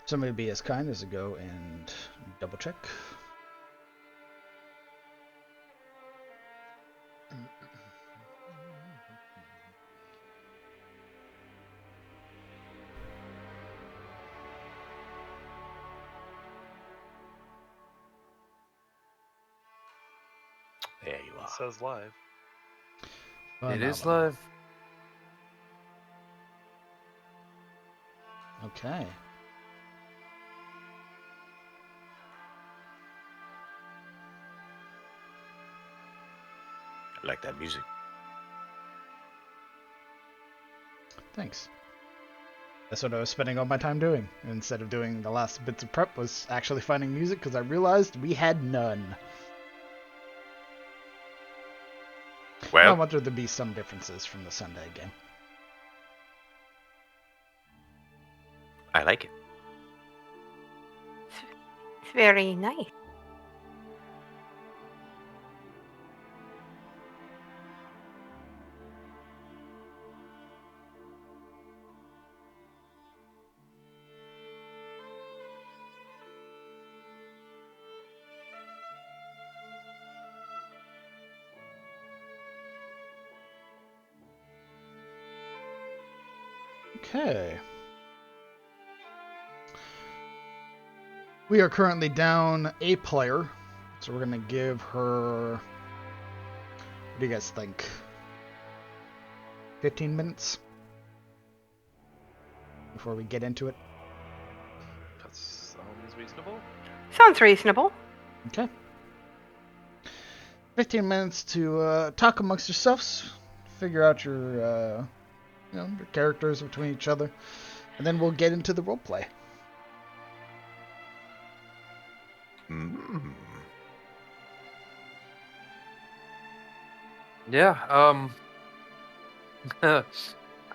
Somebody be as kind as to go and double check. There you are. It says live. It is Phenomenal. live. Okay. I like that music. Thanks. That's what I was spending all my time doing. Instead of doing the last bits of prep, was actually finding music because I realized we had none. I Well, want there to be some differences from the Sunday game. I like it. It's very nice. Okay. We are currently down a player, so we're gonna give her. What do you guys think? 15 minutes before we get into it. That sounds reasonable. Sounds reasonable. Okay. 15 minutes to talk amongst yourselves, figure out your, your characters between each other, and then we'll get into the roleplay. Mm. Yeah, I'm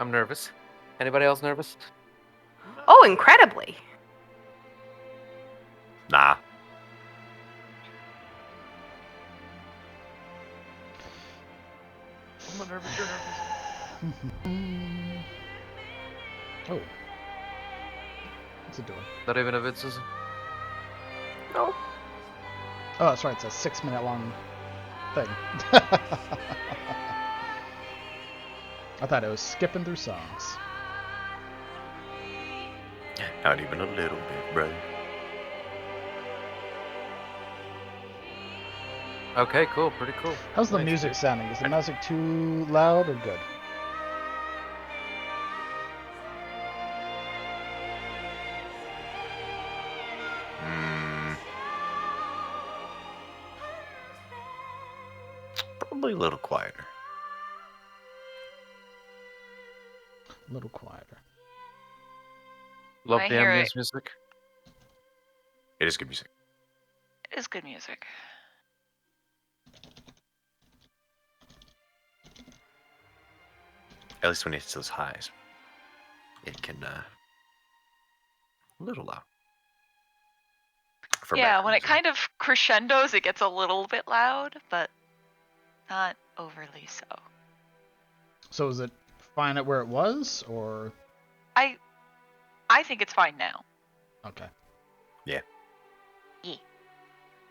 nervous. Anybody else nervous? Oh, incredibly. Nah. I'm not nervous, you're nervous. Oh. What's it doing? Not even if it's... No. Oh, that's right. It's a 6-minute long thing. I thought it was skipping through songs. Not even a little bit, bro. Okay, cool. Pretty cool. How's the Nice, music dude. sounding? Is the music too loud or good? Probably a little quieter. A little quieter. Love I the hear ambience it. music. It is good music. It is good music. At least when it hits those highs, it can a little loud. For Yeah, when it background kind of crescendos, it gets a little bit loud, but not overly so. So is it fine at where it was, or I think it's fine now. okay?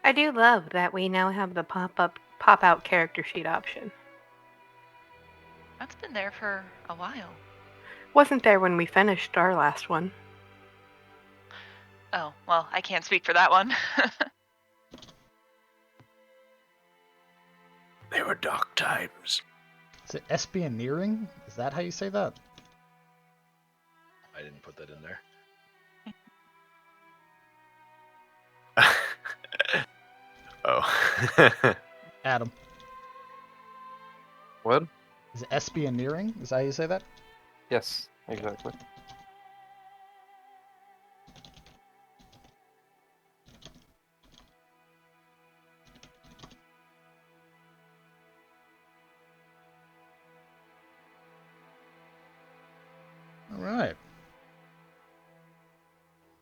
I do love that we now have the pop-out character sheet option. That's been there for a while. Wasn't there when we finished our last one. Oh, well, I can't speak for that one. They were dark times. Is it espioneering? Is that how you say that? I didn't put that in there. Oh. Adam. What? Is it espioneering? Is that how you say that? Yes, exactly. All right.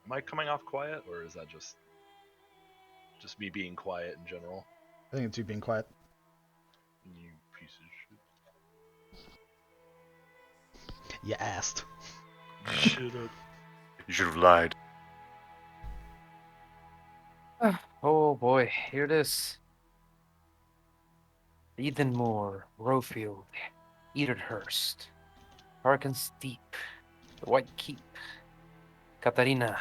Am I coming off quiet, or is that just me being quiet in general? I think it's you being quiet. You piece of You asked. shit. Shut up. You should have lied. Oh boy, here it is. Edenmore, Rofield, Edenhurst, Harkin Steep, the White Keep, Katarina,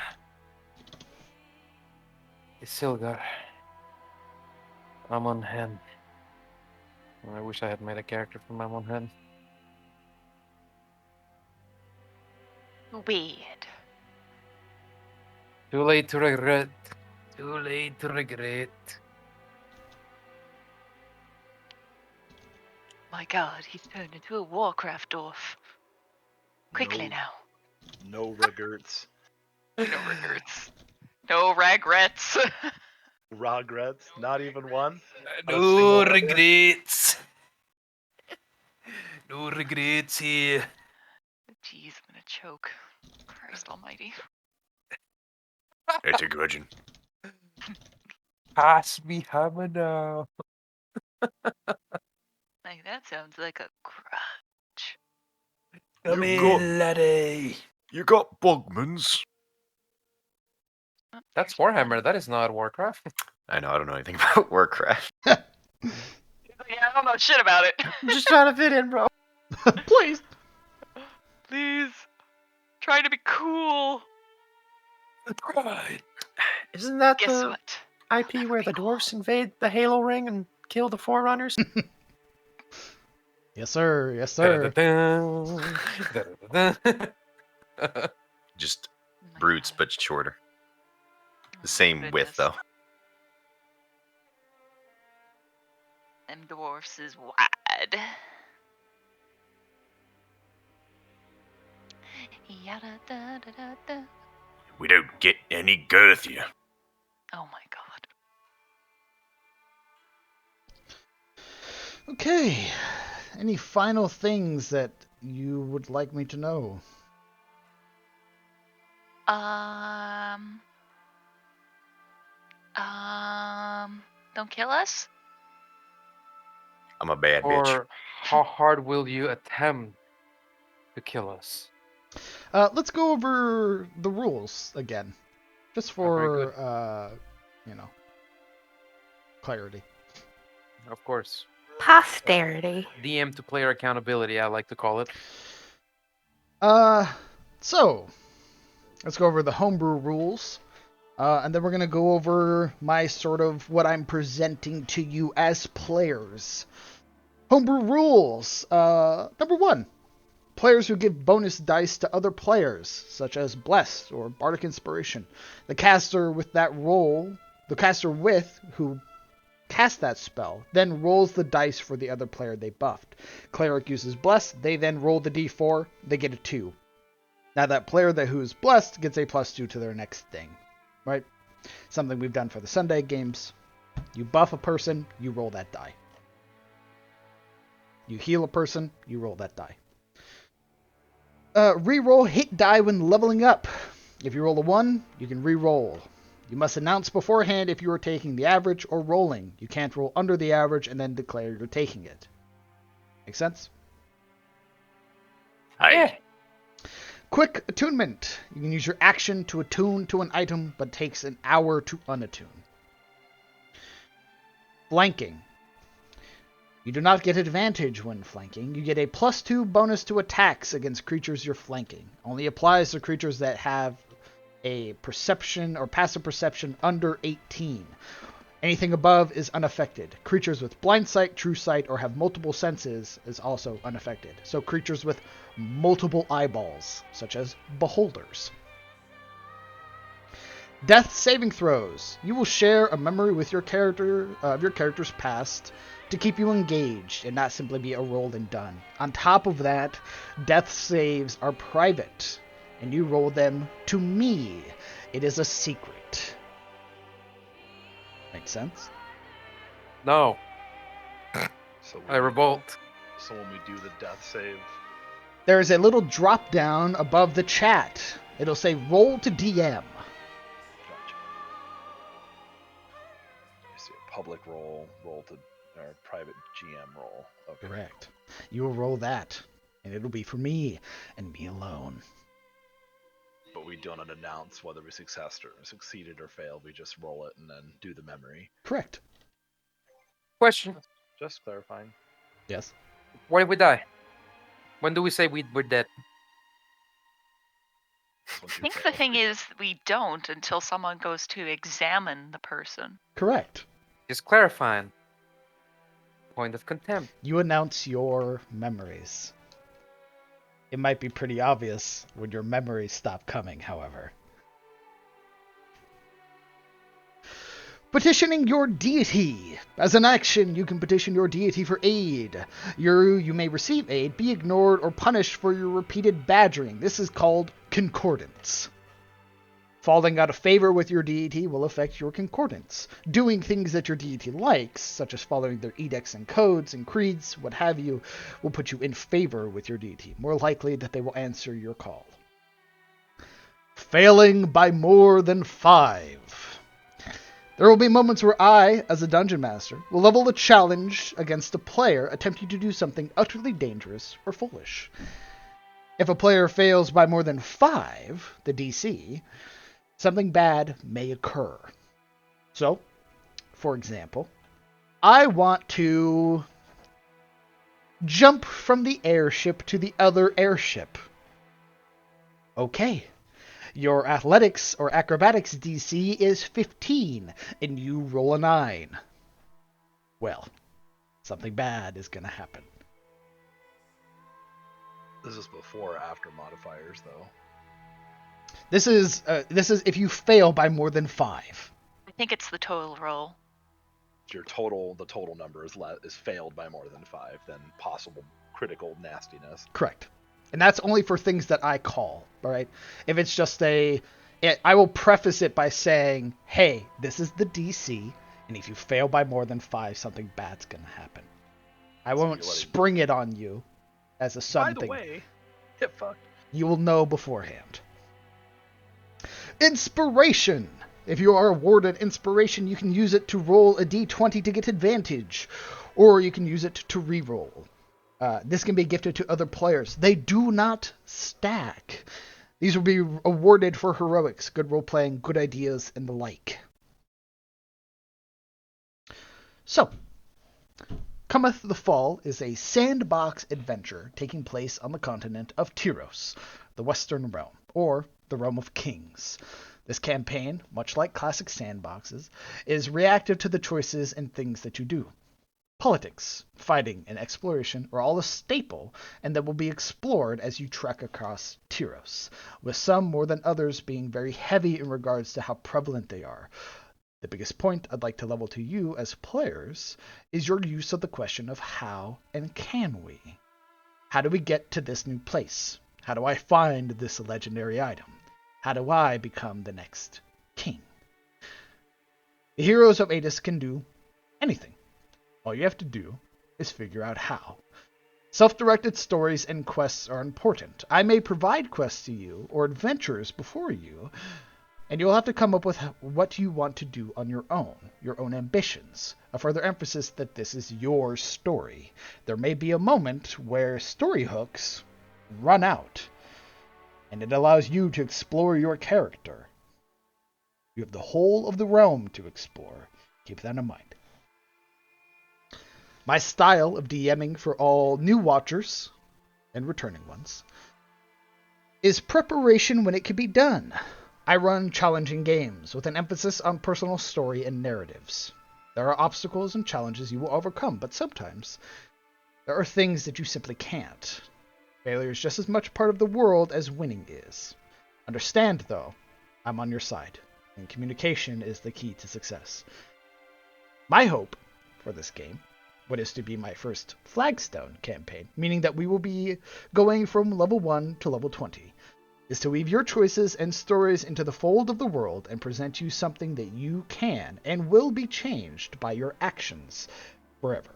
Isilgar, Amon Hen. I wish I had made a character from Amon Hen. Weird. Too late to regret. Too late to regret. My god, he's turned into a Warcraft dwarf. Quickly No, now. no regrets. No regrets. No regrets. Regrets? Not even one? Not a No single regret? regrets. No regrets here. Jeez, I'm gonna choke. Christ almighty. It's a gudgeon. Pass me hammer now. Like, that sounds like a grudge. Come You in, laddie. You got bugmans. Oh, That's here's one. Warhammer. That is not Warcraft. I know, I don't know anything about Warcraft. Yeah, I don't know shit about it. I'm just trying to fit in, bro. Please. Please. Trying to be cool. Right. Isn't that Guess the what? IP where the dwarfs invade the Halo ring and kill the Forerunners? Yes, sir. Yes, sir. Just Oh my brutes, God. but shorter. Oh The my same width, goodness. though. Them dwarfs is wide. Yada da da da da. We don't get any girthier. Oh my god. Okay. Any final things that you would like me to know? Don't kill us? I'm a bad bitch. Or how hard will you attempt to kill us? Let's go over the rules again, just very for good. clarity. Of course. Posterity. DM to player accountability, I like to call it. So let's go over the homebrew rules, and then we're gonna go over my sort of what I'm presenting to you as players. Homebrew rules. Number 1. Players who give bonus dice to other players, such as Blessed or Bardic Inspiration. The caster with who cast that spell, then rolls the dice for the other player they buffed. Cleric uses Blessed, they then roll the d4, they get a 2. Now that player who's Blessed gets a +2 to their next thing, right? Something we've done for the Sunday games. You buff a person, you roll that die. You heal a person, you roll that die. Reroll hit die when leveling up. If you roll a 1, you can reroll. You must announce beforehand if you are taking the average or rolling. You can't roll under the average and then declare you're taking it. Make sense? Aye. Quick attunement. You can use your action to attune to an item, but takes an hour to unattune. Flanking. You do not get advantage when flanking. You get a +2 bonus to attacks against creatures you're flanking. Only applies to creatures that have a perception or passive perception under 18. Anything above is unaffected. Creatures with blind sight, true sight, or have multiple senses is also unaffected. So creatures with multiple eyeballs, such as beholders. Death saving throws. You will share a memory with your character of your character's past to keep you engaged and not simply be a roll and done. On top of that, death saves are private, and you roll them to me. It is a secret. Make sense? No, So I revolt. So when we do the death save, There is a little drop down above the chat. It'll say roll to DM. gotcha. I see a public roll to or private GM roll. Okay. Correct. You will roll that, and it'll be for me and me alone. But we don't announce whether we succeeded or failed. We just roll it and then do the memory. Correct. Question: Just clarifying. Yes. When did we die? When do we say we're dead? Once I you think fail. the thing is we don't until someone goes to examine the person. Correct. Just clarifying. Point of contempt. You announce your memories. It might be pretty obvious when your memories stop coming, however. Petitioning your deity. As an action, you can petition your deity for aid. You may receive aid, be ignored, or punished for your repeated badgering. This is called concordance. Falling out of favor with your deity will affect your concordance. Doing things that your deity likes, such as following their edicts and codes and creeds, what have you, will put you in favor with your deity, more likely that they will answer your call. Failing by more than 5. There will be moments where I, as a dungeon master, will level a challenge against a player attempting to do something utterly dangerous or foolish. If a player fails by more than 5, the DC, something bad may occur. So, for example, I want to jump from the airship to the other airship. Okay. Your athletics or acrobatics DC is 15, and you roll a 9. Well, something bad is going to happen. This is before or after modifiers, though. This is if you fail by more than 5. I think it's the total roll. The total number is failed by more than 5, then possible critical nastiness. Correct. And that's only for things that I call, all right? If it's just I will preface it by saying, hey, this is the DC, and if you fail by more than 5, something bad's going to happen. I won't spring it on you as a sudden thing. By the way, get fucked. You will know beforehand. Inspiration. If you are awarded inspiration, you can use it to roll a d20 to get advantage, or you can use it to reroll. This can be gifted to other players. They do not stack. These will be awarded for heroics, good role-playing, good ideas, and the like. So, Cometh the Fall is a sandbox adventure taking place on the continent of Tyros, the Western Realm, or the Realm of Kings. This campaign, much like classic sandboxes, is reactive to the choices and things that you do. Politics, fighting, and exploration are all a staple, and that will be explored as you trek across Tyros, with some more than others being very heavy in regards to how prevalent they are. The biggest point I'd like to level to you as players is your use of the question of how and can we? How do we get to this new place? How do I find this legendary item? How do I become the next king? The heroes of Hades can do anything. All you have to do is figure out how. Self-directed stories and quests are important. I may provide quests to you or adventures before you, and you'll have to come up with what you want to do on your own ambitions. A further emphasis that this is your story. There may be a moment where story hooks run out, and it allows you to explore your character. You have the whole of the realm to explore. Keep that in mind. My style of DMing for all new watchers and returning ones is preparation when it can be done. I run challenging games with an emphasis on personal story and narratives. There are obstacles and challenges you will overcome, but sometimes there are things that you simply can't. Failure is just as much part of the world as winning is. Understand, though, I'm on your side, and communication is the key to success. My hope for this game, what is to be my first flagstone campaign, meaning that we will be going from level 1 to level 20, is to weave your choices and stories into the fold of the world and present you something that you can and will be changed by your actions forever.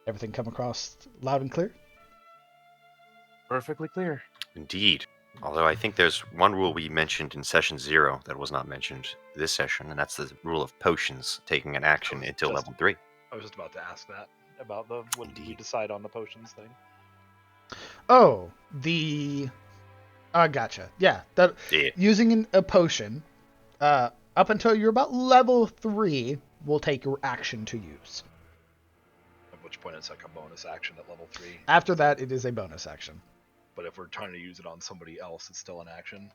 Everything come across loud and clear? Perfectly clear. Indeed. Although I think there's one rule we mentioned in session 0 that was not mentioned this session, and that's the rule of potions taking an action until level 3. I was just about to ask that. about when did we decide on the potions thing? Oh, the... gotcha. Yeah, that Yeah. using a potion, up until you're about level 3, will take your action to use. At which point it's like a bonus action at level 3. After that, it is a bonus action. But if we're trying to use it on somebody else, it's still an action.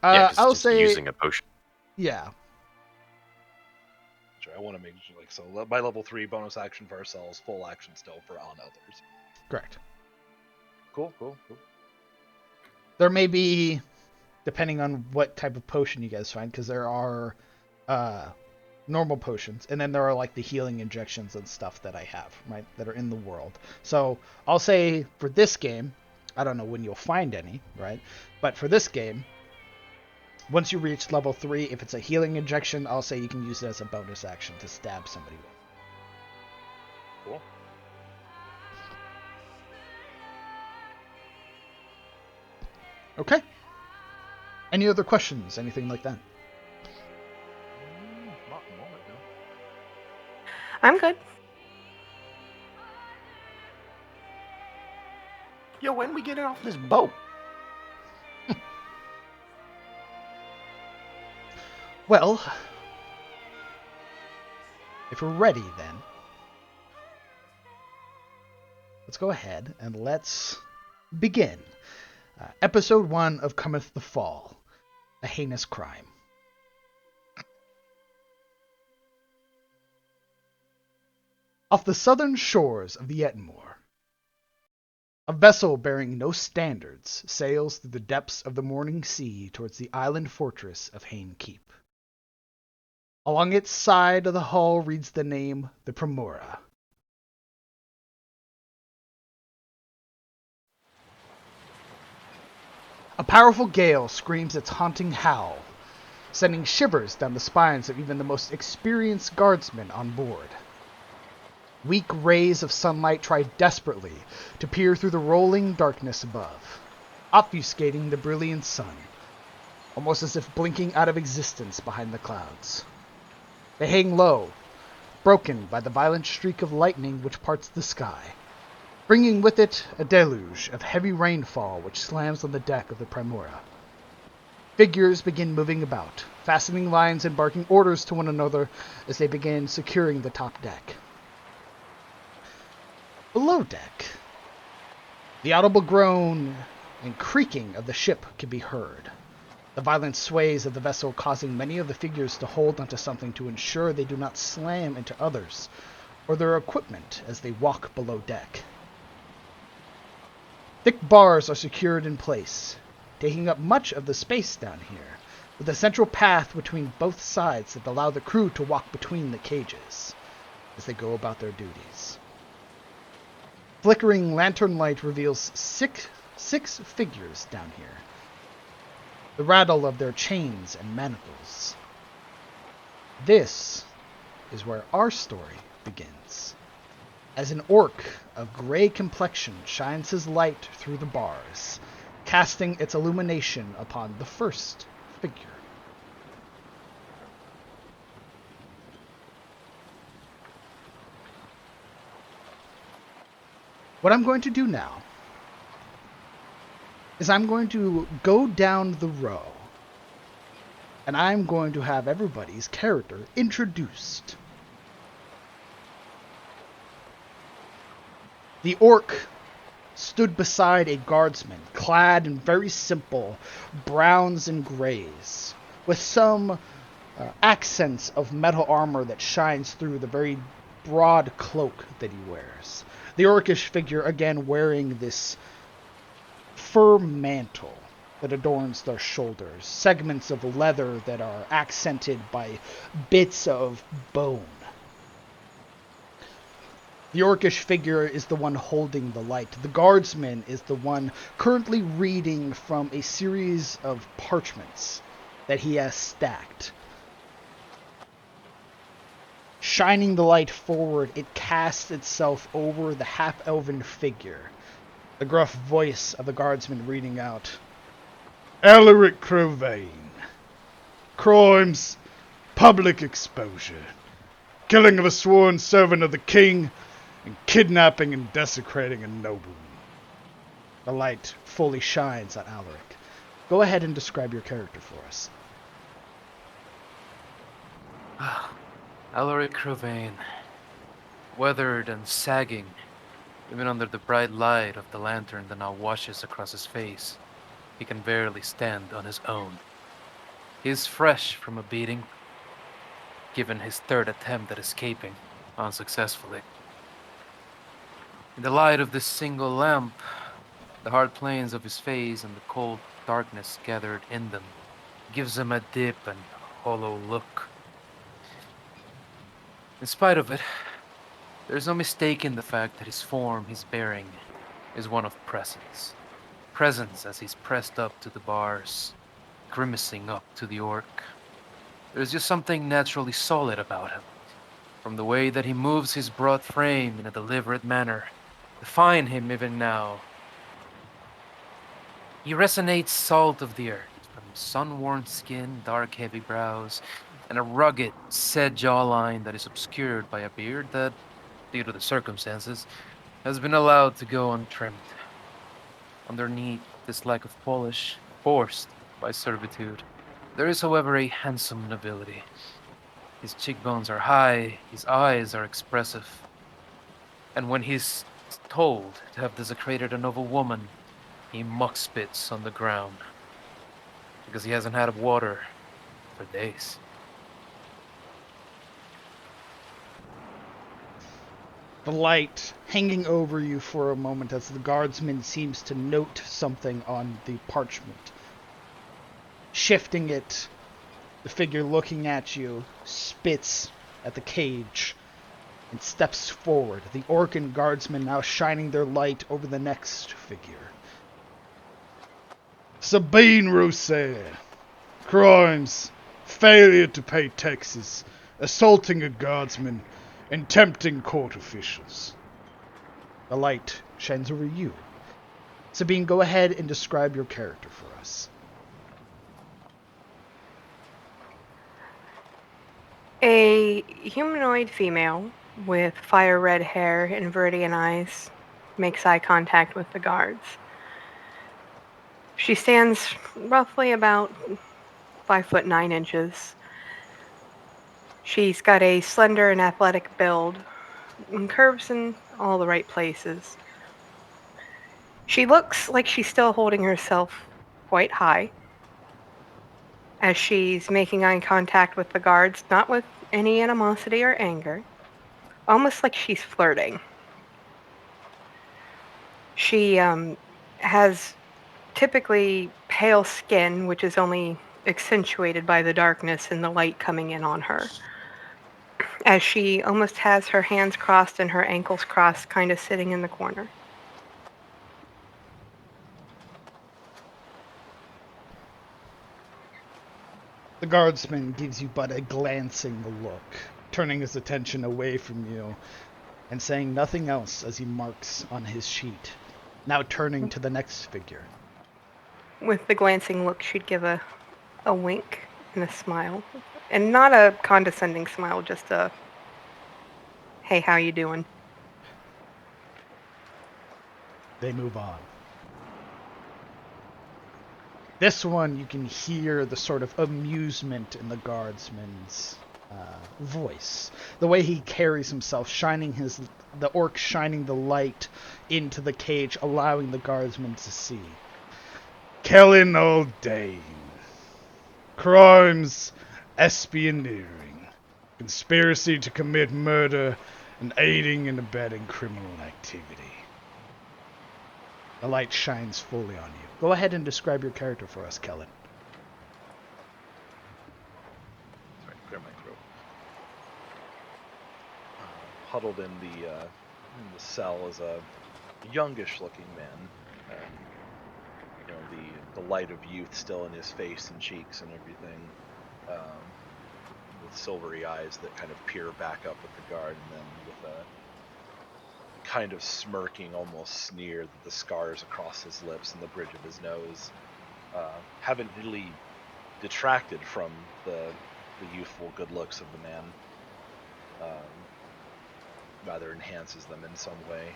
Yeah, 'cause I'll it's just say... using a potion. Yeah. Sure, I want to make sure, like, so by level 3, bonus action for ourselves, full action still for on others. Correct. Cool. There may be, depending on what type of potion you guys find, because there are normal potions, and then there are like the healing injections and stuff that I have, right, that are in the world. So I'll say for this game, I don't know when you'll find any, right, but for this game, once you reach level 3, if it's a healing injection, I'll say you can use it as a bonus action to stab somebody with. Cool. Okay. Any other questions? Anything like that? Not in the moment, no. I'm good. Yo, when we get off this boat? Well, if we're ready then, let's go ahead and let's begin. Episode 1 of Cometh the Fall, a heinous crime. Off the southern shores of the Ettenmoor, a vessel bearing no standards sails through the depths of the morning sea towards the island fortress of Hain Keep. Along its side of the hull reads the name the Primora. A powerful gale screams its haunting howl, sending shivers down the spines of even the most experienced guardsmen on board. Weak rays of sunlight try desperately to peer through the rolling darkness above, obfuscating the brilliant sun, almost as if blinking out of existence behind the clouds. They hang low, broken by the violent streak of lightning which parts the sky, bringing with it a deluge of heavy rainfall which slams on the deck of the Primora. Figures begin moving about, fastening lines and barking orders to one another as they begin securing the top deck. Below deck, the audible groan and creaking of the ship can be heard, the violent sways of the vessel causing many of the figures to hold onto something to ensure they do not slam into others or their equipment as they walk below deck. Thick bars are secured in place, taking up much of the space down here, with a central path between both sides that allow the crew to walk between the cages as they go about their duties. Flickering lantern light reveals six figures down here, the rattle of their chains and manacles. This is where our story begins, as an orc of gray complexion shines his light through the bars, casting its illumination upon the first figure. What I'm going to do now is I'm going to go down the row, and I'm going to have everybody's character introduced. The orc stood beside a guardsman, clad in very simple browns and grays, with some accents of metal armor that shines through the very broad cloak that he wears. The orcish figure, again, wearing this fur mantle that adorns their shoulders, segments of leather that are accented by bits of bone. The orcish figure is the one holding the light. The guardsman is the one currently reading from a series of parchments that he has stacked. Shining the light forward, it casts itself over the half-elven figure. The gruff voice of the guardsman reading out, Alaric Crowvane. Crimes public exposure, killing of a sworn servant of the king, and kidnapping and desecrating a nobleman. The light fully shines on Alaric. Go ahead and describe your character for us. Alaric Cravain, weathered and sagging, even under the bright light of the lantern that now washes across his face. He can barely stand on his own. He is fresh from a beating, given his third attempt at escaping, unsuccessfully. In the light of this single lamp, the hard planes of his face and the cold darkness gathered in them gives him a deep and hollow look. In spite of it, there is no mistaking the fact that his form, his bearing, is one of presence. Presence as he's pressed up to the bars, grimacing up to the orc. There's just something naturally solid about him. From the way that he moves his broad frame in a deliberate manner, define him even now. He resonates salt of the earth, from sun-worn skin, dark heavy brows, and a rugged, set jawline that is obscured by a beard that, due to the circumstances, has been allowed to go untrimmed. Underneath this lack of polish, forced by servitude, there is, however, a handsome nobility. His cheekbones are high, his eyes are expressive, and when he's told to have desecrated a noble woman, he muck spits on the ground, because he hasn't had water for days. The light hanging over you for a moment as the guardsman seems to note something on the parchment. Shifting it, the figure looking at you spits at the cage and steps forward, the orc and guardsman now shining their light over the next figure. Sabine Rousset. Crimes, failure to pay taxes, assaulting a guardsman, and tempting court officials. The light shines over you. Sabine, go ahead and describe your character for us. A humanoid female with fire red hair and Viridian eyes makes eye contact with the guards. She stands roughly about 5'9". She's got a slender and athletic build and curves in all the right places. She looks like she's still holding herself quite high as she's making eye contact with the guards, not with any animosity or anger, almost like she's flirting. She has typically pale skin, which is only accentuated by the darkness and the light coming in on her, as she almost has her hands crossed and her ankles crossed, kind of sitting in the corner. The guardsman gives you but a glancing look, turning his attention away from you and saying nothing else as he marks on his sheet, now turning to the next figure. With the glancing look, she'd give a wink and a smile. And not a condescending smile, just a, hey, how you doing? They move on. This one, you can hear the sort of amusement in the guardsman's voice. The way he carries himself, the orc shining the light into the cage, allowing the guardsman to see. Kellen Aldane. Crimes, espionering, conspiracy to commit murder, and aiding and abetting criminal activity. The light shines fully on you. Go ahead and describe your character for us, Kellen. Sorry, clear my throat. Huddled in the cell is a youngish-looking man. You know, the light of youth still in his face and cheeks and everything, with silvery eyes that kind of peer back up at the guard, and then with a kind of smirking, almost sneer, that the scars across his lips and the bridge of his nose haven't really detracted from the the youthful good looks of the man. Rather enhances them in some way.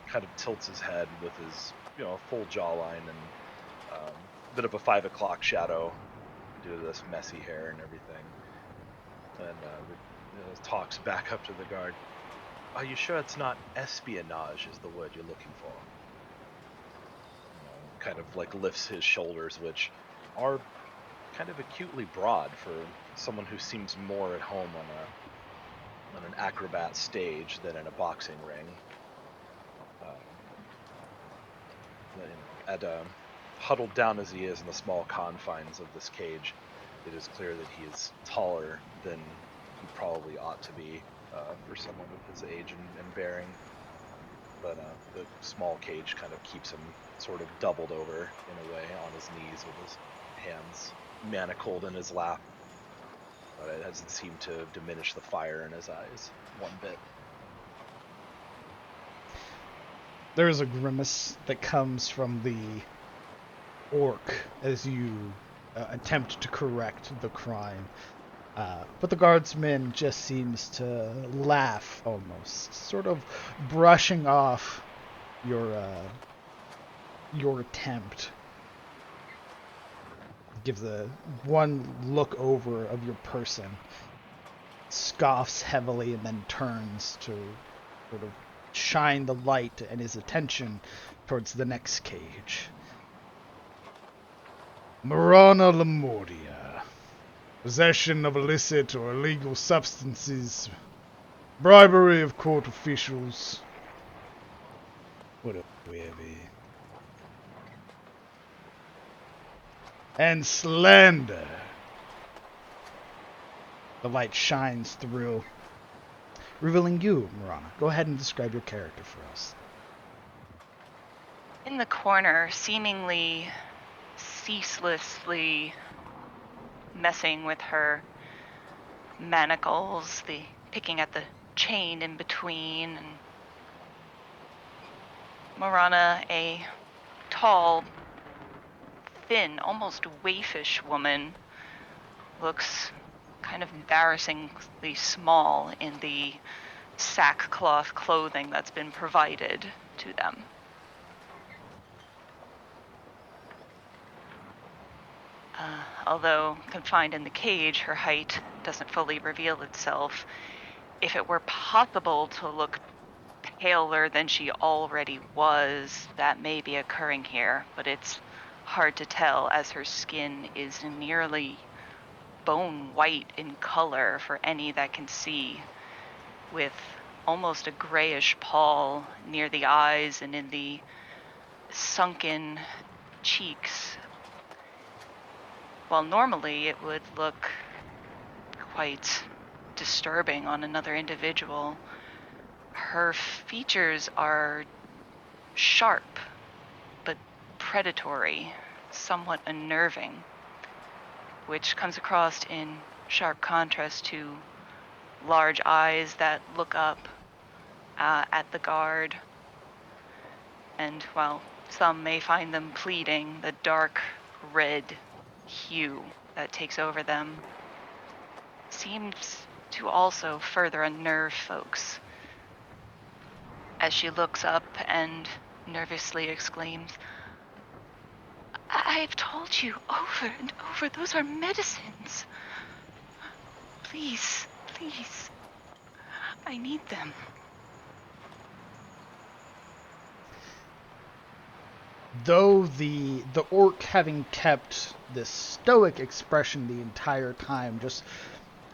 Kind of tilts his head with his, full jawline and a bit of a 5 o'clock shadow due to this messy hair and everything. And talks back up to the guard. Are you sure it's not espionage is the word you're looking for? Kind of like lifts his shoulders, which are kind of acutely broad for someone who seems more at home on an acrobat stage than in a boxing ring. Huddled down as he is in the small confines of this cage, it is clear that he is taller than he probably ought to be for someone of his age and bearing. But the small cage kind of keeps him sort of doubled over in a way on his knees with his hands manacled in his lap. But it doesn't seem to diminish the fire in his eyes one bit. There is a grimace that comes from the orc as you attempt to correct the crime. But the guardsman just seems to laugh almost, sort of brushing off your attempt. Gives a one look over of your person, scoffs heavily, and then turns to sort of shine the light and his attention towards the next cage. Marana Lamordia. Possession of illicit or illegal substances. Bribery of court officials. What a wavy. And slander. The light shines through, revealing you, Marana. Go ahead and describe your character for us. In the corner, seemingly ceaselessly messing with her manacles, the picking at the chain in between, and Marana, a tall, thin, almost waifish woman, looks kind of embarrassingly small in the sackcloth clothing that's been provided to them. Although confined in the cage, her height doesn't fully reveal itself. If it were possible to look paler than she already was, that may be occurring here, but it's hard to tell as her skin is nearly bone white in color for any that can see, with almost a grayish pall near the eyes and in the sunken cheeks. While normally it would look quite disturbing on another individual, her features are sharp but predatory, somewhat unnerving, which comes across in sharp contrast to large eyes that look up at the guard. And while some may find them pleading, the dark red hue that takes over them seems to also further unnerve folks. As she looks up and nervously exclaims, I've told you over and over, those are medicines. Please, please, I need them. Though the orc having kept this stoic expression the entire time, just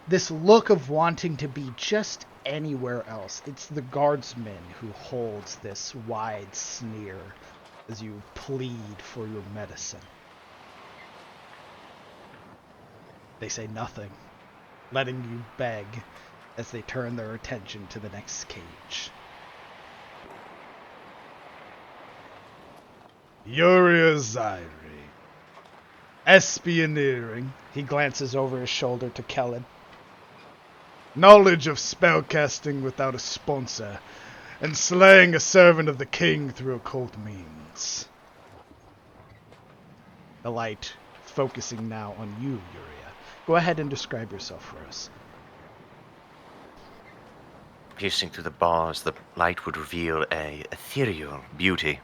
this look of wanting to be just anywhere else, it's the guardsman who holds this wide sneer as you plead for your medicine. They say nothing, letting you beg as they turn their attention to the next cage. Yuria Zairi. Espioneering. He glances over his shoulder to Kellen. Knowledge of spellcasting without a sponsor, and slaying a servant of the king through occult means. The light focusing now on you, Yuria. Go ahead and describe yourself for us. Piercing through the bars, the light would reveal a ethereal beauty,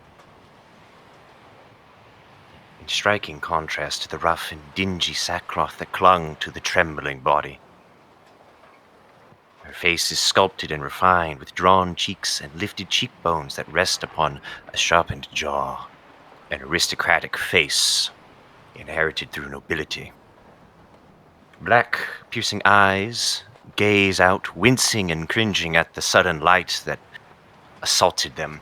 in striking contrast to the rough and dingy sackcloth that clung to the trembling body. Her face is sculpted and refined, with drawn cheeks and lifted cheekbones that rest upon a sharpened jaw, an aristocratic face inherited through nobility. Black, piercing eyes gaze out, wincing and cringing at the sudden light that assaulted them,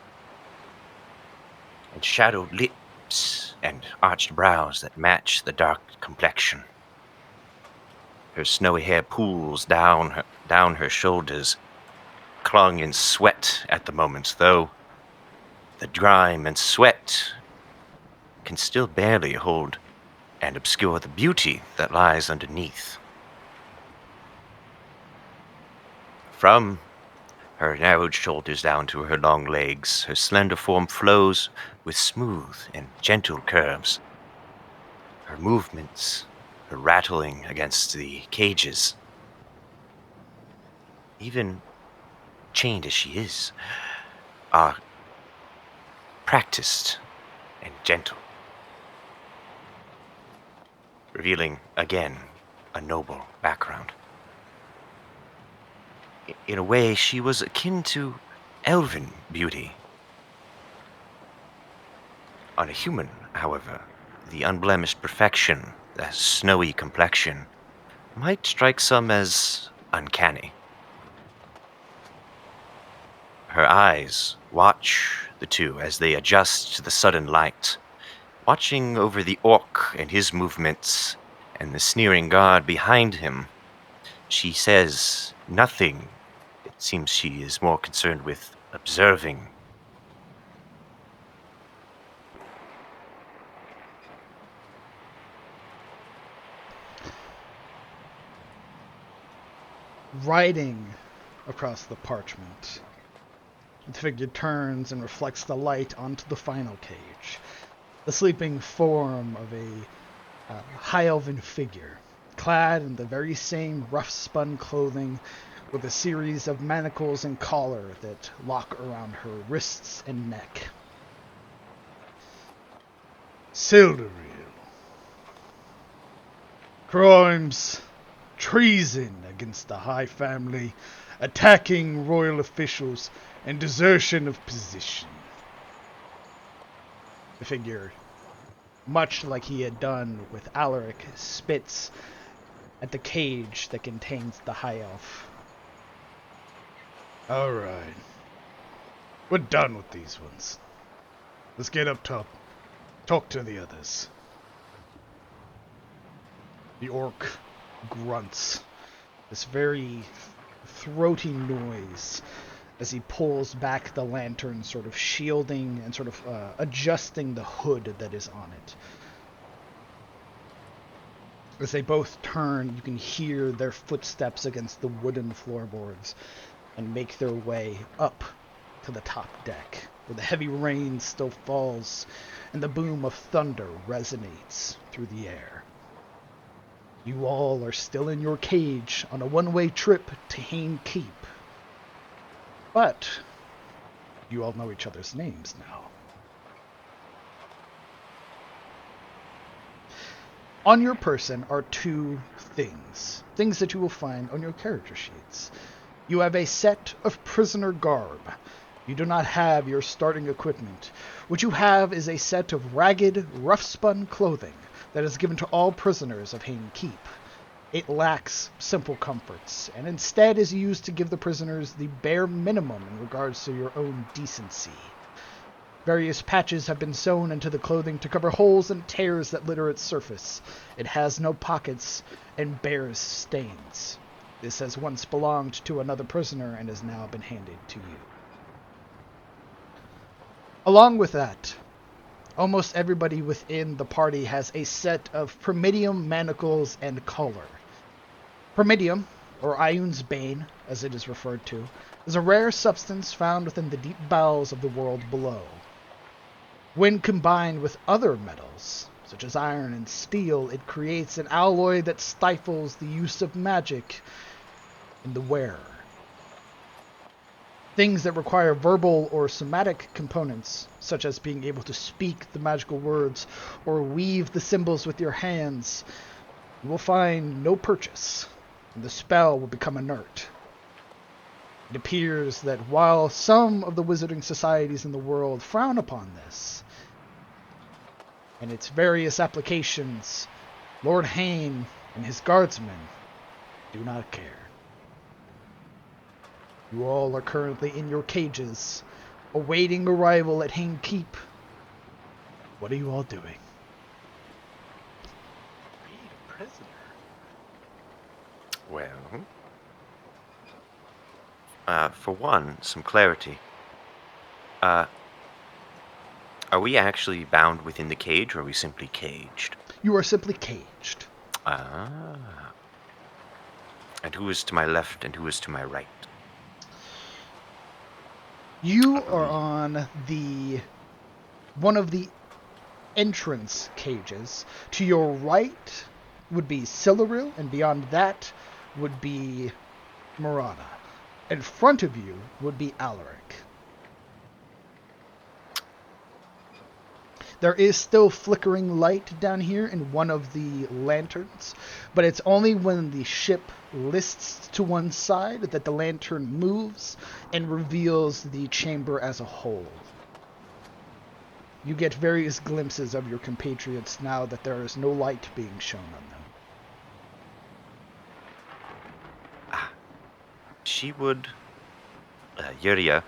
and shadowed lips and arched brows that match the dark complexion. Her snowy hair pools down her shoulders, clung in sweat at the moment, though the grime and sweat can still barely hold and obscure the beauty that lies underneath. From her narrowed shoulders down to her long legs, her slender form flows with smooth and gentle curves. Her movements, her rattling against the cages, even chained as she is, are practiced and gentle, revealing again a noble background. In a way, she was akin to elven beauty. On a human, however, the unblemished perfection, the snowy complexion, might strike some as uncanny. Her eyes watch the two as they adjust to the sudden light, watching over the orc and his movements and the sneering guard behind him. She says nothing. It seems she is more concerned with observing. Writing across the parchment, the figure turns and reflects the light onto the final cage. The sleeping form of a high elven figure, clad in the very same rough-spun clothing, with a series of manacles and collar that lock around her wrists and neck. Sildaril. Crimes, treason against the High Family, attacking royal officials, and desertion of position. The figure, much like he had done with Alaric, spits at the cage that contains the High Elf. Alright. We're done with these ones. Let's get up top. Talk to the others. The orc grunts. This very throaty noise as he pulls back the lantern, sort of shielding and sort of adjusting the hood that is on it. As they both turn, you can hear their footsteps against the wooden floorboards and make their way up to the top deck, where the heavy rain still falls and the boom of thunder resonates through the air. You all are still in your cage on a one-way trip to Hain Keep. But you all know each other's names now. On your person are two things that you will find on your character sheets. You have a set of prisoner garb. You do not have your starting equipment. What you have is a set of ragged, rough-spun clothing that is given to all prisoners of Hain Keep. It lacks simple comforts, and instead is used to give the prisoners the bare minimum in regards to your own decency. Various patches have been sewn into the clothing to cover holes and tears that litter its surface. It has no pockets and bears stains. This has once belonged to another prisoner and has now been handed to you. Along with that, almost everybody within the party has a set of Primidium manacles and collar. Primidium, or Ioun's Bane, as it is referred to, is a rare substance found within the deep bowels of the world below. When combined with other metals, such as iron and steel, it creates an alloy that stifles the use of magic in the wearer. Things that require verbal or somatic components, such as being able to speak the magical words or weave the symbols with your hands, you will find no purchase, and the spell will become inert. It appears that while some of the wizarding societies in the world frown upon this, and its various applications, Lord Hain and his guardsmen do not care. You all are currently in your cages, awaiting arrival at Hain Keep. What are you all doing? Being a prisoner. Well, for one, some clarity. Are we actually bound within the cage, or are we simply caged? You are simply caged. Ah. And who is to my left and who is to my right? You are on one of the entrance cages. To your right would be Siluril, and beyond that would be Murana. In front of you would be Alaric. There is still flickering light down here in one of the lanterns, but it's only when the ship lists to one side that the lantern moves and reveals the chamber as a whole. You get various glimpses of your compatriots now that there is no light being shown on them. She would, Yuria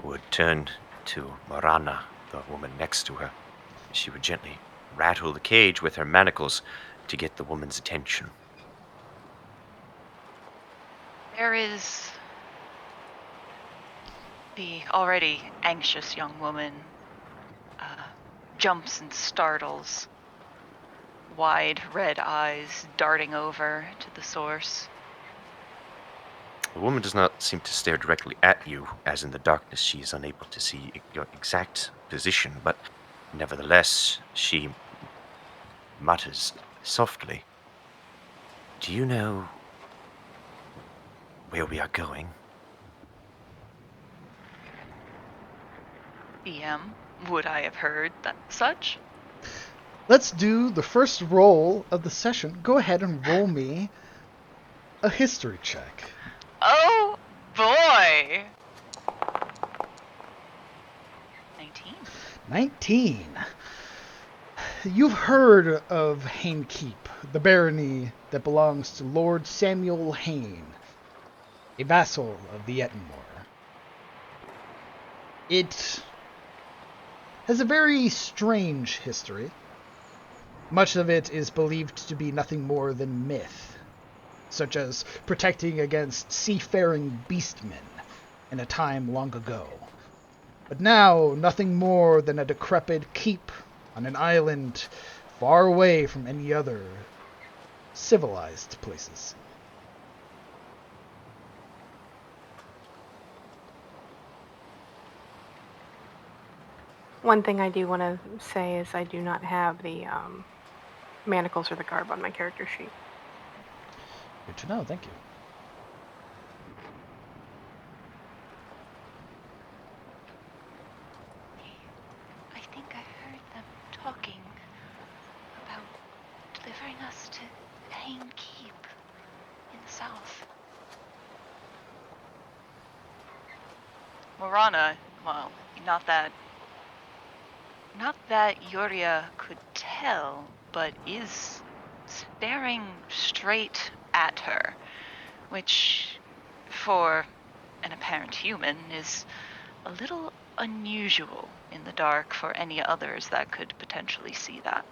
would turn to Morana, the woman next to her. She would gently rattle the cage with her manacles to get the woman's attention. There is the already anxious young woman jumps and startles, wide red eyes darting over to the source. The woman does not seem to stare directly at you, as in the darkness she is unable to see your exact position, but nevertheless she mutters softly, "Do you know where we are going?" DM, would I have heard that such? Let's do the first roll of the session. Go ahead and roll me a history check. Oh boy! 19. 19. You've heard of Hain Keep, the barony that belongs to Lord Samuel Hain, a vassal of the Ettenmore. It has a very strange history. Much of it is believed to be nothing more than myth, such as protecting against seafaring beastmen in a time long ago. But now, nothing more than a decrepit keep on an island far away from any other civilized places. One thing I do want to say is I do not have the manacles or the garb on my character sheet. Good to know, thank you. I think I heard them talking about delivering us to Hain Keep in the south. Morana, well, not that Yuria could tell, but is staring straight at her, which, for an apparent human, is a little unusual in the dark for any others that could potentially see that.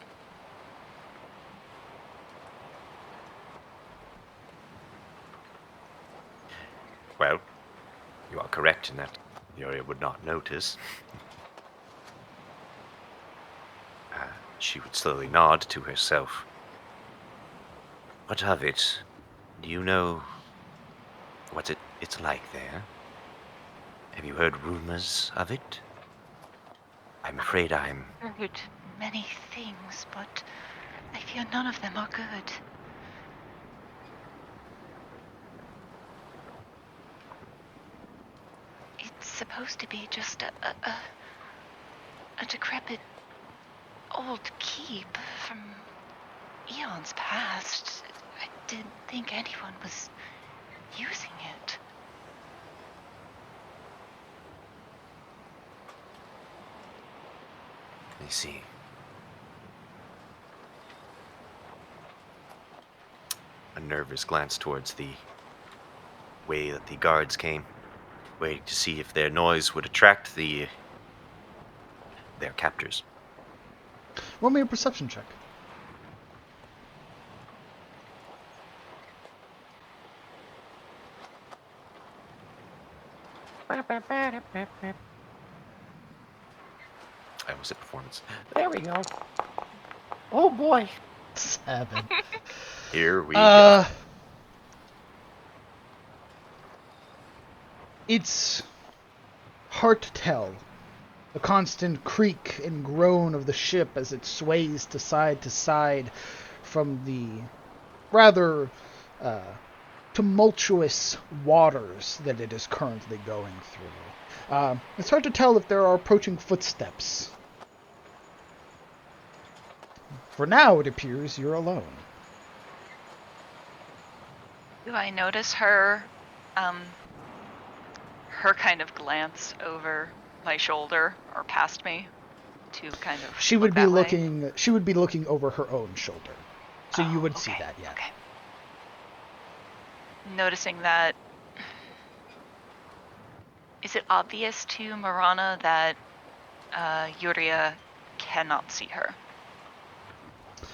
Well, you are correct in that Yuria would not notice. She would slowly nod to herself. What of it? Do you know what it's like there? Have you heard rumors of it? I'm afraid I'm... Heard many things, but I fear none of them are good. It's supposed to be just a decrepit old keep from eons past. I didn't think anyone was using it. I see. A nervous glance towards the way that the guards came, waiting to see if their noise would attract their captors. Roll me a perception check. I almost said performance. There we go. Oh boy. 7. Here we go. It's hard to tell. The constant creak and groan of the ship as it sways to side from the rather tumultuous waters that it is currently going through. It's hard to tell if there are approaching footsteps. For now, it appears you're alone. Do I notice her, her kind of glance over my shoulder or past me to kind of She would look be that way? looking. She would be looking over her own shoulder, so you would see Okay, that. Yeah. Okay. Noticing that, is it obvious to Marana that Yuria cannot see her?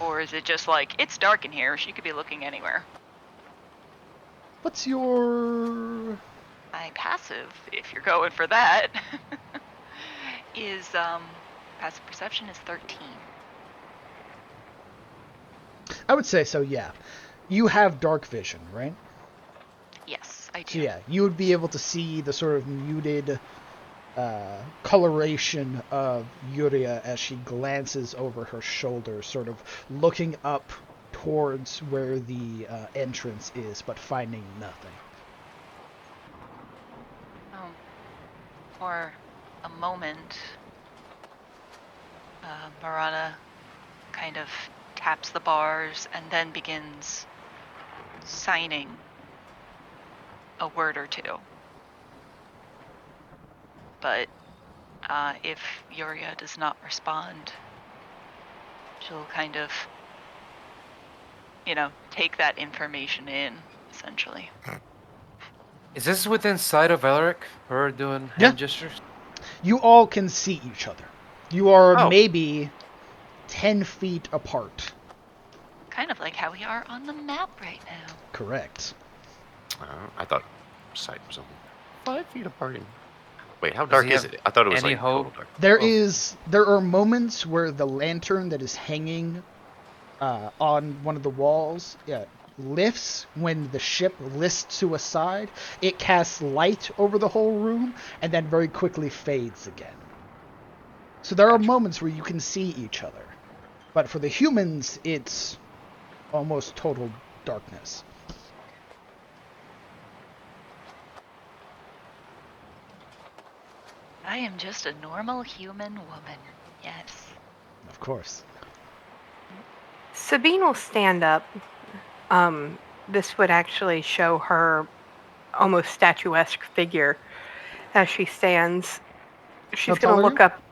Or is it just like, it's dark in here, she could be looking anywhere? What's your? My passive, if you're going for that, is, passive perception is 13. I would say so. Yeah. You have dark vision, right? Yes, I do. So yeah, you would be able to see the sort of muted coloration of Yuria as she glances over her shoulder, sort of looking up towards where the entrance is, but finding nothing. Oh. For a moment, Marana kind of taps the bars and then begins signing a word or two. But if Yuria does not respond, she'll kind of, take that information in, essentially. Is this within sight of Elric? Her doing hand gestures? You all can see each other. You are Oh. maybe 10 feet apart. Kind of like how we are on the map right now. Correct. I thought sight was only 5 feet apart. Wait, how Does dark he is have it? I thought it was any like hope? total dark. There are moments where the lantern that is hanging on one of the walls lifts when the ship lists to a side. It casts light over the whole room and then very quickly fades again. So there are moments where you can see each other. But for the humans, it's almost total darkness. I am just a normal human woman. Yes. Of course. Sabine will stand up. This would actually show her almost statuesque figure as she stands. She's How tall going to are look you? up.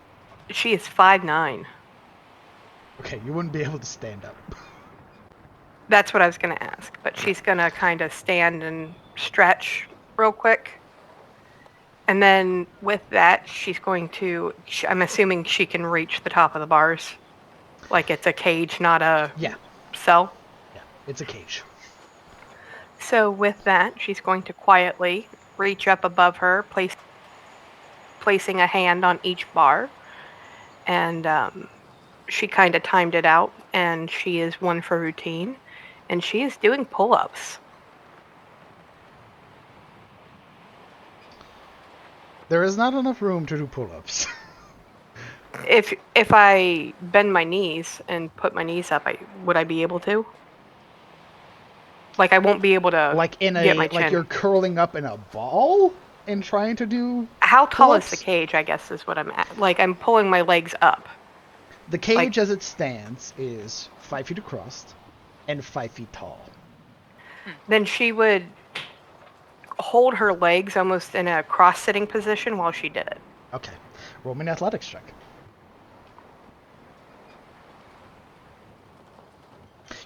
She is 5'9". Okay, you wouldn't be able to stand up. That's what I was going to ask. But she's going to kind of stand and stretch real quick. And then with that, she's going to, I'm assuming she can reach the top of the bars. Like it's a cage, not a Yeah, cell. yeah, it's a cage. So with that, she's going to quietly reach up above her, placing a hand on each bar. And she kind of timed it out, and she is one for routine. And she is doing pull-ups. There is not enough room to do pull-ups. If I bend my knees and put my knees up, would I be able to? Like I won't be able to Like in get my a chin. like you're curling up in a ball and trying to do. How tall is the pull-ups? cage? I guess is what I'm at. Like I'm pulling my legs up. The cage as it stands is 5 feet across and 5 feet tall. Then she would hold her legs almost in a cross-sitting position while she did it. Okay. Roll me an athletics check.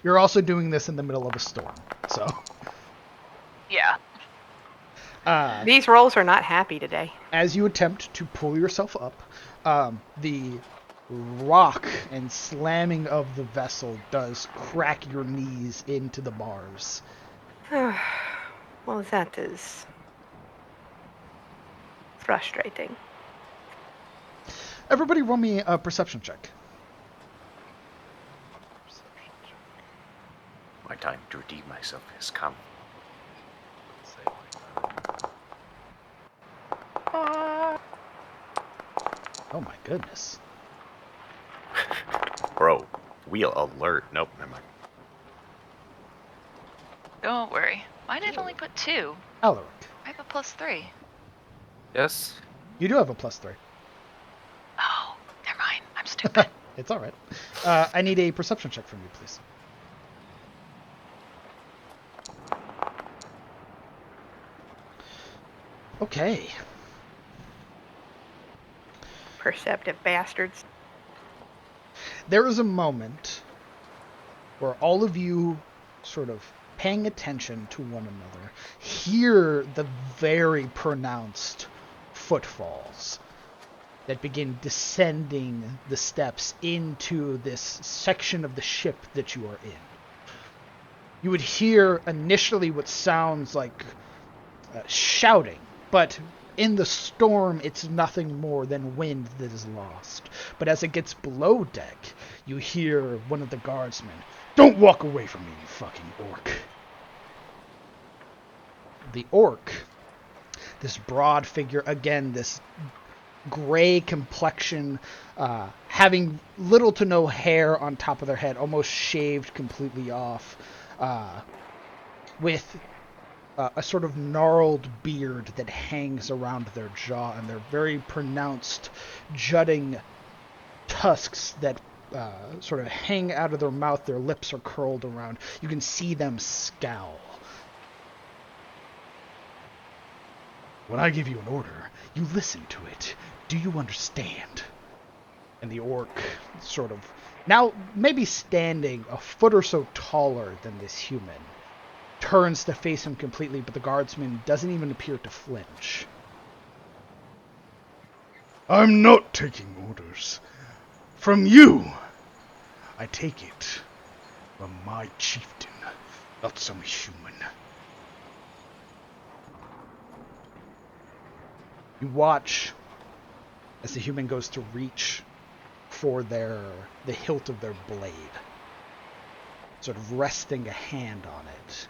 You're also doing this in the middle of a storm, so. Yeah. These rolls are not happy today. As you attempt to pull yourself up, the rock and slamming of the vessel does crack your knees into the bars. Well, that is frustrating. Everybody roll me a perception check. My time to redeem myself has come. Say like that. Oh my goodness. Bro, wheel alert. Nope, never mind. Don't worry. Why did I only put 2? Alaric, I have a +3. Yes. you do have a +3. Oh, never mind. I'm stupid. It's alright. I need a perception check from you, please. Okay. Perceptive bastards. There is a moment where all of you sort of paying attention to one another hear the very pronounced footfalls that begin descending the steps into this section of the ship that you are in. You would hear initially what sounds like shouting, but in the storm, it's nothing more than wind that is lost. But as it gets below deck, you hear one of the guardsmen, "Don't walk away from me, you fucking orc." The orc, this broad figure, again, this gray complexion, having little to no hair on top of their head, almost shaved completely off, with a sort of gnarled beard that hangs around their jaw, and their very pronounced jutting tusks that sort of hang out of their mouth. Their lips are curled around. You can see them scowl. "When I give you an order, you listen to it. Do you understand?" And the orc, sort of, now maybe standing a foot or so taller than this human, turns to face him completely, but the guardsman doesn't even appear to flinch. "I'm not taking orders from you. I take it from my chieftain, not some human." You watch as the human goes to reach for the hilt of their blade, sort of resting a hand on it.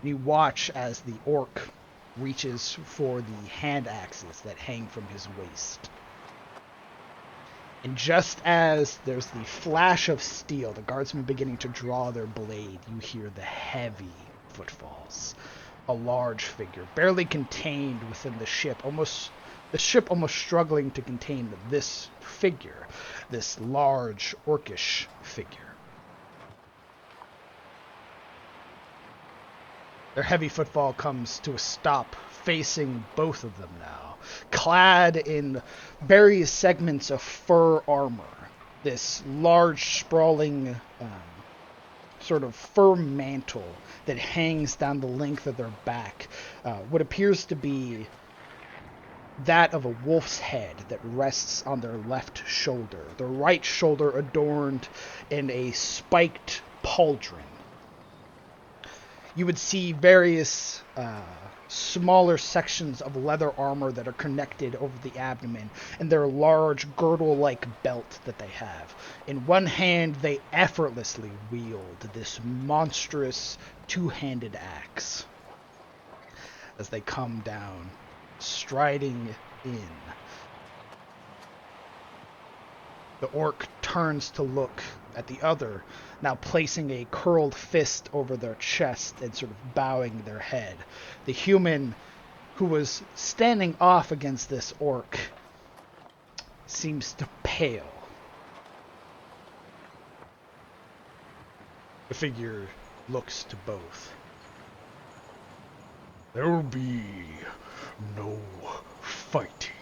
And you watch as the orc reaches for the hand axes that hang from his waist. And just as there's the flash of steel, the guardsmen beginning to draw their blade, you hear the heavy footfalls. A large figure, barely contained within the ship almost struggling to contain this figure, this large orcish figure. Their heavy footfall comes to a stop, facing both of them now, clad in various segments of fur armor. This large, sprawling sort of fur mantle that hangs down the length of their back. What appears to be that of a wolf's head that rests on their left shoulder. Their right shoulder adorned in a spiked pauldron. You would see various smaller sections of leather armor that are connected over the abdomen, and their large girdle-like belt that they have. In one hand, they effortlessly wield this monstrous two-handed axe as they come down, striding in. The orc turns to look at the other, now placing a curled fist over their chest and sort of bowing their head. The human who was standing off against this orc seems to pale. The figure looks to both. There will be no fighting.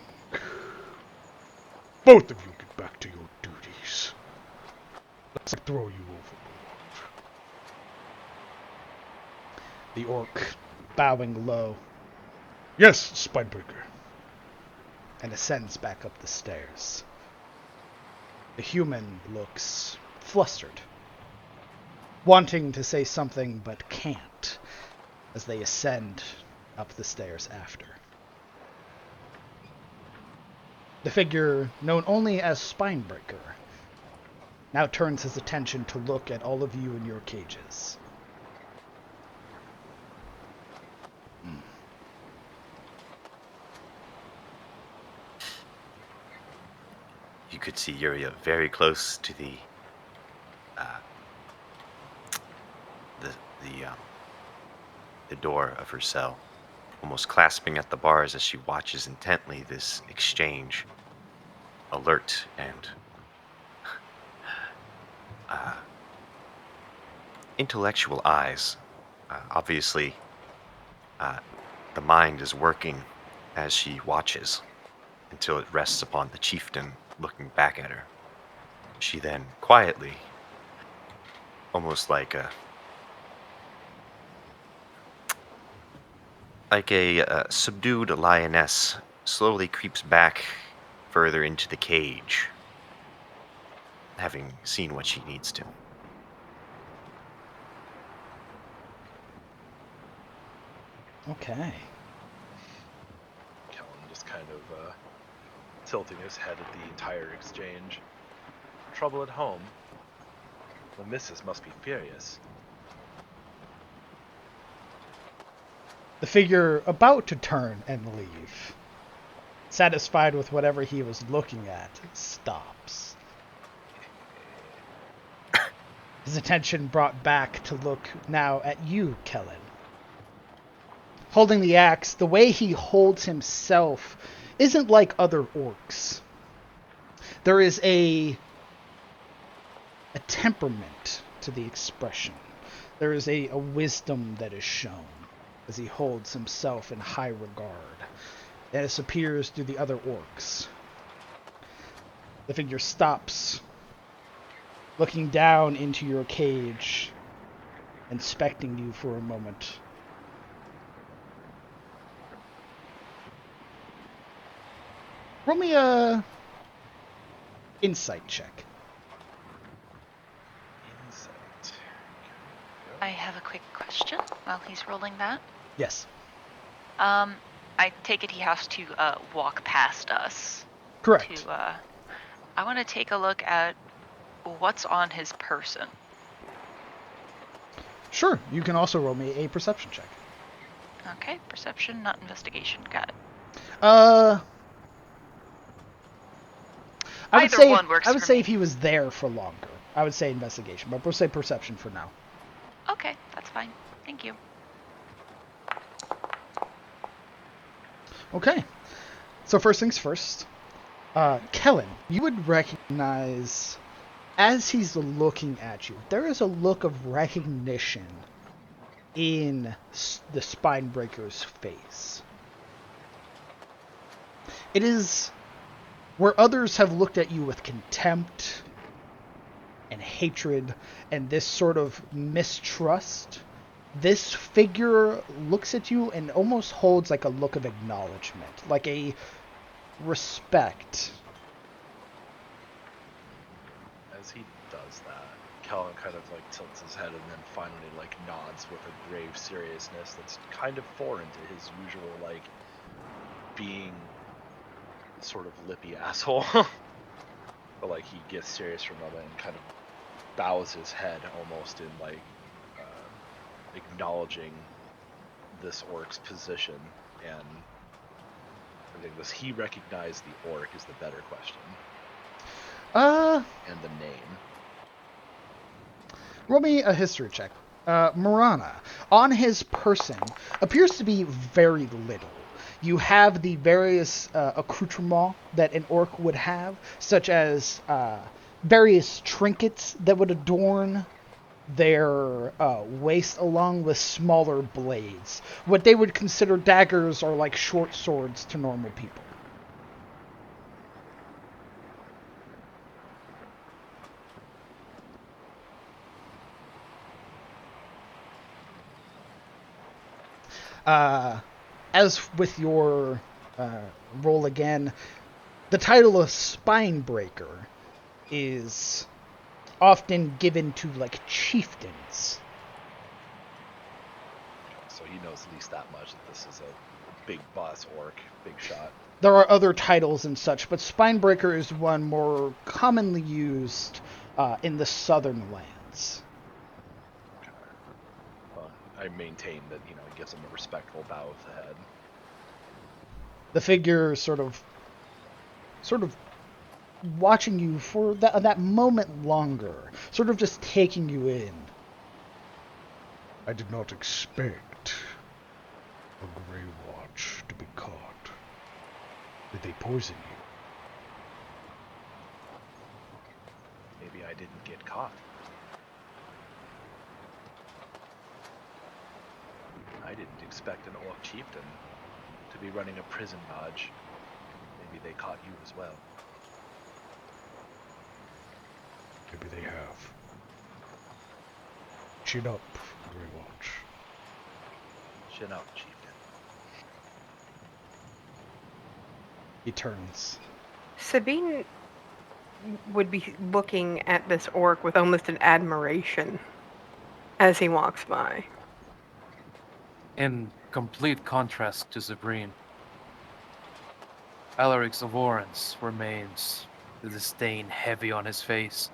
Both of you get back to your duties. Let's throw you overboard. The orc, bowing low. Yes, Spinebreaker. And ascends back up the stairs. The human looks flustered, wanting to say something but can't, as they ascend up the stairs after. The figure, known only as Spinebreaker, now turns his attention to look at all of you in your cages. You could see Yuria very close to the door of her cell, almost clasping at the bars as she watches intently this exchange, alert and intellectual eyes. Obviously, the mind is working as she watches until it rests upon the chieftain looking back at her. She then quietly, almost like a subdued lioness, slowly creeps back further into the cage, having seen what she needs to. Okay. Kellen just kind of tilting his head at the entire exchange. Trouble at home? The missus must be furious. The figure about to turn and leave, satisfied with whatever he was looking at, stops. His attention brought back to look now at you, Kellen. Holding the axe, the way he holds himself isn't like other orcs. There is a temperament to the expression. There is a wisdom that is shown as he holds himself in high regard, as appears to the other orcs. The figure stops, looking down into your cage, inspecting you for a moment. Roll me a insight check. Insight. I have a quick question while he's rolling that. Yes. I take it he has to walk past us. Correct. I want to take a look at what's on his person. Sure. You can also roll me a perception check. Okay, perception, not investigation. Got it. I would Either say one works I would for say me. if he was there for longer, I would say investigation, but we'll say perception for now. Okay, that's fine. Thank you. Okay. So first things first. Kellen, you would recognize, as he's looking at you, there is a look of recognition in the Spinebreaker's face. It is where others have looked at you with contempt and hatred and this sort of mistrust. This figure looks at you and almost holds like a look of acknowledgement, like a respect. As he does that, Kellen kind of like tilts his head and then finally like nods with a grave seriousness that's kind of foreign to his usual like being sort of lippy asshole. But like he gets serious for a moment and kind of bows his head almost in like acknowledging this orc's position. And I think, does he recognize the orc is the better question. and the name. Roll me a history check. Marana, on his person, appears to be very little. You have the various accoutrements that an orc would have, such as various trinkets that would adorn their waist, along with smaller blades. What they would consider daggers are like short swords to normal people. As with your roll again, the title of Spinebreaker is often given to like chieftains. So he knows at least that much, that this is a big boss orc, big shot. There are other titles and such, but Spinebreaker is one more commonly used in the southern lands. Well, I maintain that, he gives him a respectful bow of the head. The figure sort of watching you for that moment longer, sort of just taking you in. I did not expect a Grey Watch to be caught. Did they poison you? Maybe I didn't get caught. I didn't expect an orc chieftain to be running a prison lodge. Maybe they caught you as well. Maybe they have. Chin up, Grey Watch. Chin up, chieftain. He turns. Sabine would be looking at this orc with almost an admiration as he walks by. In complete contrast to Sabrine, Alaric's abhorrence remains, the disdain heavy on his face,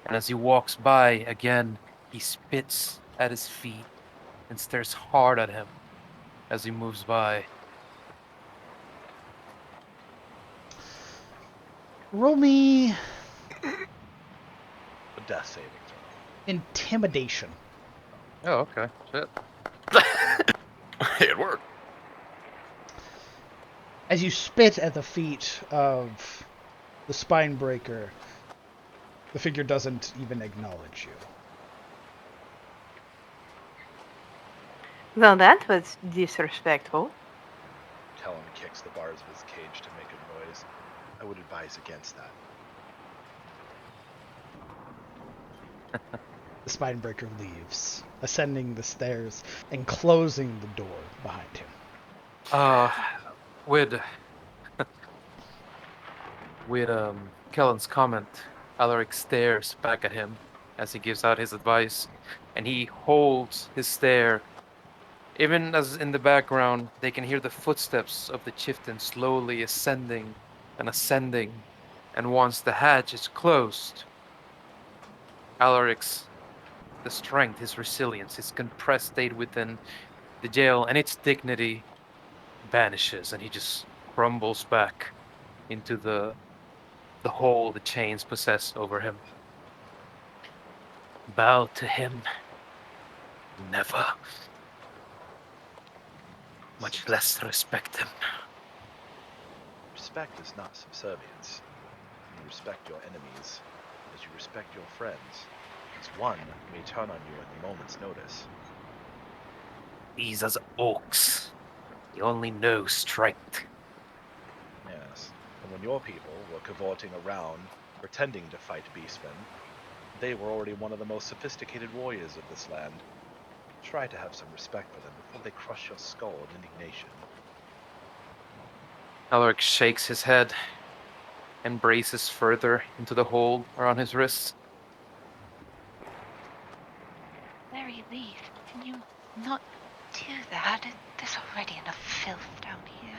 and as he walks by again, he spits at his feet and stares hard at him as he moves by. Roll me A death saving throw. intimidation. Oh, okay. Shit. It worked. As you spit at the feet of the Spinebreaker, the figure doesn't even acknowledge you. Well, that was disrespectful. Talon kicks the bars of his cage to make a noise. I would advise against that. The Spinebreaker leaves, ascending the stairs and closing the door behind him. With Kellen's comment, Alaric stares back at him as he gives out his advice, and he holds his stare. Even as in the background, they can hear the footsteps of the chieftain slowly ascending and ascending, and once the hatch is closed, Alaric's the strength, his resilience, his compressed state within the jail, and its dignity vanishes, and he just crumbles back into the hole the chains possess over him. Bow to him. Never. Much less respect him. Respect is not subservience. You respect your enemies as you respect your friends, as one may turn on you at a moment's notice. These are orcs. They only know strength. Yes, and when your people were cavorting around, pretending to fight beastmen, they were already one of the most sophisticated warriors of this land. Try to have some respect for them before they crush your skull in indignation. Alaric shakes his head and braces further into the hold around his wrists. Very least, can you not do that? There's already enough filth down here.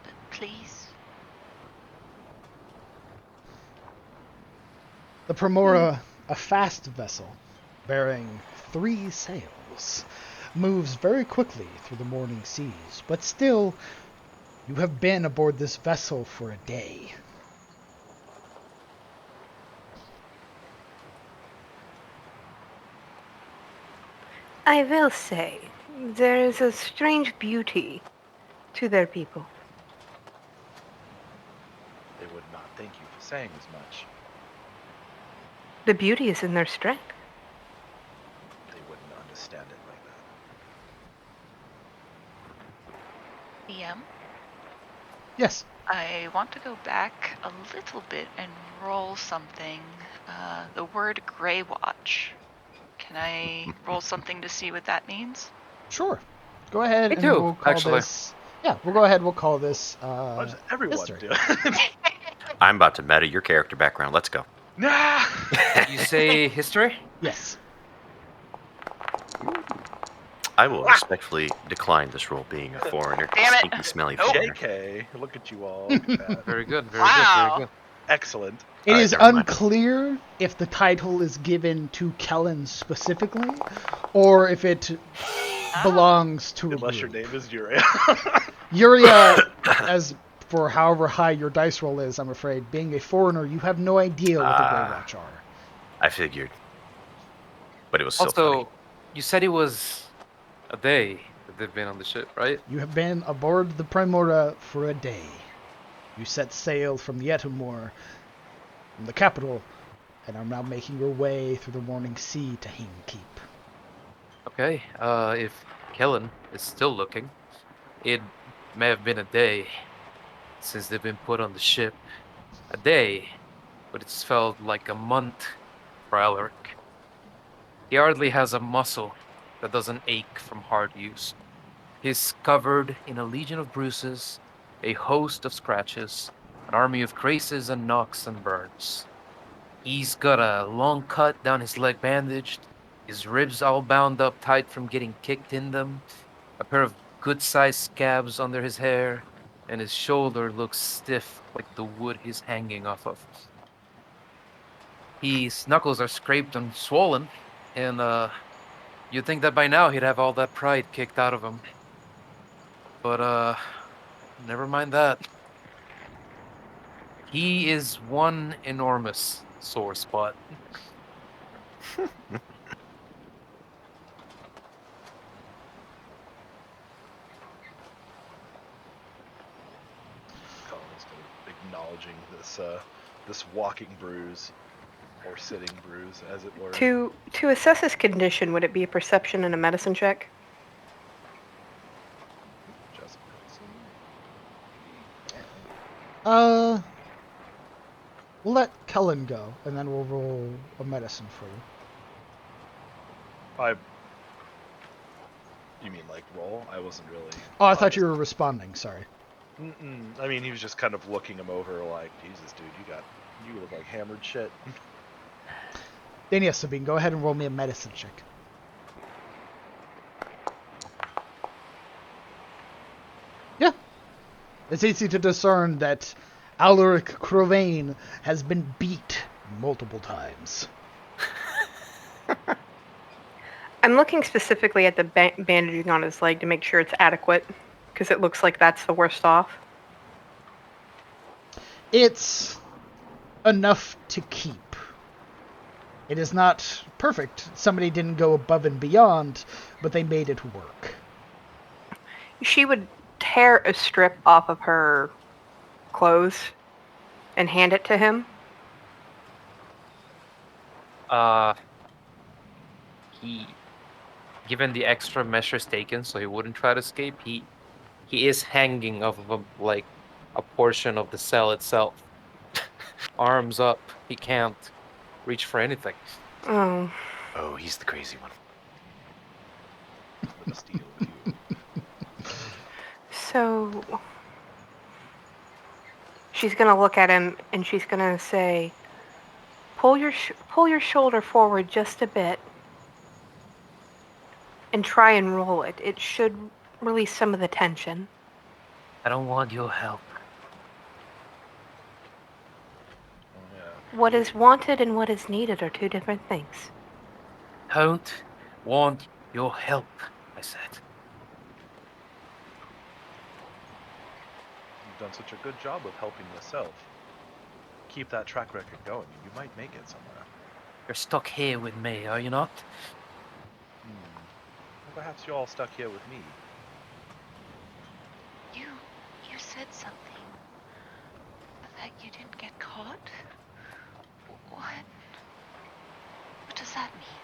But please. The Primora, a fast vessel bearing 3 sails, moves very quickly through the morning seas, but still, you have been aboard this vessel for a day. I will say, there is a strange beauty to their people. They would not thank you for saying as much. The beauty is in their strength. They wouldn't understand it like that. DM, Yes. I want to go back a little bit and roll something. The word Grey Watch. Can I roll something to see what that means? Sure. Go ahead Me and too, we'll call actually. this. Yeah, we'll go ahead. We'll call this. Why does everyone history. do it? I'm about to meta your character background. Let's go. Nah! You say history? Yes. I will respectfully decline this role being a foreigner. Damn it. Stinky, smelly Nope. foreigner. JK, look at you all. Look at that. Very good, very Wow. good, Excellent. It Alright, is never mind. unclear if the title is given to Kellen specifically, or if it belongs to Unless you. your name is Yuria. Yuria, as for however high your dice roll is, I'm afraid, being a foreigner, you have no idea what the Grey Watch are. I figured. But it was so Also, funny. you said it was a day that they've been on the ship, right? You have been aboard the Primora for a day. You set sail from the Etamor, from the capital, and are now making your way through the morning sea to Hain Keep. Okay, if Kellen is still looking, it may have been a day since they've been put on the ship. A day, but it's felt like a month for Alaric. He hardly has a muscle that doesn't ache from hard use. He's covered in a legion of bruises, a host of scratches, an army of creases and knocks and burns. He's got a long cut down his leg bandaged, his ribs all bound up tight from getting kicked in them, a pair of good-sized scabs under his hair, and his shoulder looks stiff like the wood he's hanging off of. His knuckles are scraped and swollen, and you'd think that by now he'd have all that pride kicked out of him. But never mind that. He is one enormous sore spot. Colin's kind of acknowledging this walking bruise, or sitting bruise, as it were. To assess his condition, would it be a perception and a medicine check? Just We'll let Kellen go, and then we'll roll a medicine for you. You mean like roll? I wasn't really. Oh, I thought you were responding, sorry. I mean, he was just kind of looking him over like, Jesus, dude, you look like hammered shit. Then yes, Sabine, go ahead and roll me a medicine check. Yeah. It's easy to discern that Alaric Cravain has been beat multiple times. I'm looking specifically at the bandaging on his leg to make sure it's adequate, because it looks like that's the worst off. It's enough to keep. It is not perfect. Somebody didn't go above and beyond, but they made it work. She would tear a strip off of her clothes and hand it to him. Given the extra measures taken so he wouldn't try to escape, he is hanging off of like a portion of the cell itself. Arms up, he can't reach for anything. Oh. Oh, he's the crazy one. I'm gonna steal you. So she's gonna look at him and she's gonna say, pull your shoulder forward just a bit and try and roll it. It should release some of the tension. I don't want your help. Oh, yeah. What is wanted and what is needed are two different things. Don't want your help, I said. You've done such a good job of helping yourself. Keep that track record going. You might make it somewhere. You're stuck here with me, are you not? Perhaps you're all stuck here with me. You said something. That you didn't get caught? What? What does that mean?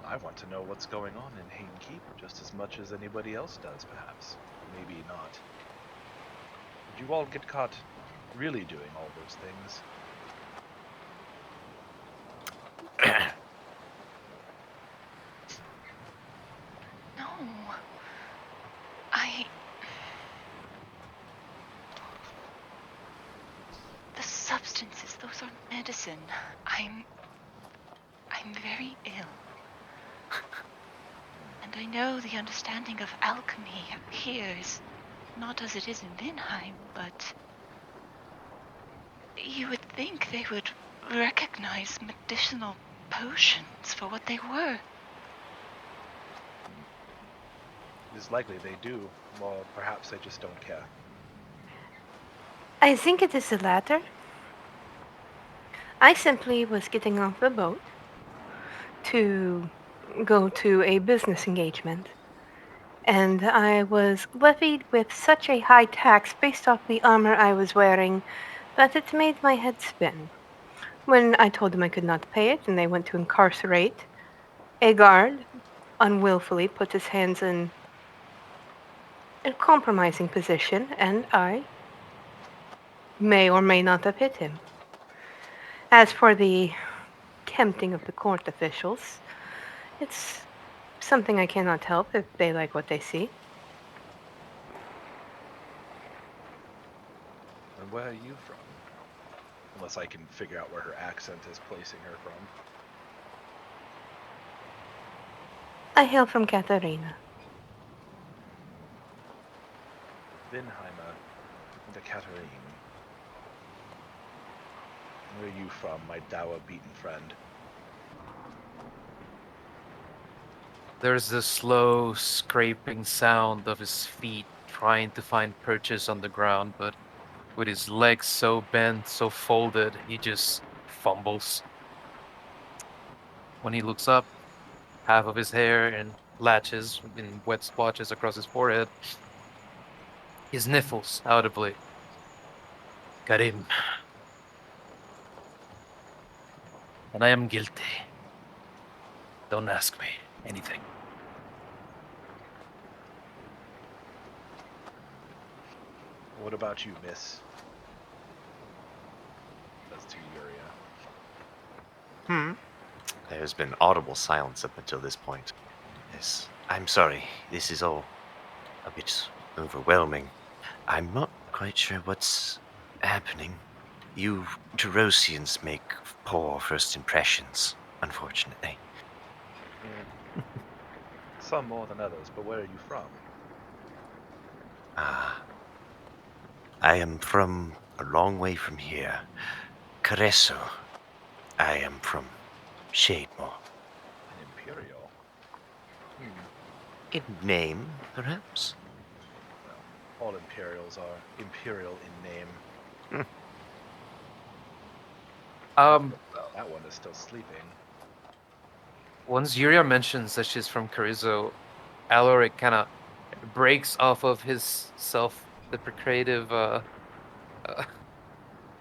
I want to know what's going on in Hain Keep just as much as anybody else does, perhaps. Maybe not. Did you all get caught really doing all those things? No. The substances, those are medicine. I'm very ill. And I know the understanding of alchemy here is not as it is in Vinheim, but you would think they would recognize medicinal potions for what they were. It is likely they do, or perhaps they just don't care. I think it is the latter. I simply was getting off the boat to go to a business engagement, and I was levied with such a high tax based off the armor I was wearing that it made my head spin. When I told them I could not pay it and they went to incarcerate, a guard unwillfully put his hands in a compromising position, and I may or may not have hit him. As for the tempting of the court officials, it's something I cannot help if they like what they see. And where are you from? Unless I can figure out where her accent is placing her from. I hail from Katharina. Vinheimer and Katarine. Where are you from, my dour-beaten friend? There's the slow scraping sound of his feet trying to find purchase on the ground, but with his legs so bent, so folded, he just fumbles. When he looks up, half of his hair in latches, in wet splotches across his forehead, he sniffles audibly. Karim. And I am guilty. Don't ask me anything. What about you, miss? That's to Yuria. There's been audible silence up until this point. Yes, I'm sorry. This is all a bit overwhelming. I'm not quite sure what's happening. You Terosians make poor first impressions, unfortunately. Some more than others, but where are you from? Ah. I am from a long way from here. Caresso. I am from Shademore. An Imperial? In name, perhaps? Well, all Imperials are Imperial in name. That one is still sleeping. Once Yuria mentions that she's from Carrizo, Alaric kind of breaks off of his self-deprecative, I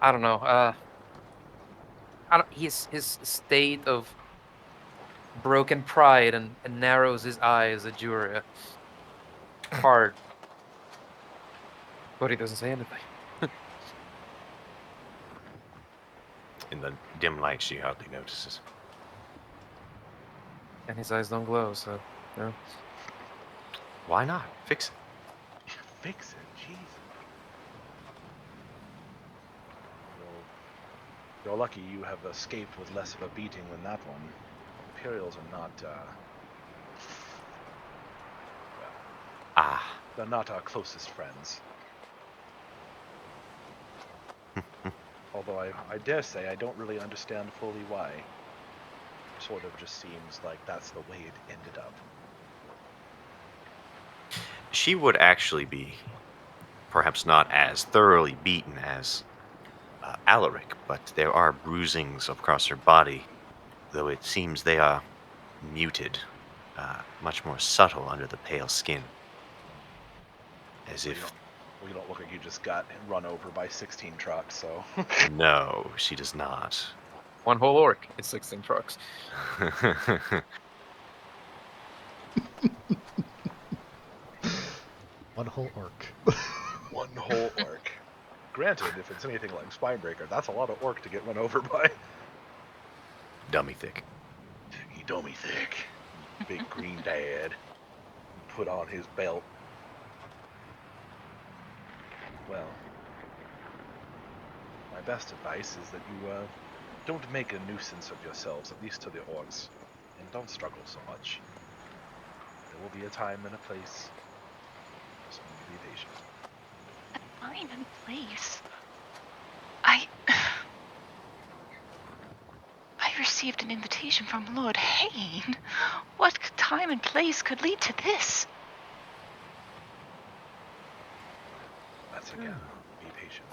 don't know, his state of broken pride and narrows his eyes at Yuria hard. But he doesn't say anything. In the dim light, she hardly notices. And his eyes don't glow, so, no. Why not? Fix it. Fix it, jeez. Well, you're lucky you have escaped with less of a beating than that one. Imperials are not, Ah. they're not our closest friends. Although I dare say I don't really understand fully why. It sort of just seems like that's the way it ended up. She would actually be perhaps not as thoroughly beaten as Alaric, but there are bruisings across her body though it seems they are muted, much more subtle under the pale skin. As Well, if, you don't look like you just got run over by 16 trucks, so. no, she does not. One whole orc is 16 trucks. One whole orc. One whole orc. Granted, if it's anything like Spinebreaker, that's a lot of orc to get run over by. Dummy thick. He dummy thick. Big green dad. Put on his belt. Well, my best advice is that you don't make a nuisance of yourselves, at least to the orcs, and don't struggle so much. There will be a time and a place. Just be patient. Time and place. I received an invitation from Lord Hain. What time and place could lead to this? That's again, be patient.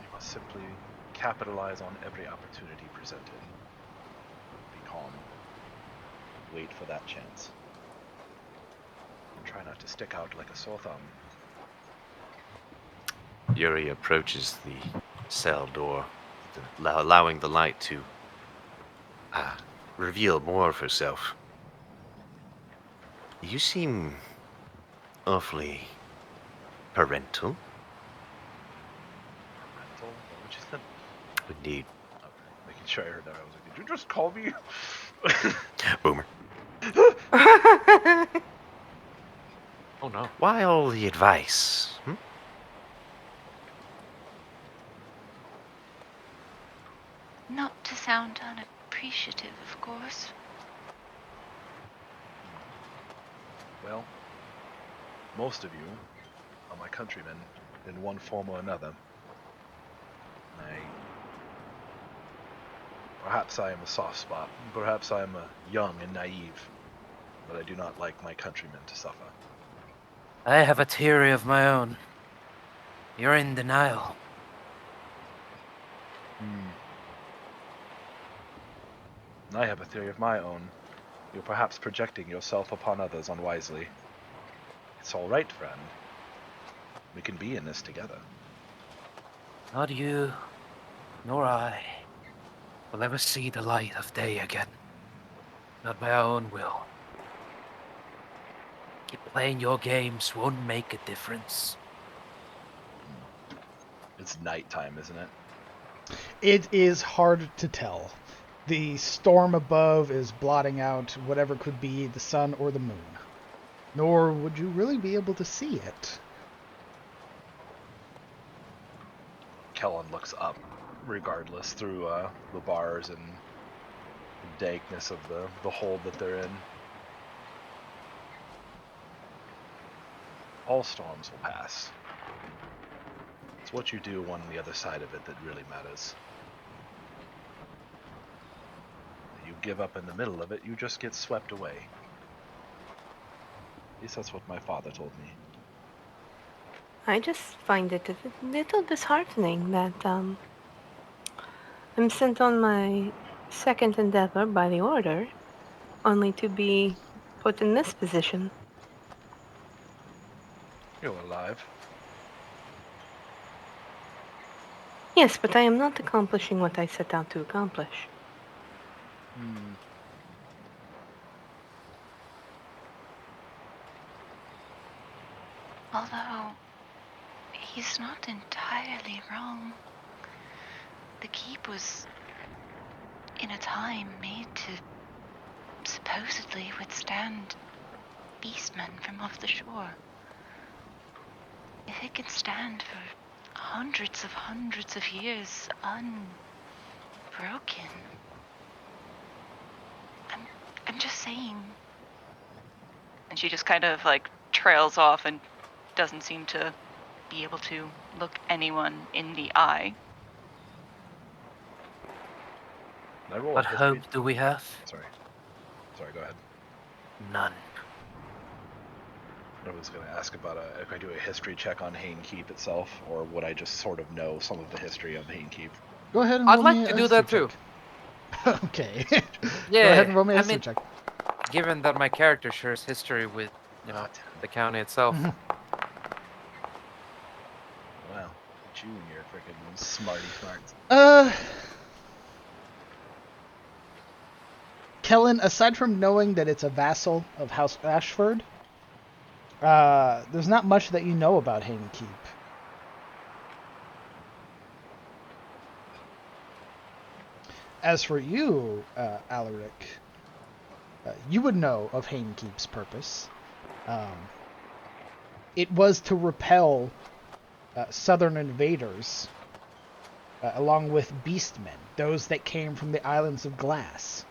You must simply capitalize on every opportunity presented. Be calm. Wait for that chance. And try not to stick out like a sore thumb. Yuri approaches the cell door, allowing the light to reveal more of herself. You seem awfully parental. Mental? What you said? Indeed. Okay. Making sure I heard that. I was like, did you just call me? Boomer. Oh no. Why all the advice? Not to sound unappreciative, of course. Well, most of you are my countrymen in one form or another. Perhaps I am a soft spot. Perhaps I am young and naive. But I do not like my countrymen to suffer. I have a theory of my own. You're in denial. I have a theory of my own. You're perhaps projecting yourself upon others unwisely. It's all right, friend. We can be in this together. Not you, nor I, will ever see the light of day again. Not by our own will. Keep playing your games won't make a difference. It's nighttime, isn't it? It is hard to tell. The storm above is blotting out whatever could be the sun or the moon. Nor would you really be able to see it. Kellen looks up, regardless, through the bars and the dankness of the hold that they're in. All storms will pass. It's what you do on the other side of it that really matters. You give up in the middle of it, you just get swept away. At least that's what my father told me. I just find it a little disheartening that I'm sent on my second endeavor by the Order, only to be put in this position. You're alive. Yes, but I am not accomplishing what I set out to accomplish. Although, he's not entirely wrong. The keep was in a time made to supposedly withstand beastmen from off the shore. If it can stand for hundreds of years unbroken, I'm just saying. And she just kind of like trails off and doesn't seem to be able to look anyone in the eye. I roll What a history. hope do we have? Sorry, go ahead. None. I was going to ask about if I do a history check on Hain Keep itself, or would I just sort of know some of the history of Hain Keep? Go ahead and I'd roll like me to a do that history too. check. Okay. Go Yeah, ahead and roll me a I history mean, check. given that my character shares history with, the county itself. Mhm. Wow. Put you and your freaking smarty smarts. Kellen, aside from knowing that it's a vassal of House Ashford, there's not much that you know about Hain Keep. As for you, Alaric, you would know of Hain Keep's purpose. It was to repel southern invaders, along with beastmen, those that came from the Islands of Glass.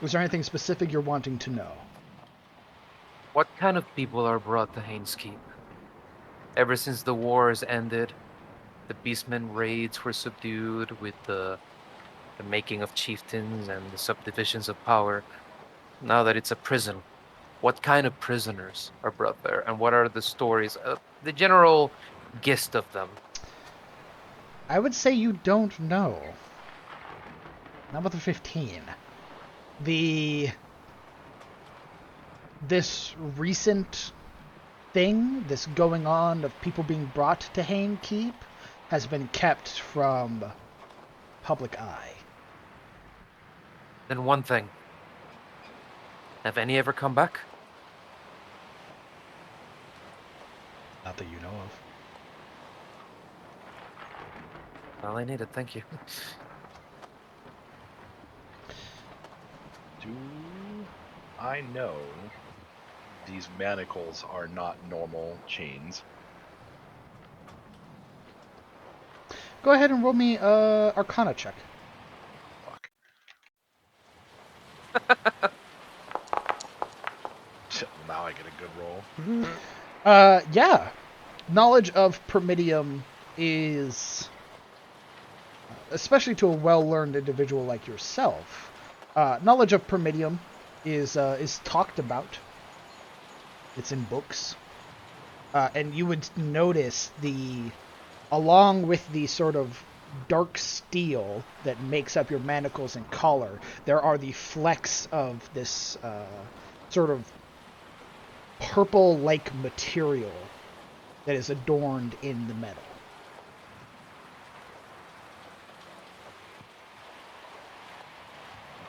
Was there anything specific you're wanting to know? What kind of people are brought to Haynes Keep? Ever since the wars ended, the Beastmen raids were subdued with the making of chieftains and the subdivisions of power. Now that it's a prison, what kind of prisoners are brought there, and what are the stories, the general gist of them? I would say you don't know. Not with a 15. This recent thing, this going on of people being brought to Hain Keep, has been kept from public eye. Then one thing. Have any ever come back? Not that you know of. All I needed, thank you. Do I know these manacles are not normal chains? Go ahead and roll me a Arcana check. Fuck. Now I get a good roll. Yeah. Knowledge of Permidium is, especially to a well-learned individual like yourself, knowledge of Permidium is talked about. It's in books. And you would notice along with the sort of dark steel that makes up your manacles and collar, there are the flecks of this sort of purple-like material that is adorned in the metal.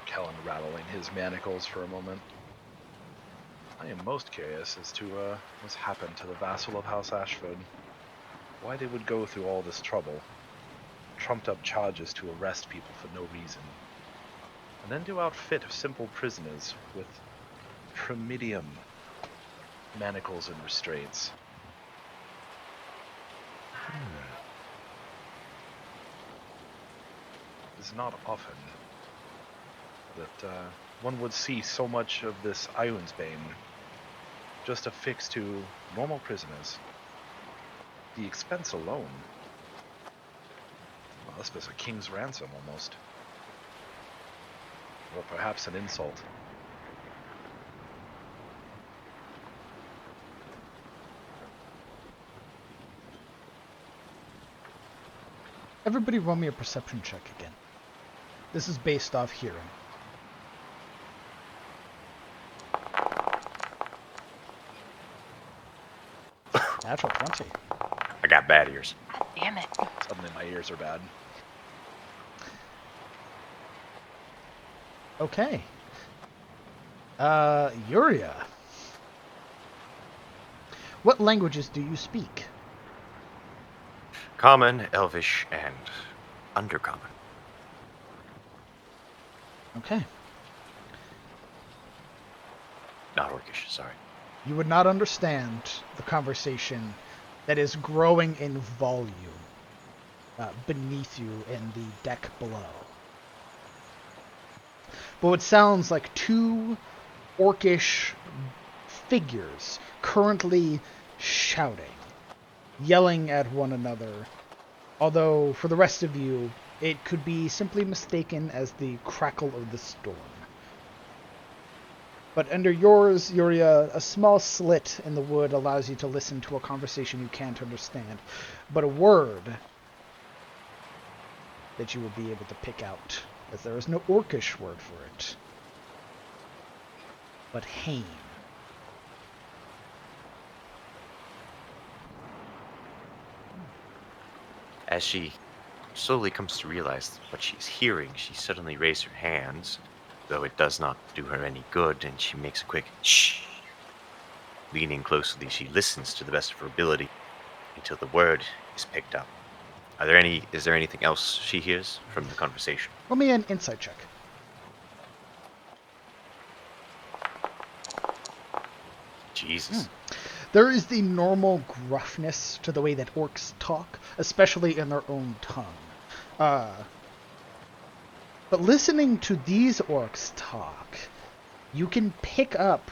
Kellen rattling his manacles for a moment. I am most curious as to what's happened to the vassal of House Ashford. Why they would go through all this trouble, trumped up charges to arrest people for no reason, and then to outfit simple prisoners with Primidium manacles and restraints. It's not often that one would see so much of this Ironsbane just affixed to normal prisoners. The expense alone, well, this was a king's ransom almost. Or perhaps an insult. Everybody roll me a perception check again. This is based off hearing. Natural 20. I got bad ears. Damn it. Suddenly my ears are bad. Okay. Yuria. What languages do you speak? Common, Elvish, and Undercommon. Okay. Not Orcish, sorry. You would not understand the conversation that is growing in volume beneath you in the deck below. But what sounds like two orcish figures currently shouting, yelling at one another, although for the rest of you, it could be simply mistaken as the crackle of the storm. But under yours, a small slit in the wood allows you to listen to a conversation you can't understand. But a word that you will be able to pick out, as there is no Orcish word for it. But Hain. As she slowly comes to realize what she's hearing, she suddenly raises her hands, though it does not do her any good, and she makes a quick shh. Leaning closely, she listens to the best of her ability until the word is picked up. Is there anything else she hears from the conversation? Roll me an insight check. Jesus. There is the normal gruffness to the way that orcs talk, especially in their own tongue. But listening to these orcs talk, you can pick up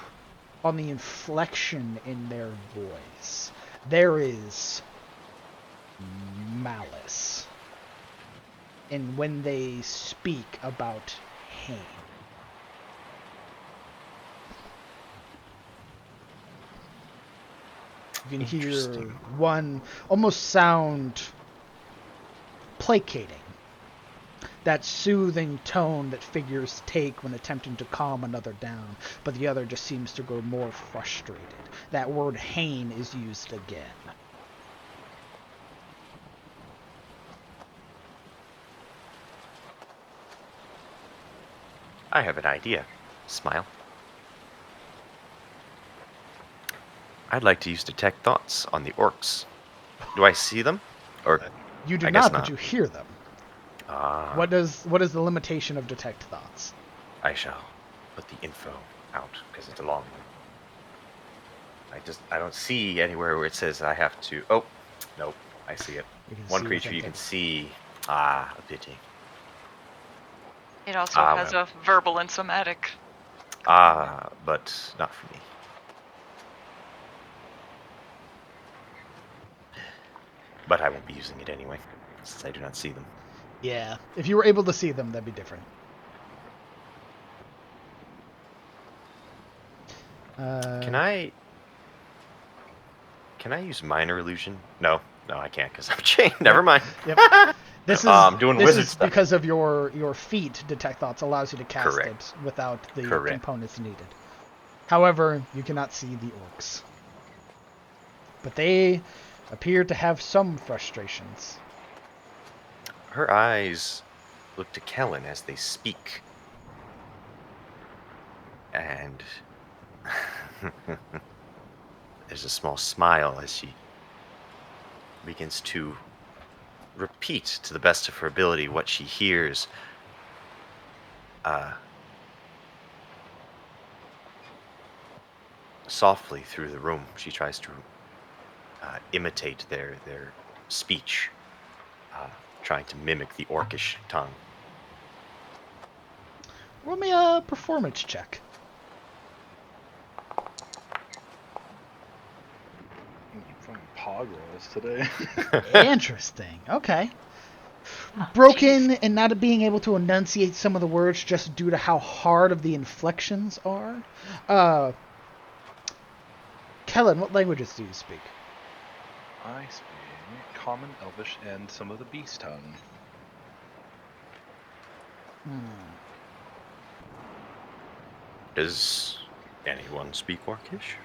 on the inflection in their voice. There is malice in when they speak about Hain. You can hear one almost sound placating. That soothing tone that figures take when attempting to calm another down, but the other just seems to grow more frustrated. That word Hain is used again. I have an idea. Smile. I'd like to use detect thoughts on the orcs. Do I see them? Or You do I guess not, but not. you hear them. Ah, What is the limitation of detect thoughts? I shall put the info out because it's a long one. I don't see anywhere where it says I have to. Oh, nope, I see it. You can One see creature within you can them. see. Ah, a pity. It also has a verbal and somatic. Ah, but not for me. But I won't be using it anyway, since I do not see them. Yeah, if you were able to see them, that'd be different. Can I use minor illusion? No, I can't because I'm chained. Never mind. Yep. This is I'm doing this wizard is stuff. because of your feat. Detect thoughts allows you to cast Correct. it without the Correct. components needed. However, you cannot see the orcs, but they appear to have some frustrations. Her eyes look to Kellen as they speak. And there's a small smile as she begins to repeat to the best of her ability what she hears. Softly through the room, she tries to imitate their speech, trying to mimic the orcish tongue. Roll me a performance check. Fucking pog rolls today. Interesting. Okay. Broken and not being able to enunciate some of the words just due to how hard of the inflections are. Kellen, what languages do you speak? I speak Common, Elvish, and some of the Beast Tongue. Does anyone speak orcish?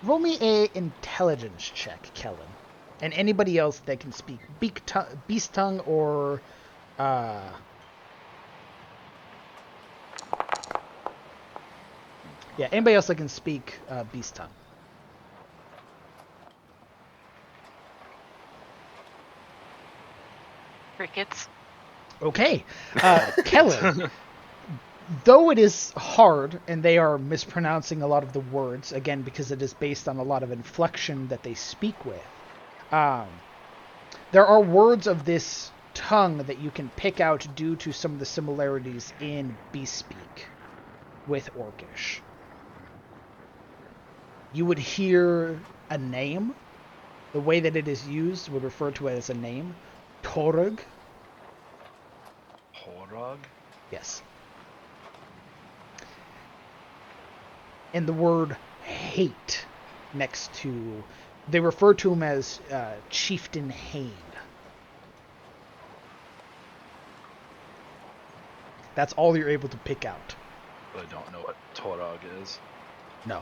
Roll me a intelligence check, Kellen. And anybody else that can speak beast tongue or yeah, anybody else that can speak beast tongue. Crickets. Okay. Kellen, though it is hard and they are mispronouncing a lot of the words, again, because it is based on a lot of inflection that they speak with, there are words of this tongue that you can pick out due to some of the similarities in beast speak with Orcish. You would hear a name. The way that it is used would refer to it as a name. Torug. Horog? Yes. and the word hate next to. They refer to him as Chieftain Hain. That's all you're able to pick out. But I don't know what Torog is. No.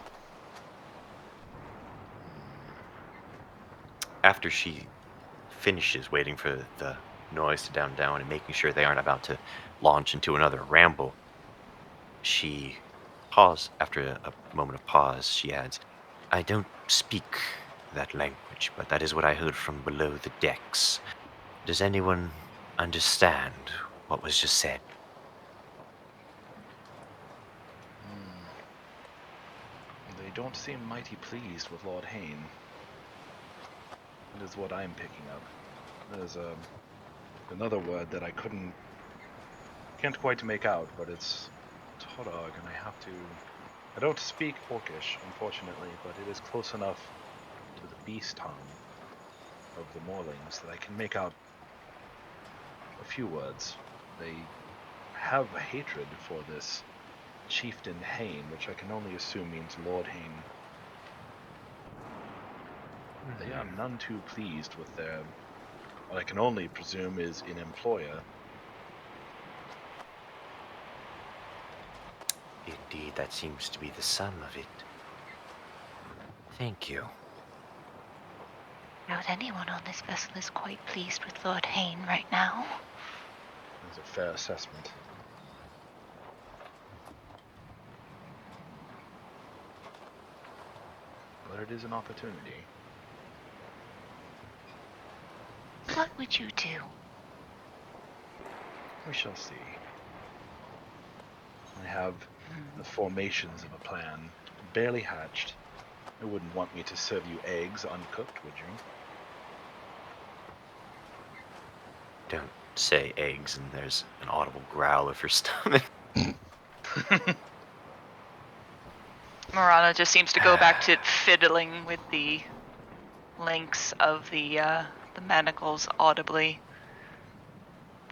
After she finishes waiting for the noise to down and making sure they aren't about to launch into another ramble, she pauses. After a moment of pause, she adds, I don't speak that language, but that is what I heard from below the decks. Does anyone understand what was just said? They don't seem mighty pleased with Lord Hain. That is what I'm picking up. There's another word that I can't quite make out, but it's Torog, and I don't speak Orcish, unfortunately, but it is close enough to the beast tongue of the Moorlings that I can make out a few words. They have a hatred for this Chieftain Hain, which I can only assume means Lord Hain. They are none too pleased with what I can only presume is an employer. Indeed, that seems to be the sum of it. Thank you. Not anyone on this vessel is quite pleased with Lord Hain right now. That's a fair assessment. But it is an opportunity. What would you do? We shall see. I have the formations of a plan barely hatched. You wouldn't want me to serve you eggs uncooked, would you? Don't say eggs and there's an audible growl of her stomach. Morana just seems to go back to fiddling with the links of the manacles audibly,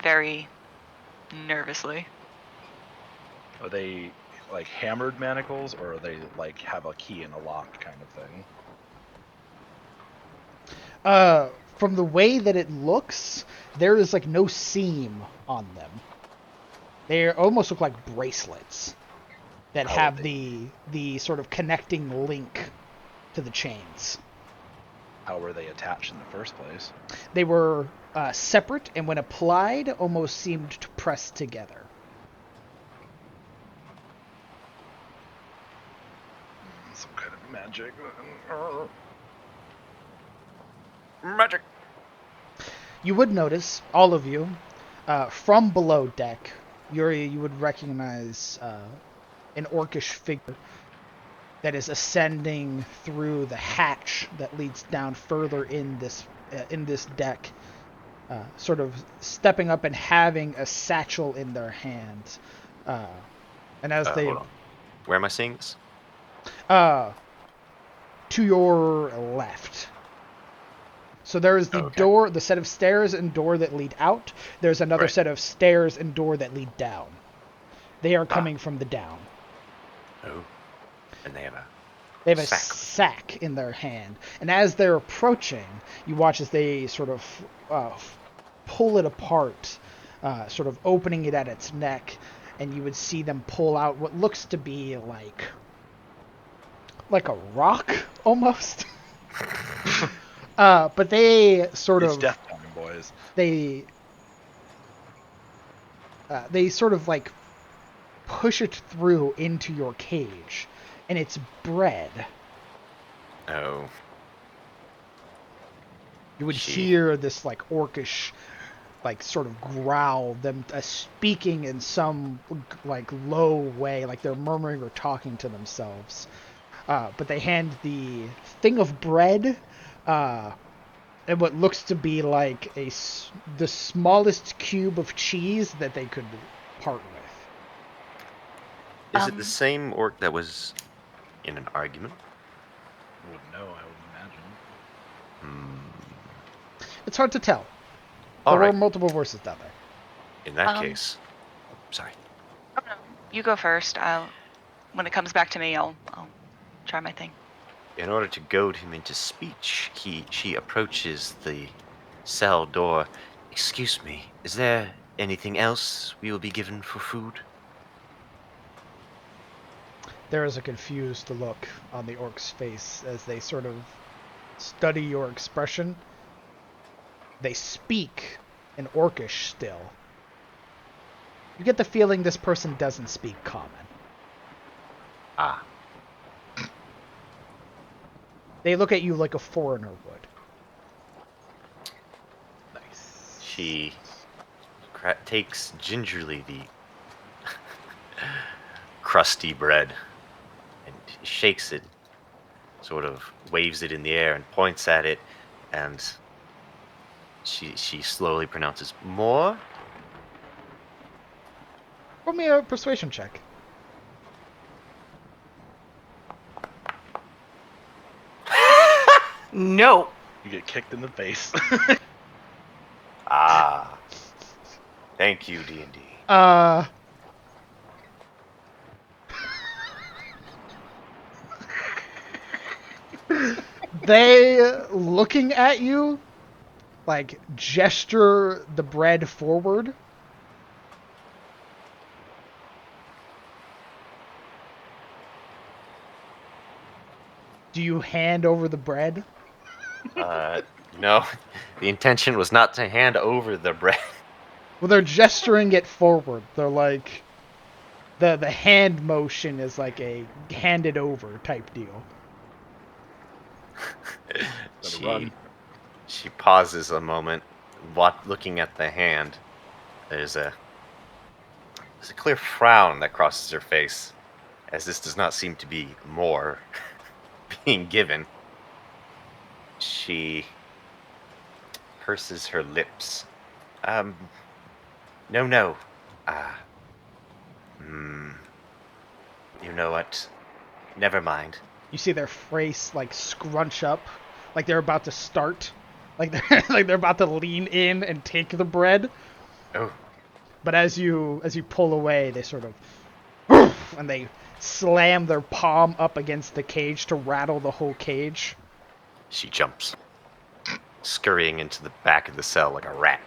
very nervously. Are they like hammered manacles, or are they like have a key in a lock kind of thing? From the way that it looks, there is like no seam on them. They almost look like bracelets that How have would the sort of connecting link to the chains. How were they attached in the first place? They were separate, and when applied, almost seemed to press together. Some kind of magic. Magic! You would notice, all of you, from below deck, you would recognize an orcish figure that is ascending through the hatch that leads down further in this deck, sort of stepping up and having a satchel in their hands. And as they... Hold on. Where am I seeing this? To your left. So there is the door, the set of stairs and door that lead out. There's another set of stairs and door that lead down. They are coming from the down. Oh. And they have a sack in their hand. And as they're approaching, you watch as they sort of pull it apart, sort of opening it at its neck, and you would see them pull out what looks to be like a rock, almost. But they sort It's of... death time, boys. They sort of like push it through into your cage, and it's bread. Oh. You would hear this like orcish, like sort of growl, them speaking in some like low way, like they're murmuring or talking to themselves. But they hand the thing of bread, and what looks to be like the smallest cube of cheese that they could part with. Is it the same orc that was in an argument? I wouldn't know, I would imagine. It's hard to tell. All There right. were multiple voices down there. In that case, sorry. Oh, no. You go first. When it comes back to me, I'll try my thing. In order to goad him into speech, she approaches the cell door. Excuse me, is there anything else we will be given for food? There is a confused look on the orc's face as they sort of study your expression. They speak in Orcish still. You get the feeling this person doesn't speak Common. Ah, They look at you like a foreigner would. Nice. she takes gingerly the crusty bread and shakes it, sort of waves it in the air and points at it, and she slowly pronounces, "More?" Roll me a persuasion check. No. You get kicked in the face. Ah, thank you, D&D. They, looking at you, like, gesture the bread forward. Do you hand over the bread? No, the intention was not to hand over the bread. Well, they're gesturing it forward. They're like, the hand motion is like a hand it over type deal. Run. She pauses a moment, looking at the hand. There's a clear frown that crosses her face, as this does not seem to be more being given. She purses her lips. No. You know what? Never mind. You see their face like scrunch up, like they're about to start, like they're about to lean in and take the bread. Oh, But as you pull away, they sort of and they slam their palm up against the cage to rattle the whole cage. she jumps, scurrying into the back of the cell like a rat.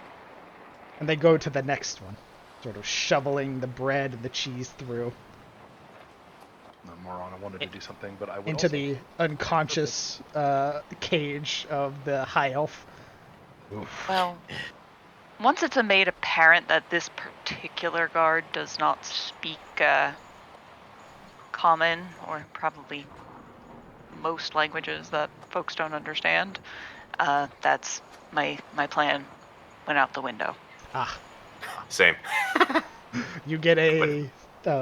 And they go to the next one, sort of shoveling the bread and the cheese through No, moron, I wanted to do something, but I would into also... the unconscious cage of the high elf. Oof. Well, once it's made apparent that this particular guard does not speak Common, or probably most languages that folks don't understand, that's my plan went out the window. Ah, Same. you get a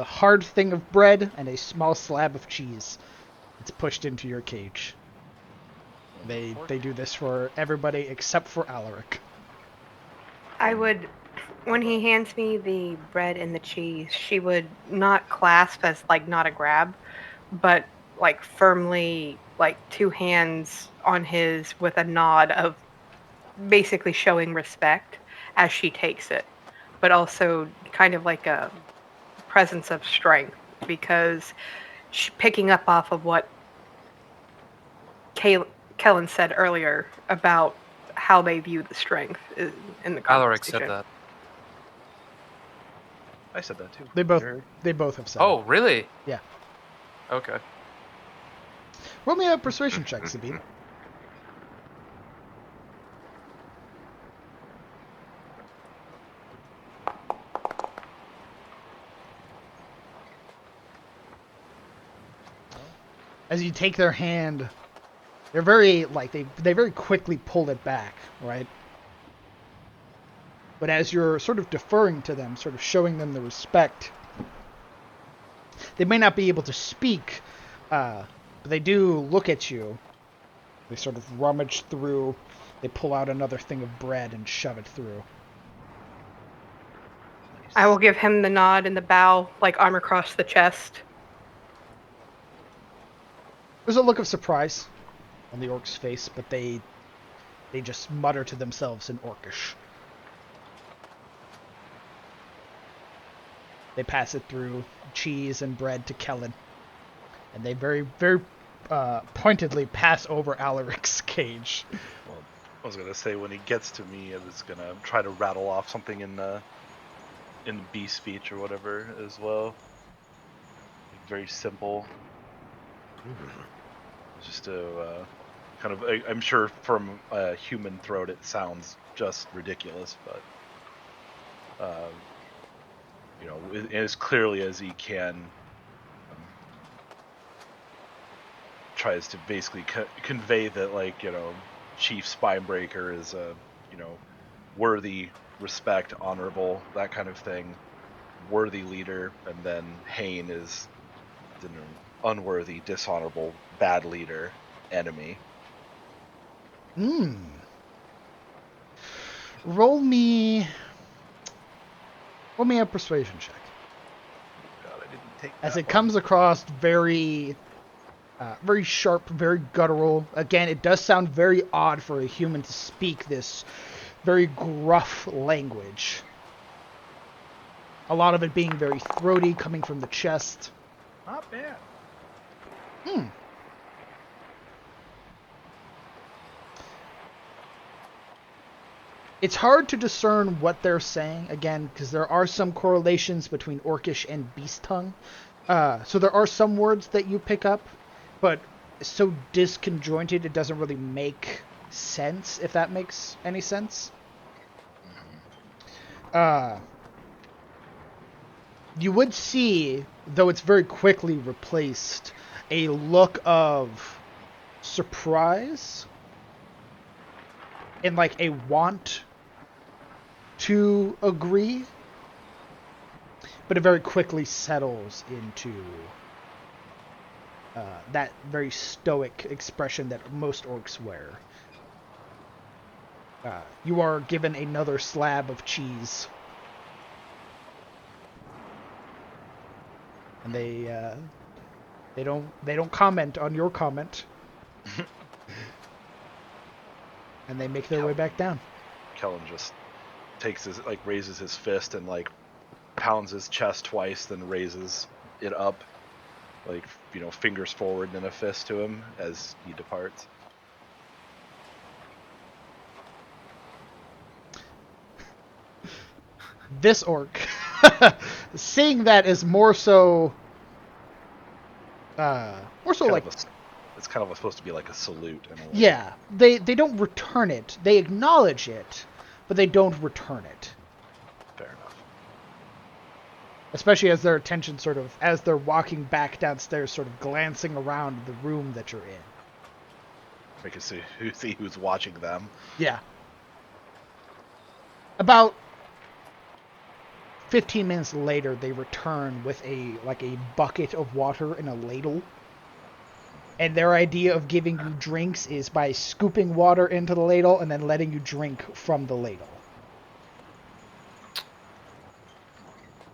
hard thing of bread and a small slab of cheese. It's pushed into your cage. They do this for everybody except for Alaric. I would, when he hands me the bread and the cheese, she would not clasp as like not a grab, but like firmly, like two hands on his with a nod of basically showing respect as she takes it, but also kind of like a presence of strength because picking up off of what Kellen said earlier about how they view the strength in the conversation. Alaric said that. I said that too. They both You're- have said. Oh, really? Yeah. Okay. Roll me a persuasion check, Sabine. As you take their hand, they're very like they very quickly pull it back, right? But as you're sort of deferring to them, sort of showing them the respect, they may not be able to speak, but they do look at you. They sort of rummage through. They pull out another thing of bread and shove it through. I will give him the nod and the bow, like arm across the chest. There's a look of surprise on the orc's face, but they just mutter to themselves in Orcish. They pass it through cheese and bread to Kellen, and they very, very pointedly pass over Alaric's cage. Well, I was gonna say when he gets to me, I was gonna try to rattle off something in bee speech or whatever as well. Very simple. Just to kind of, I'm sure from a human throat it sounds just ridiculous, but as clearly as he can, tries to basically convey that, like, Chief Spinebreaker is a, worthy, respect, honorable, that kind of thing, worthy leader, and then Hain is an unworthy, dishonorable, bad leader, enemy. Roll me a persuasion check. God, I didn't take As that it one. comes across very sharp, very guttural. Again, it does sound very odd for a human to speak this very gruff language. A lot of it being very throaty, coming from the chest. Not bad. It's hard to discern what they're saying, again, because there are some correlations between Orcish and Beast Tongue. So there are some words that you pick up, but it's so disconjointed it doesn't really make sense, if that makes any sense. You would see, though it's very quickly replaced, a look of surprise and like a want to agree, but it very quickly settles into that very stoic expression that most orcs wear. You are given another slab of cheese, and they don't comment on your comment, and they make their way back down. Kellen just raises his fist and pounds his chest twice, then raises it up, fingers forward and then a fist to him as he departs. This orc, seeing that, is more so It's kind of supposed to be like a salute in a way. Yeah, they don't return it. They acknowledge it, but they don't return it. Fair enough. Especially as their attention as they're walking back downstairs, sort of glancing around the room that you're in. We can see who's watching them. Yeah. About 15 minutes later, they return with a bucket of water and a ladle. And their idea of giving you drinks is by scooping water into the ladle and then letting you drink from the ladle.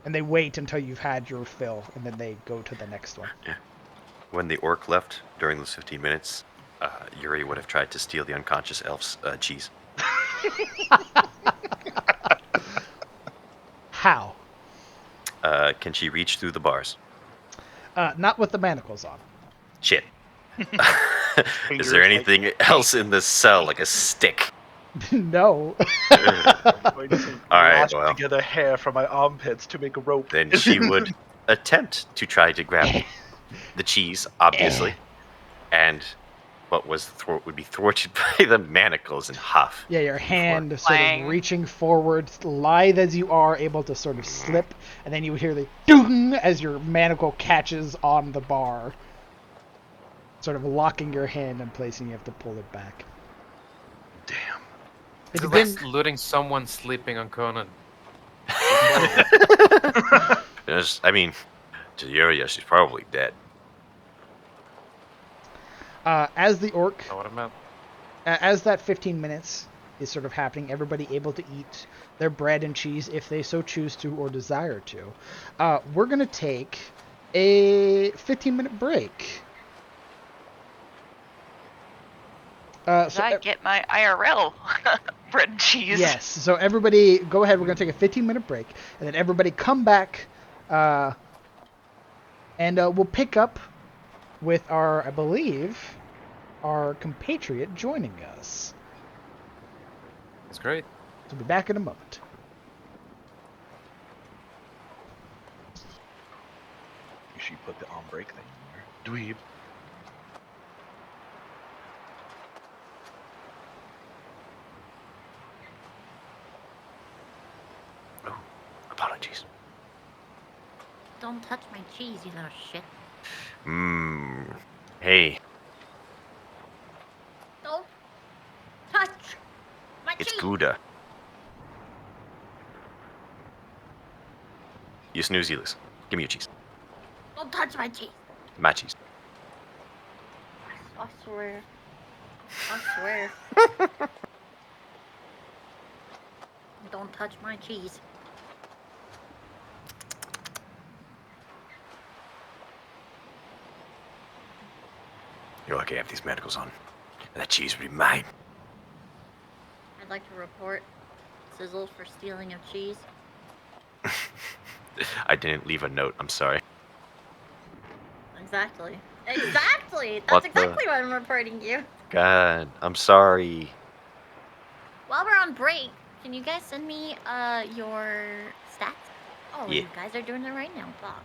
And they wait until you've had your fill, and then they go to the next one. Yeah. When the orc left during those 15 minutes, Yuri would have tried to steal the unconscious elf's cheese. How? Can she reach through the bars? Not with the manacles on. Shit. Is there anything else in this cell, like a stick? No. Alright, well. Together hair from my armpits to make a rope. Then she would attempt to try to grab the cheese, obviously, and what would be thwarted by the manacles and huff. Yeah, your hand sort Clang. of reaching forward, lithe as you are, able to sort of slip, and then you would hear the ding as your manacle catches on the bar, sort of locking your hand in place, and you have to pull it back. Damn. It's It's been like looting someone sleeping on Conan. I mean, to Yuria, she's probably dead. as the orc, Know what I meant? as that 15 minutes is sort of happening, everybody able to eat their bread and cheese if they so choose to or desire to. We're going to take a 15-minute break. Did I get my IRL bread and cheese? Yes, so everybody go ahead. We're going to take a 15-minute break, and then everybody come back, and we'll pick up with our, I believe, our compatriot joining us. That's great. We'll be back in a moment. You should put the on break thing in there. Dweeb. Oh, apologies. Don't touch my cheese, you little shit. Hey, Don't touch my it's cheese. Gouda. You snooze, you lose. Give me your cheese. Don't touch my cheese. My cheese. I swear. I swear. Don't touch my cheese. You're lucky I have these medicals on. And that cheese would be mine. I'd like to report Sizzle for stealing of cheese. I didn't leave a note, I'm sorry. Exactly. Exactly! What That's the- exactly why I'm reporting you. God, I'm sorry. While we're on break, can you guys send me your stats? Oh, Yeah. you guys are doing it right now. Fuck.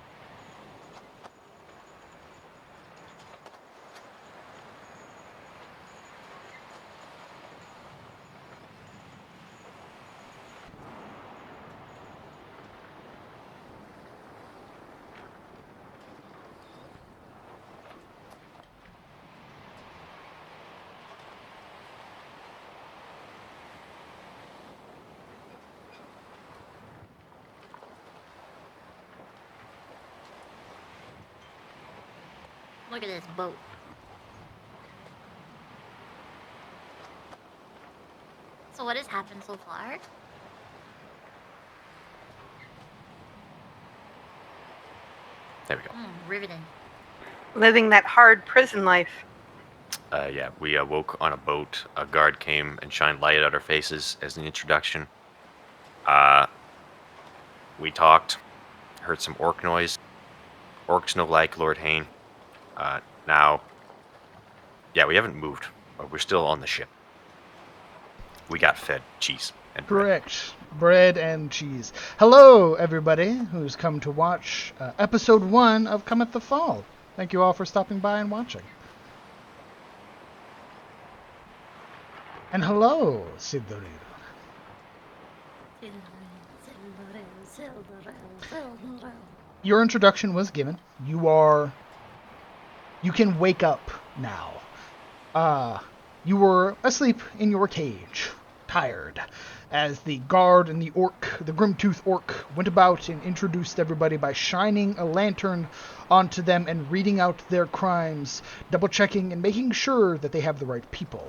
Look at this boat. So what has happened so far? There we go. Riveting. Living that hard prison life. Yeah, we woke on a boat. A guard came and shined light at our faces as an introduction. We talked, heard some orc noise. Orcs no like Lord Hain. Now, yeah, we haven't moved. We're still on the ship. We got fed cheese and bread. Correct. Bread and cheese. Hello, everybody who's come to watch episode 1 of Cometh the Fall. Thank you all for stopping by and watching. And hello, Sidoril. Your introduction was given. You can wake up now. You were asleep in your cage, tired, as the guard and the grim-toothed orc, went about and introduced everybody by shining a lantern onto them and reading out their crimes, double-checking and making sure that they have the right people.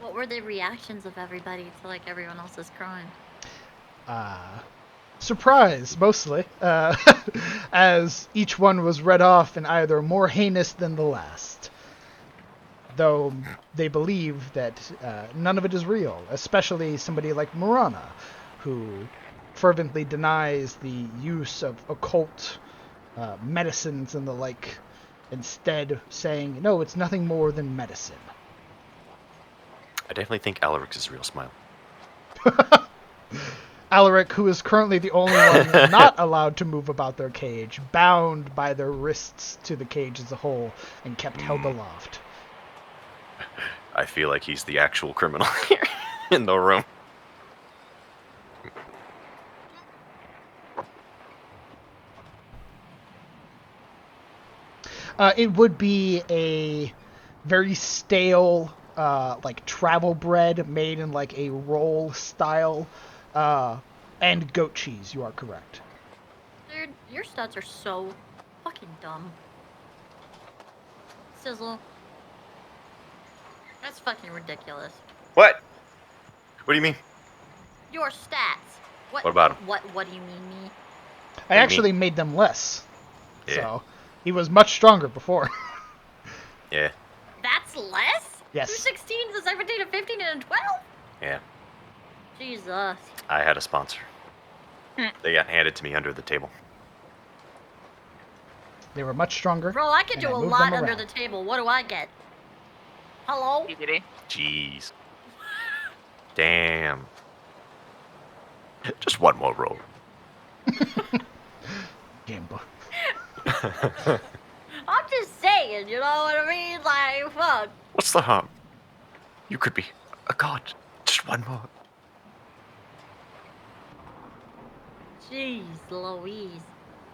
What were the reactions of everybody to like everyone else's crime? Surprise, mostly, as each one was read off in either more heinous than the last. Though they believe that none of it is real, especially somebody like Murana, who fervently denies the use of occult medicines and the like, instead saying, no, it's nothing more than medicine. I definitely think Alaric's real smile. Alaric, who is currently the only one not allowed to move about their cage, bound by their wrists to the cage as a whole, and kept held aloft. I feel like he's the actual criminal here in the room. It would be a very stale, like travel bread made in like a roll style, and goat cheese. You are correct. Dude, your stats are so fucking dumb. Sizzle. That's fucking ridiculous. What? What do you mean? Your stats. What about 'em? What do you mean me? I you actually made them less, Yeah. so he was much stronger before. Yeah. That's less? Yes. 2 16s, a 17, a 15, and a 12? Yeah. Jesus. I had a sponsor. They got handed to me under the table. They were much stronger. Bro, I could and do I a moved lot them under around. the table. What do I get? Hello? Giggity. Jeez. Damn. Just one more roll. Gamble. I'm just saying, you know what I mean? Like, fuck. What's the harm? You could be a god. Just one more. Jeez Louise.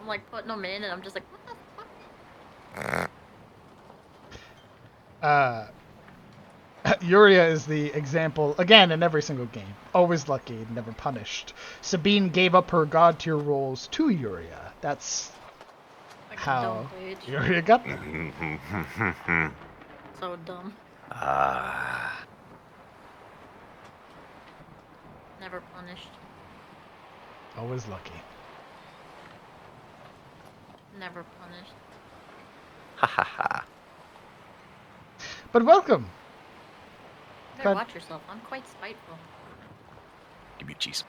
I'm like putting them in and I'm just like, what the fuck? Yuria is the example, again, in every single game. Always lucky, never punished. Sabine gave up her god tier roles to Yuria. That's Like how dumb bitch. Yuria got them. So dumb. Never punished. Always lucky. Never punished. Ha ha ha. But welcome. You better God. watch yourself. I'm quite spiteful. Give me cheese.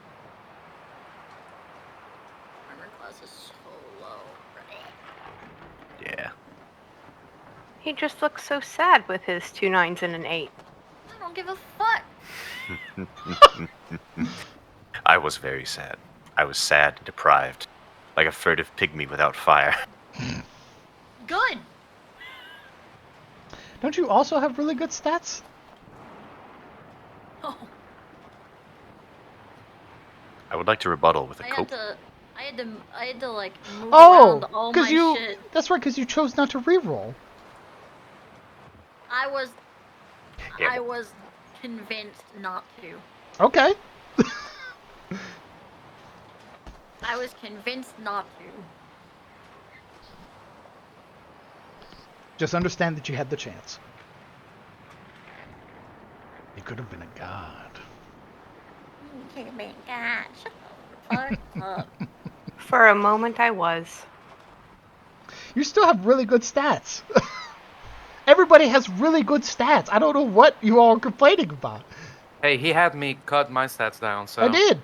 Armor class is so low. Right? Yeah. He just looks so sad with his 2 9s and an 8. I don't give a fuck. I was very sad. I was sad and deprived. Like a furtive pygmy without fire. Good. Don't you also have really good stats? Oh, I would like to rebuttal with a I cope. had to like move Oh, around all my because you. shit. That's right, because you chose not to reroll. I was Yeah, convinced not to. Okay. I was convinced not to. Just understand that you had the chance. You could have been a god. Oh my god, shut the fuck up. For a moment, I was. You still have really good stats. Everybody has really good stats. I don't know what you all are complaining about. Hey, he had me cut my stats down, so... I did.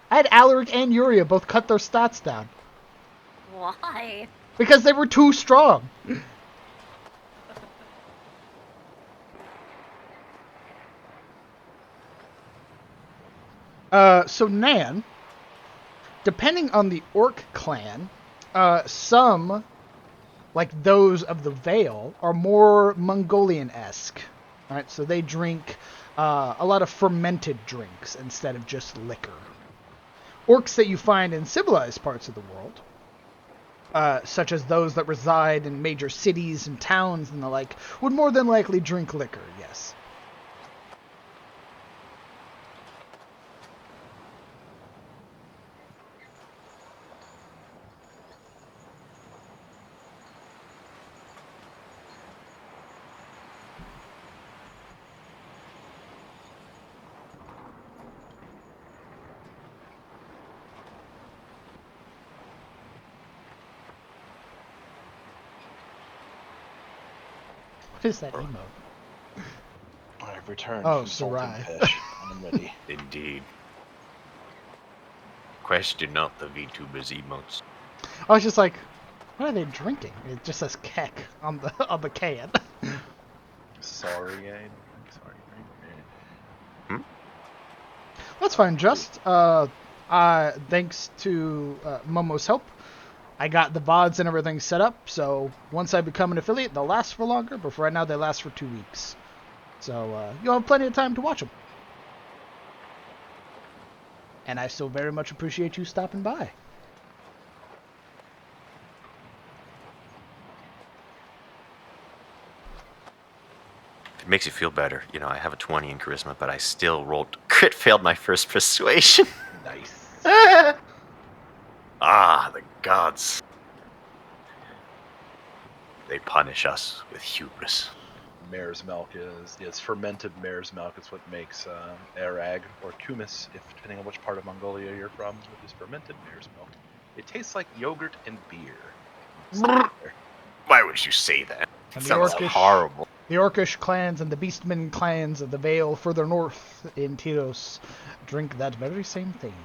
I had Alaric and Yuria both cut their stats down. Why? Because they were too strong. So Nan, depending on the Orc clan, some, like those of the Vale, are more Mongolian-esque. Right? So they drink a lot of fermented drinks instead of just liquor. Orcs that you find in civilized parts of the world, such as those that reside in major cities and towns and the like, would more than likely drink liquor, yes. What is that emote? I've returned Oh, from Salted Sarai. Fish. I'm ready. indeed. Question not the VTubers emotes. I was just like, what are they drinking? It just says keck on the can. Sorry, Hayne. Sorry. That's fine. Just thanks to Momo's help, I got the VODs and everything set up. So once I become an affiliate, they'll last for longer. But for right now, they last for 2 weeks. So you'll have plenty of time to watch them. And I still very much appreciate you stopping by. If it makes you feel better, you know, I have a 20 in charisma, but I still crit failed my first persuasion. Nice. Ah, the gods. They punish us with hubris. Mare's milk is fermented mare's milk. It's what makes arag or kumis, if depending on which part of Mongolia you're from, it is fermented mare's milk. It tastes like yogurt and beer. Why would you say that? It And the sounds Orcish- horrible. The Orcish clans and the Beastmen clans of the Vale further north in Tyros drink that very same thing.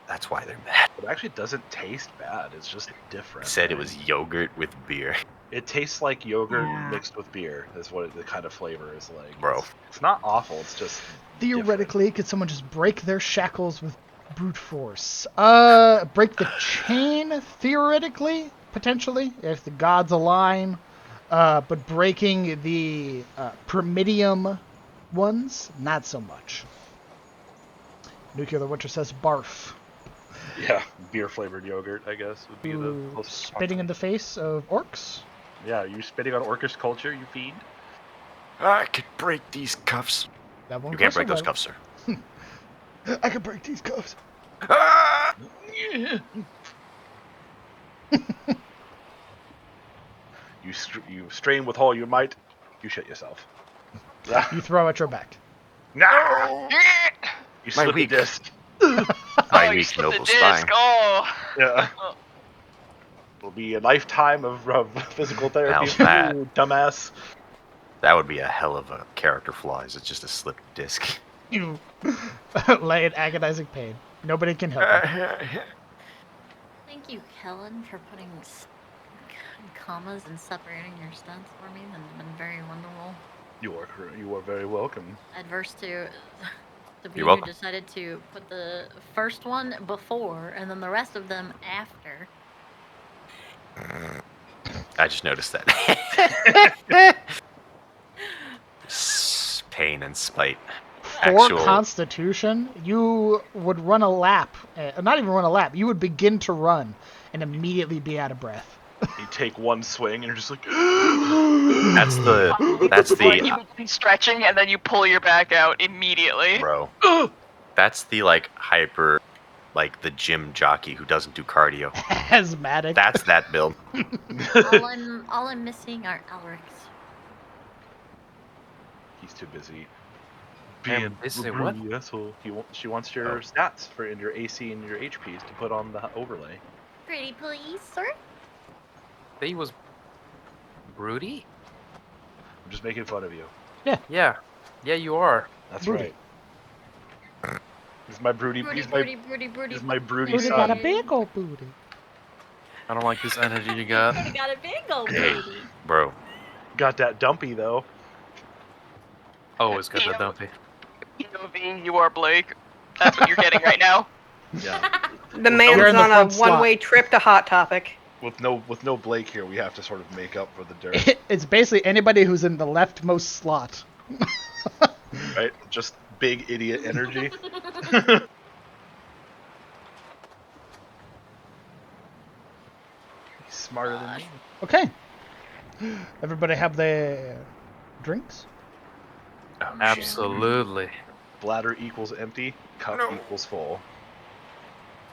That's why they're mad. It actually doesn't taste bad. It's just different. Said it right? was yogurt with beer. It tastes like yogurt Yeah. mixed with beer. Is what the kind of flavor is like. Bro. It's not awful. It's just Theoretically, could someone just break their shackles with brute force? Break the chain, theoretically, potentially, if the gods align. But breaking the Primidium ones, not so much. Nuclear Witcher says barf. Yeah, beer flavored yogurt. I guess would be the Ooh, closest. spitting in the face of orcs. Yeah, you spitting on orcish culture, you fiend. I could break these cuffs. That won't You go can't so break those well. cuffs, sir. I can break these cuffs. Ah! You strain with all your might. You shit yourself. You throw at your back. No! You My slip the weak. disc. My you weak slipped noble the disc. spine. Oh. Yeah. Oh. It'll be a lifetime of physical therapy Now for that- you, dumbass. That would be a hell of a character flaw. Is it's just a slipped disc. You lay in agonizing pain. Nobody can help you. Thank you, Kellen, for putting commas and separating your stunts for me. That's been very wonderful. You are very welcome. Adverse to the You're viewer welcome. decided to put the first one before and then the rest of them after. I just noticed that. Pain and spite. For Actual- Constitution, you would run a lap. Not even run a lap. You would begin to run and immediately be out of breath. You take one swing and you're just like. That's the Like you begin stretching and then you pull your back out immediately. bro. That's the like hyper, like the gym jockey who doesn't do cardio. Asthmatic. That's that build. all I'm missing are Elrics. He's too busy. Damn, this is a what? Asshole. She wants your stats for your AC and your HPs to put on the overlay. Pretty please, sir. They was broody? I'm just making fun of you. Yeah. Yeah, you are. That's Broody. right. He's my broody. Broody, He's my broody. he's my broody Booty son. got a big old booty. I don't like this energy you got. Broody got a big old Hey. booty. Bro. Got that dumpy though. Always got that dumpy. POV, you are Blake. That's what you're getting right now. Yeah. The You're man's in the on a front slot. one-way trip to Hot Topic. With no Blake here, we have to sort of make up for the dirt, It's basically anybody who's in the leftmost slot. right? Just big idiot energy. He's smarter than me. Okay. Everybody have their drinks? Oh, shit. Absolutely. Bladder equals empty. Cup equals full.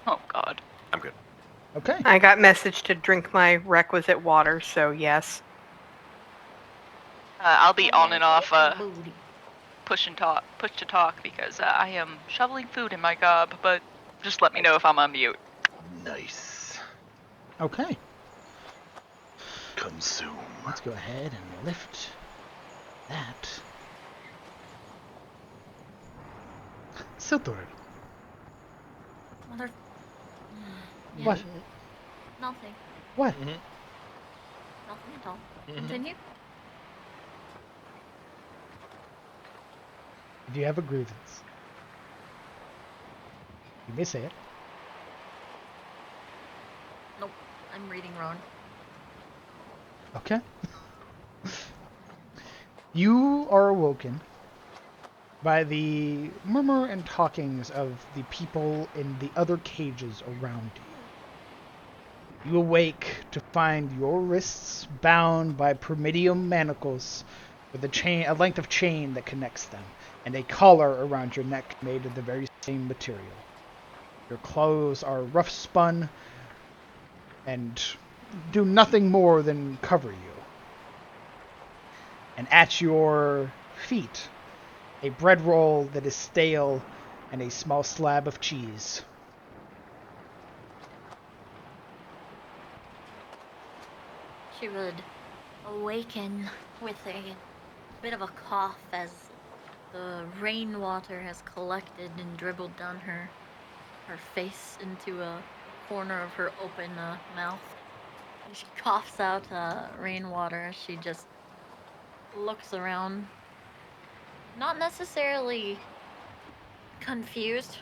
Oh god. I'm good. Okay. I got message to drink my requisite water, so yes. I'll be on and off Booty. push to talk because I am shoveling food in my gob, but just let me know if I'm on mute. Nice. Okay. Consume. Let's go ahead and lift that. Silthor. Mother. Yeah, What? Nothing. What? Nothing at all. Continue. Do you have a grievance? You may say it. Nope. I'm reading Roan. Okay. You are awoken by the murmur and talkings of the people in the other cages around you. You awake to find your wrists bound by Primidium manacles with a length of chain that connects them, and a collar around your neck made of the very same material. Your clothes are rough spun and do nothing more than cover you. And at your feet, a bread roll that is stale and a small slab of cheese. She would awaken with a bit of a cough as the rainwater has collected and dribbled down her her face into a corner of her open mouth. And she coughs out rainwater. She just looks around. Not necessarily confused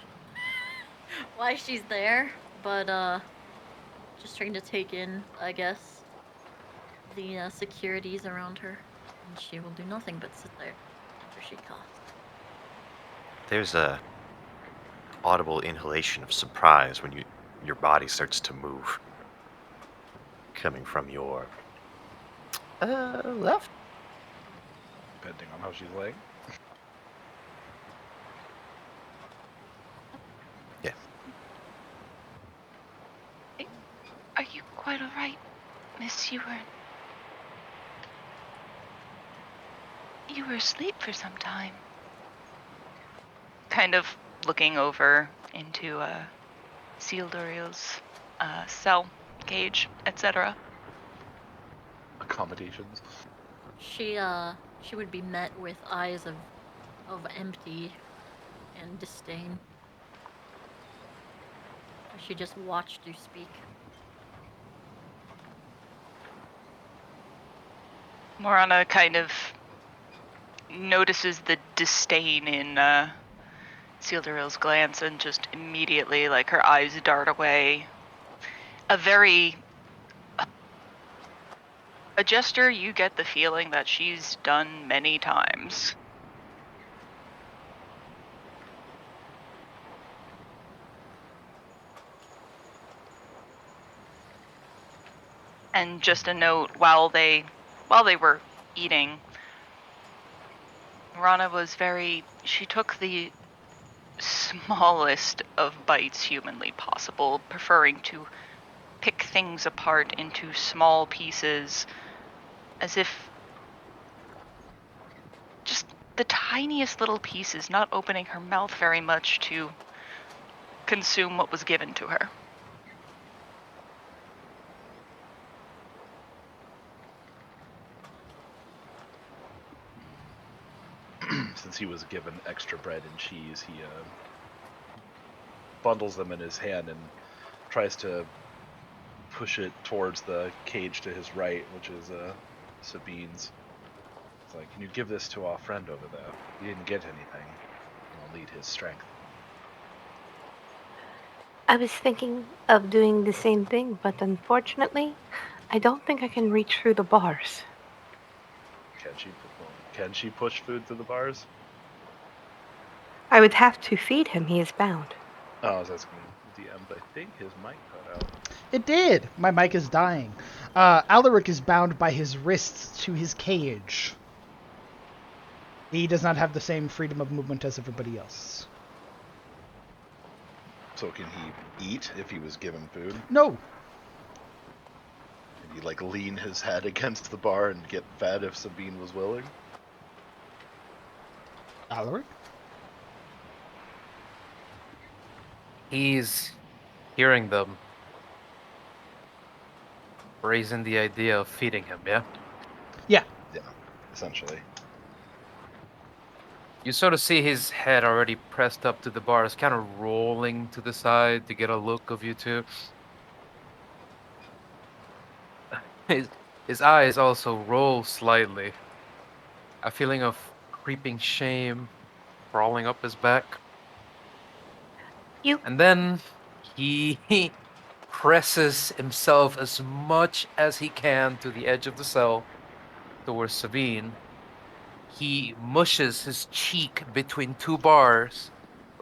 why she's there, but just trying to take in, I guess, the securities around her. And she will do nothing but sit there after she coughs. There's a audible inhalation of surprise when your body starts to move, coming from your left. Depending on how she's laying. Yeah. Are you quite alright, Miss? You were asleep for some time. Kind of looking over into Sealdoriel's cell, cage, etc. Accommodations. She would be met with eyes of empty and disdain. She just watched you speak. Morana kind of notices the disdain in Sealdoriel's glance and just immediately, like, her eyes dart away. A gesture you get the feeling that she's done many times. And just a note, while they were eating, Rana was she took the smallest of bites humanly possible, preferring to pick things apart into small pieces, as if just the tiniest little pieces, not opening her mouth very much to consume what was given to her. Since he was given extra bread and cheese, he bundles them in his hand and tries to push it towards the cage to his right, which is Sabine's. It's like, can you give this to our friend over there? He didn't get anything. I'll need his strength. I was thinking of doing the same thing, but unfortunately, I don't think I can reach through the bars. Can she push food through the bars? I would have to feed him. He is bound. Oh, I was asking DM, but I think his mic cut out. It did. My mic is dying. Alaric is bound by his wrists to his cage. He does not have the same freedom of movement as everybody else. So can he eat if he was given food? No. Can he, like, lean his head against the bar and get fed if Sabine was willing? Alaric? He's hearing them, raising the idea of feeding him, yeah? Yeah. Yeah, essentially. You sort of see his head already pressed up to the bars, kind of rolling to the side to get a look of you two. His eyes also roll slightly. A feeling of creeping shame crawling up his back. And then he presses himself as much as he can to the edge of the cell towards Sabine. He mushes his cheek between two bars,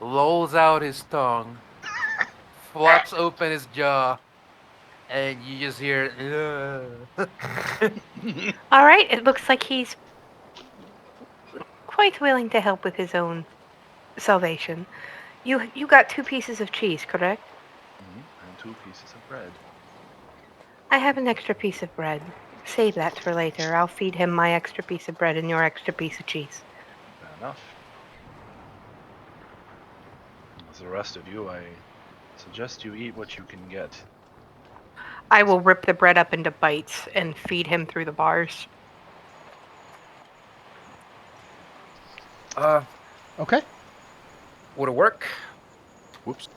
lolls out his tongue, flaps open his jaw, and you just hear, All right, it looks like he's quite willing to help with his own salvation. You got 2 pieces of cheese, correct? And 2 pieces of bread. I have an extra piece of bread. Save that for later. I'll feed him my extra piece of bread and your extra piece of cheese. Fair enough. As the rest of you, I suggest you eat what you can get. I will rip the bread up into bites and feed him through the bars. Okay. Would it work? Whoops.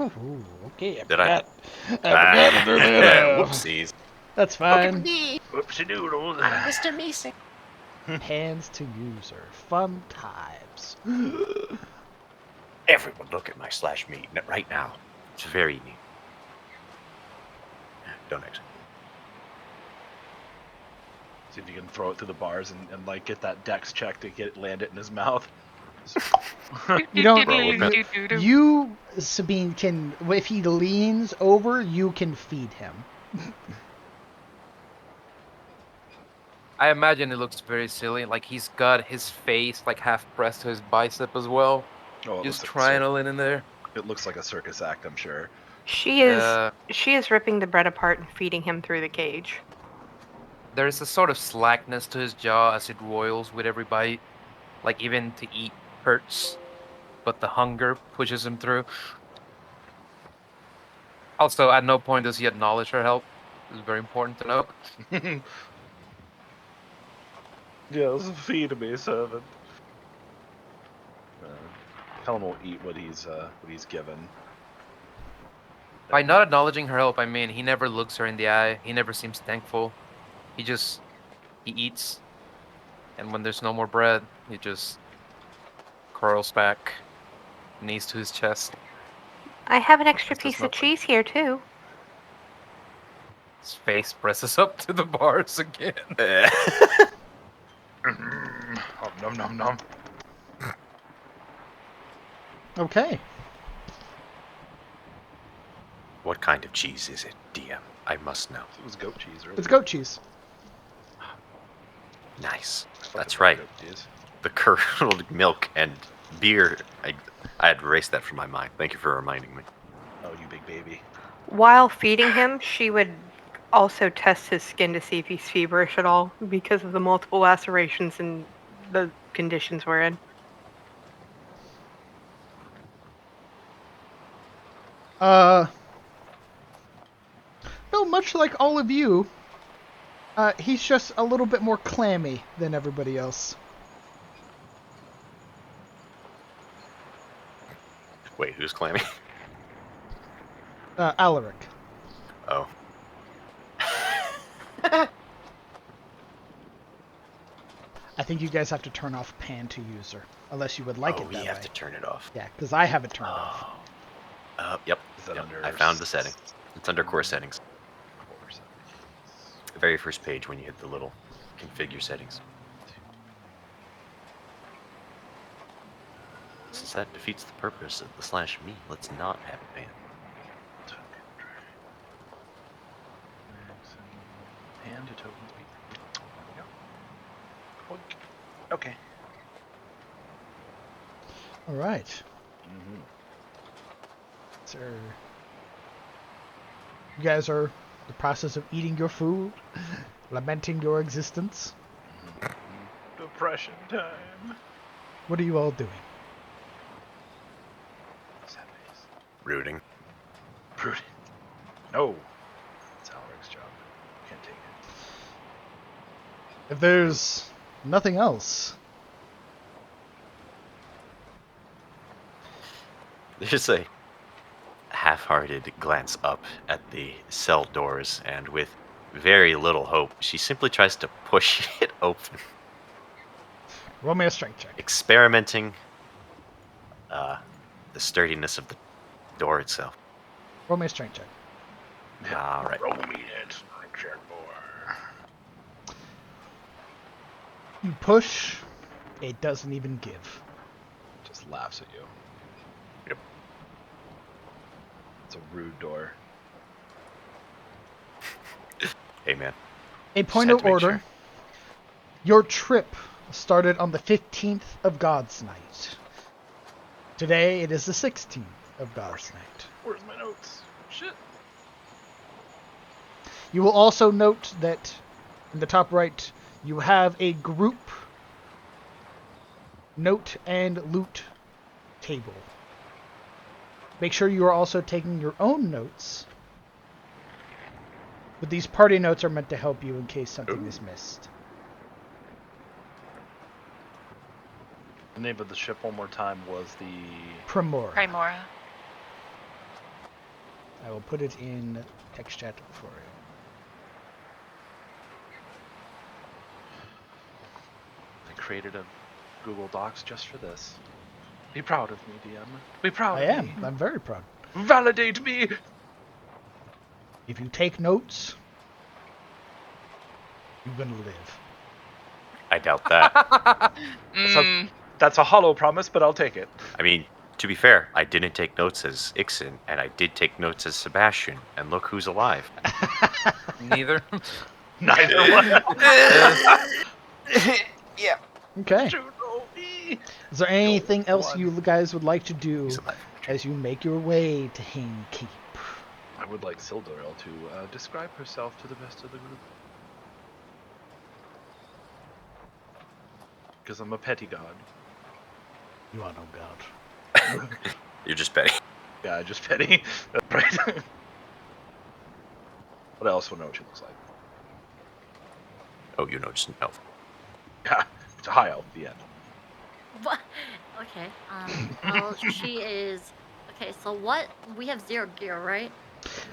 Ooh, okay, I Did I? forgot to turn it off. Whoopsies. That's Look at fine. me, Whoopsie doodles. Mr. Mason. Hands to user. Fun times. Everyone look at my slash meat right now. It's very neat. Don't actually. See if you can throw it through the bars and like get that dex check to land it in his mouth. You don't. Roll You, Sabine, can. If he leans over, you can feed him. I imagine it looks very silly. Like he's got his face like half pressed to his bicep as well. Oh, it Just looks like triangle in there. it looks like a circus act, I'm sure. She is ripping the bread apart and feeding him through the cage. There is a sort of slackness to his jaw as it roils with every bite. Like even to eat hurts, but the hunger pushes him through. Also, at no point does he acknowledge her help. It's very important to note. Yes, feed me, servant. Helen will eat what he's given. By not acknowledging her help, I mean he never looks her in the eye. He never seems thankful. He eats, and when there's no more bread, he just curls back, knees to his chest. I have an extra It's just piece of nothing. cheese here, too. His face presses up to the bars again. Nom nom nom. Okay. What kind of cheese is it, DM? I must know. It was goat cheese earlier. It's goat cheese. Nice. I fucking That's love right. goat cheese. The curdled milk and beer. I had erased that from my mind. Thank you for reminding me. Oh, you big baby. While feeding him, she would also test his skin to see if he's feverish at all because of the multiple lacerations and the conditions we're in. No, much like all of you, he's just a little bit more clammy than everybody else. Wait, who's claiming? Alaric. Oh. I think you guys have to turn off pan to user, unless you would like it we that have way. to turn it off. Yeah, because I have it turned off. Yep. Is that Yep, under I found the setting. It's under core settings. Core settings? The very first page when you hit the little configure settings. Since that defeats the purpose of the slash me, let's not have it banned. Hand to tokens. There we go. Oink. Okay. All right. Mm-hmm. So, you guys are in the process of eating your food, lamenting your existence. Depression time. What are you all doing? What's that face? Rooting. Brooding. No. It's Alaric's job. Can't take it. If there's nothing else, There's a half-hearted glance up at the cell doors, and with very little hope, she simply tries to push it open, roll me a strength check. experimenting the sturdiness of the door itself. Roll me a strength check. All right. Roll me that strength check, boy. You push, it doesn't even give. Just laughs at you. Yep. It's a rude door. Hey, man. A point had of to make order. sure. Your trip started on the 15th of God's Night. Today it is the 16th of God's Night. Where's my notes? Shit. You will also note that in the top right, you have a group note and loot table. Make sure you are also taking your own notes. But these party notes are meant to help you in case something is missed. The name of the ship one more time was the Primora. Primora. I will put it in text chat for you. I created a Google Docs just for this. Be proud of me, DM. Be proud I of am. me. I'm very proud. Validate me. If you take notes, you're gonna live. I doubt that. That's a hollow promise, but I'll take it. I mean, to be fair, I didn't take notes as Ixen, and I did take notes as Sebastian, and look who's alive. Neither. Neither one. Yeah. Okay. Juno me. Is there anything else one. you guys would like to do He's alive. as you make your way to Hain Keep? I would like Sildorel to describe herself to the rest of the group. Because I'm a petty god. You are no god. You're just petty. Yeah, just petty. That's right. What else would know what she looks like? Oh, you know, just an elf. Yeah, it's a high elf, the end. What? Okay. Well, she is. Okay, so what? We have 0 gear, right?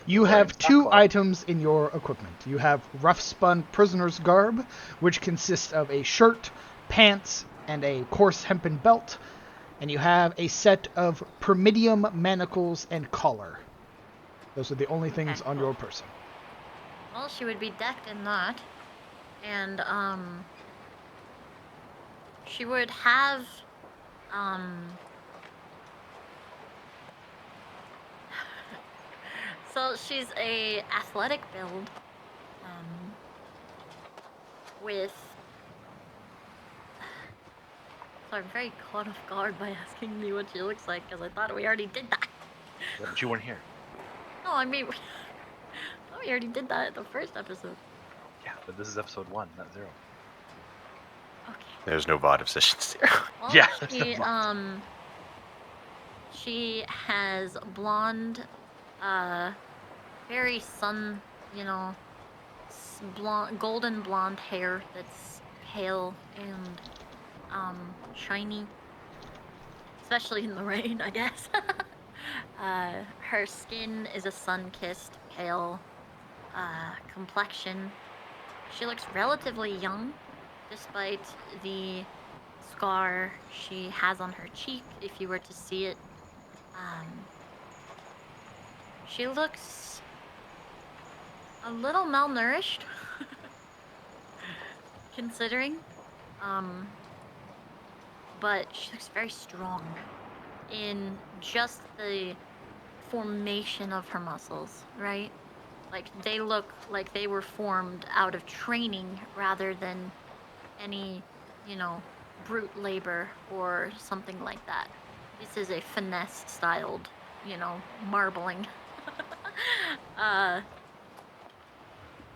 You Wearing have 2 sackcloth. items in your equipment. You have rough-spun prisoner's garb, which consists of a shirt, pants, and a coarse hempen belt. And you have a set of permidium manacles and collar. Those are the only things Okay, on cool. your person. Well, she would be decked in that, and she would have So she's a athletic build, with. So I'm very caught off guard by asking me what she looks like, because I thought we already did that. Yeah, but you weren't here. No, I mean, we already did that in the first episode. Yeah, but this is episode 1, not 0. Okay. There's no VOD of sessions there. Well, Yeah, she has blonde, very sun, blonde, golden blonde hair that's pale and shiny, especially in the rain, I guess. Her skin is a sun-kissed pale complexion. She looks relatively young, despite the scar she has on her cheek, if you were to see it. She looks a little malnourished, considering. But she looks very strong in just the formation of her muscles, right? Like, they look like they were formed out of training rather than any, brute labor or something like that. This is a finesse-styled, marbling.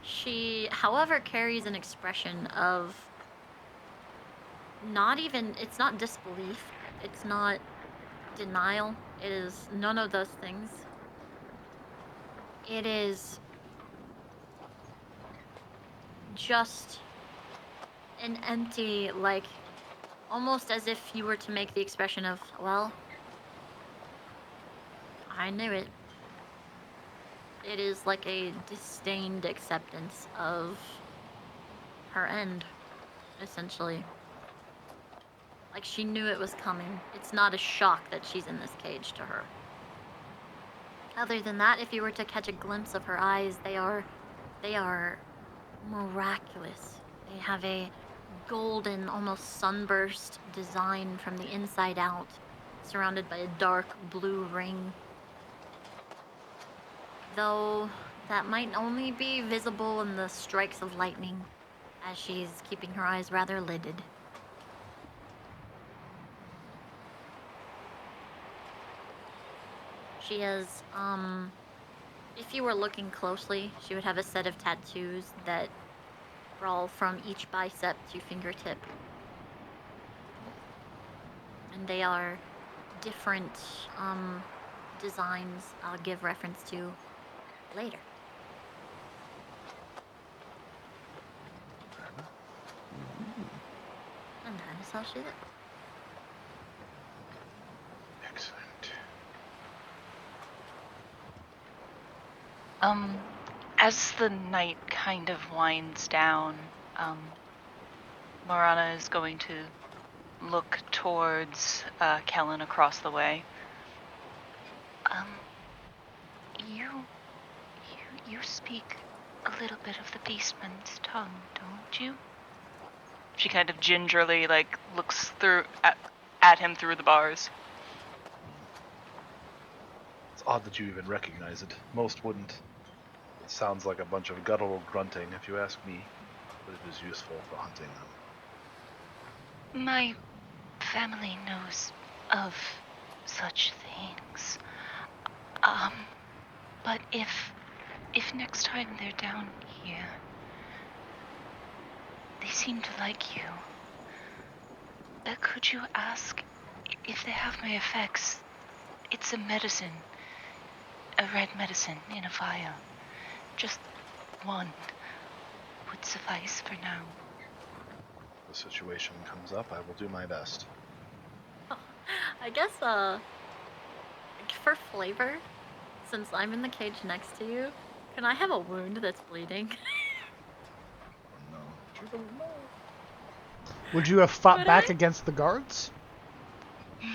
She, however, carries an expression of it's not disbelief, it's not denial, it is none of those things. It is just an empty, like, almost as if you were to make the expression of, well, I knew it. It is like a disdained acceptance of her end, essentially. Like, she knew it was coming. It's not a shock that she's in this cage to her. Other than that, if you were to catch a glimpse of her eyes, they are miraculous. They have a golden, almost sunburst design from the inside out, surrounded by a dark blue ring. Though that might only be visible in the strikes of lightning, as she's keeping her eyes rather lidded. She has, if you were looking closely, she would have a set of tattoos that crawl from each bicep to fingertip. And they are different, designs I'll give reference to later. And that is how she looks. Excellent. As the night kind of winds down, Morana is going to look towards Kellen across the way. You speak a little bit of the beastman's tongue, don't you? She kind of gingerly, looks through at him through the bars. It's odd that you even recognize it. Most wouldn't. It sounds like a bunch of guttural grunting, if you ask me, but it is useful for hunting them. My family knows of such things. But if next time they're down here, they seem to like you, could you ask if they have my effects? It's a medicine. A red medicine in a vial. Just one would suffice for now. If the situation comes up, I will do my best. I guess, for flavor, since I'm in the cage next to you, can I have a wound that's bleeding? No. Would you have fought Would back I? against the guards?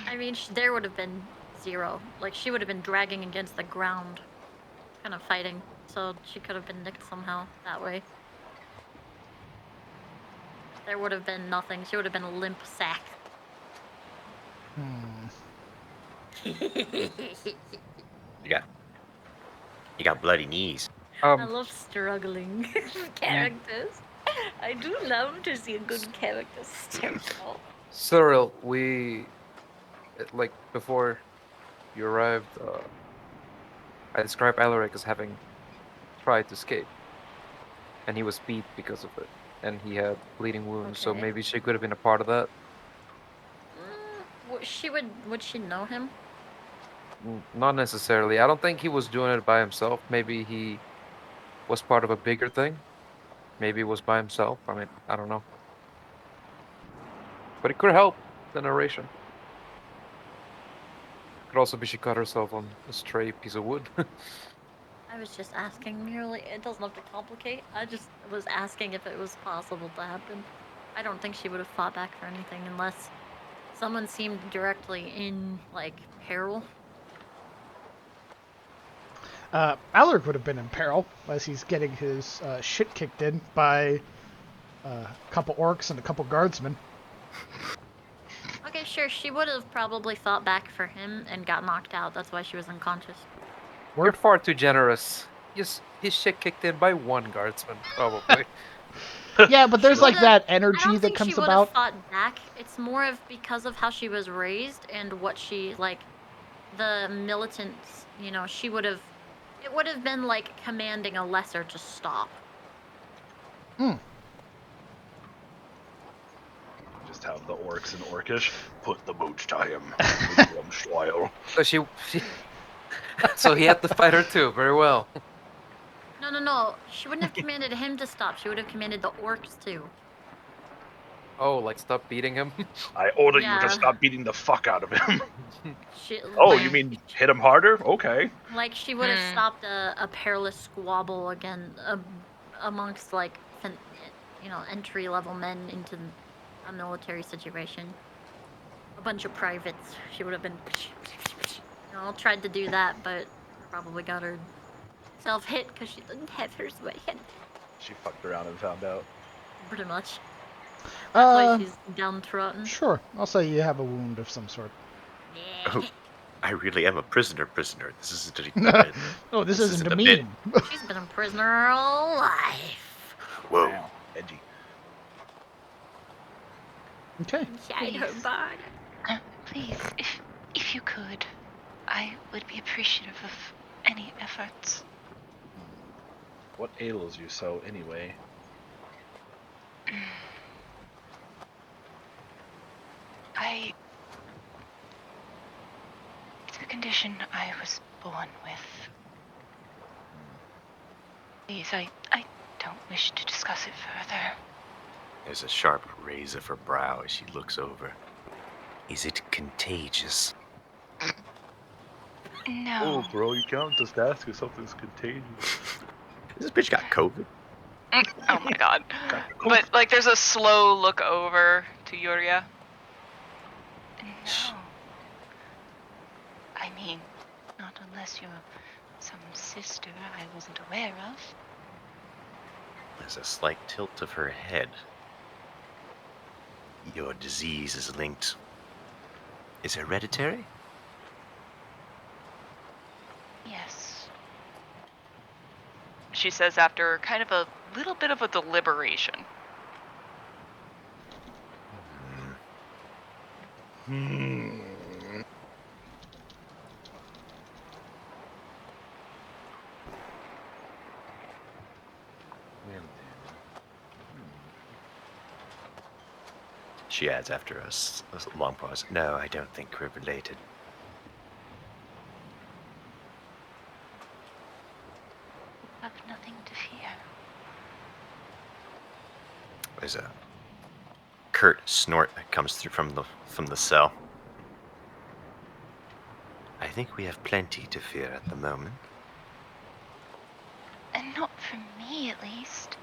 I mean, there would have been 0. Like, she would have been dragging against the ground, kind of fighting, so she could have been nicked somehow that way. There would have been nothing. She would have been a limp sack. You got bloody knees. I love struggling characters. I do love to see a good character struggle. Cyril, before you arrived, I described Alaric as having tried to escape, and he was beat because of it, and he had bleeding wounds. So Okay. maybe she could have been a part of that. Would she know him? Not necessarily. I don't think he was doing it by himself. Maybe he was part of a bigger thing. Maybe it was by himself. I mean, I don't know. But it could help the narration. Could also be she cut herself on a stray piece of wood. I was just asking merely. It doesn't have to complicate. I just was asking if it was possible to happen. I don't think she would have fought back for anything unless someone seemed directly in, peril. Alaric would have been in peril as he's getting his shit kicked in by a couple orcs and a couple guardsmen. Okay, sure. She would have probably fought back for him and got knocked out. That's why she was unconscious. You're far too generous. His shit kicked in by one guardsman, probably. Yeah, but there's that energy I don't that think comes she would about. have fought back. It's more of because of how she was raised and what she the militants. She would have. It would have been like commanding a lesser to stop. Just have the orcs in Orcish. Put the boots to him. So so he had to fight her too. Very well. No. She wouldn't have commanded him to stop. She would have commanded the orcs to. Oh, stop beating him? I order you Yeah. to stop beating the fuck out of him. She, You mean hit him harder? Okay. She would have stopped a perilous squabble again amongst entry-level men into a military situation. A bunch of privates. She would have been tried to do that, but probably got herself hit because she didn't have her sway. She fucked around and found out. Pretty much. That's why she's downtrodden. Sure. I'll say you have a wound of some sort. Oh, I really am a prisoner. This isn't a Oh, this isn't a bit. meme. She's been a prisoner her whole life. Whoa. Wow, edgy. Okay. Inside her body. Please, if you could, I would be appreciative of any efforts. What ails you so, anyway? It's a condition I was born with. Please, I don't wish to discuss it further. There's a sharp raise of her brow as she looks over. Is it contagious? No. Oh, bro, you can't just ask if something's contagious. This bitch got COVID. Oh my god. Got the But like there's a slow look over to Yuria. No. I mean, not unless you're some sister I wasn't aware of. There's a slight tilt of her head. Your disease is linked. Is hereditary? Yes. She says after kind of a little bit of a deliberation. Hmm. Well, She adds after a long pause. No, I don't think we're related. Have nothing to fear. There's a curt snort that comes through from the cell. I think we have plenty to fear at the moment. And not from me, at least.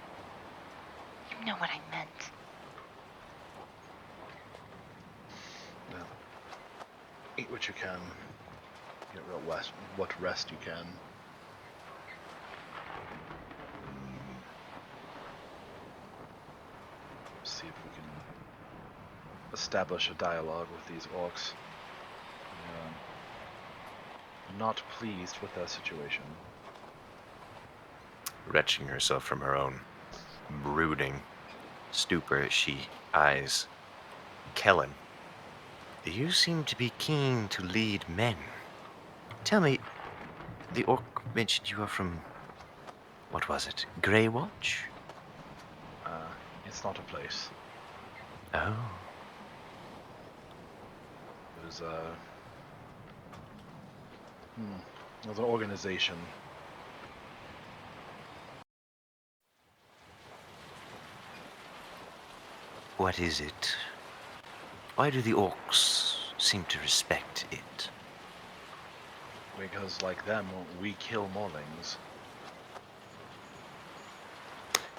You know what I meant. well, eat what you can. Get what rest you can. See if we can establish a dialogue with these orcs. I'm not pleased with that situation. Retching herself from her own brooding stupor, she eyes Kellen. You seem to be keen to lead men. Tell me, the orc mentioned you are from, what was it, Grey Watch? It's not a place. Oh. It was an organization. What is it? Why do the orcs seem to respect it? Because like them, we kill Morlings.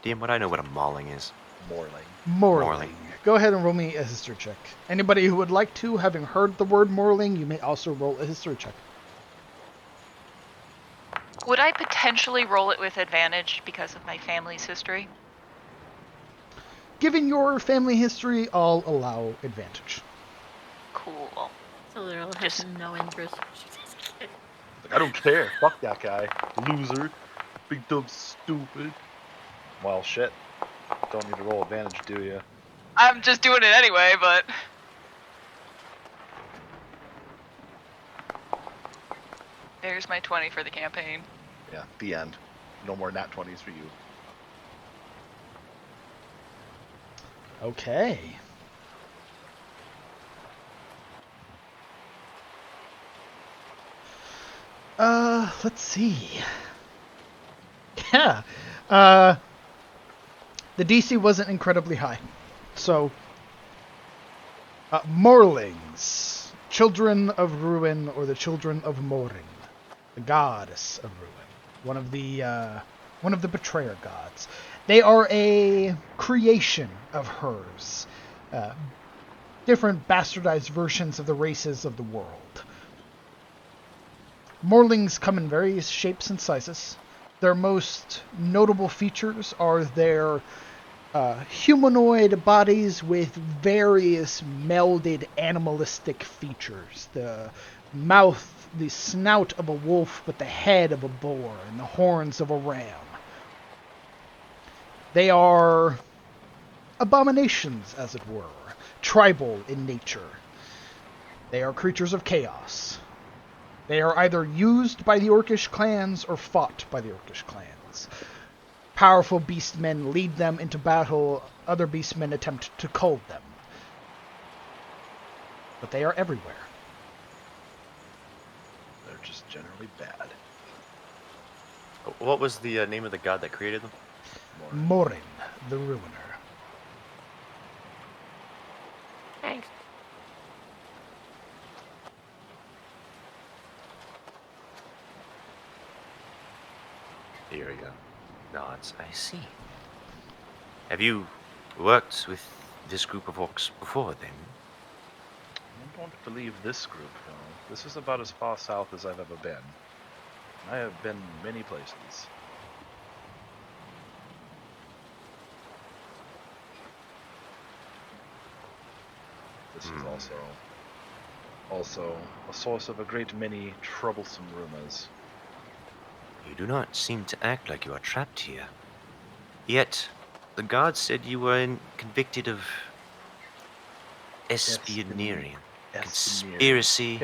DM, would I know what a mauling is? Morling. Morling. Go ahead and roll me a history check. Anybody who would like to, having heard the word morling, you may also roll a history check. Would I potentially roll it with advantage because of my family's history? Given your family history, I'll allow advantage. Cool. So Literal has Just- no interest. Like, I don't care. Fuck that guy. Loser. Big dumb stupid. Well, shit. Don't need to roll advantage, do you? I'm just doing it anyway, but... There's my 20 for the campaign. Yeah, the end. No more nat 20s for you. Okay. Let's see. Yeah. The DC wasn't incredibly high. So, Morlings, children of ruin, or the children of Morin, the goddess of ruin, one of the betrayer gods. They are a creation of hers, different bastardized versions of the races of the world. Morlings come in various shapes and sizes. Their most notable features are their humanoid bodies with various melded animalistic features. The mouth, the snout of a wolf with the head of a boar and the horns of a ram. They are abominations, as it were, tribal in nature. They are creatures of chaos. They are either used by the Orcish clans or fought by the Orcish clans. Powerful beastmen lead them into battle, other beastmen attempt to cull them. But they are everywhere. They're just generally bad. What was the name of the god that created them? Morin, the Ruiner. Thanks. Here we go. Nods. I see. Have you worked with this group of orcs before then? I don't believe this group, no. This is about as far south as I've ever been. I have been many places. This is also a source of a great many troublesome rumors. You do not seem to act like you are trapped here. Yet, the guards said you were convicted of espioneering, conspiracy,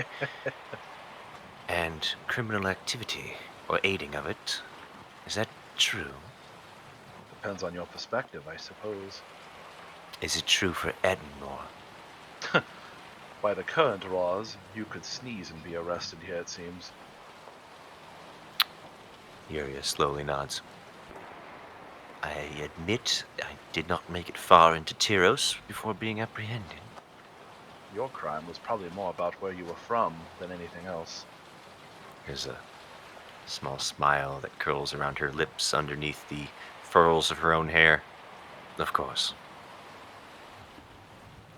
and criminal activity, or aiding of it. Is that true? Depends on your perspective, I suppose. Is it true for Edinmore? By the current laws, you could sneeze and be arrested here, it seems. Yuria slowly nods. I admit I did not make it far into Tyros before being apprehended. Your crime was probably more about where you were from than anything else. There's a small smile that curls around her lips underneath the furls of her own hair. Of course.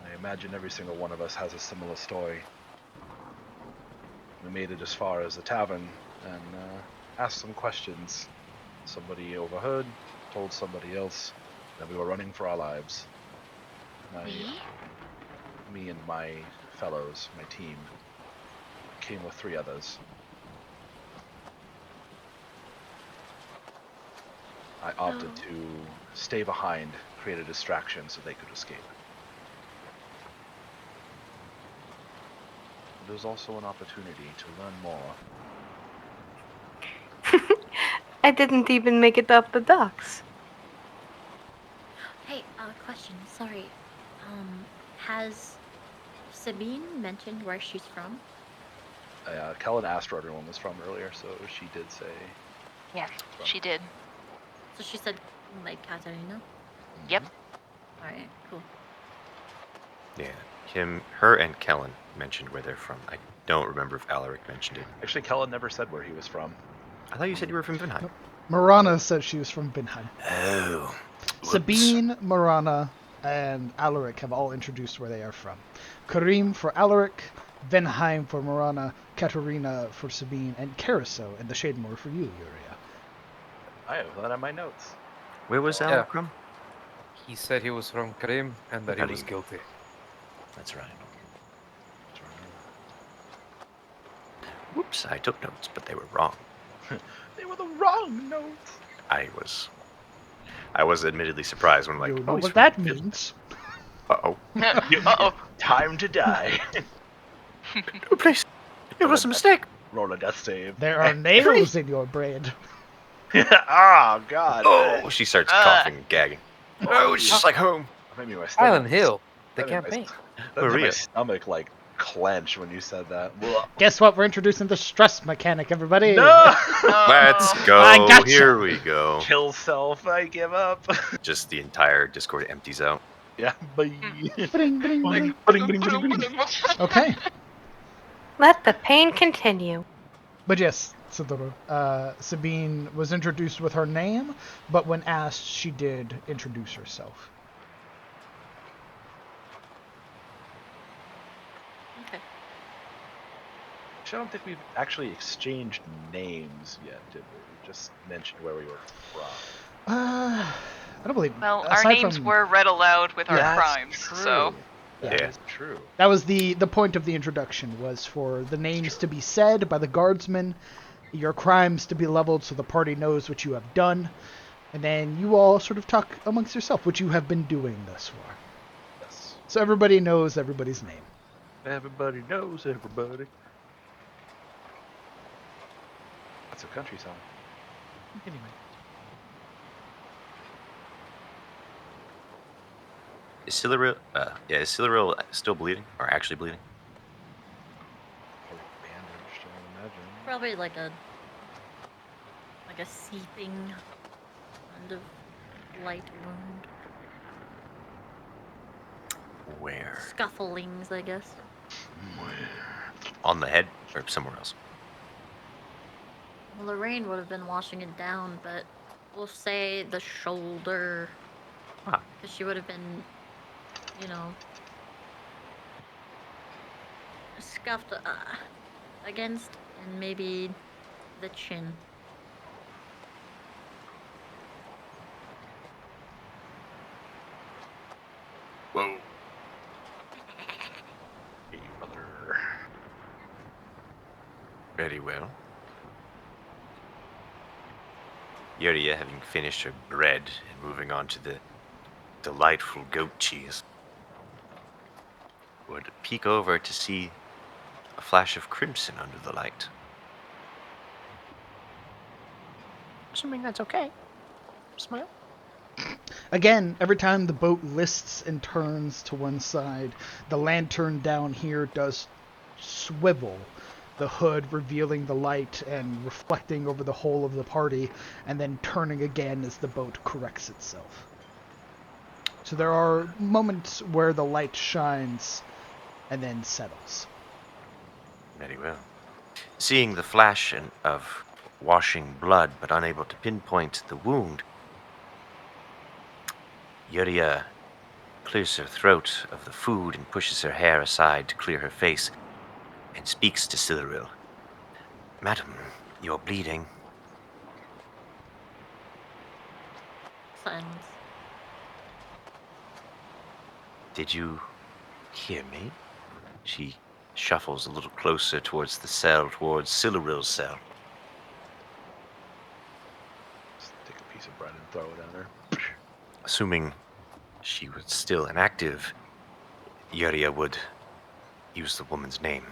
I imagine every single one of us has a similar story. We made it as far as the tavern and asked some questions. Somebody overheard, told somebody else that we were running for our lives. Me and my fellows, my team, came with 3 others. I opted to stay behind, create a distraction so they could escape. There's also an opportunity to learn more. I didn't even make it up the docks. Hey, question. Sorry. Has Sabine mentioned where she's from? Kellen asked where everyone was from earlier, so she did say. Yes, she did. So she said, like, Katarina? Yep. Alright, cool. Yeah, her and Kellen mentioned where they're from. I don't remember if Alaric mentioned it. Actually, Kellen never said where he was from. I thought you said you were from Vinheim. Marana said she was from Vinheim. Oh. Sabine, Marana, and Alaric have all introduced where they are from. Karim for Alaric, Vinheim for Marana, Katarina for Sabine, and Carousel and the Shademore for you, Yuria. I have that on my notes. Where was Alaric from? He said he was from Karim and that he was Karim. guilty. That's right. Whoops, I took notes, but they were wrong. They were the wrong notes. I was admittedly surprised when You like, know he's what from that Finland. means. Uh-oh. Uh-oh. Time to die. Oh, please. It was a mistake. Roll a death save. There are nails in your brain. Oh, God. Oh, she starts coughing and gagging. Oh, it's just like home. That made my Silent stomach- Hill, the that made my- campaign. That made my Maria. stomach, like, clench when you said that. Guess what? We're introducing the stress mechanic, everybody. No! Let's go. I gotcha. Here we go. Kill self, I give up. Just the entire Discord empties out. Yeah, bye. Bring, bring, bring. Bling, bling, bling, bling. Okay. Let the pain continue. But yes, Sadoro, Sabine was introduced with her name, but when asked, she did introduce herself. Okay. I don't think we've actually exchanged names yet, did we? We just mentioned where we were from. I don't believe. Well, our aside names from- were read aloud with our That's crimes, true. so That Yeah. is true. That was the point of the introduction, was for the names to be said by the guardsmen, your crimes to be leveled so the party knows what you have done, and then you all sort of talk amongst yourself, which you have been doing thus far. Yes. So everybody knows everybody's name. Everybody knows everybody. That's a country song. Anyway. Is Siluriel still bleeding? Or actually bleeding? Probably bandaged, I imagine. Probably like a seeping kind of light wound. Where? Scufflings, I guess. On the head or somewhere else? Well, the rain would have been washing it down, but we'll say the shoulder. Ah. Because she would have been, you know, scuffed against, and maybe the chin. Whoa. Hey, mother. Very well. Yuria, having finished her bread and moving on to the delightful goat cheese, would peek over to see a flash of crimson under the light. Assuming that's okay. Smile. Again, every time the boat lists and turns to one side, the lantern down here does swivel, the hood revealing the light and reflecting over the whole of the party, and then turning again as the boat corrects itself. So there are moments where the light shines and then settles. Very well. Seeing the flash of washing blood but unable to pinpoint the wound, Yuria clears her throat of the food and pushes her hair aside to clear her face and speaks to Siluril. Madam, you're bleeding. Silence. Did you hear me? She shuffles a little closer towards the cell, towards Siluril's cell. Just take a piece of bread and throw it at her. Assuming she was still inactive, Yuria would use the woman's name.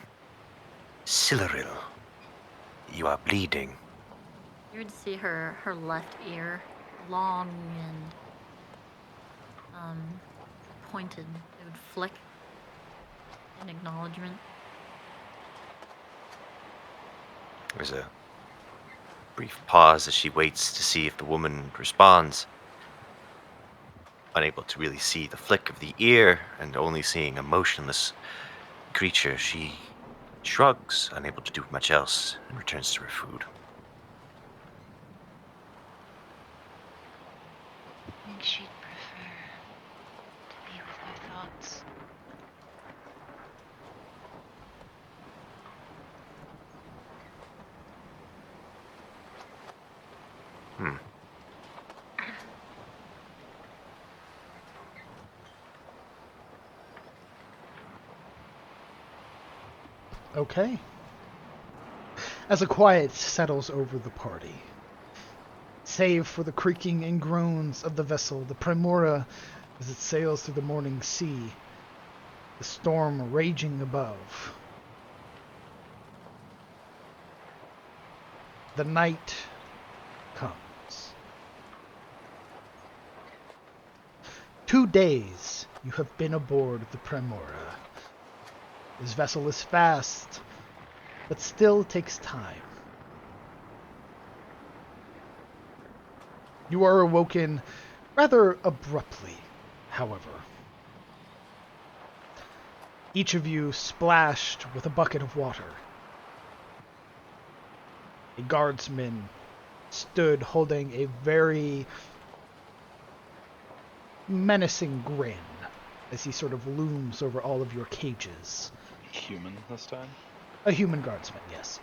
Siluril, you are bleeding. You would see her left ear, long and pointed. It would flick in acknowledgement. There's a brief pause as she waits to see if the woman responds. Unable to really see the flick of the ear and only seeing a motionless creature, she shrugs, unable to do much else, and returns to her food. I think she'd prefer to be with her thoughts. Okay. As a quiet settles over the party, save for the creaking and groans of the vessel, the Primora, as it sails through the morning sea, the storm raging above. The night comes. 2 days you have been aboard the Primora. This vessel is fast, but still takes time. You are awoken rather abruptly, however. Each of you splashed with a bucket of water. A guardsman stood holding a very menacing grin as he sort of looms over all of your cages. Human this time? A human guardsman, yes.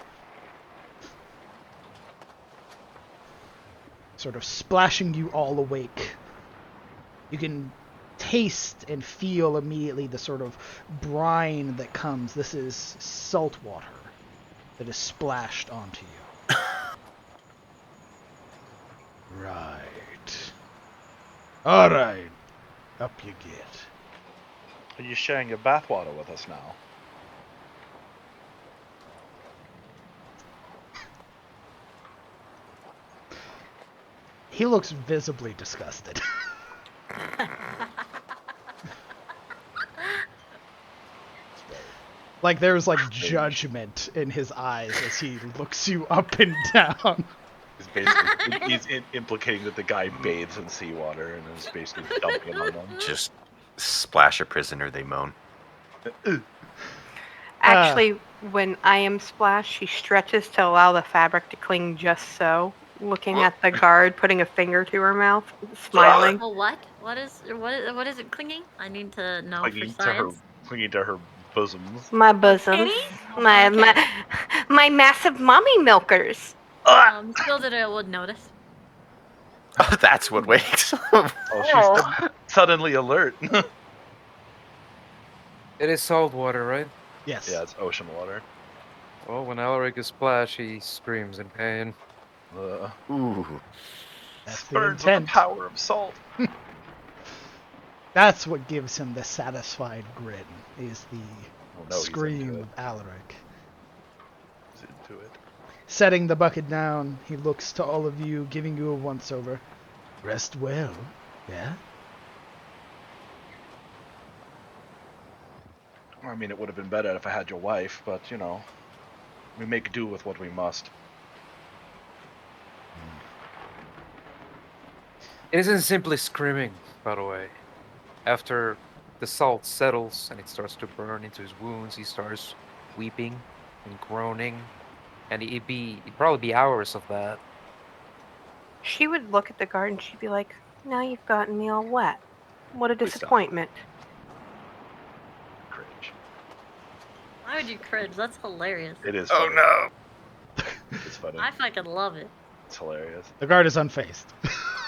Sort of splashing you all awake. You can taste and feel immediately the sort of brine that comes. This is salt water that is splashed onto you. Right. Alright. Up you get. Are you sharing your bathwater with us now? He looks visibly disgusted. Like there's like judgment in his eyes as he looks you up and down. He's basically implicating that the guy bathes in seawater and is basically dumping it on them. Just splash a prisoner, they moan. Actually, When I am splashed, she stretches to allow the fabric to cling just so, looking at the guard, putting a finger to her mouth, smiling. Oh, what? What is it clinging? I need to know for Clinging science. to her bosoms. My bosoms. Titties? My, Okay. my massive mommy milkers. Skills that I would notice. Oh, that's what wakes. Oh, she's suddenly alert. It is salt water, right? Yes. Yeah, it's ocean water. Well, when Alaric is splashed, he screams in pain. Ooh. That's the Burns with the intent. power of salt. That's what gives him the satisfied grin, is the Oh, no, he's scream into of Alaric. He's into it. Setting the bucket down, he looks to all of you, giving you a once-over. Rest well, yeah? I mean, it would have been better if I had your wife, but, you know, we make do with what we must. It isn't simply screaming, by the way. After the salt settles and it starts to burn into his wounds, he starts weeping and groaning, and it'd probably be hours of that. She would look at the guard and she'd be like, now you've gotten me all wet. What a Please stop. disappointment. Cringe. Why would you cringe? That's hilarious. It is Oh funny. no. It's funny. I fucking love it. It's hilarious. The guard is unfazed.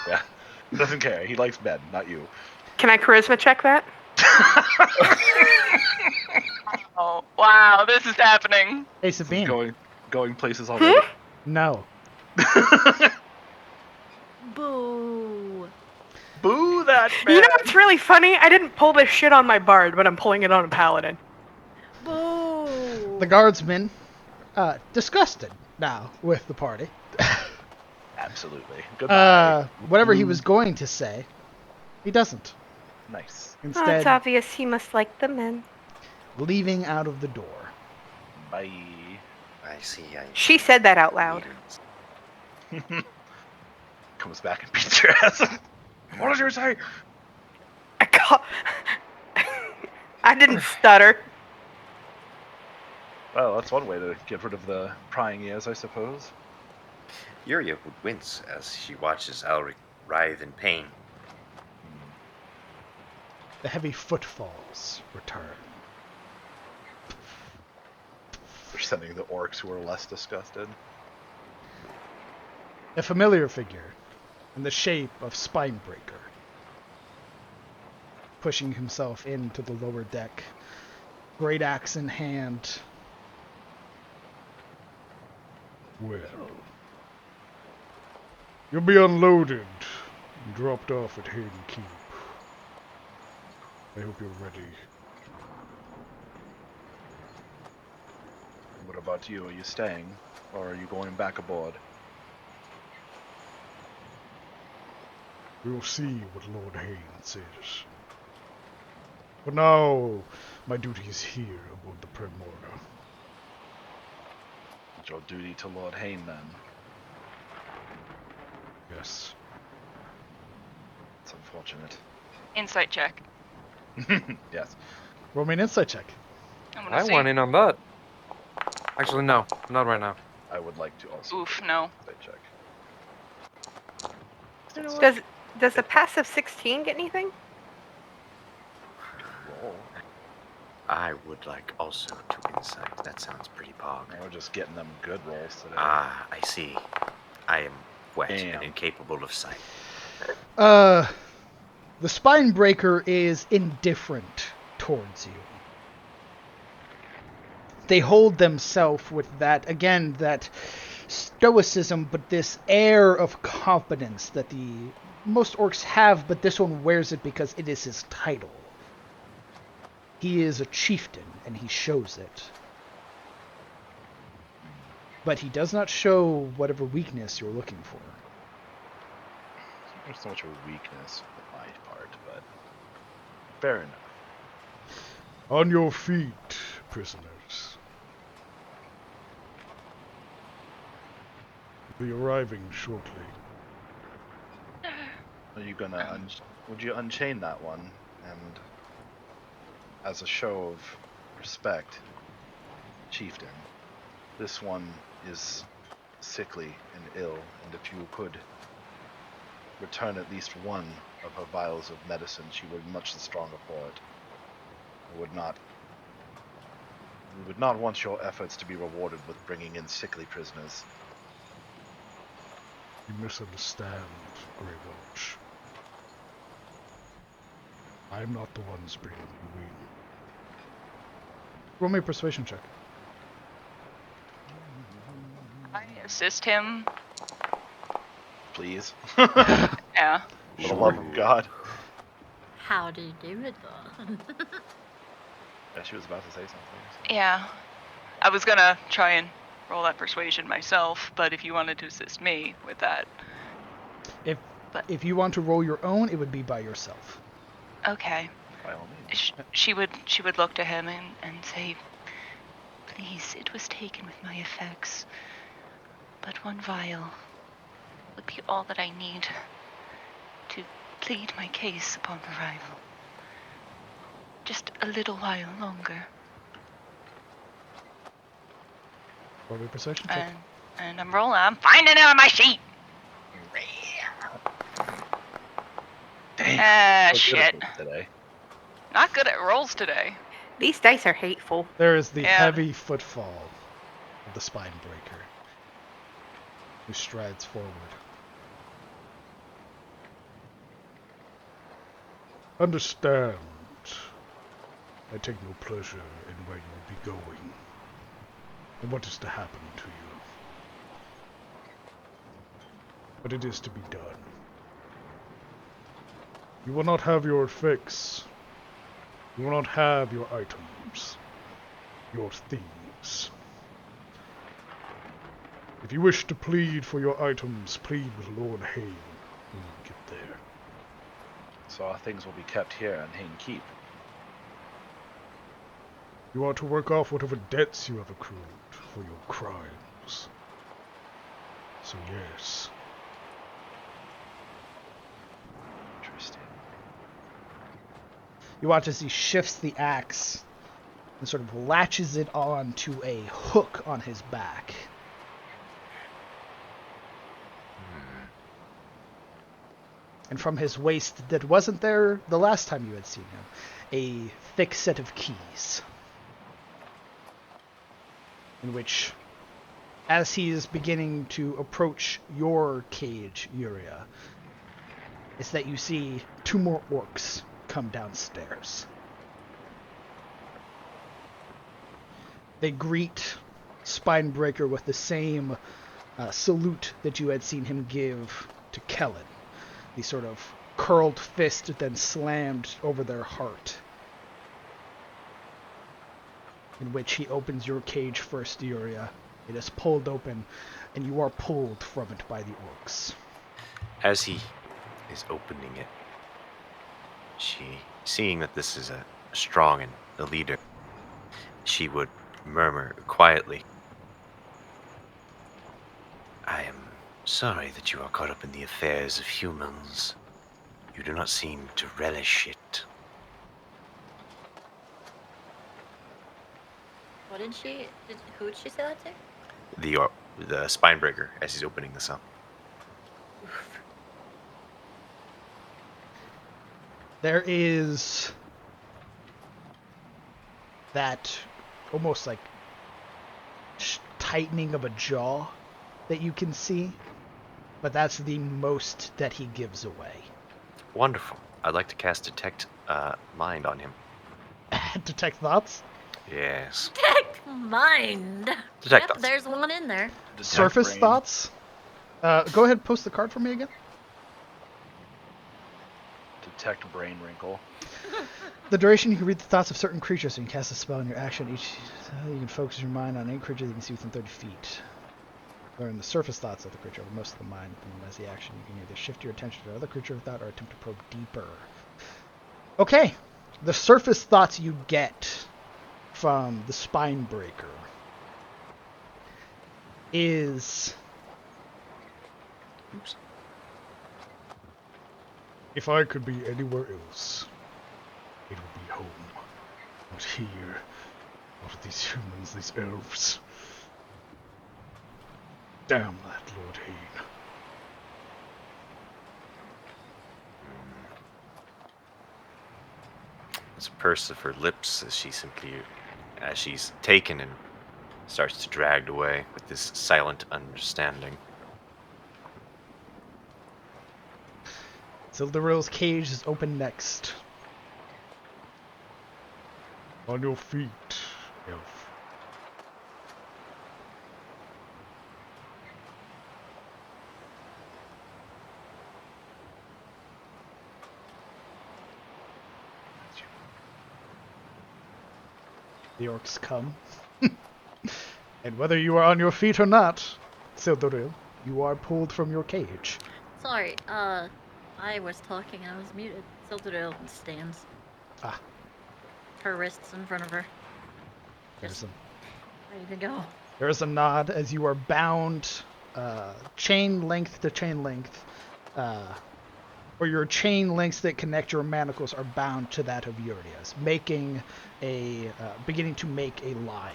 Yeah. Doesn't care. He likes men, not you. Can I charisma check that? Oh, wow, this is happening. Hey, Sabine. Going places already. No. Boo. Boo that man. You know what's really funny? I didn't pull this shit on my bard, but I'm pulling it on a paladin. Boo. The guardsman, disgusted now with the party. Absolutely. Goodbye. Whatever he was going to say, he doesn't. Nice. Oh, Instead, it's obvious he must like the men. leaving out of the door. Bye. I see. She said that out loud. Comes back and beats your ass. What did you say? I didn't stutter. Well, that's one way to get rid of the prying ears, I suppose. Yuria would wince as she watches Alaric writhe in pain. The heavy footfalls return. They're sending the orcs who are less disgusted. A familiar figure in the shape of Spinebreaker, pushing himself into the lower deck, great axe in hand. Well, you'll be unloaded and dropped off at Hayne Keep. I hope you're ready. What about you? Are you staying? Or are you going back aboard? We'll see what Lord Hain says. For now, my duty is here aboard the Primordial. It's your duty to Lord Hain, then. Yes. It's unfortunate. Insight check. Yes. Roll me an insight check. I'm gonna I see. want in on that. Actually, no, not right now. I would like to also Oof, no. check. Does a passive 16 get anything? Roll. I would like also to insight. That sounds pretty pog. Now we're just getting them good rolls today. Ah, I see. I am wet Damn. and incapable of sight. The Spinebreaker is indifferent towards you. They hold themselves with that, again, that stoicism, but this air of confidence that the most orcs have, but this one wears it because it is his title. He is a chieftain, and he shows it. But he does not show whatever weakness you're looking for. There's so much of a weakness on my part, but fair enough. On your feet, prisoners. Be arriving shortly. Are you gonna would you unchain that one and as a show of respect chieftain. This one is sickly and ill, and if you could return at least one of her vials of medicine, she would be much the stronger for it. We would not want your efforts to be rewarded with bringing in sickly prisoners. You misunderstand, Grey Watch. I'm not the ones bringing you in. Roll me a persuasion check. I assist him. Please. Yeah. For the love of God. How do you do it though? Yeah, she was about to say something. Yeah. I was gonna try and roll that persuasion myself, but if you wanted to assist me with that. If you want to roll your own, it would be by yourself. Okay. By all means. She would look to him and say, "Please, it was taken with my effects, but one vial would be all that I need to plead my case upon arrival. Just a little while longer." Roll me a persuasion check. And I'm rolling. I'm finding it on my sheet. Damn. So good at Shit. this today. Not good at rolls today. These dice are hateful. There is the Yeah. heavy footfall of the Spinebreaker, who strides forward. Understand, I take no pleasure in where you will be going, and what is to happen to you. But it is to be done. You will not have your fix. You will not have your items, your things. If you wish to plead for your items, plead with Lord Hain when you get there. So our things will be kept here in Hain Keep. You are to work off whatever debts you have accrued for your crimes. So yes. Interesting. You watch as he shifts the axe and sort of latches it on to a hook on his back. And from his waist that wasn't there the last time you had seen him, a thick set of keys. In which, as he is beginning to approach your cage, Yuria, is that you see two more orcs come downstairs. They greet Spinebreaker with the same salute that you had seen him give to Kellen. The sort of curled fist then slammed over their heart. In which he opens your cage first, Yuria. It is pulled open, and you are pulled from it by the orcs. As he is opening it, seeing that this is a strong and a leader, she would murmur quietly, "I am sorry that you are caught up in the affairs of humans. You do not seem to relish it." Who did she say that to? The Spinebreaker, as he's opening this up. There is that almost like tightening of a jaw that you can see, but that's the most that he gives away. Wonderful. I'd like to cast Detect Mind on him. Detect thoughts? Yes. Detect mind. Detect Yep, thoughts. there's one in there. Detect Surface brain. thoughts? Go ahead and post the card for me again. Detect brain wrinkle. The duration, you can read the thoughts of certain creatures, so you can cast a spell in your action. You can focus your mind on any creature that you can see within 30 feet. Learn the surface thoughts of the creature over most of the mind. And as the action, you can either shift your attention to another creature with that or attempt to probe deeper. Okay. The surface thoughts you get from the Spinebreaker is... Oops. If I could be anywhere else, it would be home. But here, Not these humans, these elves. Damn that Lord Hain. There's a purse of her lips as she's taken and starts to dragged away with this silent understanding. Sildaril's cage is open next. On your feet, elf. The orcs come. And whether you are on your feet or not, Sildaril, you are pulled from your cage. Sorry, I was talking, I was muted. Silduril stands. Ah. Her wrists in front of her. There's Ready to go. There's a nod as you are bound chain length to chain length, or your chain links that connect your manacles are bound to that of Yuria's, beginning to make a line.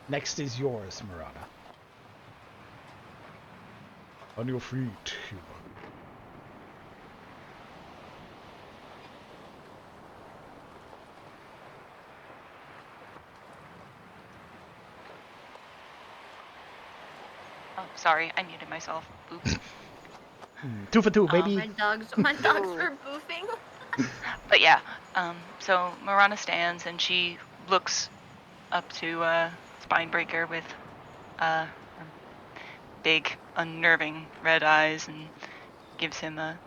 Next is yours, Murana. On your feet, human. Oh, sorry, I muted myself. Oops. 2 for 2, Oh, baby. my dogs were boofing. But yeah, so Marana stands and she looks up to Spinebreaker with her big, unnerving red eyes and gives him a.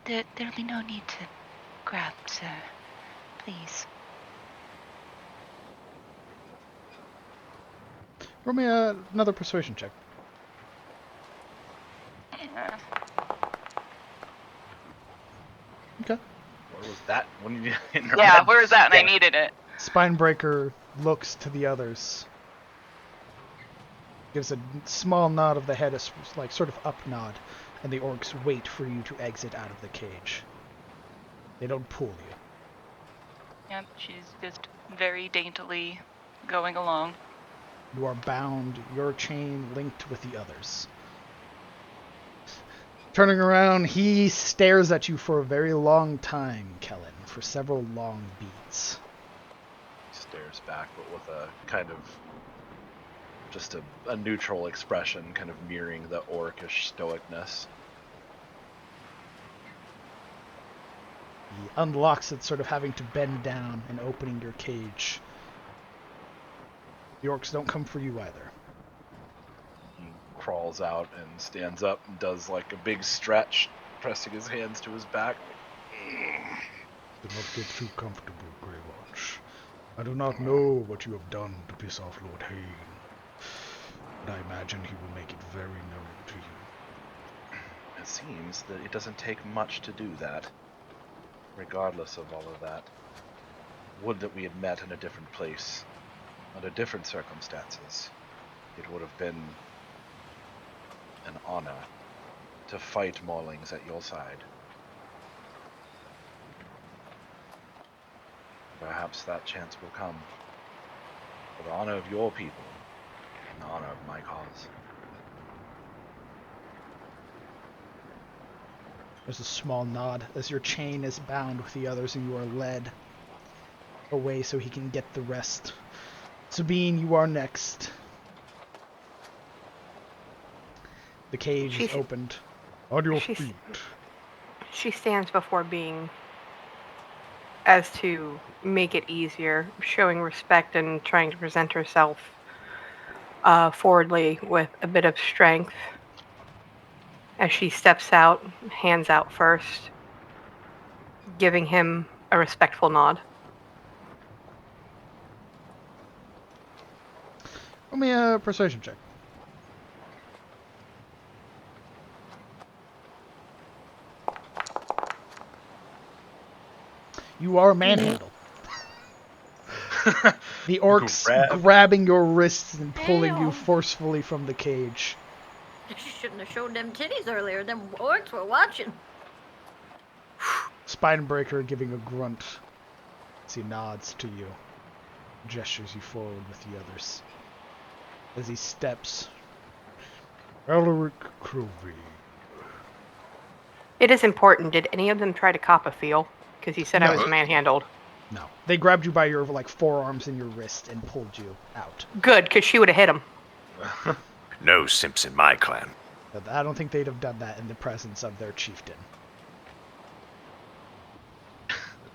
There'll be no need to grab, sir. Please. Roll me another persuasion check. Yeah. Okay. Where was that when you hit her Yeah, head? where is that? And I Yeah. needed it. Spinebreaker looks to the others. Gives a small nod of the head, like sort of up nod, and the orcs wait for you to exit out of the cage. They don't pull you. Yep, she's just very daintily going along. You are bound, your chain linked with the others. Turning around, he stares at you for a very long time, Kellen, for several long beats. He stares back, but with a kind of just a neutral expression, kind of mirroring the orcish stoicness. He unlocks it, sort of having to bend down and opening your cage. The orcs don't come for you either. He crawls out and stands up and does like a big stretch, pressing his hands to his back. Do not get too comfortable, Grey Watch. I do not know what you have done to piss off Lord Hain, but I imagine he will make it very known to you. It seems that it doesn't take much to do that. Regardless of all of that, would that we had met in a different place, under different circumstances. It would have been an honor to fight Maulings at your side. Perhaps that chance will come. For the honor of your people, and the honor of my cause. There's a small nod as your chain is bound with the others and you are led away so he can get the rest. Sabine, you are next. The cage is opened. On your feet. She stands before being, as to make it easier, showing respect and trying to present herself forwardly with a bit of strength. As she steps out, hands out first, giving him a respectful nod. Roll me a persuasion check. You are manhandled. The orcs grabbing your wrists and pulling you Damn. forcefully from the cage. You shouldn't have showed them titties earlier. Them orcs were watching. Spinebreaker giving a grunt as he nods to you, gestures you forward with the others. As he steps, Alaric Crovey. It is important. Did any of them try to cop a feel? Because he said I No. was manhandled. No. They grabbed you by your forearms and your wrist and pulled you out. Good, because she would have hit him. No simps in my clan. But I don't think they'd have done that in the presence of their chieftain.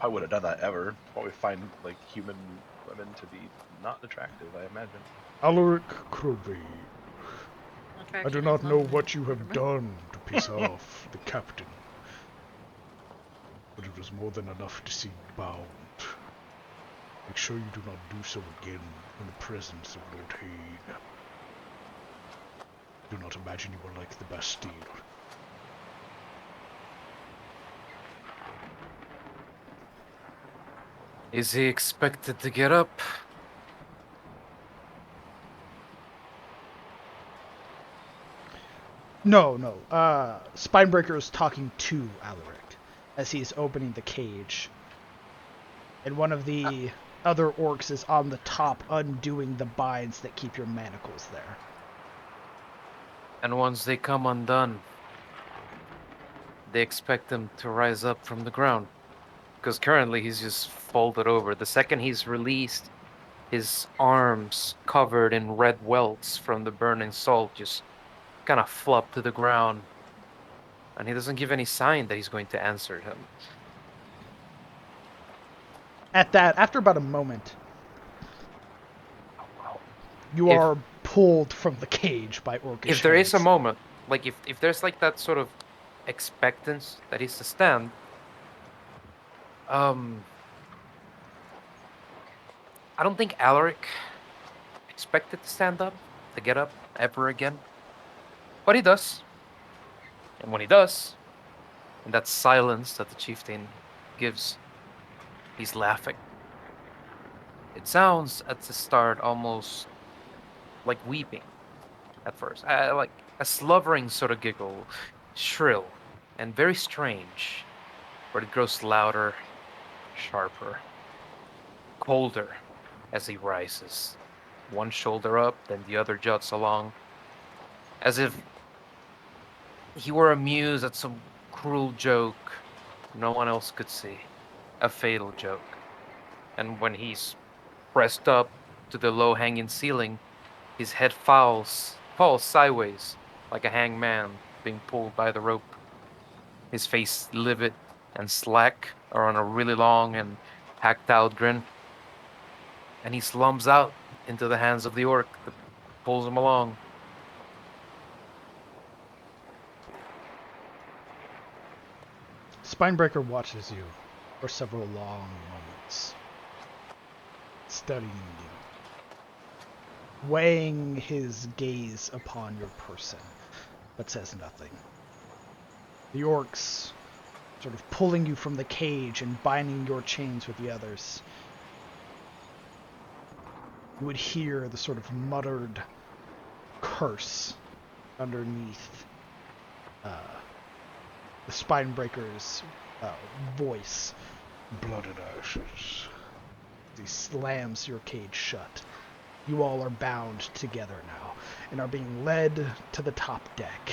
I would have done that ever. Probably find like human women to be not attractive, I imagine. Alaric Crovey, I Attraction do is not know the what you have measurement. done to piss off the captain, but it was more than enough to see you bound. Make sure you do not do so again in the presence of Lord Hain. Do not imagine you are like the Bastille. Is he expected to get up? No. Spinebreaker is talking to Alaric as he's opening the cage. And one of the other orcs is on the top undoing the binds that keep your manacles there. And once they come undone, they expect him to rise up from the ground. Because currently he's just folded over. The second he's released, his arms covered in red welts from the burning salt just kind of flop to the ground. And he doesn't give any sign that he's going to answer him. At that, after about a moment, you If- are pulled from the cage by orcish If there is a hands. moment, like if there's like that sort of expectance that he's to stand, I don't think Alaric expected to stand up, to get up ever again. But he does. And when he does, in that silence that the chieftain gives, he's laughing. It sounds at the start almost like weeping at first, like a slobbering sort of giggle, shrill and very strange, but it grows louder, sharper, colder as he rises. One shoulder up, then the other juts along, as if he were amused at some cruel joke no one else could see, a fatal joke. And when he's pressed up to the low-hanging ceiling, his head falls sideways like a hanged man being pulled by the rope. His face livid and slack are on a really long and hacked-out grin. And he slumps out into the hands of the orc that pulls him along. Spinebreaker watches you for several long moments, studying you, weighing his gaze upon your person, but says nothing. The orcs sort of pulling you from the cage and binding your chains with the others. You would hear the sort of muttered curse underneath the Spinebreaker's voice. Blood and ashes. He slams your cage shut. You all are bound together now and are being led to the top deck.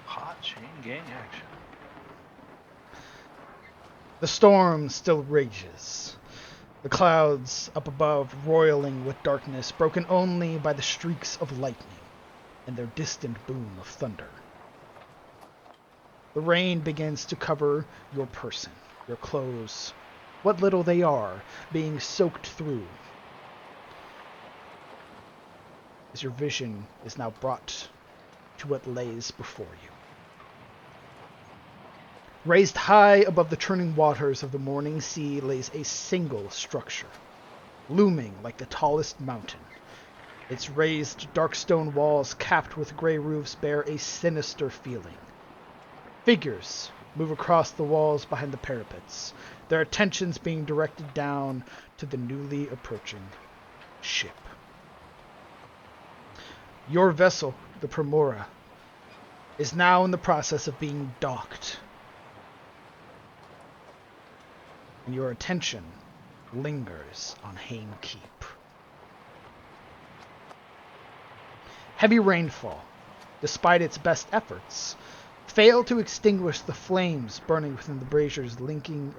Hot chain gang action. The storm still rages. The clouds up above roiling with darkness, broken only by the streaks of lightning and their distant boom of thunder. The rain begins to cover your person, your clothes, what little they are, being soaked through. As your vision is now brought to what lays before you. Raised high above the churning waters of the morning sea lays a single structure, looming like the tallest mountain. Its raised dark stone walls capped with gray roofs bear a sinister feeling. Figures move across the walls behind the parapets, their attentions being directed down to the newly approaching ship. Your vessel, the Primora, is now in the process of being docked. and your attention lingers on Hain Keep. Heavy rainfall, despite its best efforts, fail to extinguish the flames burning within the braziers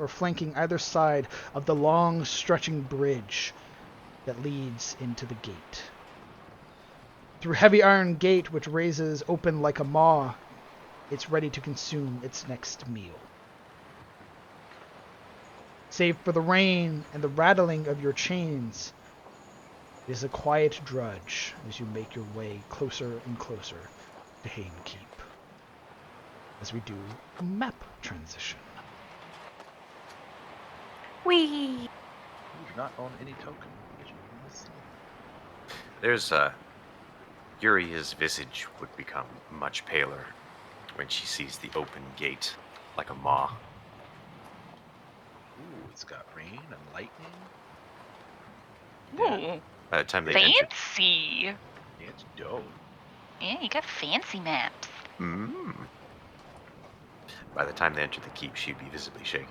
flanking either side of the long stretching bridge that leads into the gate. Through heavy iron gate which raises open like a maw, it's ready to consume its next meal. Save for the rain and the rattling of your chains, it is a quiet drudge as you make your way closer and closer to Hain Keep. As we do a map transition. Whee! You do not own any token. There's Yuria's visage would become much paler when she sees the open gate, like a maw. Ooh, it's got rain and lightning. Ooh, By the time they enter, fancy. Yeah, it's dope. Yeah, you got fancy maps. by the time they enter the keep, she'd be visibly shaking.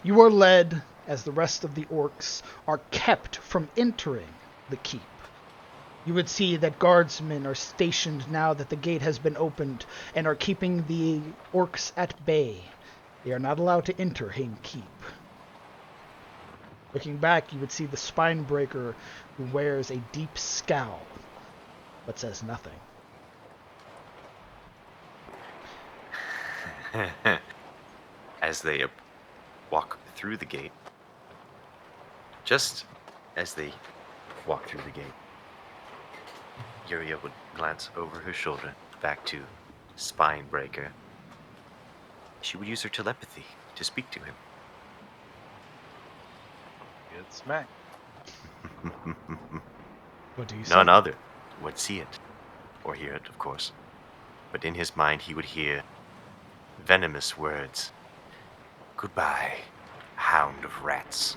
You are led, as the rest of the orcs are kept from entering the keep. You would see that guardsmen are stationed now that the gate has been opened and are keeping the orcs at bay. They are not allowed to enter Hain Keep. Looking back, you would see the Spinebreaker, who wears a deep scowl, but says nothing. As they walk through the gate, just as they walk through the gate, Yuria would glance over her shoulder back to Spinebreaker. She would use her telepathy to speak to him. Good smack. What do you say? None other would see it, or hear it, of course. But in his mind he would hear venomous words. Goodbye, hound of rats.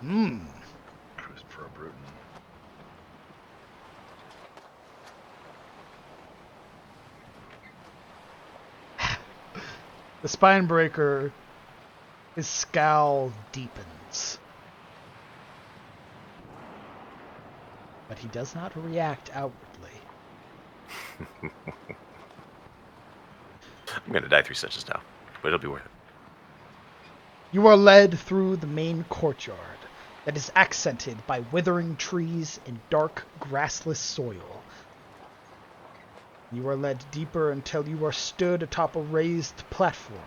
Cruise Pro Bruton. The Spinebreaker, his scowl deepens. But he does not react outwardly. I'm gonna die 3 stitches now, but it'll be worth it. You are led through the main courtyard that is accented by withering trees and dark, grassless soil. You are led deeper until you are stood atop a raised platform,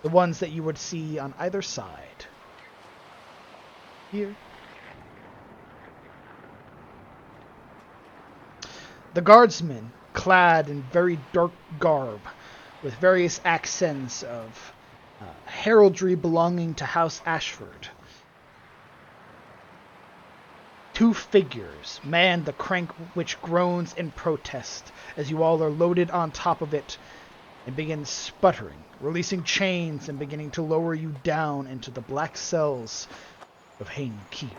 the ones that you would see on either side. Here. The guardsmen, clad in very dark garb, with various accents of heraldry belonging to House Ashford. 2 figures man the crank which groans in protest as you all are loaded on top of it and begin sputtering, releasing chains and beginning to lower you down into the black cells of Hain Keep.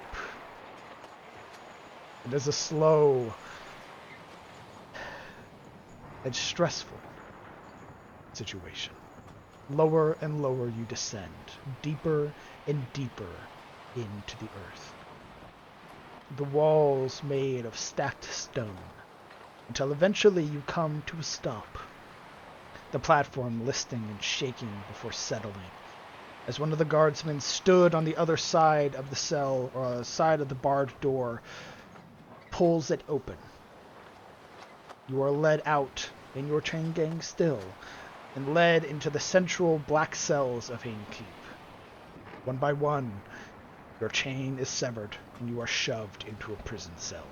It is a slow and stressful situation. Lower and lower you descend, deeper and deeper into the earth. The walls made of stacked stone, until eventually you come to a stop. The platform listing and shaking before settling, as one of the guardsmen stood on the other side of the cell, or side of the barred door, pulls it open. You are led out, in your chain gang still, and led into the central black cells of Hain Keep. One by one, your chain is severed, and you are shoved into a prison cell.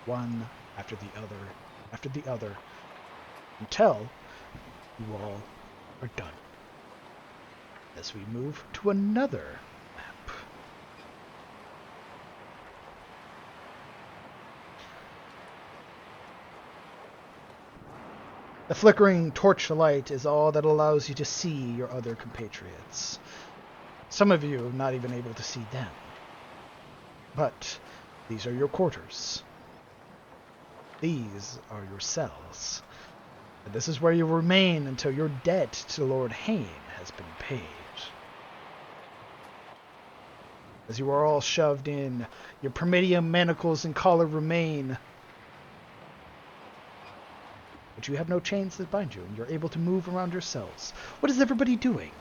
One after the other, until you all are done. As we move to another map. The flickering torchlight is all that allows you to see your other compatriots. Some of you are not even able to see them. But These are your quarters. These are your cells. And this is where you remain until your debt to Lord Hain has been paid. As you are all shoved in, your primidium manacles and collar remain. But you have no chains that bind you, and you're able to move around your cells. What is everybody doing?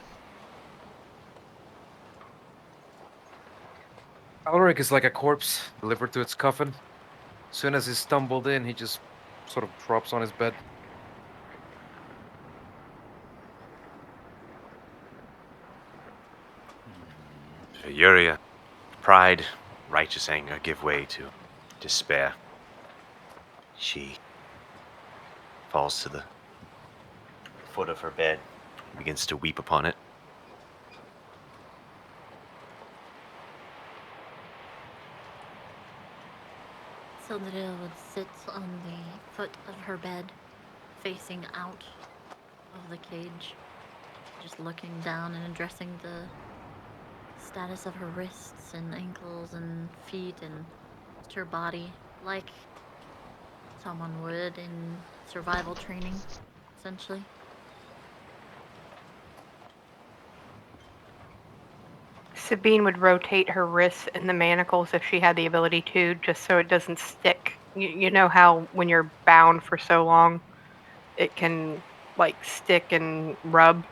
Alaric is like a corpse delivered to its coffin. As soon as he stumbled in, he just sort of drops on his bed. Yuria, pride, righteous anger give way to despair. She falls to the foot of her bed and begins to weep upon it. Sildadil would sit on the foot of her bed, facing out of the cage, just looking down and addressing the status of her wrists and ankles and feet and just her body, like someone would in survival training, essentially. Sabine would rotate her wrists and the manacles if she had the ability to, just so it doesn't stick. You know how when you're bound for so long, it can like stick and rub.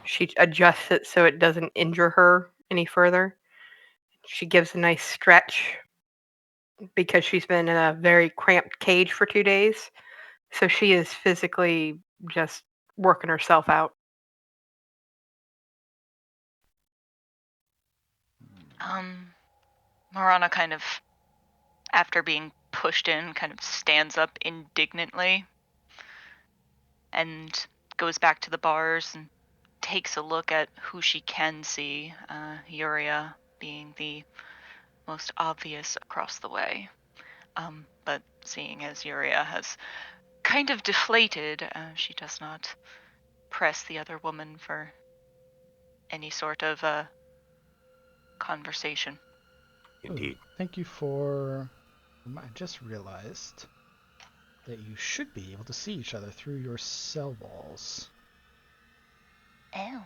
She adjusts it so it doesn't injure her any further. She gives a nice stretch because she's been in a very cramped cage for 2 days. So she is physically just working herself out. Marana kind of, after being pushed in, kind of stands up indignantly and goes back to the bars and takes a look at who she can see, Yuria being the most obvious across the way. But seeing as Yuria has kind of deflated, she does not press the other woman for any sort of conversation. Indeed. Thank you for... I just realized that you should be able to see each other through your cell walls. Oh.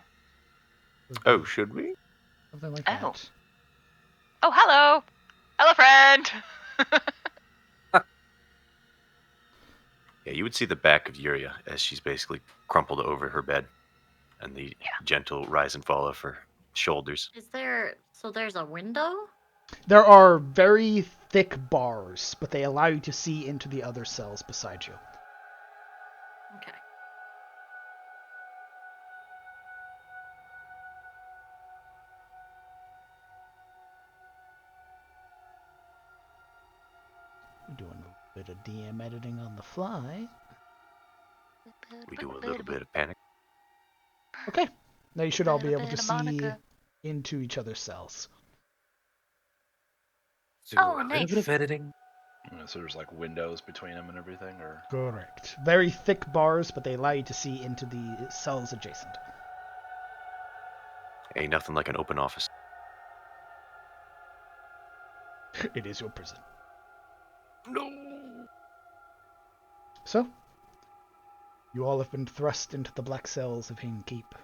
Oh, should we? Something like Oh. that. Oh, hello! Hello, friend! Yeah, you would see the back of Yuria as she's basically crumpled over her bed and the gentle rise and fall of her shoulders. So there's a window? There are very thick bars, but they allow you to see into the other cells beside you. Okay. We're doing a bit of DM editing on the fly. We do a little bit of panic. Okay. Now you should all be able to Bit of see Monica. into each other's cells. Do Oh, a nice. little bit of editing. So there's like windows between them and everything, or Correct. Very thick bars, but they allow you to see into the cells adjacent. Ain't nothing like an open office. It is your prison. No. So, you all have been thrust into the black cells of Hain Keep.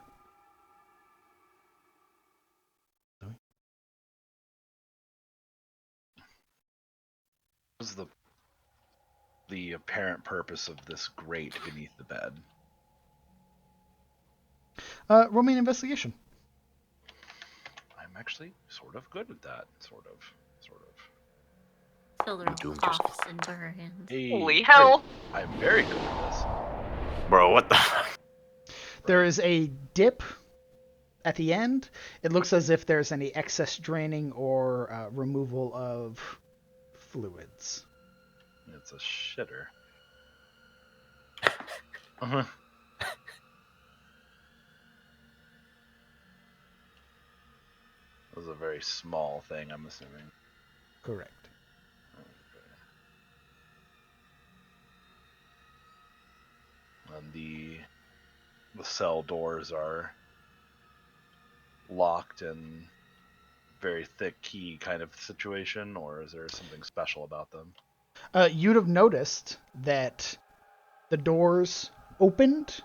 what was the apparent purpose of this grate beneath the bed? Roll me an investigation. I'm actually sort of good at that. Sort of. Sildadil doing just coughs into her hands. Hey, Holy hell! I'm very good at this. Bro, what the fuck? There is a dip at the end. It looks as if there's any excess draining or removal of fluids. It's a shitter. Uh-huh. It was a very small thing, I'm assuming. Correct. And the cell doors are locked and very thick key kind of situation, or is there something special about them? You'd have noticed that the doors opened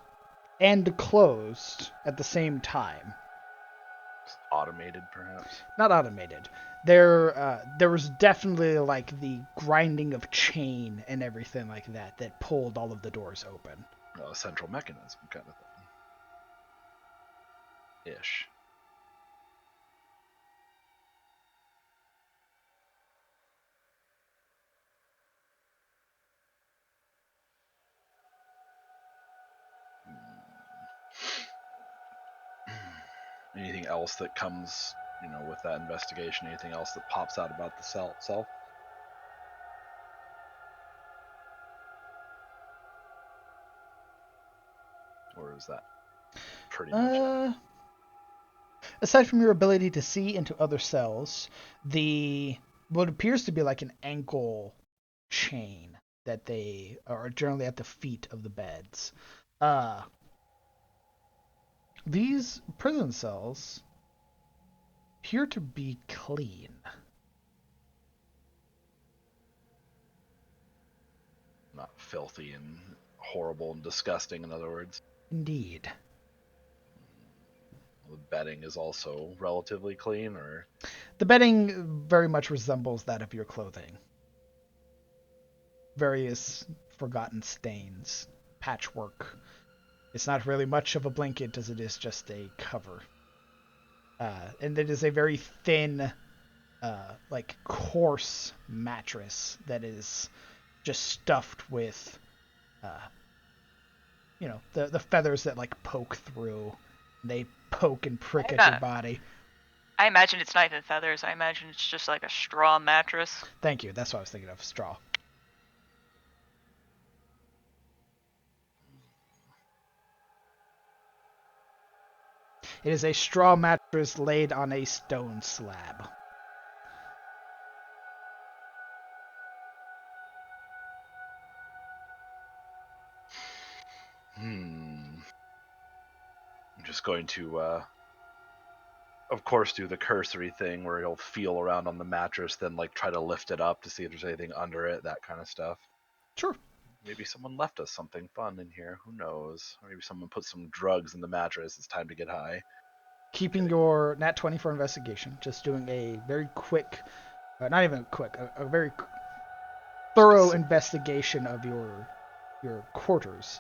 and closed at the same time. It's automated, perhaps? Not automated. There was definitely like the grinding of chain and everything like that pulled all of the doors open. A central mechanism kind of thing. Ish. Anything else that comes, with that investigation? Anything else that pops out about the cell itself? Or is that pretty much it? Aside from your ability to see into other cells, what appears to be like an ankle chain that they are generally at the feet of the beds. These prison cells appear to be clean. Not filthy and horrible and disgusting, in other words. Indeed. The bedding is also relatively clean, or? The bedding very much resembles that of your clothing. Various forgotten stains, patchwork. It's not really much of a blanket as it is just a cover. And it is a very thin, like coarse mattress that is just stuffed with, the feathers that like poke through. They poke and prick at your body. I imagine it's not even feathers. I imagine it's just like a straw mattress. Thank you. That's what I was thinking of. Straw. It is a straw mattress laid on a stone slab. I'm just going to, of course, do the cursory thing where he'll feel around on the mattress, then like try to lift it up to see if there's anything under it, that kind of stuff. Sure. Maybe someone left us something fun in here. Who knows? Or maybe someone put some drugs in the mattress. It's time to get high. Keeping your nat 20 for investigation, just doing a very quick, not even quick, a very thorough investigation of your quarters.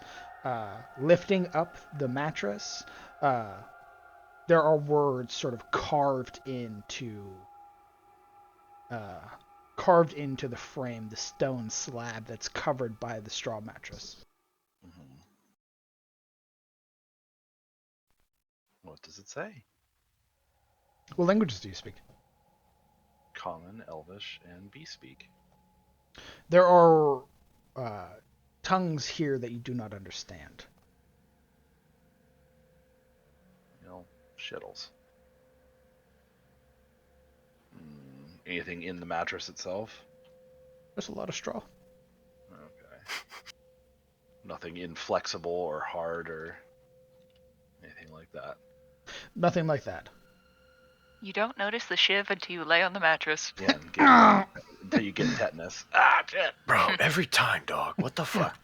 Lifting up the mattress, there are words sort of carved into the frame, the stone slab that's covered by the straw mattress. Mm-hmm. What does it say? What languages do you speak? Common, Elvish, and Beespeak. There are tongues here that you do not understand. Shittles. Anything in the mattress itself? There's a lot of straw. Okay. Nothing inflexible or hard or anything like that. Nothing like that. You don't notice the shiv until you lay on the mattress. Yeah, until you get tetanus. Shit. Bro, every time, dog. What the fuck?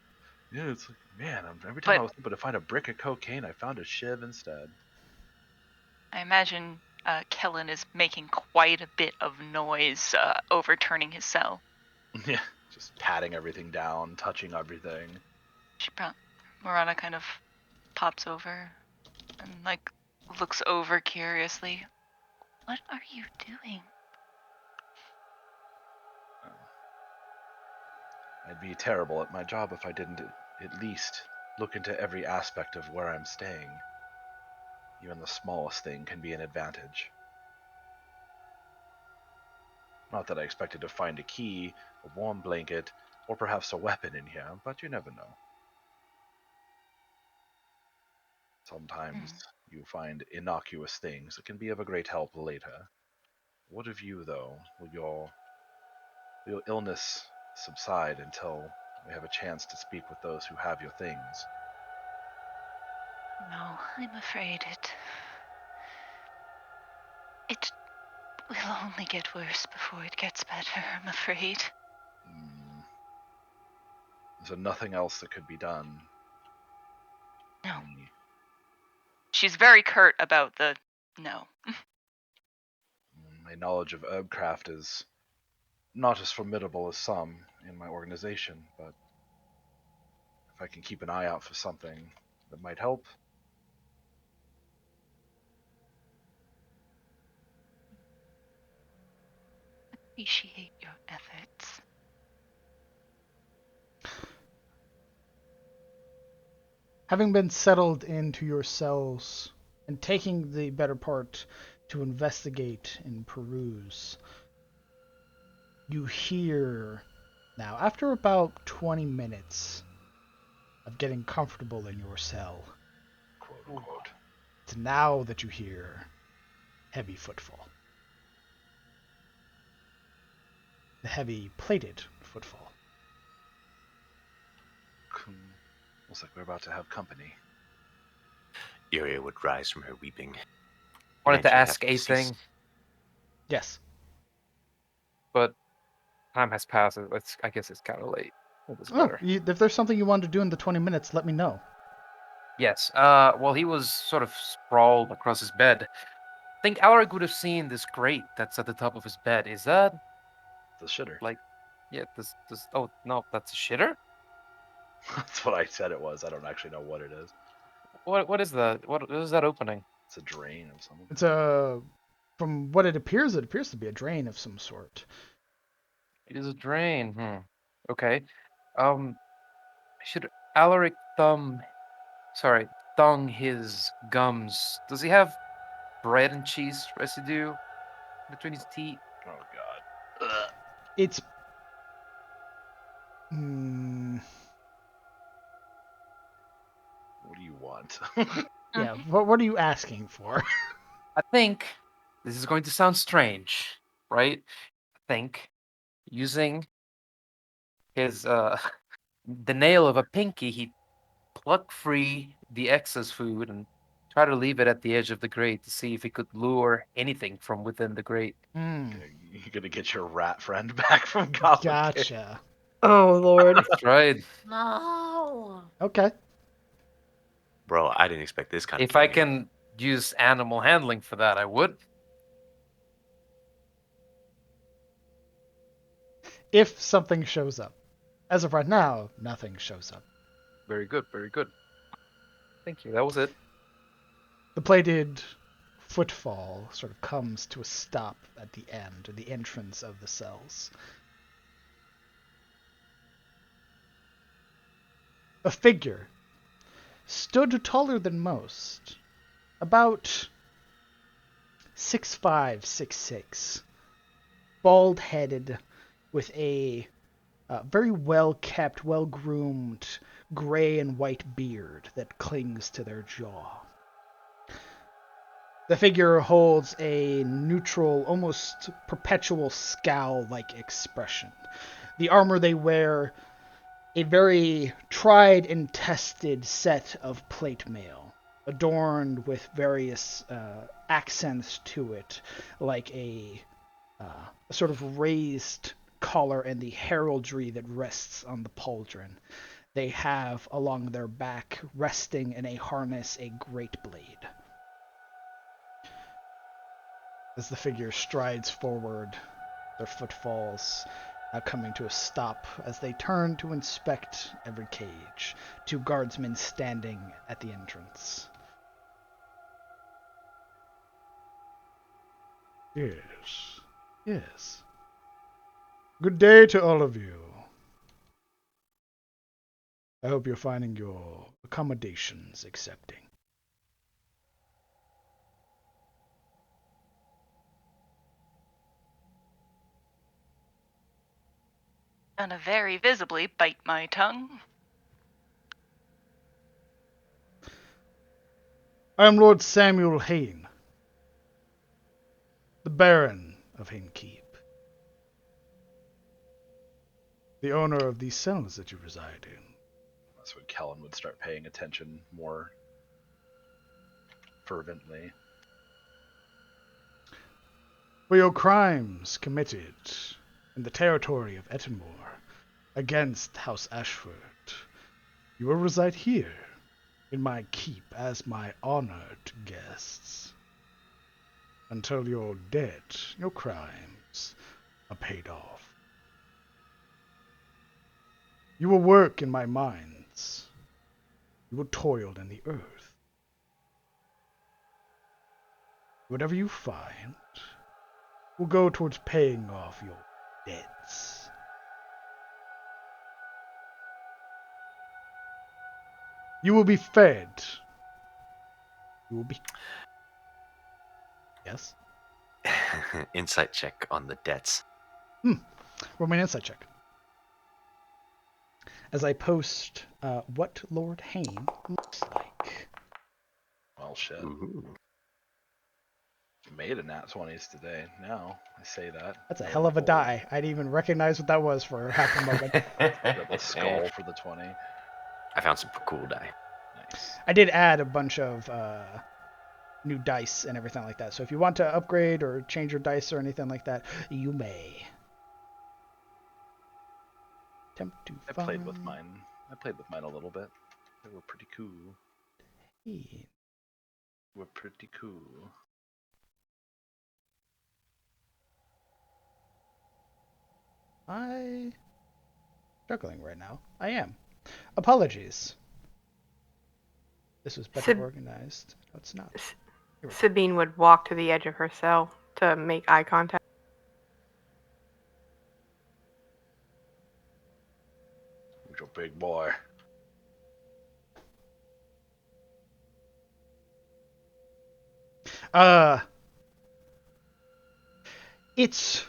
Yeah, it's like, man, every time I was able to find a brick of cocaine, I found a shiv instead. I imagine Kellen is making quite a bit of noise overturning his cell. Yeah, just patting everything down, touching everything. Morana kind of pops over and like looks over curiously. What are you doing? I'd be terrible at my job if I didn't at least look into every aspect of where I'm staying. Even the smallest thing can be an advantage. Not that I expected to find a key, a warm blanket, or perhaps a weapon in here, but you never know. Sometimes you find innocuous things that can be of a great help later. What of you, though? Will your illness subside until we have a chance to speak with those who have your things? No, I'm afraid it will only get worse before it gets better, I'm afraid. So nothing else that could be done. No. She's very curt about the no. My knowledge of herbcraft is not as formidable as some in my organization, but if I can keep an eye out for something that might help. Appreciate your efforts. Having been settled into your cells and taking the better part to investigate and peruse, you hear now, after about 20 minutes of getting comfortable in your cell, Quote unquote. it's now that you hear heavy footfall. The heavy plated footfall. Looks like we're about to have company. Yuria would rise from her weeping. Wanted to Eventually ask have a cease. thing, Yes. but time has passed. I guess it's kind of late. It was Oh, better. if there's something you want to do in the 20 minutes, let me know. Yes. Well, he was sort of sprawled across his bed. I think Alaric would have seen this grate that's at the top of his bed. Is that The shitter. like, yeah? This. Oh no, that's a shitter. That's what I said it was. I don't actually know what it is. What is that? What is that opening? It's a drain of something. It's from what it appears to be a drain of some sort. It is a drain. Okay. Should Alaric thumb his gums? Does he have bread and cheese residue between his teeth? Oh god. It's Hmm. What do you want? Yeah. What are you asking for? I think this is going to sound strange, right? I think using his the nail of a pinky, he pluck free the excess food and try to leave it at the edge of the grate to see if he could lure anything from within the grate. You're gonna get your rat friend back from Goblin Cave. Gotcha. Oh, Lord. That's right. No. Okay. Bro, I didn't expect this kind of If I candy. can use animal handling for that, I would. If something shows up. As of right now, nothing shows up. Very good, very good. Thank you. That was it. The plated footfall sort of comes to a stop at the end, or the entrance of the cells. A figure stood taller than most, about 6'5", 6'6", bald-headed, with a very well-kept, well-groomed gray and white beard that clings to their jaw. The figure holds a neutral, almost perpetual scowl-like expression. The armor they wear, a very tried and tested set of plate mail, adorned with various accents to it, like a sort of raised collar and the heraldry that rests on the pauldron. They have along their back, resting in a harness, a great blade. As the figure strides forward, their footfalls now coming to a stop as they turn to inspect every cage. Two guardsmen standing at the entrance. Yes. Yes. Good day to all of you. I hope you're finding your accommodations accepting. Gonna very visibly bite my tongue. I am Lord Samuel Hain, the Baron of Hain Keep, the owner of these cells that you reside in. That's when Kellen would start paying attention more fervently. For your crimes committed in the territory of Ettenmoor against House Ashford, you will reside here in my keep as my honored guests. Until your debt, your crimes are paid off. You will work in my mines. You will toil in the earth. Whatever you find will go towards paying off your debts. You will be fed. You will be... Yes? Insight check on the debts. Roll me an insight check. As I post what Lord Hain looks like. Well, shit. Ooh. Made a nat 20s today. Now I say that. That's a going hell of a forward. die. I didn't even recognize what that was for half a moment. Got the skull for the 20. I found some cool die. Nice. I did add a bunch of new dice and everything like that. So if you want to upgrade or change your dice or anything like that, you may. Attempt to I played with mine. I played with mine a little bit. They were pretty cool. Were pretty cool. I struggling right now. I am. Apologies. This was better organized. No, it's not. Sabine would walk to the edge of her cell to make eye contact. Who's your big boy? It's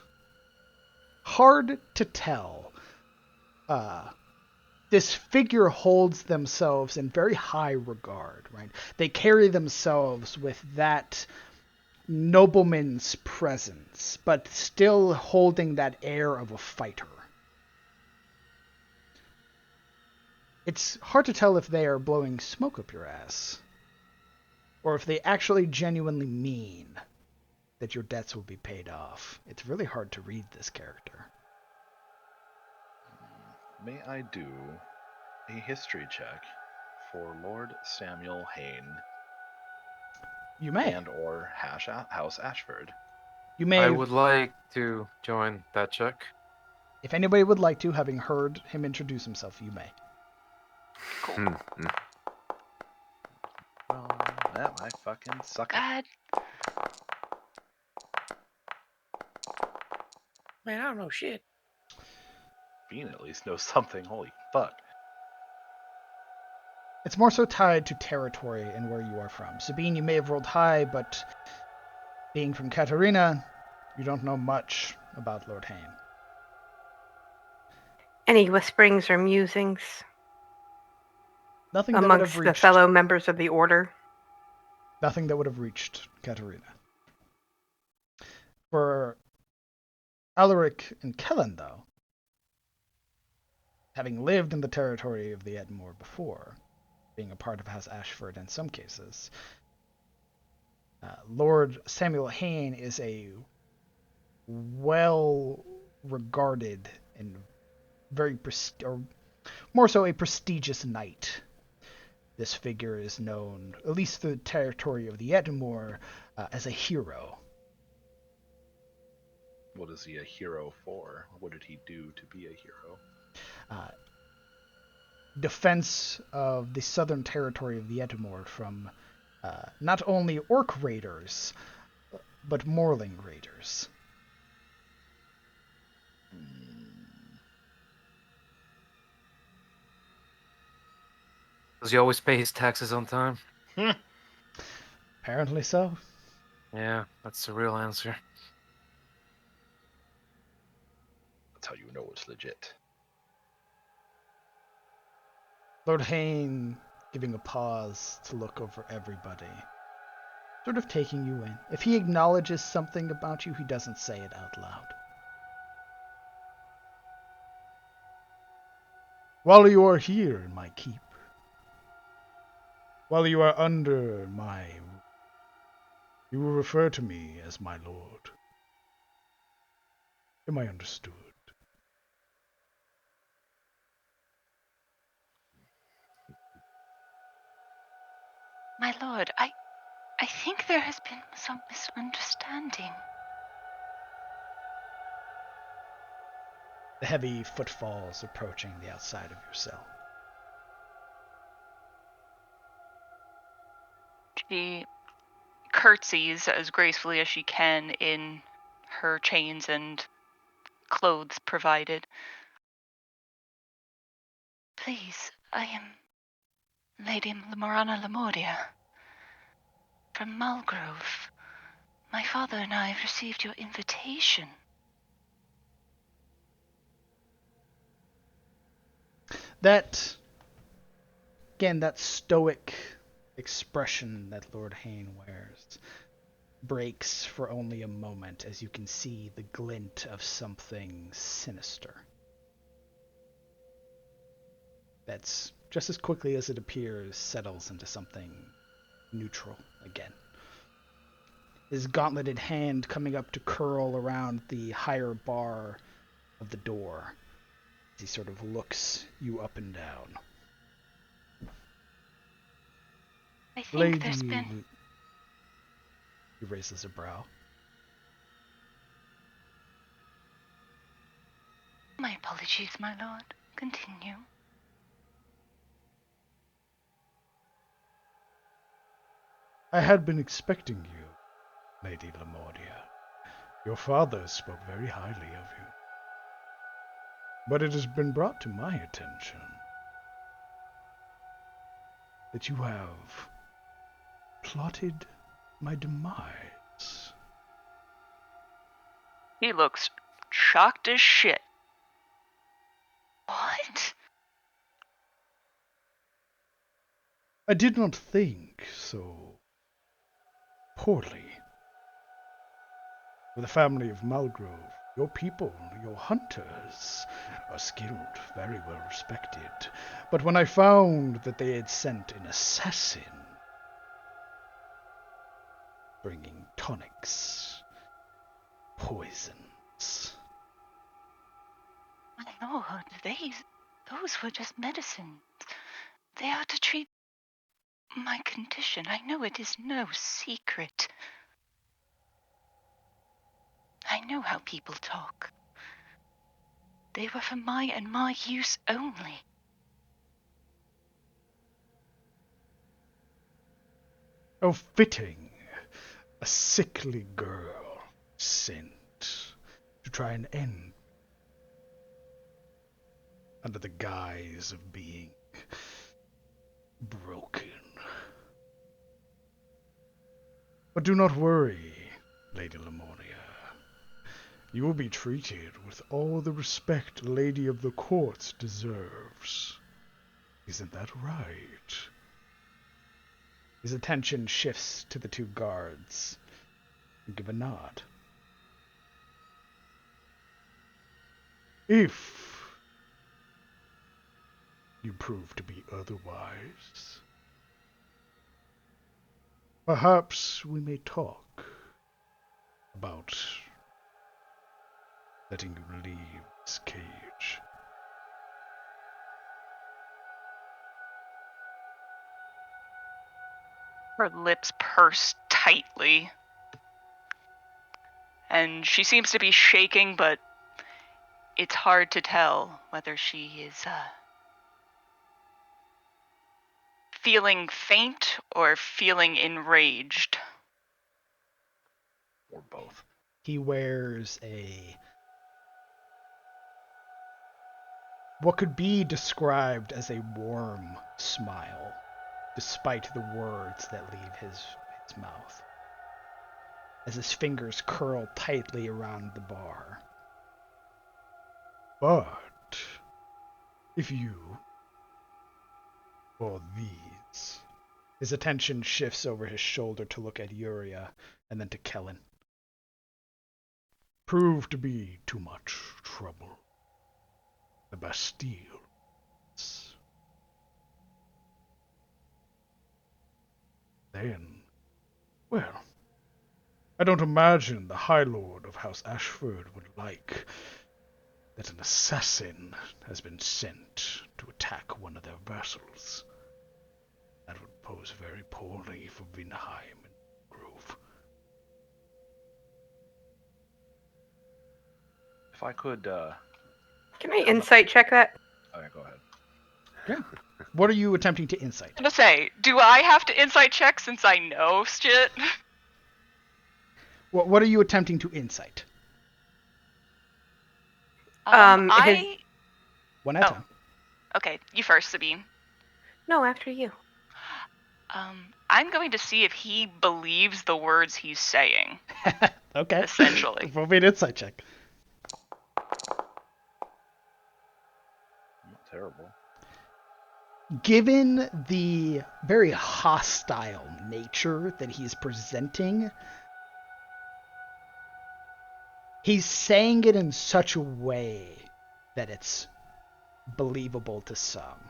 hard to tell. This figure holds themselves in very high regard, right? They carry themselves with that nobleman's presence, but still holding that air of a fighter. It's hard to tell if they are blowing smoke up your ass, or if they actually genuinely mean that your debts will be paid off. It's really hard to read this character. May I do a history check for Lord Samuel Hain You may. and or House Ashford? You may. I would like to join that check. If anybody would like to, having heard him introduce himself, you may. Cool. Oh, yeah, I fucking suck. God. Man, I don't know shit. Bean at least knows something. Holy fuck. It's more so tied to territory and where you are from. Sabine, you may have rolled high, but being from Katarina, you don't know much about Lord Hain. Any whisperings or musings Nothing that would have amongst the reached. fellow members of the order? Nothing that would have reached Katarina. For Alaric and Kellen, though, having lived in the territory of the Edmure before, being a part of House Ashford in some cases, Lord Samuel Hain is a well-regarded and very or more so a prestigious knight. This figure is known, at least through the territory of the Edmure, as a hero. What is he a hero for? What did he do to be a hero? Defense of the southern territory of the Edmure from not only orc raiders, but Morling raiders. Does he always pay his taxes on time? Apparently so. Yeah, that's the real answer. That's how you know it's legit. Lord Hain giving a pause to look over everybody, sort of taking you in. If he acknowledges something about you, he doesn't say it out loud. While you are here in my keep, while you are under my, you will refer to me as my lord. Am I understood? My lord, I think there has been some misunderstanding. The heavy footfalls approaching the outside of your cell. She curtsies as gracefully as she can in her chains and clothes provided. Please, I am Lady Morana Lamodia from Mulgrove. My father and I have received your invitation. That stoic expression that Lord Hain wears breaks for only a moment as you can see the glint of something sinister. That's just as quickly as it appears settles into something neutral again. His gauntleted hand coming up to curl around the higher bar of the door as he sort of looks you up and down. I think Lady, there's been... He raises a brow. My apologies, my lord. Continue. I had been expecting you, Lady Lamodia. Your father spoke very highly of you. But it has been brought to my attention that you have plotted my demise. He looks shocked as shit. What? I did not think so poorly. For the family of Mulgrove, your people, your hunters, are skilled, very well respected. But when I found that they had sent an assassin, bringing tonics, poisons... My lord, those were just medicines. They are to treat my condition. I know it is no secret. I know how people talk. They were for my and my use only. How fitting, a sickly girl sent to try and end under the guise of being broken. But do not worry, Lady Lamonia. You will be treated with all the respect a lady of the courts deserves. Isn't that right? His attention shifts to the two guards and give a nod. If you prove to be otherwise, perhaps we may talk about letting you leave this cage. Her lips purse tightly. And she seems to be shaking, but it's hard to tell whether she is feeling faint or feeling enraged. Or both. He wears what could be described as a warm smile, despite the words that leave his mouth, as his fingers curl tightly around the bar. But if you, or these, his attention shifts over his shoulder to look at Yuria and then to Kellen, prove to be too much trouble, the Bastille, then, well, I don't imagine the High Lord of House Ashford would like that an assassin has been sent to attack one of their vassals. That would pose very poorly for Vinheim and Grove. If I could, Can I insight check that? okay, go ahead. Okay. What are you attempting to insight? I'm gonna say, do I have to insight check since I know shit? What are you attempting to insight? I. One at a Oh. time. Okay, you first, Sabine. No, after you. I'm going to see if he believes the words he's saying. Okay. Essentially. Roll me an insight check. Not terrible. Given the very hostile nature that he's presenting, he's saying it in such a way that it's believable to some.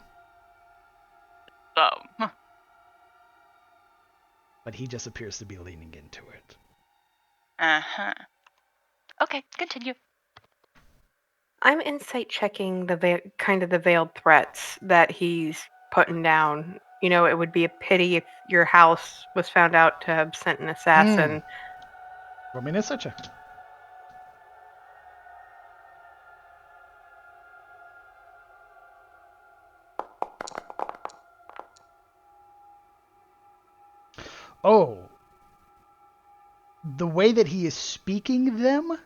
Oh. But he just appears to be leaning into it. Uh-huh. Okay, continue. I'm insight checking the kind of the veiled threats that he's putting down. You know, it would be a pity if your house was found out to have sent an assassin. Roll me an insight check. Oh. The way that he is speaking them,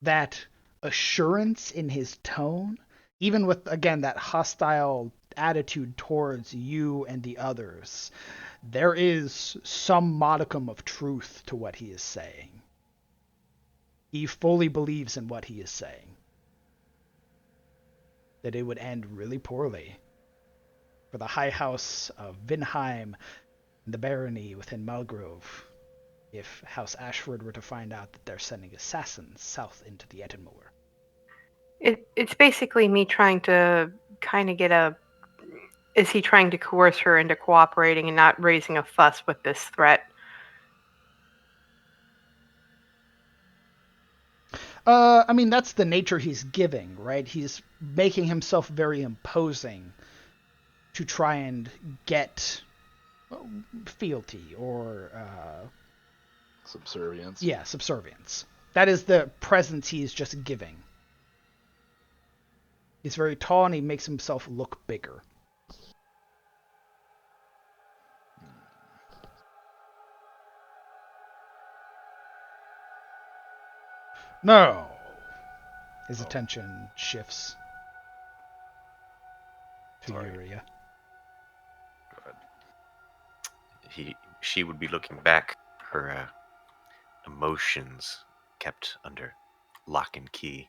that assurance in his tone, even with, again, that hostile attitude towards you and the others, there is some modicum of truth to what he is saying. He fully believes in what he is saying. That it would end really poorly for the High House of Vinheim and the barony within Malgrove if House Ashford were to find out that they're sending assassins south into the Ettenmoor. It's basically me trying to kind of get a. Is he trying to coerce her into cooperating and not raising a fuss with this threat? I mean, that's the nature he's giving, right? He's making himself very imposing to try and get fealty or Subservience. yeah, subservience. That is the presence he's just giving. He's very tall and he makes himself look bigger. No. His attention shifts to Sorry. Yuria. Go ahead. She would be looking back, her emotions kept under lock and key,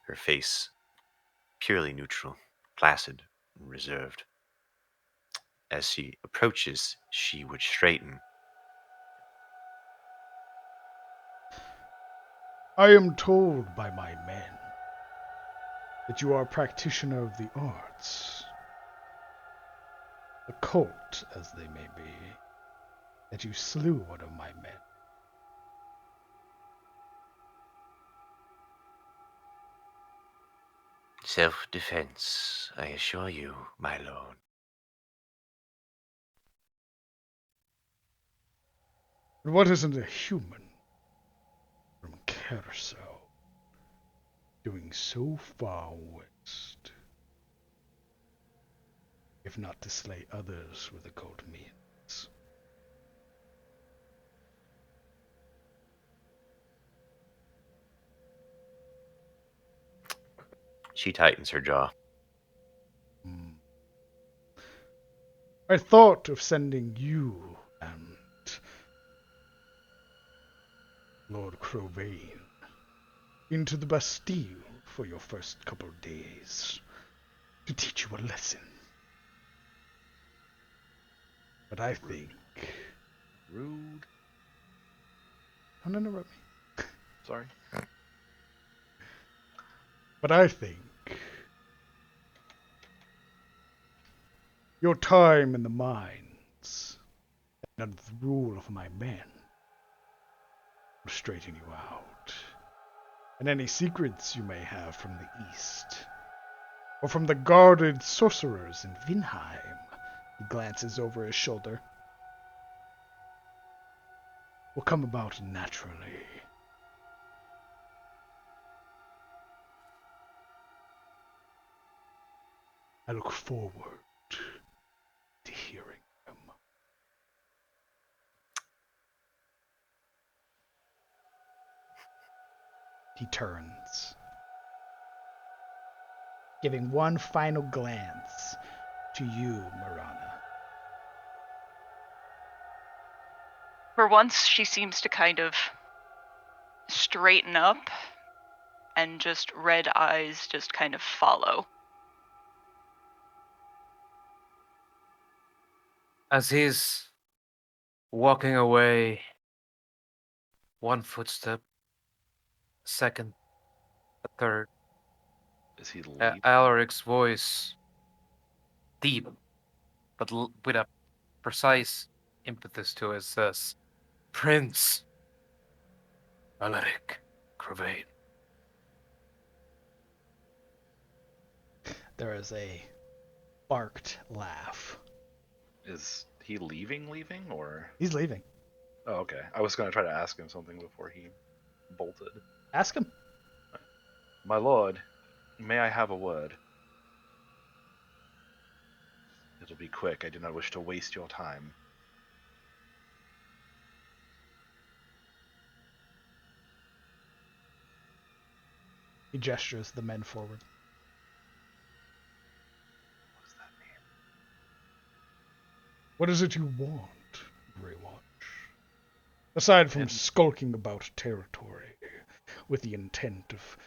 her face purely neutral, placid, and reserved. As she approaches, she would straighten. I am told by my men that you are a practitioner of the arts, occult as they may be, that you slew one of my men. Self-defense, I assure you, my lord. And what isn't a human from Carousel doing so far west, if not to slay others with occult means? She tightens her jaw. I thought of sending you and Lord Crowvane into the Bastille for your first couple days to teach you a lesson. But I think... Rude. Don't interrupt me. Sorry. But I think your time in the mines and under the rule of my men will straighten you out. And any secrets you may have from the east, or from the guarded sorcerers in Vinheim, he glances over his shoulder, will come about naturally. I look forward to hearing them. He turns, giving one final glance to you, Marana. For once, she seems to kind of straighten up and just red eyes just kind of follow. As he's walking away, one footstep, second, a third, Is he leaving? Alaric's voice, deep, but with a precise impetus to it, says, Prince Alaric Crevane. There is a barked laugh. Is he leaving, or? He's leaving. Oh, okay. I was going to try to ask him something before he bolted. Ask him. My lord, may I have a word? It'll be quick. I do not wish to waste your time. He gestures the men forward. What does that mean? What is it you want, Greywatch? Aside from skulking about territory with the intent of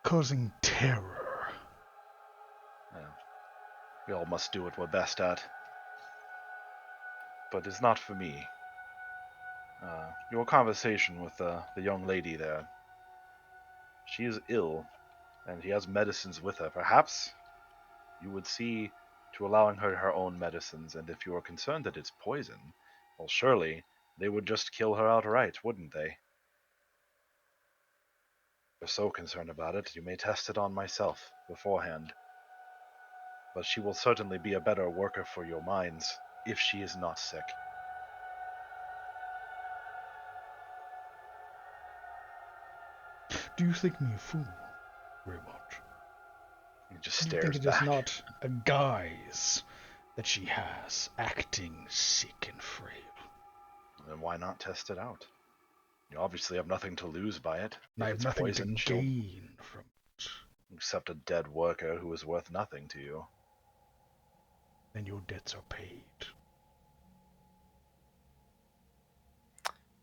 causing terror. Well, we all must do what we're best at. But it's not for me. Your conversation with the young lady there. She is ill, and she has medicines with her. Perhaps you would see to allowing her her own medicines, and if you are concerned that it's poison, well, surely they would just kill her outright, wouldn't they? If you're so concerned about it, you may test it on myself beforehand. But she will certainly be a better worker for your minds if she is not sick. Do you think me a fool, Greywatch? He just Do you stares think it back. is not a guise that she has, acting sick and frail? Then why not test it out? You obviously have nothing to lose by it. And I If have it's nothing poison, to she'll gain from it. accept a dead worker who is worth nothing to you. Then your debts are paid.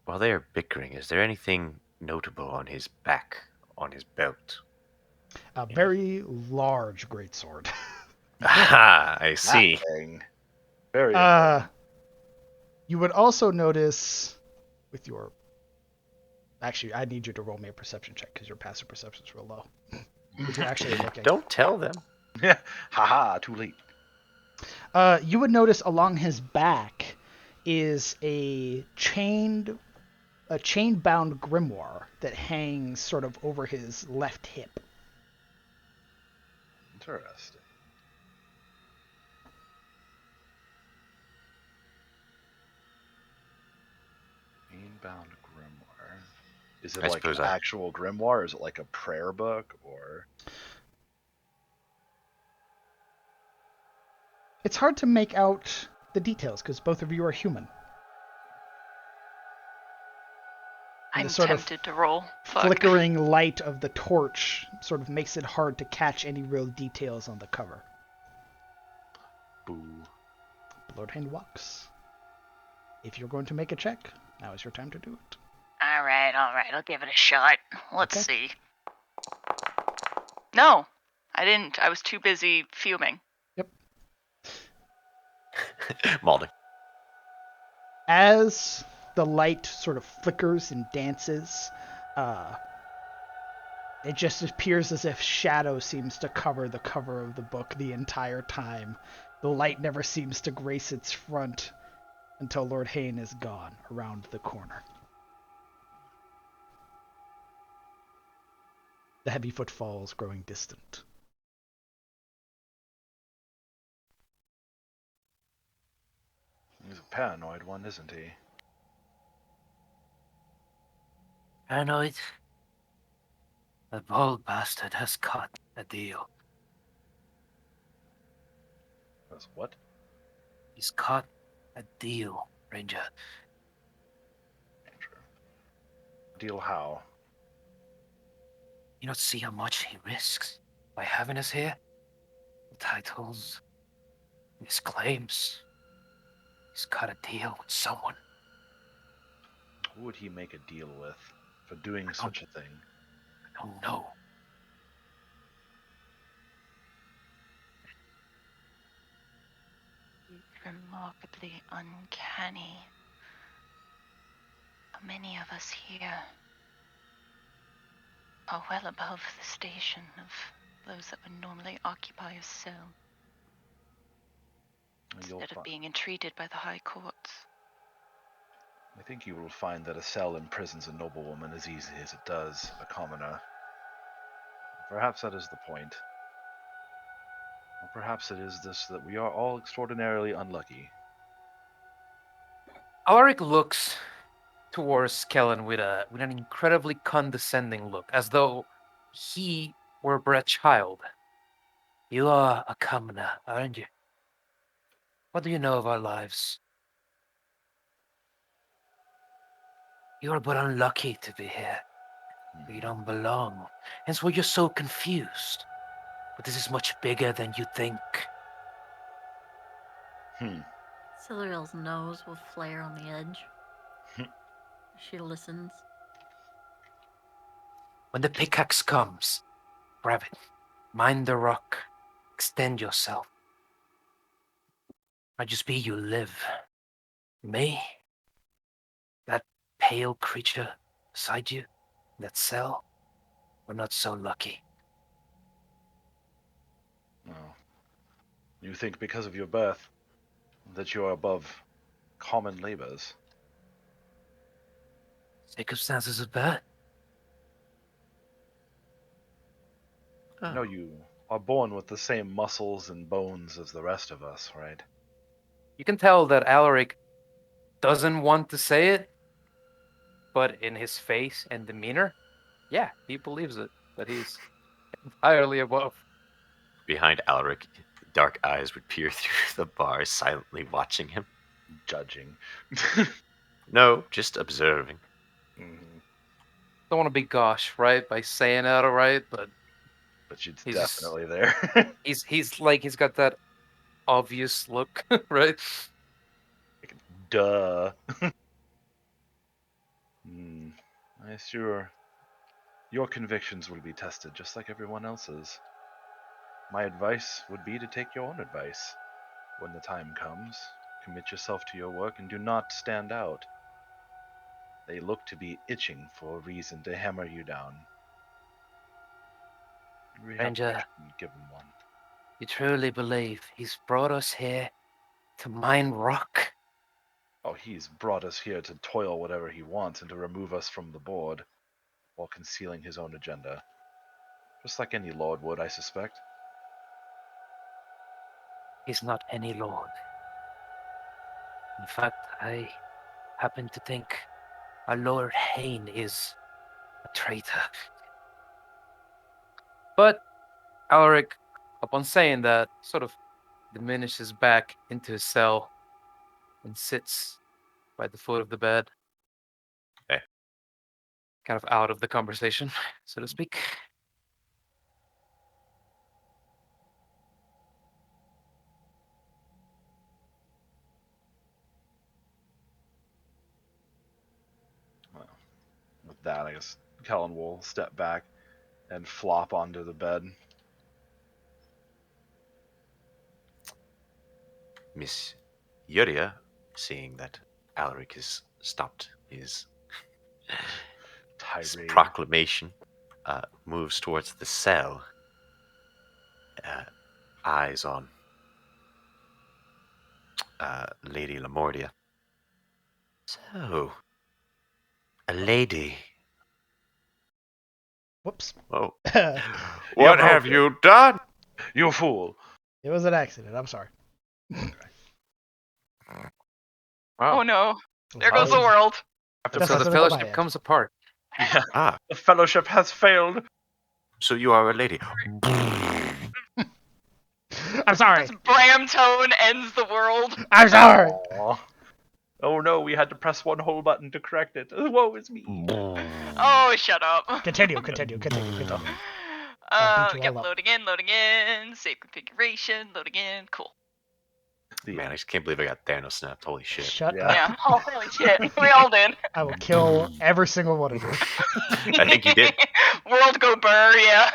While they are bickering, is there anything notable on his back, on his belt? A very large greatsword. Aha, I see. That thing. Very important. You would also notice with your... Actually, I need you to roll me a perception check because your passive perception is real low. If you're actually looking. Don't tell them. Haha, too late. You would notice along his back is a chain-bound grimoire that hangs sort of over his left hip. Interesting. Chain-bound grimoire. Is it I like an suppose I- actual grimoire? Or is it like a prayer book? Or It's hard to make out the details because both of you are human. And I'm the sort of tempted to roll. Fuck. flickering light of the torch sort of makes it hard to catch any real details on the cover. boo. Lord Hain walks. If you're going to make a check, now is your time to do it. All right, I'll give it a shot. Let's Okay. see. No, I didn't. I was too busy fuming. Malding. As the light sort of flickers and dances, it just appears as if shadow seems to cover the cover of the book the entire time. The light never seems to grace its front until Lord Hain is gone around the corner. the heavy footfalls growing distant. He's a paranoid one, isn't he? Paranoid? The bold bastard has cut a deal. That's what? He's cut a deal, Ranger. Deal how? You don't see how much he risks by having us here? The titles, his claims. He's cut a deal with someone. Who would he make a deal with for doing such a thing? I don't know. Remarkably uncanny. Many of us here are well above the station of those that would normally occupy a cell, instead of being entreated by the high courts. I think you will find that a cell imprisons a noblewoman as easily as it does a commoner. Perhaps that is the point. Or perhaps it is this that we are all extraordinarily unlucky. Alaric looks towards Kellen with an incredibly condescending look, as though he were but a child. You are a commoner, aren't you? What do you know of our lives? You are but unlucky to be here. You don't belong. Hence why you're so confused. But this is much bigger than you think. Cilariel's nose will flare on the edge. She listens. When the pickaxe comes, grab it. Mind the rock. Extend yourself. Might just be you live. Me? That pale creature beside you? That cell? We're not so lucky. Oh. You think because of your birth that you are above common labors? Circumstances of birth? I know you are born with the same muscles and bones as the rest of us, right? You can tell that Alaric doesn't want to say it, but in his face and demeanor, yeah, he believes it, that he's entirely above. Behind Alaric, dark eyes would peer through the bars, silently watching him. Judging. No, just observing. Don't want to be gosh, right, by saying that, all right, but she's he's definitely there. he's like he's got that obvious look, right? Duh. I sure. Your convictions will be tested just like everyone else's. My advice would be to take your own advice. When the time comes, commit yourself to your work and do not stand out. They look to be itching for a reason to hammer you down. Ranger, give them one. You truly believe he's brought us here to mine rock? Oh, he's brought us here to toil whatever he wants and to remove us from the board, while concealing his own agenda. Just like any lord would, I suspect. He's not any lord. In fact, I happen to think our Lord Hain is a traitor. But Alaric, upon saying that, sort of diminishes back into his cell and sits by the foot of the bed. Okay. Kind of out of the conversation, so to speak. Well, with that, I guess Kellen will step back and flop onto the bed. Miss Yuria, seeing that Alaric has stopped his proclamation, moves towards the cell, eyes on Lady Lamordia. So, a lady Whoops. Oh. It What broke have it. you done? You fool! was an accident. I'm sorry. Wow. Oh no, there Oh, goes the world. That's So not the gonna go by fellowship yet. comes apart. Yeah, Ah, the fellowship has failed. so you are a lady. I'm sorry. This Bram tone ends the world. I'm sorry. Aw. Oh no, we had to press one whole button to correct it. Woe is me. Oh, shut up. Continue. I'll beat you Yep, all up. loading in, save configuration, loading in, cool. Man, I just can't believe I got Thanos snapped. Holy shit. Shut Yeah. up. Yeah, oh, holy shit, we all did. I will kill every single one of you. I think you did. World go burr, yeah.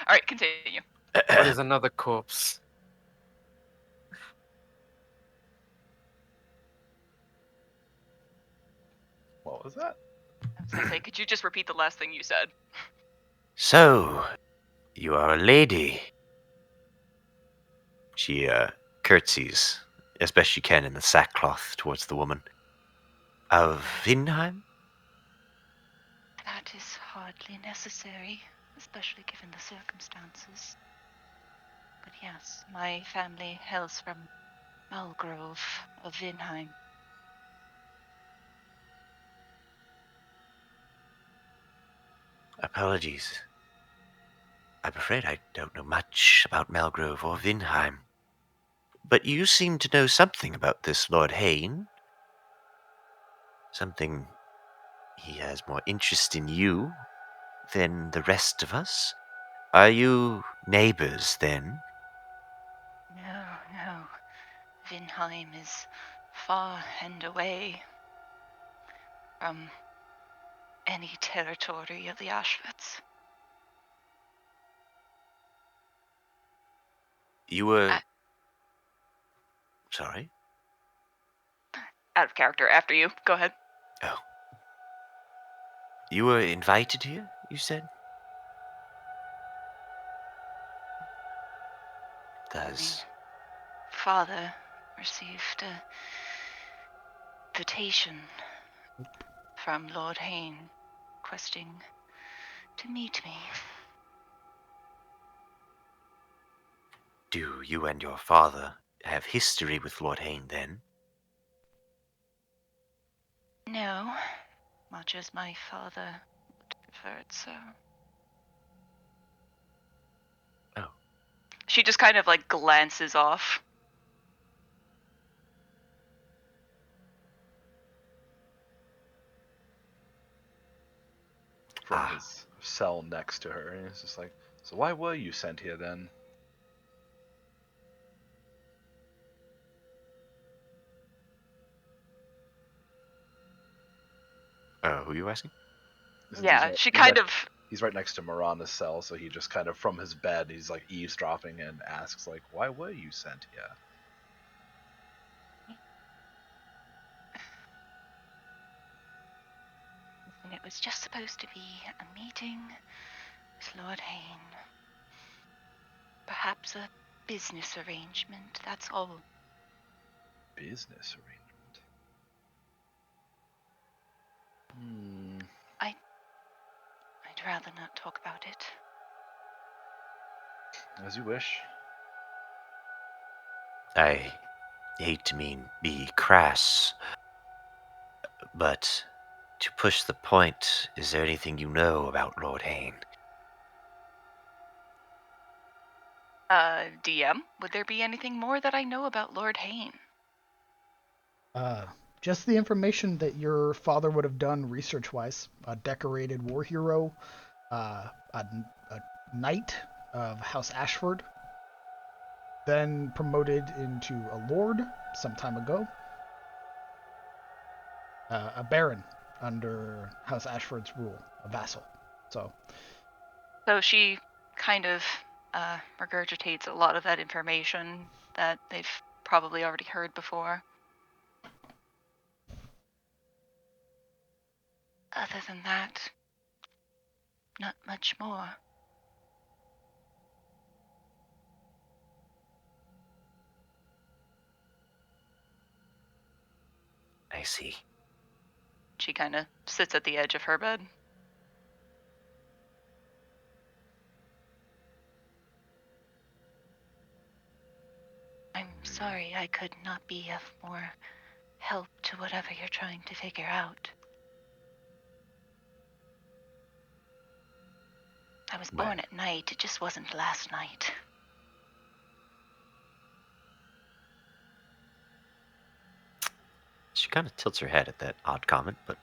Alright, continue. What is another corpse? What was that? I was gonna say, could you just repeat the last thing you said? So, you are a lady. She curtsies as best she can in the sackcloth towards the woman. Of Vinheim? That is hardly necessary, especially given the circumstances. But yes, my family hails from Malgrove of Vinheim. Apologies. I'm afraid I don't know much about Malgrove or Vinheim. But you seem to know something about this Lord Hain. Something he has more interest in you than the rest of us. Are you neighbors then? No. Vinheim is far and away from any territory of the Auschwitz. You were. I- Sorry? Out of character, after you. Go ahead. Oh. You were invited here, you said? Does. Father received a invitation from Lord Hain requesting to meet me. Do you and your father have history with Lord Hain then? No, much as my father would prefer it so. Oh. She just kind of like glances off. From his cell next to her, and he's just like, "So why were you sent here then?" Who are you asking? Yeah, she kind of. He's right next to Mirana's cell, so he just kind of from his bed, he's like eavesdropping and asks, like, "Why were you sent here?" And it was just supposed to be a meeting with Lord Hain. Perhaps a business arrangement, that's all. Business arrangement. I'd rather not talk about it. As you wish. I hate to be crass, but to push the point, is there anything you know about Lord Hain? DM, would there be anything more that I know about Lord Hain? Just the information that your father would have done research-wise. A decorated war hero, a knight of House Ashford, then promoted into a lord some time ago. A baron under House Ashford's rule, a vassal. So she kind of regurgitates a lot of that information that they've probably already heard before. Other than that, not much more. I see. She kind of sits at the edge of her bed. I'm sorry I could not be of more help to whatever you're trying to figure out. I was born at night, it just wasn't last night. She kind of tilts her head at that odd comment, but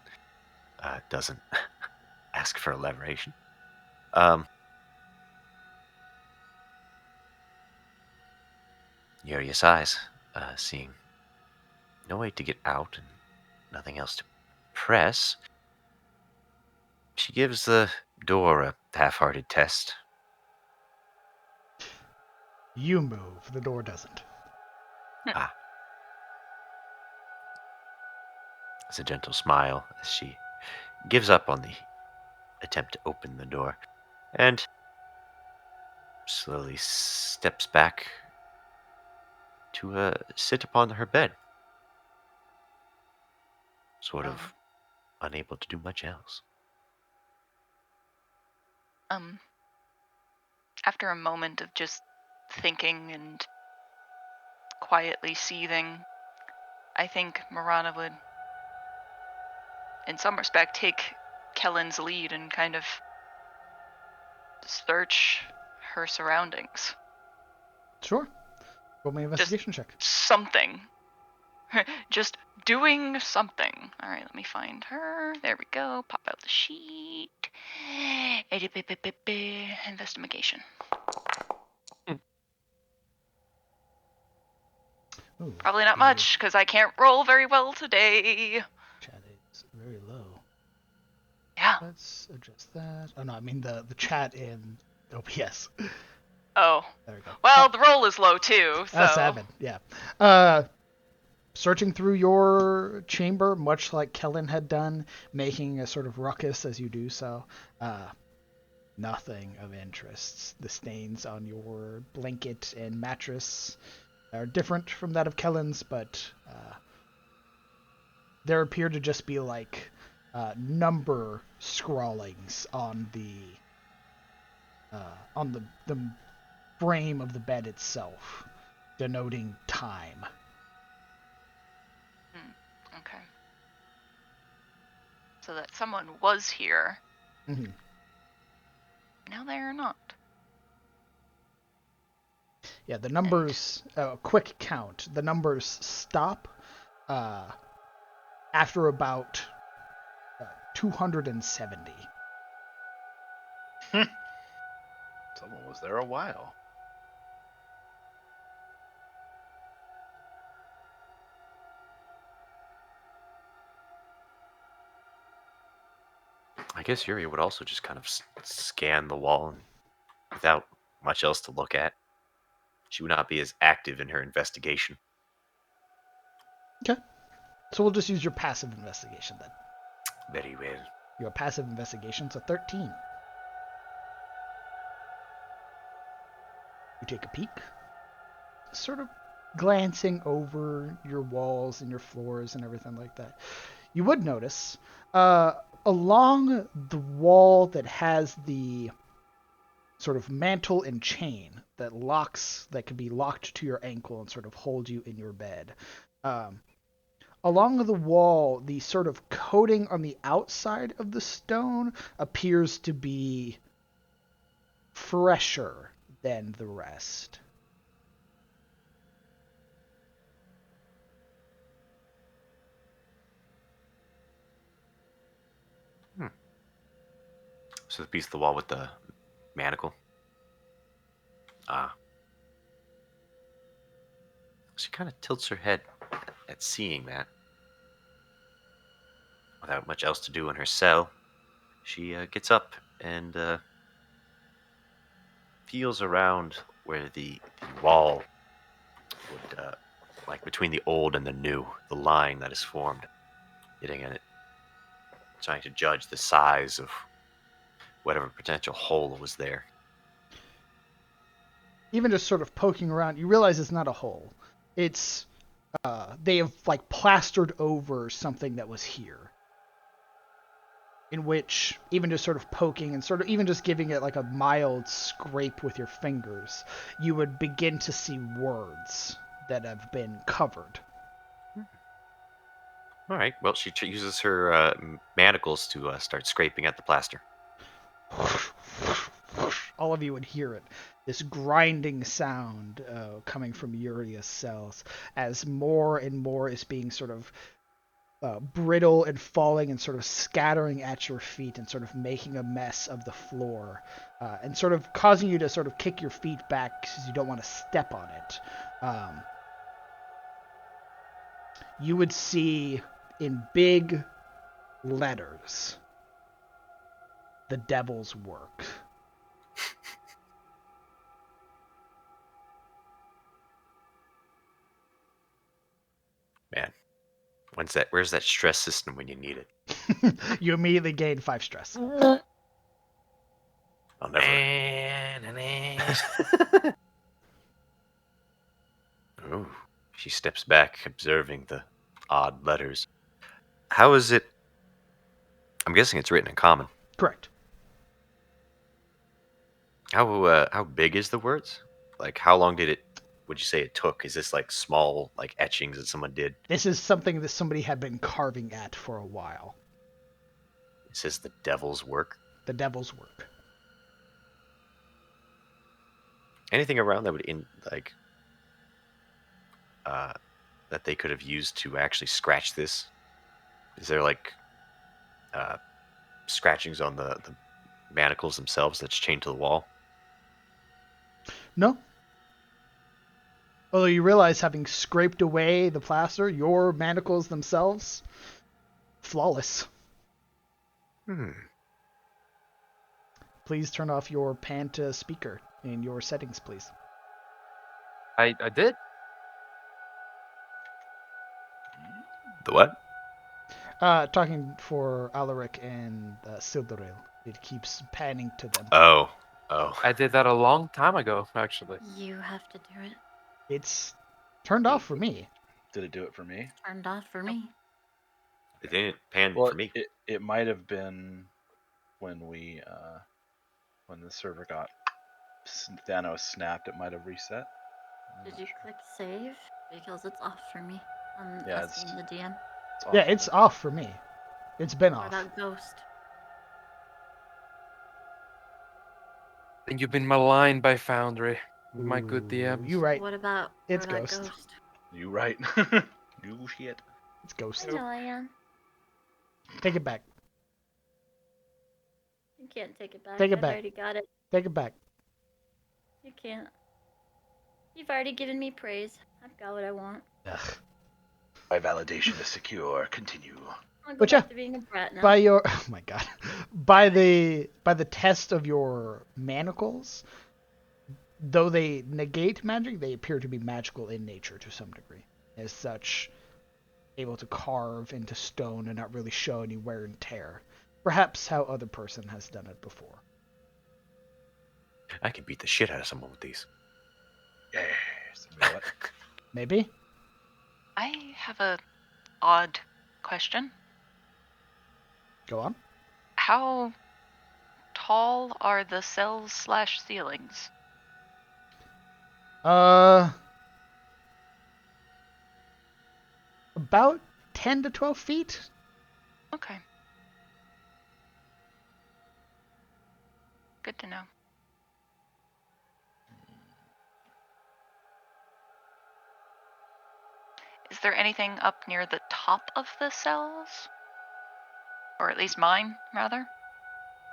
doesn't ask for elaboration. Yuri sighs, seeing no way to get out and nothing else to press. She gives the door a half-hearted test. You move, the door doesn't. It's a gentle smile as she gives up on the attempt to open the door and slowly steps back to sit upon her bed, sort of unable to do much else. After a moment of just thinking and quietly seething, I think Marana would, in some respect, take Kellen's lead and kind of search her surroundings. Sure. Roll me an investigation check. Something. Just doing something. All right, let me find her. There we go. Pop out the sheet. Investigation. Ooh, Probably not the much, because I can't roll very well today. Chat is very low. Yeah. Let's adjust that. Oh no, I mean the chat in OBS. Oh. There we go. Well, the roll is low too, so. 7, yeah. Searching through your chamber, much like Kellen had done, making a sort of ruckus as you do so. Nothing of interest. The stains on your blanket and mattress are different from that of Kellen's, but there appear to just be like number scrawlings on the frame of the bed itself, denoting time. Okay. So that someone was here. Mm-hmm. Now they are not. Yeah, the numbers, quick count, the numbers stop after about 270. Someone was there a while. I guess Yuri would also just kind of scan the wall without much else to look at. She would not be as active in her investigation. Okay. So we'll just use your passive investigation then. Very well. Your passive investigation's a 13. You take a peek, sort of glancing over your walls and your floors and everything like that. You would notice along the wall that has the sort of mantle and chain that can be locked to your ankle and sort of hold you in your bed. Along the wall, the sort of coating on the outside of the stone appears to be fresher than the rest. So the piece of the wall with the manacle. She kind of tilts her head at seeing that. Without much else to do in her cell, she gets up and feels around where the wall would, like between the old and the new, the line that is formed, getting in it, trying to judge the size of whatever potential hole was there. Even just sort of poking around, you realize it's not a hole. It's they have like plastered over something that was here. In which, even just sort of poking and sort of even just giving it like a mild scrape with your fingers, you would begin to see words that have been covered. All right. Well, she uses her manacles to start scraping at the plaster. All of you would hear it. This grinding sound coming from Uria's cells as more and more is being sort of brittle and falling and sort of scattering at your feet and sort of making a mess of the floor and sort of causing you to sort of kick your feet back because you don't want to step on it. You would see in big letters the devil's work. Man, where's that stress system when you need it? You immediately gain 5 stress. I'll never. Oh, she steps back, observing the odd letters. How is it? I'm guessing it's written in common. Correct. How big is the words? Like, how long would you say it took? Is this like small, like etchings that someone did? This is something that somebody had been carving at for a while. It says the devil's work. The devil's work. Anything around that would that they could have used to actually scratch this? Is there like scratchings on the manacles themselves that's chained to the wall? No. Although you realize, having scraped away the plaster, your manacles themselves, flawless. Please turn off your Panta speaker in your settings, please. I did. The what? Talking for Alaric and Sildaril. It keeps panning to them. Oh. I did that a long time ago, actually. You have to do it. It's turned off for me. Did it do it for me? Turned off for me. It didn't pan Well, for me. it might have been when we when the server got Thanos snapped. It might have reset. Did you click save? Because it's off for me. I'm Yeah, asking the DM. It's Yeah, off. it's off for me. It's been What off. about Ghost? I think you've been maligned by Foundry, my good DM. You right. What about It's what about Ghost. You right. You shit. It's Ghost. I know I am. Take it back. You can't take it back. Take it I've back. already got it. Take it back. You can't. You've already given me praise. I've got what I want. Ugh. My validation is secure. Continue. I'll go But back yeah, to being a brat now. By your oh my god, by the test of your manacles, though they negate magic, they appear to be magical in nature to some degree. As such, able to carve into stone and not really show any wear and tear. Perhaps how other person has done it before. I can beat the shit out of someone with these. Yes. You know what? Maybe? I have a odd question. Go on. How tall are the cells / ceilings? About 10 to 12 feet. Okay. Good to know. Is there anything up near the top of the cells? Or at least mine, rather?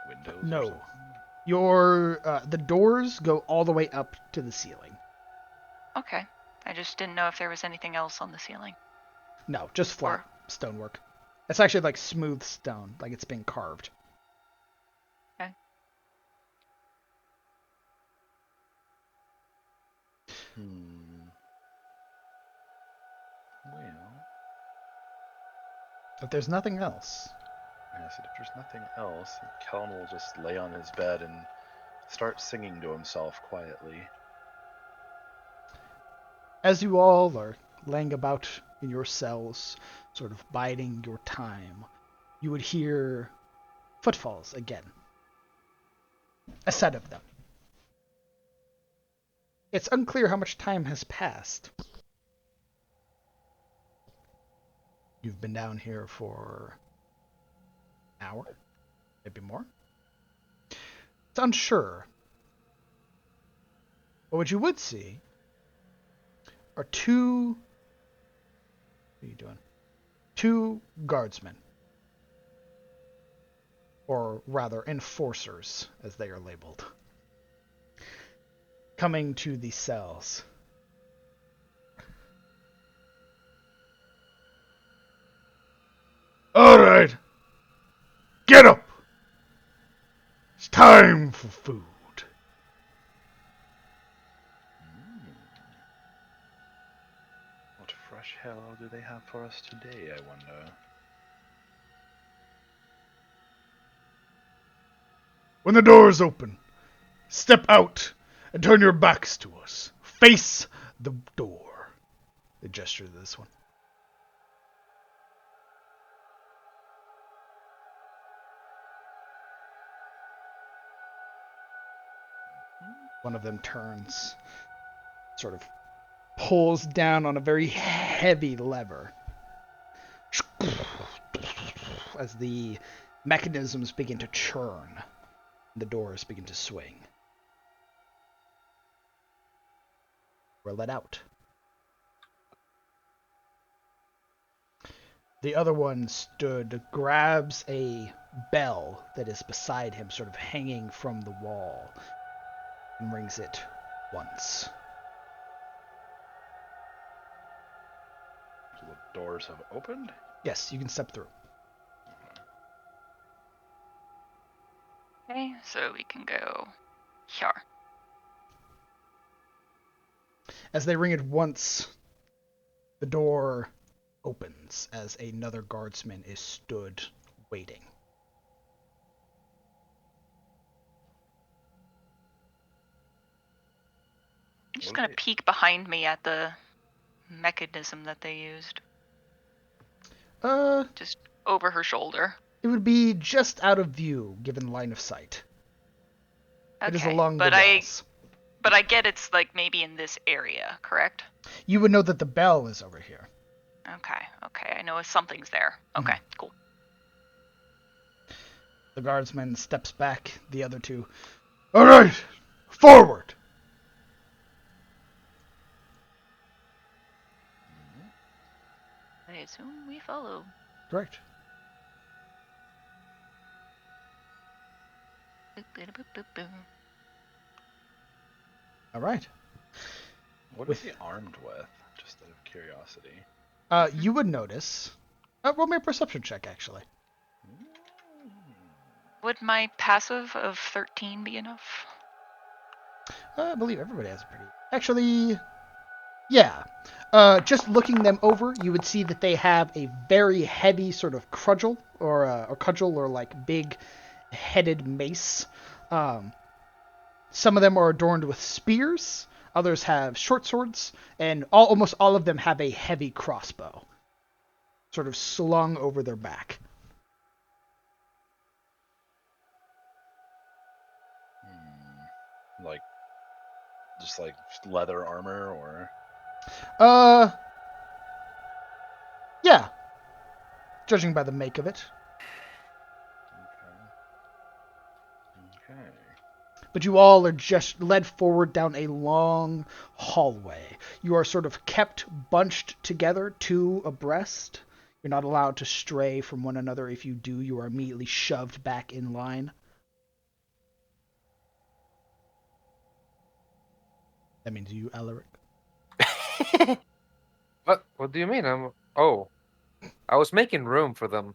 Windows. No. Or something? The doors go all the way up to the ceiling. Okay. I just didn't know if there was anything else on the ceiling. No, just flat stonework. It's actually like smooth stone, like it's been carved. Okay. Well, If there's nothing else, I said if there's nothing else, Kellen will just lay on his bed and start singing to himself quietly. as you all are laying about in your cells, sort of biding your time, you would hear footfalls again. A set of them. It's unclear how much time has passed. You've been down here for an hour, maybe more. It's unsure. But what you would see are two... What are you doing? Two guardsmen. Or rather, enforcers, as they are labeled. Coming to the cells. All right. Get up. It's time for food. What fresh hell do they have for us today, I wonder? When the doors open, step out and turn your backs to us. Face the door. They gesture to this one. One of them turns, sort of pulls down on a very heavy lever. As the mechanisms begin to churn, the doors begin to swing. We're let out. The other one grabs a bell that is beside him, sort of hanging from the wall, and rings it once. So the doors have opened? Yes, you can step through. Okay, so we can go here. As they ring it once, the door opens as another guardsman is stood waiting. I'm just gonna peek behind me at the mechanism that they used. Just over her shoulder. It would be just out of view, given line of sight. Okay, It is along the walls. But I get it's like maybe in this area, correct? You would know that the bell is over here. Okay, I know something's there. Okay, cool. The guardsman steps back, the other two. All right, forward! I assume we follow. Correct. All right. What is he armed with? Just out of curiosity. You would notice. Roll me a perception check, actually. Would my passive of 13 be enough? I believe everybody has a pretty... Actually, yeah. Just looking them over, you would see that they have a very heavy sort of cudgel, or like big headed mace. Some of them are adorned with spears. Others have short swords, and almost all of them have a heavy crossbow, sort of slung over their back. Like, just like leather armor, or? Yeah. Judging by the make of it. Okay. But you all are just led forward down a long hallway. You are sort of kept bunched together, two abreast. You're not allowed to stray from one another. If you do, you are immediately shoved back in line. That means you, Alaric. What do you mean? I was making room for them.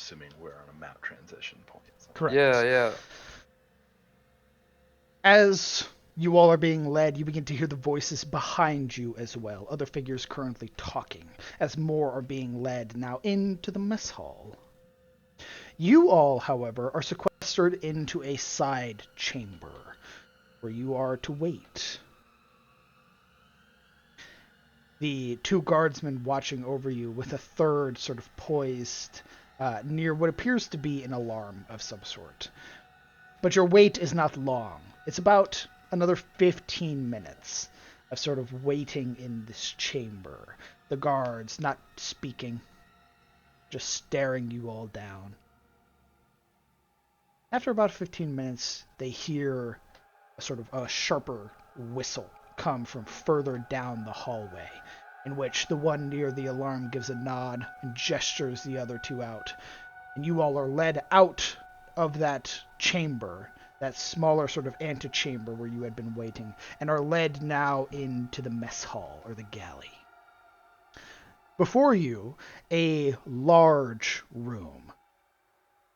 Assuming we're on a map transition point. Correct. Yeah. As you all are being led, you begin to hear the voices behind you as well. Other figures currently talking, as more are being led now into the mess hall. You all, however, are sequestered into a side chamber, where you are to wait. The two guardsmen watching over you, with a third sort of poised near what appears to be an alarm of some sort. But your wait is not long. It's about another 15 minutes. of sort of waiting in this chamber. The guards not speaking, just staring you all down. After about 15 minutes, they hear a sort of a sharper whistle come from further down the hallway, in which the one near the alarm gives a nod and gestures the other two out. And you all are led out of that chamber, that smaller sort of antechamber where you had been waiting, and are led now into the mess hall, or the galley. Before you, a large room.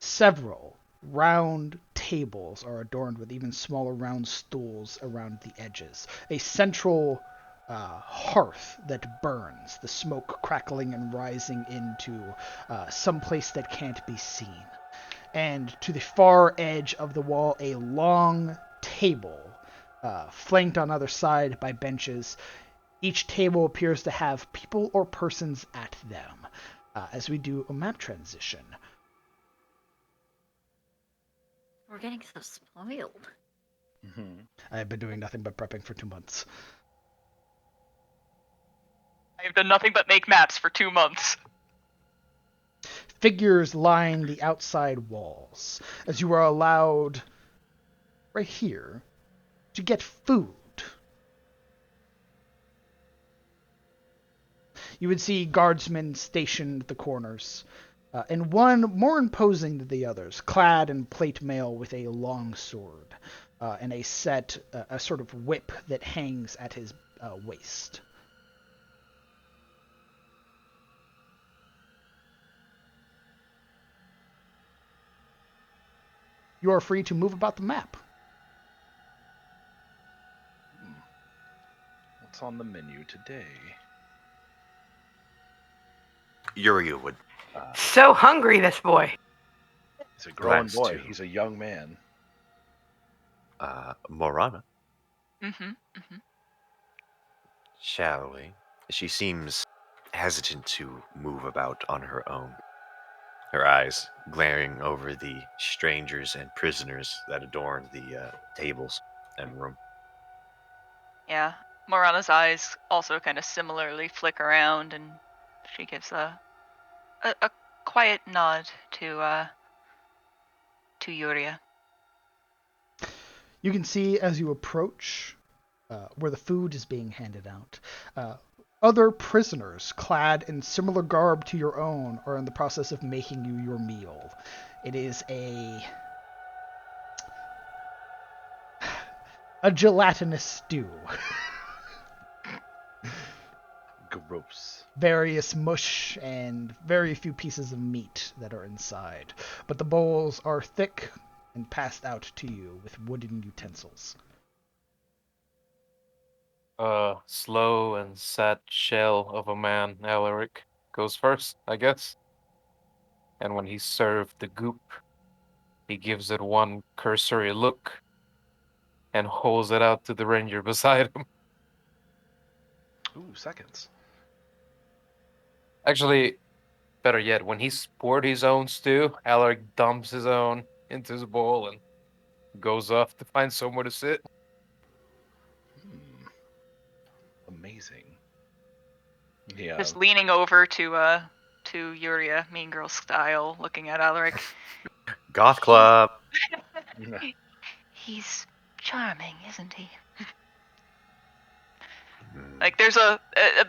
Several round tables are adorned with even smaller round stools around the edges. A central hearth that burns, the smoke crackling and rising into some place that can't be seen. And to the far edge of the wall, a long table, flanked on either side by benches. Each table appears to have people or persons at them. As we do a map transition. We're getting so spoiled. I have been doing nothing but prepping for 2 months. I've done nothing but make maps for 2 months. Figures line the outside walls, as you are allowed, right here, to get food. You would see guardsmen stationed at the corners, and one more imposing than the others, clad in plate mail with a long sword, and a sort of whip that hangs at his waist. You are free to move about the map. What's on the menu today? Uriel would. So hungry, this boy. He's a growing Glance boy. to- He's a young man. Morana, Mm-hmm. shall we? She seems hesitant to move about on her own. Her eyes glaring over the strangers and prisoners that adorn the tables and room. Yeah. Morana's eyes also kind of similarly flick around, and she gives a quiet nod to Yuria. You can see as you approach where the food is being handed out. Other prisoners, clad in similar garb to your own, are in the process of making you your meal. It is a gelatinous stew. Gross. Various mush and very few pieces of meat that are inside. But the bowls are thick and passed out to you with wooden utensils. Slow and sad shell of a man, Alaric, goes first, I guess. And when he's served the goop, he gives it one cursory look and holds it out to the ranger beside him. Ooh, seconds. Actually, better yet, when he's poured his own stew, Alaric dumps his own into his bowl and goes off to find somewhere to sit. Amazing. Yeah. Just leaning over to Yuria, Mean Girl style, looking at Alaric. Goth Club. He's charming, isn't he? Hmm. Like there's the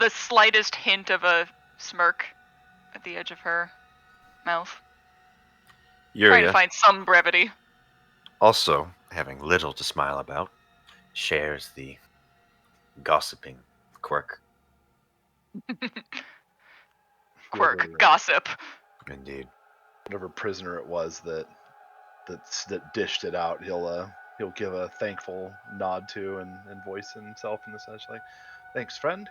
slightest hint of a smirk at the edge of her mouth. Trying to Yuria, find some brevity. also having little to smile about, shares the gossiping quirk. Quirk, Whoever, gossip. Indeed. whatever prisoner it was that dished it out, he'll give a thankful nod to and voice himself in the such like, "Thanks, friend.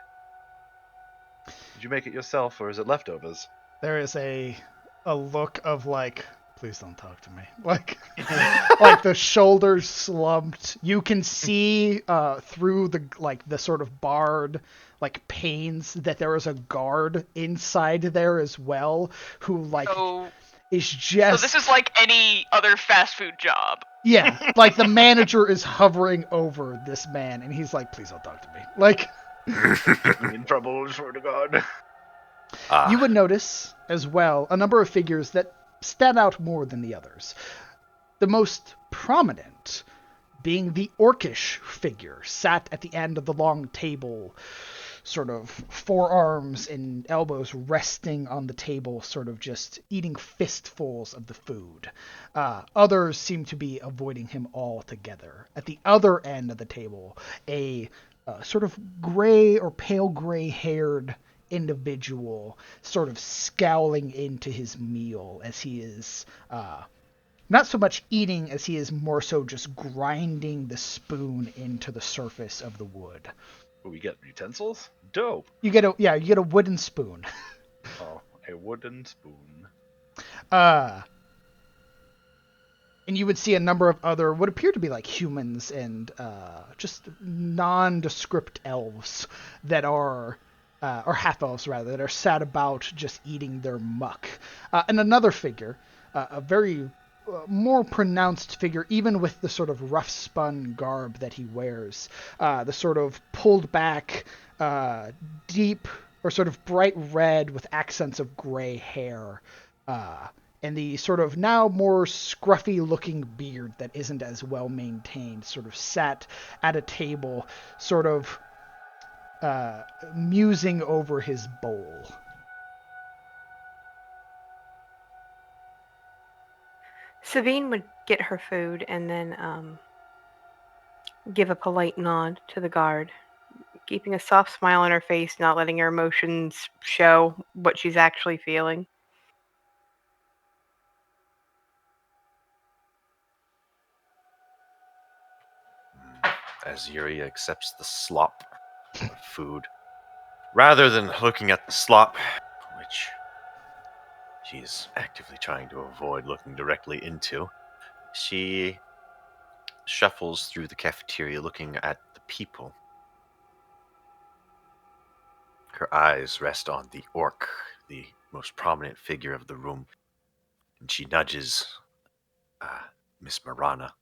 Did you make it yourself, or is it leftovers?" There is a look of like, please don't talk to me. Like the shoulders slumped. You can see through the sort of barred panes that there is a guard inside there as well who So is just... So this is like any other fast food job. Yeah, like the manager is hovering over this man, and he's like, please don't talk to me. Like, I'm in trouble, swear to God. you would notice, as well, a number of figures that stand out more than the others. The most prominent being the orcish figure, sat at the end of the long table, sort of forearms and elbows resting on the table, sort of just eating fistfuls of the food. Others seem to be avoiding him altogether. At the other end of the table, a sort of gray or pale gray-haired individual sort of scowling into his meal as he is not so much eating as he is more so just grinding the spoon into the surface of the wood. We get utensils? Dope. You get a wooden spoon. Oh, a wooden spoon. And you would see a number of other what appear to be like humans and just nondescript elves that are or half elves rather, that are sat about just eating their muck. And another figure, a very more pronounced figure, even with the sort of rough spun garb that he wears, the sort of pulled back, deep or sort of bright red with accents of gray hair, and the sort of now more scruffy looking beard that isn't as well maintained, sort of sat at a table, sort of musing over his bowl. Sabine would get her food and then give a polite nod to the guard, keeping a soft smile on her face, not letting her emotions show what she's actually feeling. As Yuri accepts the slop of food, rather than looking at the slop, which she's actively trying to avoid looking directly into, she shuffles through the cafeteria looking at the people. Her eyes rest on the orc, the most prominent figure of the room, and she nudges Miss Marana.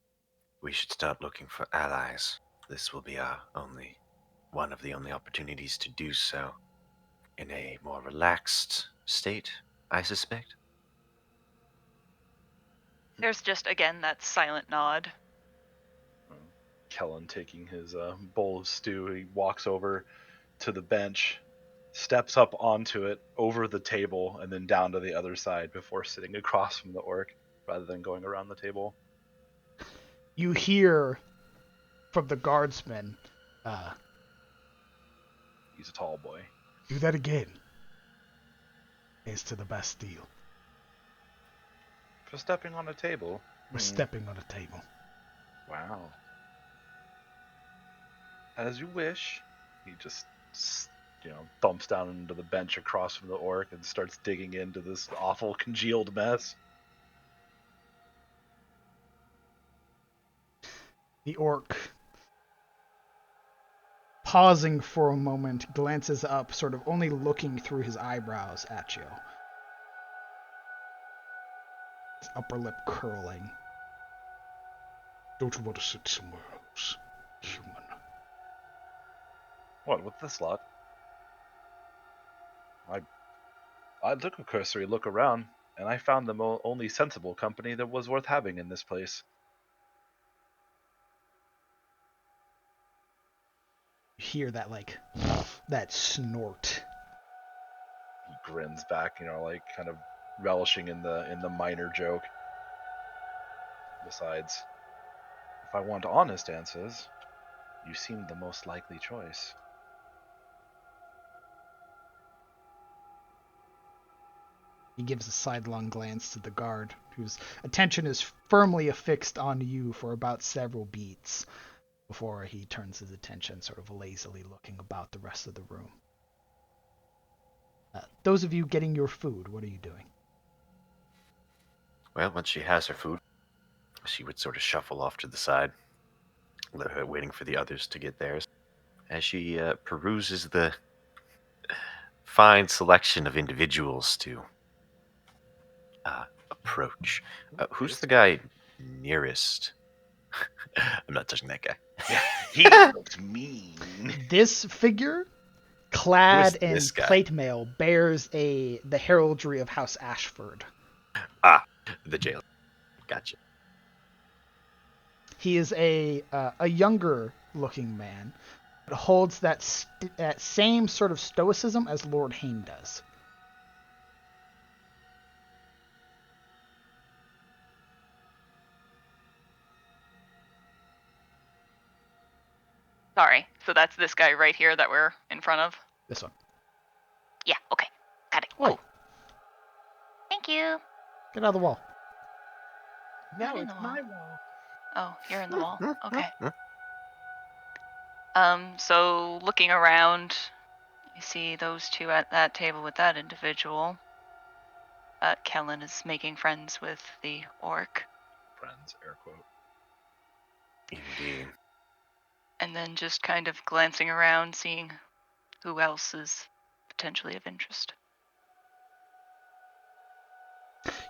We should start looking for allies. This will be one of the only opportunities to do so in a more relaxed state, I suspect. There's just, again, that silent nod. Kellen taking his bowl of stew, he walks over to the bench, steps up onto it, over the table, and then down to the other side before sitting across from the orc, rather than going around the table. You hear from the guardsman, He's a tall boy. do that again. It's to the Bastille. For stepping on a table. We're stepping on a table. Wow. As you wish. He just, thumps down into the bench across from the orc and starts digging into this awful congealed mess. The orc, pausing for a moment, glances up, sort of only looking through his eyebrows at you. His upper lip curling. Don't you want to sit somewhere else, human? What, with this lot? I took a cursory look around, and I found the only sensible company that was worth having in this place. You hear that, that snort. He grins back, kind of relishing in the minor joke. Besides, if I want honest answers, you seem the most likely choice. He gives a sidelong glance to the guard, whose attention is firmly affixed on you for about several beats before he turns his attention, sort of lazily looking about the rest of the room. Those of you getting your food, what are you doing? Well, once she has her food, she would sort of shuffle off to the side, waiting for the others to get theirs. As she peruses the fine selection of individuals to approach. Who's the guy nearest? I'm not touching that guy. He looks mean. This figure, clad in this guy? plate mail, bears the heraldry of House Ashford. Ah, the jailer. Gotcha. He is a younger looking man, but holds that same sort of stoicism as Lord Hain does. Sorry. So that's this guy right here that we're in front of? This one. Yeah, okay. Got it. Oi, Cool. Thank you. get out of the wall. Not No, in it's the wall. my wall. Oh, you're in the wall. Okay. So looking around, you see those two at that table with that individual. Kellen is making friends with the orc. Friends, air quote. Indeed. And then just kind of glancing around, seeing who else is potentially of interest.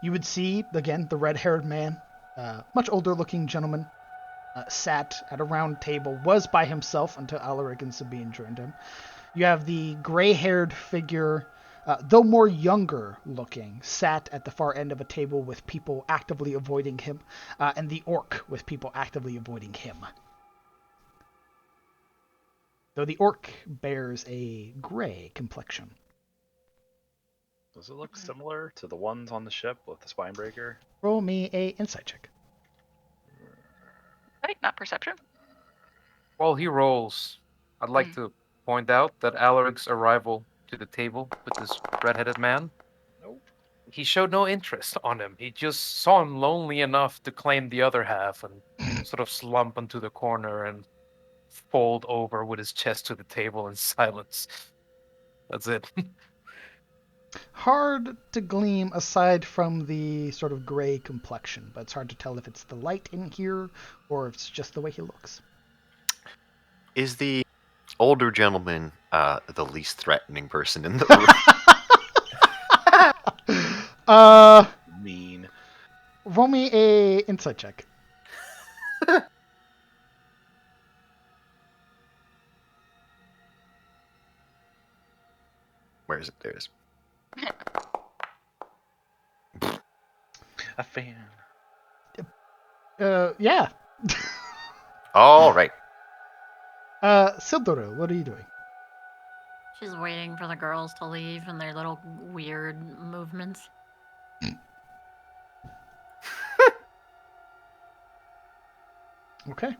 You would see, again, the red-haired man, much older-looking gentleman, sat at a round table, was by himself until Alaric and Sabine joined him. You have the gray-haired figure, though more younger-looking, sat at the far end of a table with people actively avoiding him, and the orc with people actively avoiding him. Though the orc bears a gray complexion. Does it look similar to the ones on the ship with the Spinebreaker? Roll me a insight check. Right, not perception. While he rolls, I'd like to point out that Alaric's arrival to the table with this red-headed man, Nope. he showed no interest on him. He just saw him lonely enough to claim the other half and sort of slump into the corner and fold over with his chest to the table in silence. That's it. Hard to glean aside from the sort of gray complexion, but it's hard to tell if it's the light in here or if it's just the way he looks. Is the older gentleman the least threatening person in the room? Mean. Roll me a insight check. Where is it? There it is. A fan. Yeah. All right. Sildoru, what are you doing? She's waiting for the girls to leave and their little weird movements. Okay.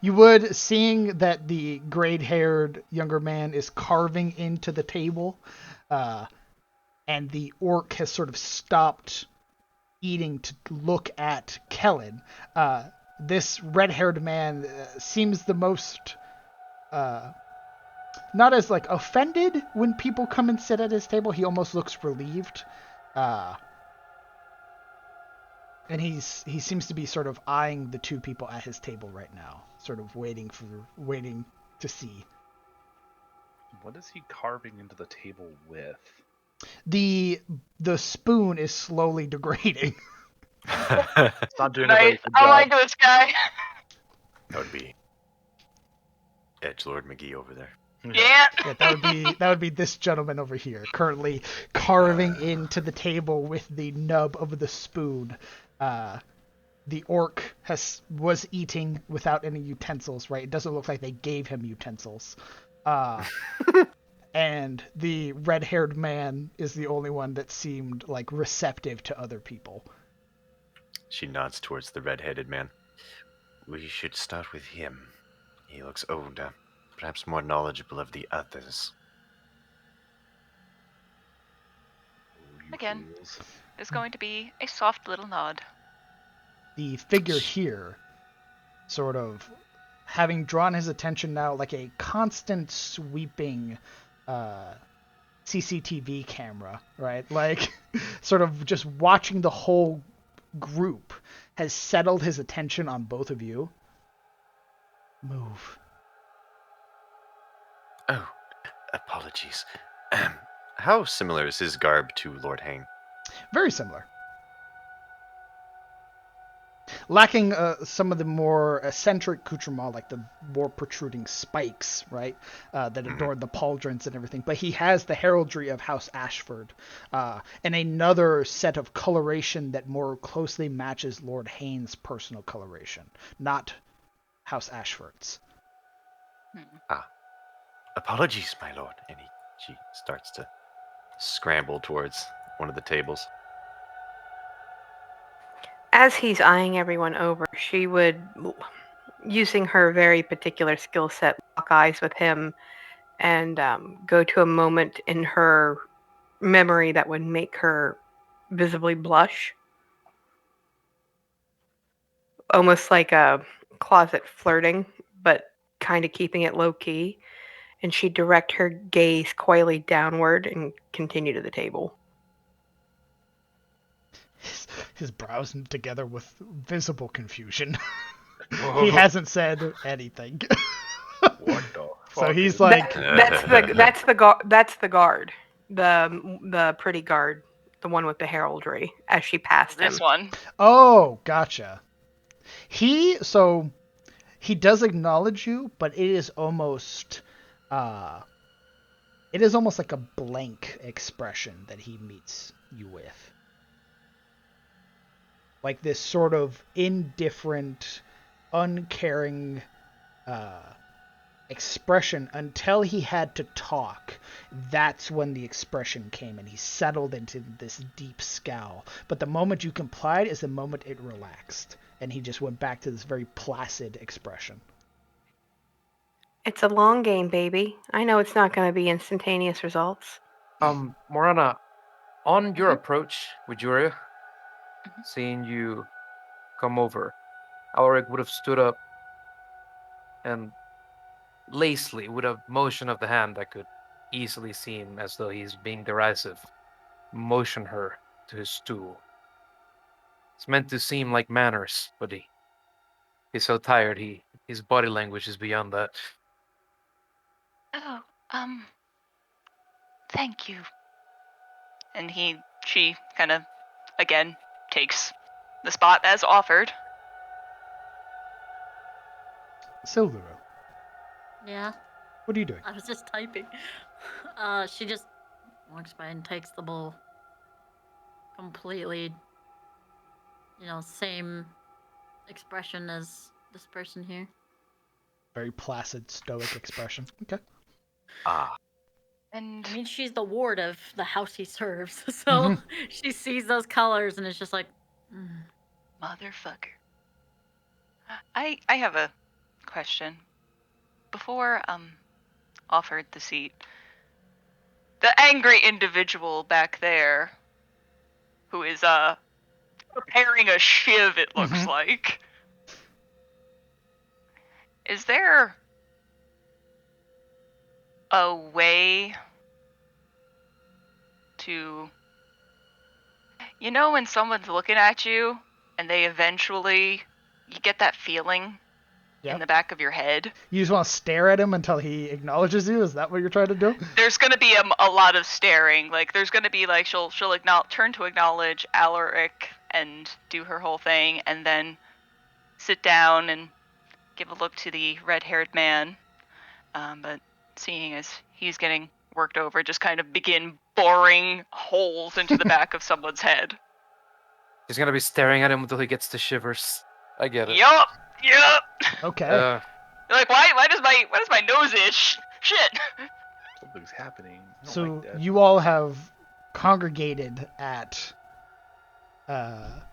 You would, seeing that the gray-haired younger man is carving into the table, and the orc has sort of stopped eating to look at Kellen, this red-haired man seems the most, not as, like, offended when people come and sit at his table. He almost looks relieved. And he seems to be sort of eyeing the two people at his table right now, sort of waiting to see. What is he carving into the table with? The spoon is slowly degrading. It's not doing a Nice. very good I job. like this guy. That would be Edgelord McGee over there. Yeah. Yeah, that would be this gentleman over here, currently carving into the table with the nub of the spoon. The orc was eating without any utensils, right? It doesn't look like they gave him utensils. And the red-haired man is the only one that seemed like receptive to other people. She nods towards the red-headed man. We should start with him. He looks older, perhaps more knowledgeable of the others. Oh, you Again. fools. There's going to be a soft little nod. The figure here, sort of having drawn his attention now like a constant sweeping CCTV camera, right? Like, sort of just watching the whole group, has settled his attention on both of you. Move. Oh, apologies. How similar is his garb to Lord Hain? Very similar. lacking some of the more eccentric accoutrement, like the more protruding spikes, right, that adorn the pauldrons and everything. But he has the heraldry of House Ashford, and another set of coloration that more closely matches Lord Hayne's personal coloration, not House Ashford's. Apologies, my lord. And she starts to scramble towards one of the tables. As he's eyeing everyone over, she would, using her very particular skill set, lock eyes with him and go to a moment in her memory that would make her visibly blush. Almost like a closet flirting, but kind of keeping it low key. And she'd direct her gaze coyly downward and continue to the table. His brows knit together with visible confusion. He hasn't said anything. What the So fuck he's is like, That's the guard, the pretty guard, the one with the heraldry. As she passed him, This one. oh, gotcha. He does acknowledge you, but it is almost like a blank expression that he meets you with. Like this sort of indifferent, uncaring expression until he had to talk. That's when the expression came and he settled into this deep scowl. But the moment you complied is the moment it relaxed. And he just went back to this very placid expression. it's a long game, baby. I know it's not going to be instantaneous results. Morana, on your approach with Juria, seeing you come over, Alaric would have stood up and lacely, with a motion of the hand that could easily seem as though he's being derisive, motion her to his stool. It's meant to seem like manners, but he's so tired, his body language is beyond that. Oh, thank you. And she kind of, again, takes the spot as offered. Silvero, Yeah, what are you doing? I was just typing. She just walks by and takes the bowl. Completely, same expression as this person here. Very placid, stoic expression. Okay. And I mean, she's the ward of the house he serves, so she sees those colors and it's just like, motherfucker. I have a question. Before offered the seat, the angry individual back there who is preparing a shiv, it looks like. Is there a way to, when someone's looking at you and they eventually, you get that feeling in the back of your head? You just want to stare at him until he acknowledges you? Is that what you're trying to do? There's going to be a lot of staring. Like, there's going to be, like, she'll turn to acknowledge Alaric and do her whole thing, and then sit down and give a look to the red-haired man. But seeing as he's getting worked over, just kind of begin boring holes into the back of someone's head. He's gonna be staring at him until he gets the shivers. I get it. Yup. Okay. You're like, why does my nose itch? Shit. Something's happening. So like that. you all have congregated at the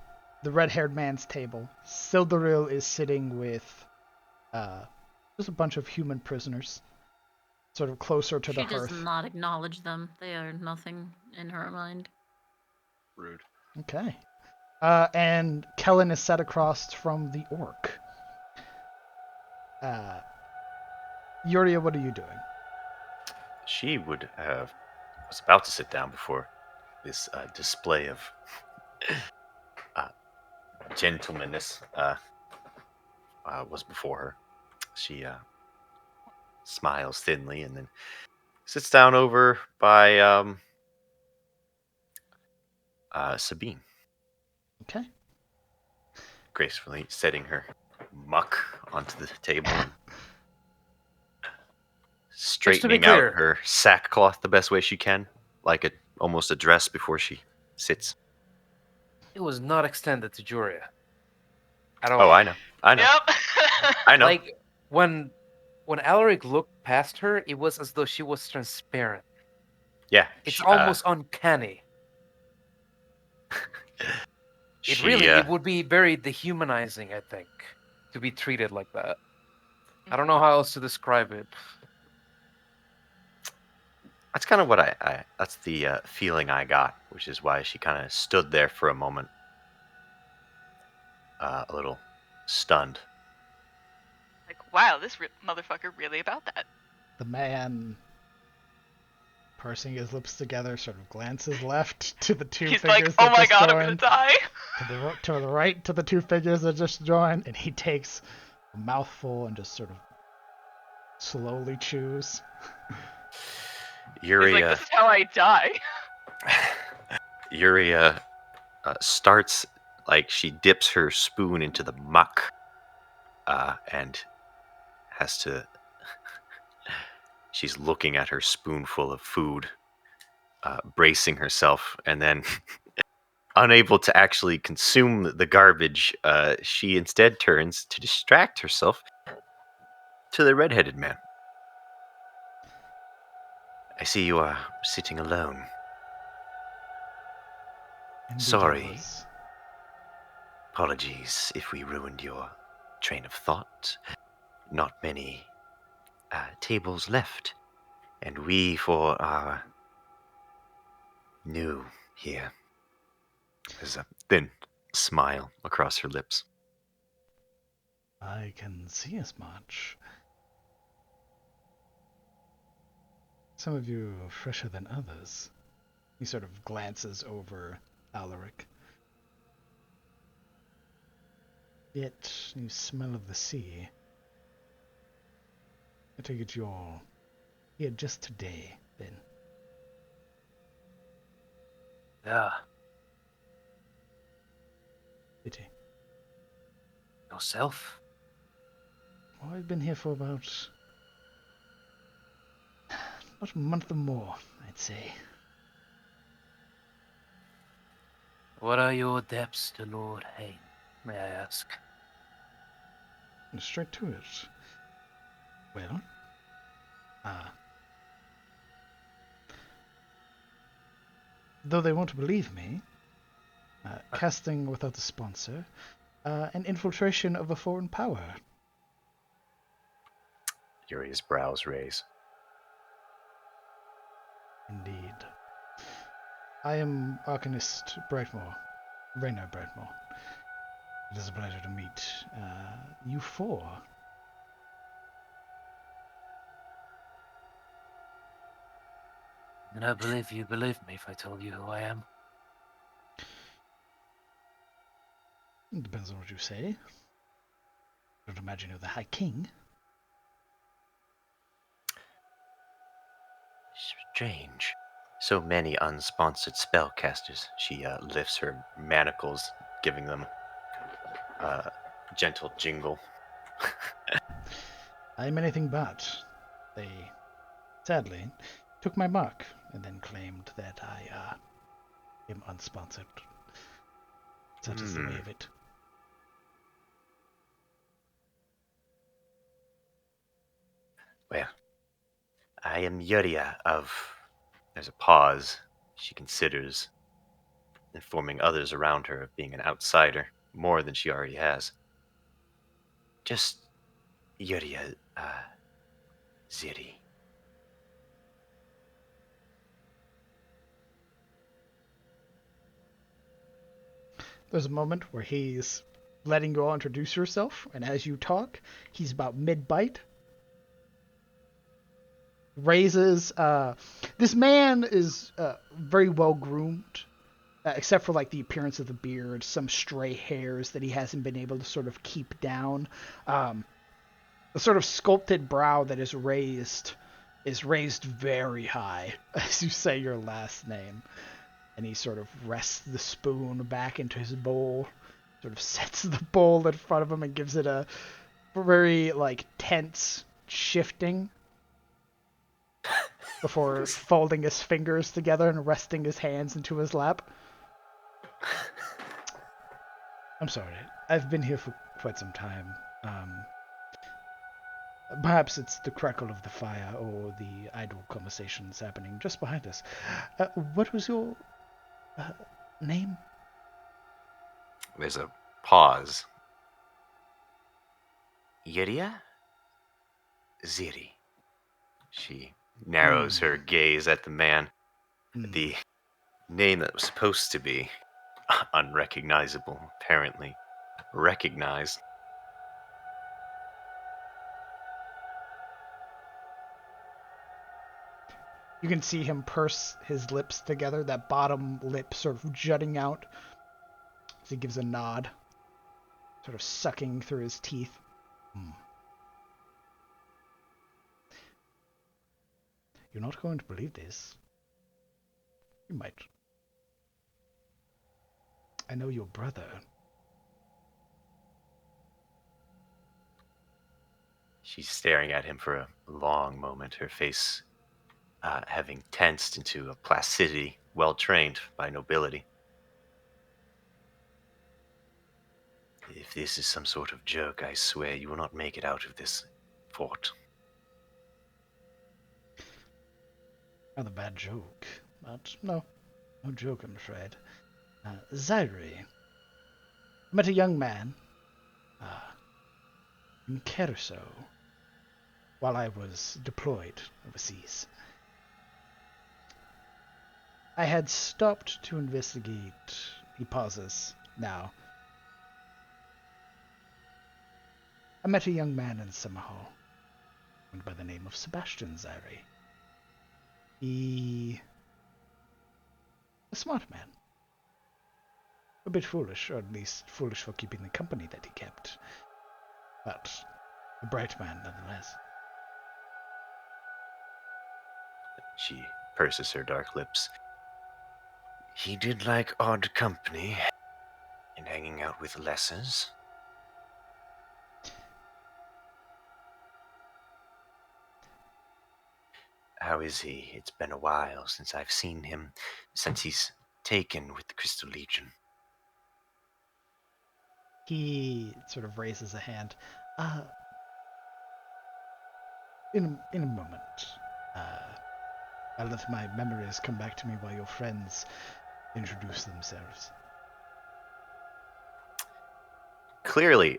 red-haired man's table. Sildaril is sitting with just a bunch of human prisoners, sort of closer to the she does hearth. not acknowledge them. They are nothing in her mind. Rude. Okay. And Kellen is set across from the orc. Yuria, what are you doing? She was about to sit down before this display of gentlemanness was before her. She smiles thinly and then sits down over by Sabine. Okay. gracefully setting her muck onto the table and straightening out clear. her sackcloth the best way she can, like almost a dress before she sits. It was not extended to Juria at all. Oh, I know. Yep. I know. Like when Alaric looked past her, it was as though she was transparent. Yeah. It's almost uncanny. It would be very dehumanizing, I think, to be treated like that. I don't know how else to describe it. That's kind of what that's the feeling I got, which is why she kind of stood there for a moment, a little stunned. Like, wow, this motherfucker really about that. The man, pursing his lips together, sort of glances left to the two He's like, figures oh that my just god, I'm gonna joined, die. to the right to the two figures that just joined, and he takes a mouthful and just sort of slowly chews. He's like, Yuria, this is how I die. Yuria starts, like, she dips her spoon into the muck and has to. She's looking at her spoonful of food, bracing herself, and then, unable to actually consume the garbage, she instead turns to distract herself to the red-headed man. I see you are sitting alone. Indeed Sorry. it was. Apologies if we ruined your train of thought. Not many tables left, and we, for our new here. There's a thin smile across her lips. I can see as much. Some of you are fresher than others. He sort of glances over Alaric. Yet you smell of the sea. I take it you're here just today, then. Yeah. Pity. Yourself? Oh, I've been here for about a month or more, I'd say. What are your depths to Lord Hain, may I ask? Straight to it. Well, though they won't believe me, casting without a sponsor, an infiltration of a foreign power. Yuri's brows raise. Indeed. I am Arcanist Brightmore, Rainer Brightmore. It is a pleasure to meet you four. And I believe you believe me if I told you who I am. It depends on what you say. I don't imagine you're the High King. Strange. So many unsponsored spellcasters. She lifts her manacles, giving them a gentle jingle. I am anything but. They, sadly, took my mark and then claimed that I am unsponsored. That is the way of it. Well, I am Yuria of... There's a pause. She considers informing others around her of being an outsider, more than she already has. Just Yuria, Ziri. There's a moment where he's letting you all introduce yourself, and as you talk, he's about mid-bite. Raises, this man is very well groomed, except for like the appearance of the beard, some stray hairs that he hasn't been able to sort of keep down. The sort of sculpted brow that is raised very high as you say your last name. And he sort of rests the spoon back into his bowl sort of sets the bowl in front of him and gives it a very tense shifting before folding his fingers together and resting his hands into his lap. I'm sorry. I've been here for quite some time. Perhaps it's the crackle of the fire or the idle conversations happening just behind us. What was your name? There's a pause. Yiria? Ziri. She narrows her gaze at the man. The name that was supposed to be unrecognizable, apparently recognized. You can see him purse his lips together, that bottom lip sort of jutting out as he gives a nod, sort of sucking through his teeth. You're not going to believe this. You might. I know your brother. She's staring at him for a long moment, her face having tensed into a placidity well trained by nobility. If this is some sort of joke, I swear you will not make it out of this fort. Not a bad joke, but no joke, I'm afraid. Zyri. I met a young man in Kerso while I was deployed overseas. I had stopped to investigate. He pauses now. I met a young man in Summerhall, went by the name of Sebastian Zyri. He... a smart man. A bit foolish, or at least foolish for keeping the company that he kept. But a bright man nonetheless. She purses her dark lips. He did like odd company and hanging out with lessers. How is he? It's been a while since I've seen him, since he's taken with the Crystal Legion. He sort of raises a hand. In a moment. I'll let my memories come back to me while your friends introduce themselves. Clearly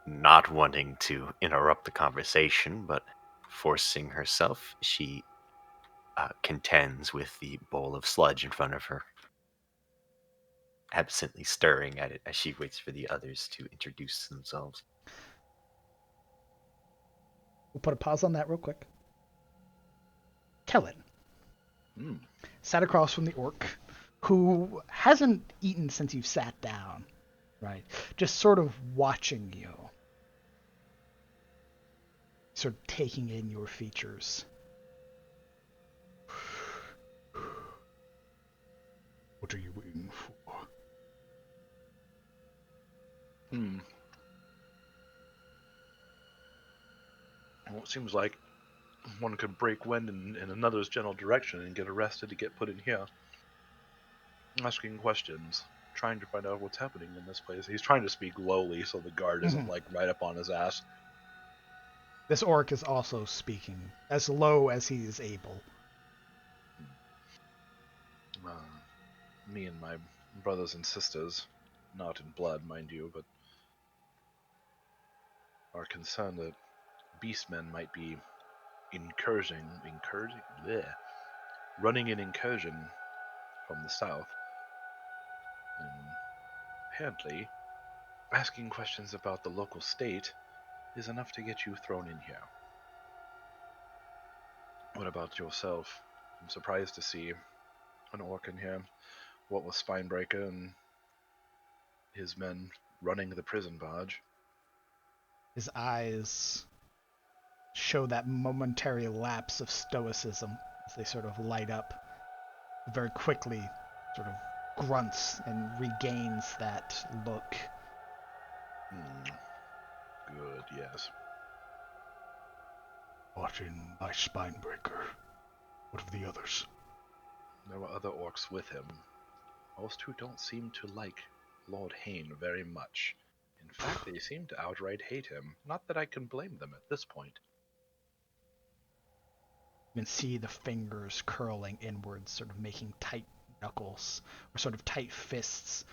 not wanting to interrupt the conversation, but forcing herself, she contends with the bowl of sludge in front of her, absently stirring at it as she waits for the others to introduce themselves. We'll put a pause on that real quick. Kellen. Sat across from the orc, who hasn't eaten since you've sat down, right? Just sort of watching you. Sort of taking in your features. What are you waiting for? Well, it seems like one could break wind in another's general direction and get arrested to get put in here. Asking questions, trying to find out what's happening in this place. He's trying to speak lowly so the guard isn't right up on his ass. This orc is also speaking as low as he is able. Me and my brothers and sisters, not in blood, mind you, but are concerned that beastmen might be running an incursion from the south. And apparently, asking questions about the local state is enough to get you thrown in here. What about yourself? I'm surprised to see an orc in here. What with Spinebreaker and his men running the prison barge. His eyes show that momentary lapse of stoicism as they sort of light up. Very quickly sort of grunts and regains that look Good, yes. Watching my Spinebreaker. What of the others? There were other orcs with him. Most who don't seem to like Lord Hain very much. In fact, they seem to outright hate him. Not that I can blame them at this point. You can see the fingers curling inwards, sort of making tight knuckles, or sort of tight fists.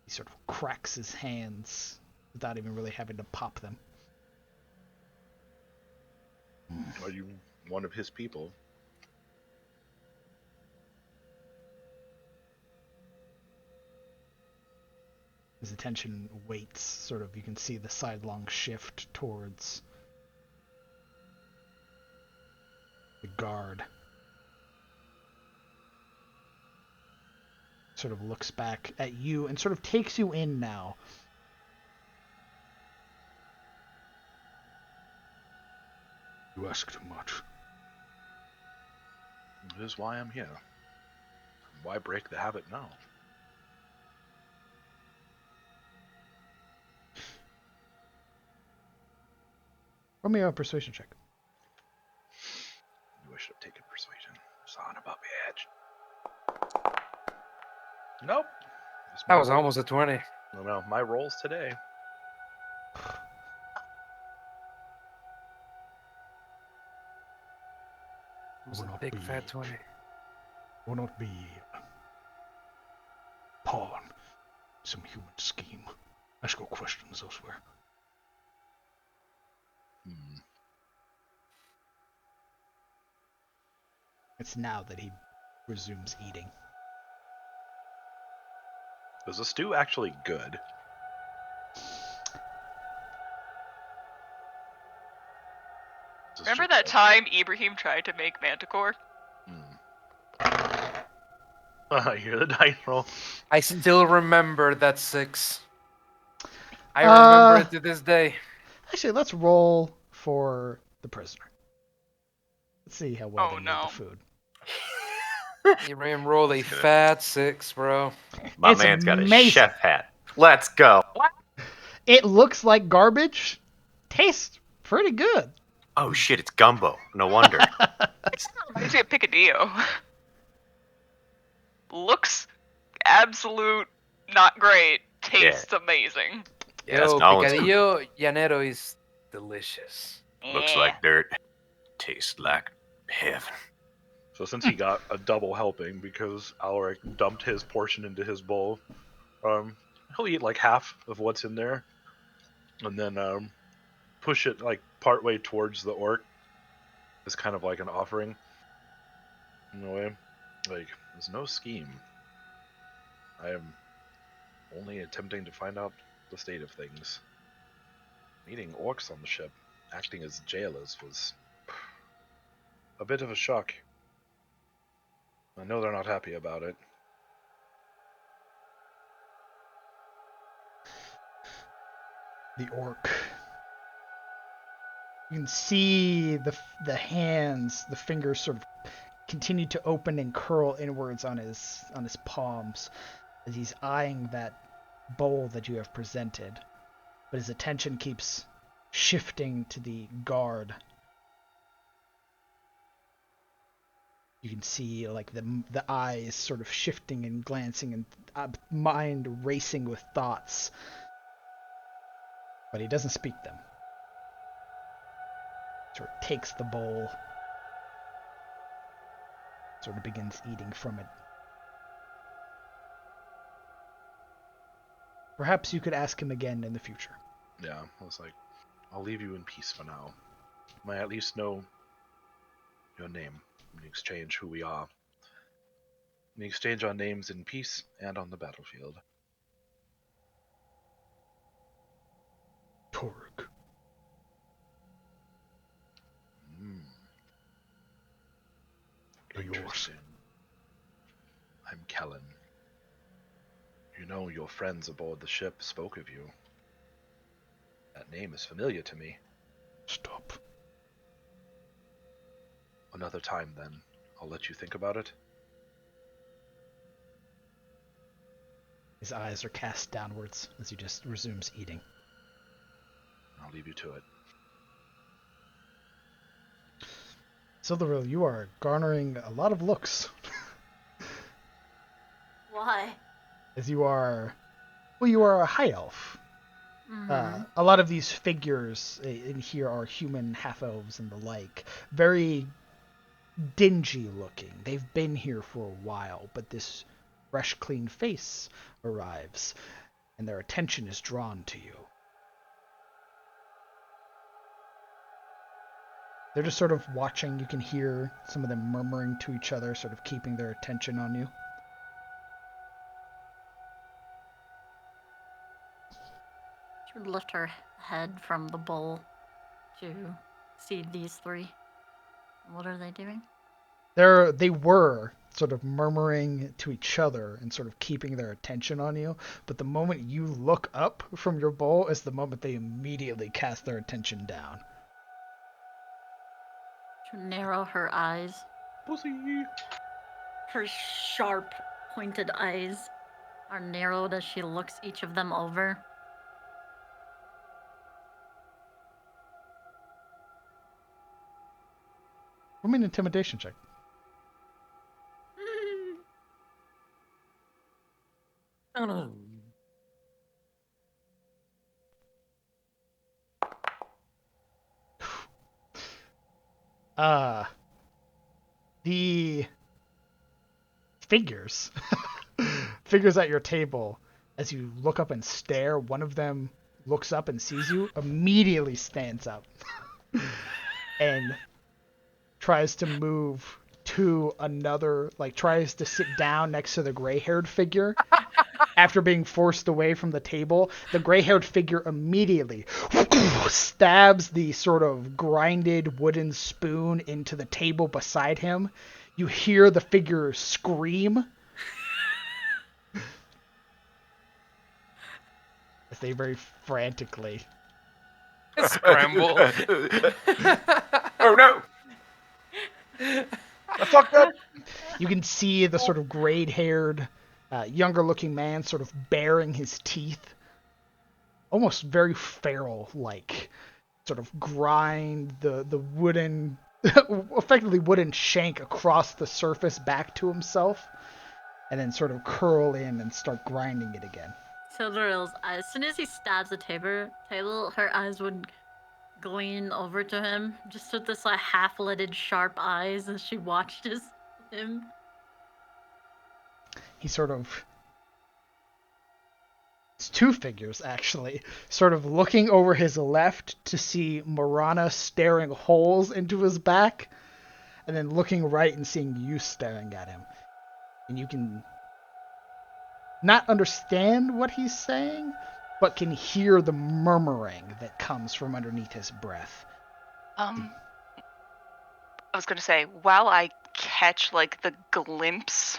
He sort of cracks his hands without even really having to pop them. Are you one of his people? His attention waits, sort of, you can see the sidelong shift towards the guard. Sort of looks back at you and sort of takes you in now. You ask too much. It is why I'm here. Why break the habit now? Roll me a persuasion check. I should have taken persuasion. Son of a bitch. Nope. That was almost a 20. No, my rolls today. It was a big fat 20. Will not be pawn some human scheme. Ask your questions elsewhere. It's now that he resumes eating. Was the stew actually good? Remember that time Ibrahim tried to make Manticore? I hear the dice roll. I still remember that 6. I remember it to this day. Actually, let's roll for the prisoner. Let's see how well they made the food. Ibrahim rolled a fat 6, bro. My It's man's got a amazing. chef hat. Let's go. It looks like garbage. Tastes pretty good. Oh shit, it's gumbo. No wonder. Reminds me of Picadillo. Looks absolute not great. Tastes amazing. Yeah, that's Yo, Nolan's food. picadillo llanero is delicious. Looks like dirt. Tastes like heaven. So since he got a double helping because Alaric dumped his portion into his bowl, he'll eat like half of what's in there, and then push it like partway towards the orc as kind of like an offering. In a way, like there's no scheme. I am only attempting to find out the state of things. Meeting orcs on the ship, acting as jailers, was a bit of a shock. I know they're not happy about it. The orc. You can see the hands, the fingers sort of continue to open and curl inwards on his palms as he's eyeing that bowl that you have presented. But his attention keeps shifting to the guard. You can see like the eyes sort of shifting and glancing and mind racing with thoughts. But he doesn't speak them. Sort of takes the bowl. Sort of begins eating from it. Perhaps you could ask him again in the future. Yeah, I was like, I'll leave you in peace for now. May I at least know your name? In exchange who we are. We exchange our names in peace and on the battlefield. Torg. Interesting. I'm Kellen. You know, your friends aboard the ship spoke of you. That name is familiar to me. Stop. Another time, then. I'll let you think about it. His eyes are cast downwards as he just resumes eating. I'll leave you to it. Sildaril, you are garnering a lot of looks. Why? As you are a high elf. A lot of these figures in here are human half-elves and the like. Very dingy looking. They've been here for a while, but this fresh, clean face arrives, and their attention is drawn to you. They're just sort of watching. You can hear some of them murmuring to each other, sort of keeping their attention on you. She would lift her head from the bowl to see these three. What are they doing? They were sort of murmuring to each other and sort of keeping their attention on you, but the moment you look up from your bowl is the moment they immediately cast their attention down. To narrow her eyes. Pussy. Her sharp, pointed eyes are narrowed as she looks each of them over. Roll me an intimidation check. The figures at your table, as you look up and stare, one of them looks up and sees you, immediately stands up and tries to move to another, like tries to sit down next to the gray-haired figure. After being forced away from the table, the gray-haired figure immediately stabs the sort of grinded wooden spoon into the table beside him. You hear the figure scream as they very frantically Scramble. Oh no! I fucked up. You can see the sort of grayed-haired, younger-looking man sort of baring his teeth, almost very feral-like, sort of grind the wooden, effectively wooden shank across the surface back to himself, and then sort of curl in and start grinding it again. Sildaril's eyes, as soon as he stabs the table, her eyes would gleam over to him, just with this like half-lidded sharp eyes as she watched him. He sort of... It's two figures, actually, sort of looking over his left to see Marana staring holes into his back, and then looking right and seeing you staring at him. And you can not understand what he's saying, but can hear the murmuring that comes from underneath his breath. I was gonna say, while I catch like a glimpse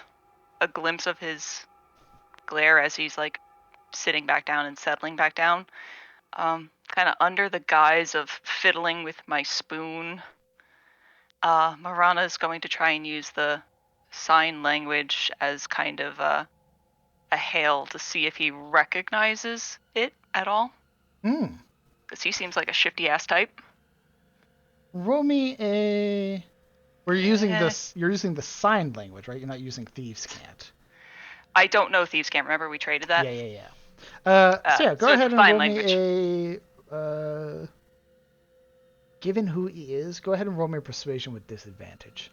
of his glare as he's like sitting back down and settling back down, kind of under the guise of fiddling with my spoon, Marana is going to try and use the sign language as kind of a hail to see if he recognizes it at all. Because he seems like a shifty ass type. Roll me a... You're using the sign language, right? You're not using Thieves' Cant. I don't know Thieves' Cant. Remember we traded that? Yeah. Go ahead and roll me a... given who he is, go ahead and roll me a persuasion with disadvantage.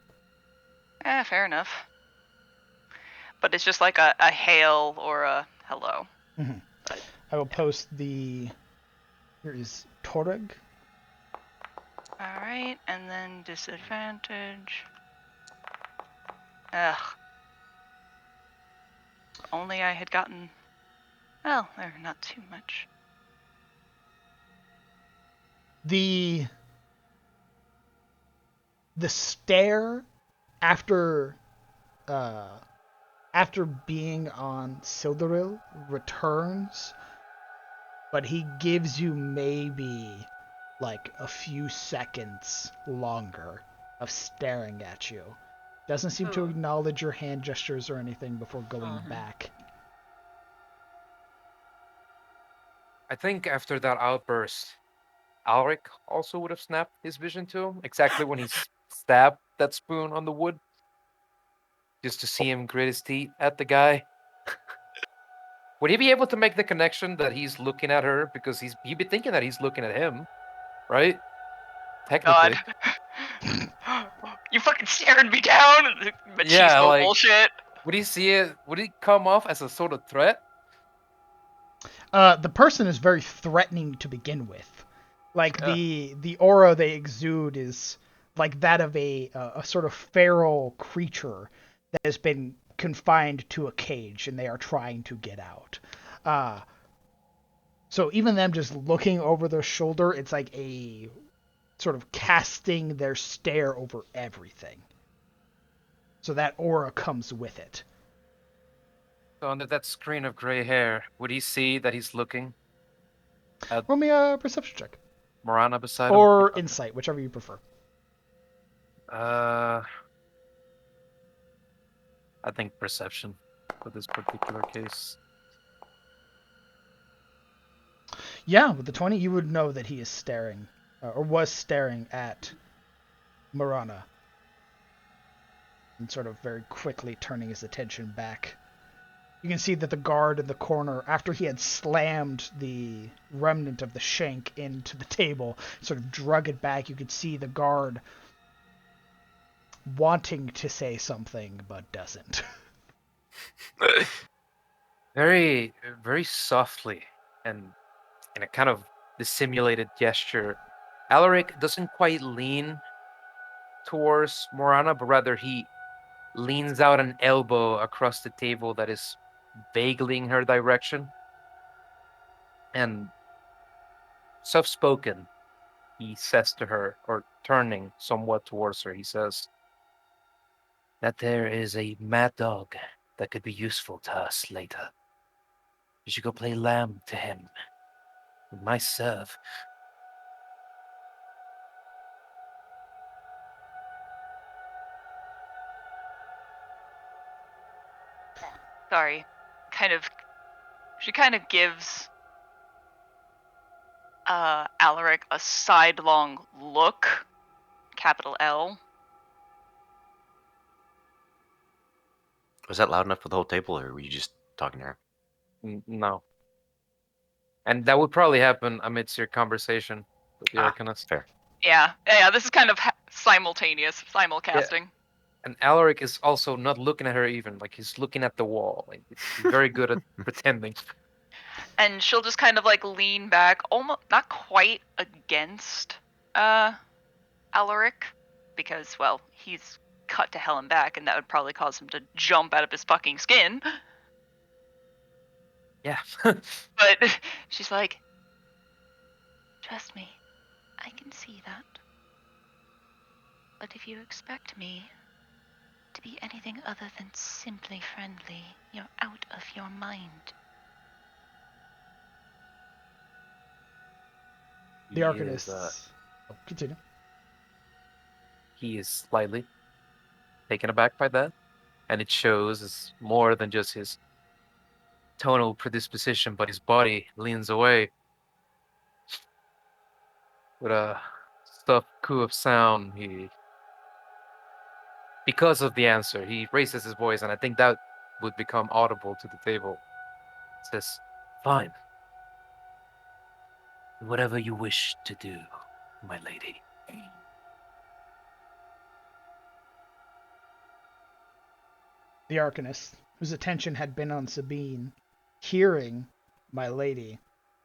Fair enough. But it's just like a hail or a hello. Mm-hmm. I will post the... Here is Toreg. Alright, and then disadvantage. Ugh. Only I had gotten... Well, not too much. The stare after being on Sildaril returns, but he gives you maybe like a few seconds longer of staring at you. Doesn't seem to acknowledge your hand gestures or anything before going back. I think after that outburst, Alric also would have snapped his vision to him, exactly when he stabbed that spoon on the wood, just to see him grit his teeth at the guy. Would he be able to make the connection that he's looking at her because he'd be thinking that he's looking at him, right? Technically. God. You fucking staring me down! Machismo Yeah, like- bullshit. Would he see it? Would it come off as a sort of threat? The person is very threatening to begin with. Like the aura they exude is like that of a sort of feral creature that has been confined to a cage and they are trying to get out. So even them just looking over their shoulder, it's like a sort of casting their stare over everything. So that aura comes with it. So under that screen of gray hair, would he see that he's looking at Roll me a perception check. Morana beside him? Or insight, whichever you prefer. I think perception for this particular case. Yeah, with the 20, you would know that he is staring, or was staring at Morana. And sort of very quickly turning his attention back. You can see that the guard in the corner, after he had slammed the remnant of the shank into the table, sort of drug it back. You could see the guard wanting to say something, but doesn't. Very, very softly and in a kind of dissimulated gesture, Alaric doesn't quite lean towards Morana, but rather he leans out an elbow across the table that is vaguely in her direction. And soft-spoken, he says to her, or turning somewhat towards her, he says, that there is a mad dog that could be useful to us later. You should go play lamb to him. With my serve. Sorry. She kind of gives Alaric a sidelong look, capital L. Was that loud enough for the whole table, or were you just talking to her? No. And that would probably happen amidst your conversation with the Arcanist. Fair. Yeah, this is kind of simultaneous, simulcasting. And Alaric is also not looking at her even, like he's looking at the wall. Like he's very good at pretending. And she'll just kind of like lean back, almost not quite against Alaric, because well, he's cut to hell and back, and that would probably cause him to jump out of his fucking skin. Yeah. But she's like, trust me, I can see that. But if you expect me to be anything other than simply friendly, you're out of your mind. The Arcanist. Continue. He is slightly taken aback by that. And it shows as more than just his tonal predisposition, but his body leans away. With a stuffed coo of sound, because of the answer, he raises his voice, and I think that would become audible to the table. Says, fine. Whatever you wish to do, my lady. The Arcanist, whose attention had been on Sabine, hearing my lady,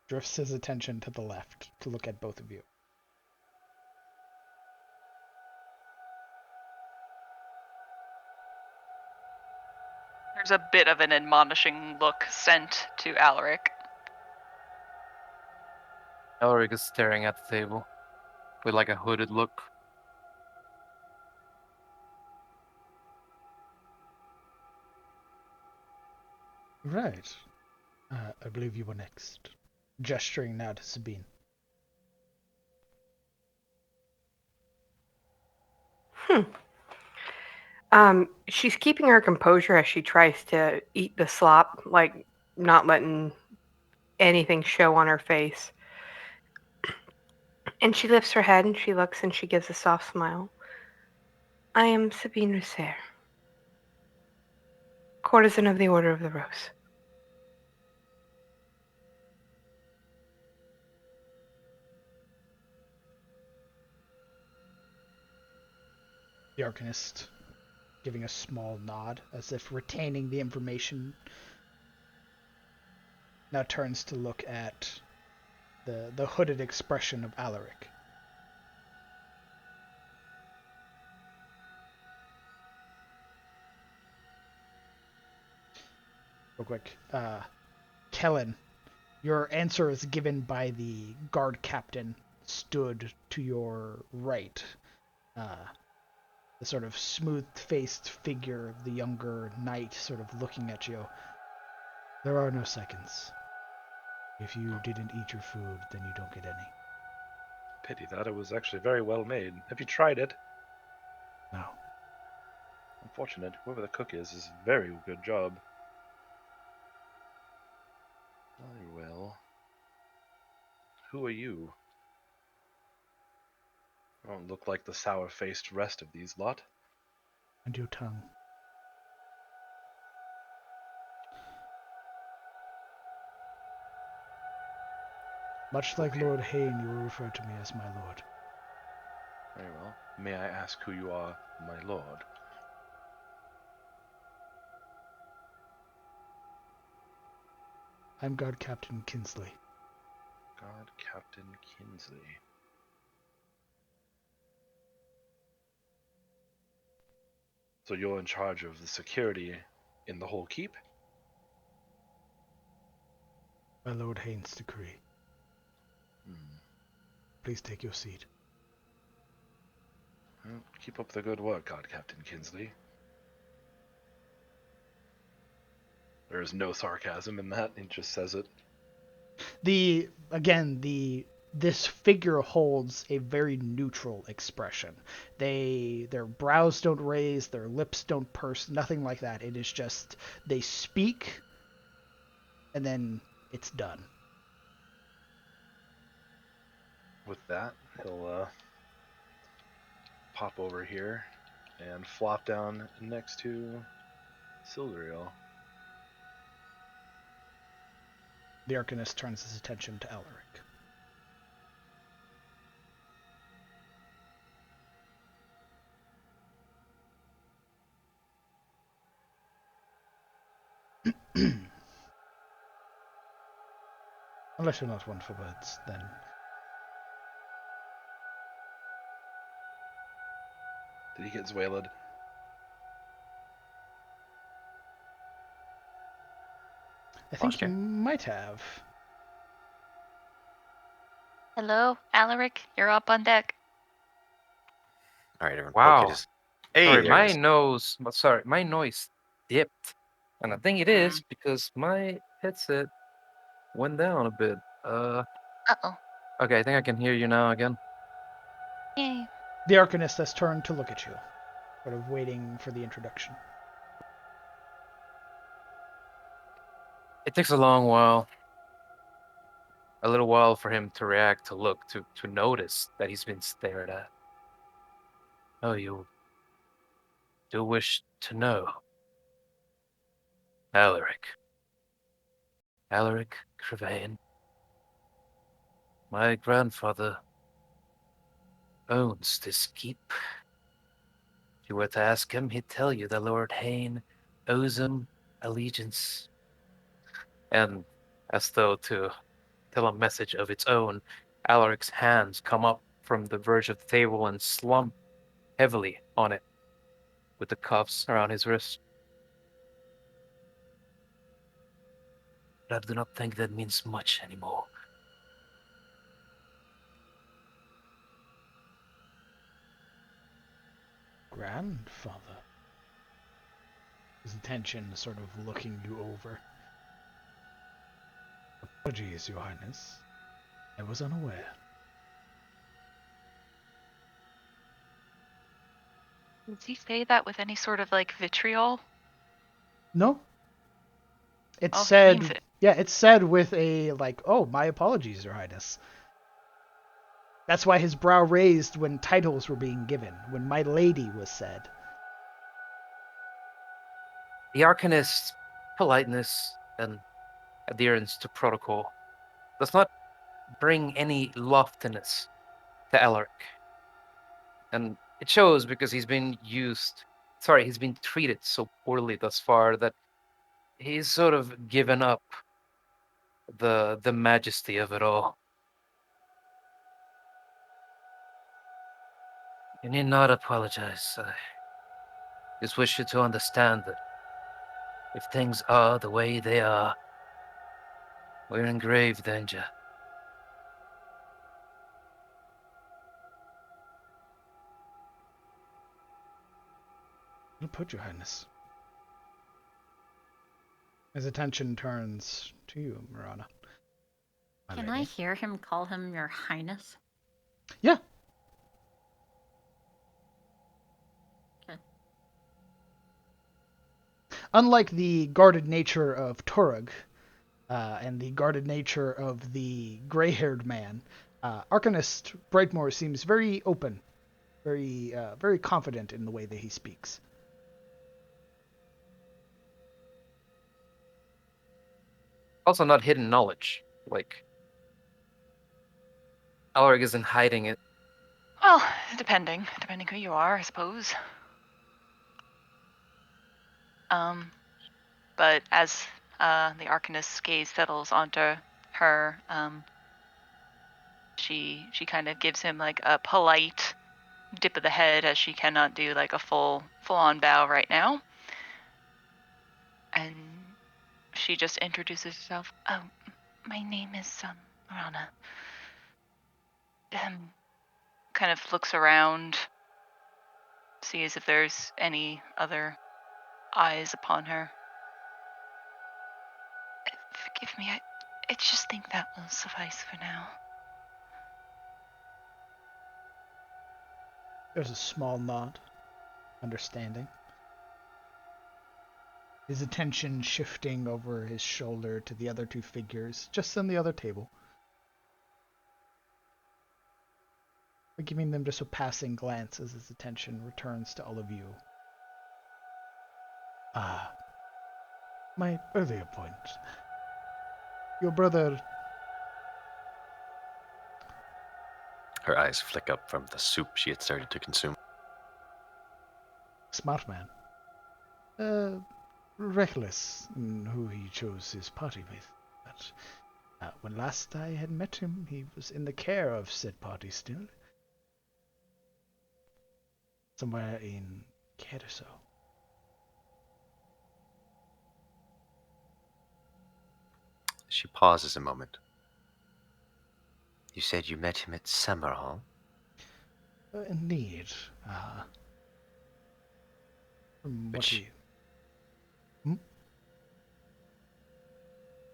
drifts his attention to the left to look at both of you. There's a bit of an admonishing look sent to Alaric. Alaric is staring at the table with like a hooded look. Right. I believe you were next. Gesturing now to Sabine. She's keeping her composure as she tries to eat the slop, like not letting anything show on her face. And she lifts her head and she looks and she gives a soft smile. I am Sabine Russer, courtesan of the Order of the Rose. The Arcanist, giving a small nod, as if retaining the information, now turns to look at the hooded expression of Alaric. Real quick, Kellen, your answer is given by the guard captain stood to your right. The sort of smooth-faced figure of the younger knight sort of looking at you. There are no seconds. If you didn't eat your food, then you don't get any. Pity that. It was actually very well made. Have you tried it? No. Unfortunate. Whoever the cook is a very good job. Very well. Who are you? Don't look like the sour-faced rest of these lot. And your tongue. Much like Okay. Lord Hain, you will refer to me as my lord. Very well. May I ask who you are, my lord? I'm Guard Captain Kinsley. Guard Captain Kinsley. So you're in charge of the security in the whole keep? By Lord Hain's decree. Hmm. Please take your seat. Well, keep up the good work, Guard Captain Kinsley. There is no sarcasm in that, he just says it. This figure holds a very neutral expression. Their brows don't raise, their lips don't purse, nothing like that. It is just they speak and then it's done. With that, he'll pop over here and flop down next to Silveriel. The Arcanist turns his attention to Alaric. Unless you're not one for words, then Did he get Zwaled? I think Foster? you might have. Hello, Alaric, you're up on deck. All right, everyone. Wow. Poke it is. Hey, Sorry, there it is. my noise dipped. And I think it is because my headset went down a bit. Uh-oh. Okay, I think I can hear you now again. Yay. The Arcanist has turned to look at you, sort of waiting for the introduction. It takes a long while. A little while for him to react, to look, to notice that he's been stared at. Oh, you do wish to know. Alaric. Alaric Crevain. My grandfather owns this keep. If you were to ask him, he'd tell you that Lord Hain owes him allegiance. And as though to tell a message of its own, Alaric's hands come up from the verge of the table and slump heavily on it, with the cuffs around his wrist. But I do not think that means much anymore. Grandfather? His intention sort of looking you over. Apologies, Your Highness. I was unaware. Does he say that with any sort of, like, vitriol? No. It's Oh, he said means it. Yeah, it's said with a, like, oh, my apologies, Your Highness. That's why his brow raised when titles were being given, when my lady was said. The Arcanist's politeness and adherence to protocol does not bring any loftiness to Elric. And it shows because he's been treated so poorly thus far that he's sort of given up the majesty of it all. You need not apologize. I just wish you to understand that if things are the way they are, we're in grave danger. Well put, Your Highness. His attention turns to you, Marana. My Can I lady. hear him call him Your Highness? Yeah. Okay. Unlike the guarded nature of Turug and the guarded nature of the gray-haired man, Arcanist Brightmoor seems very open, very confident in the way that he speaks. Also, not hidden knowledge. Like, Elric isn't hiding it. Well, depending who you are, I suppose. But as the Arcanist's gaze settles onto her, she kind of gives him like a polite dip of the head, as she cannot do like a full on bow right now. And she just introduces herself. Oh, my name is Rana. Kind of looks around, sees if there's any other eyes upon her. Forgive me, I just think that will suffice for now. There's a small nod, understanding. His attention shifting over his shoulder to the other two figures, just on the other table. But giving them just a passing glance as his attention returns to all of you. My earlier point. Your brother... Her eyes flick up from the soup she had started to consume. Smart man. Reckless in who he chose his party with. But when last I had met him, he was in the care of said party still. Somewhere in Keriso. She pauses a moment. You said you met him at Summerhall? Indeed. From what he...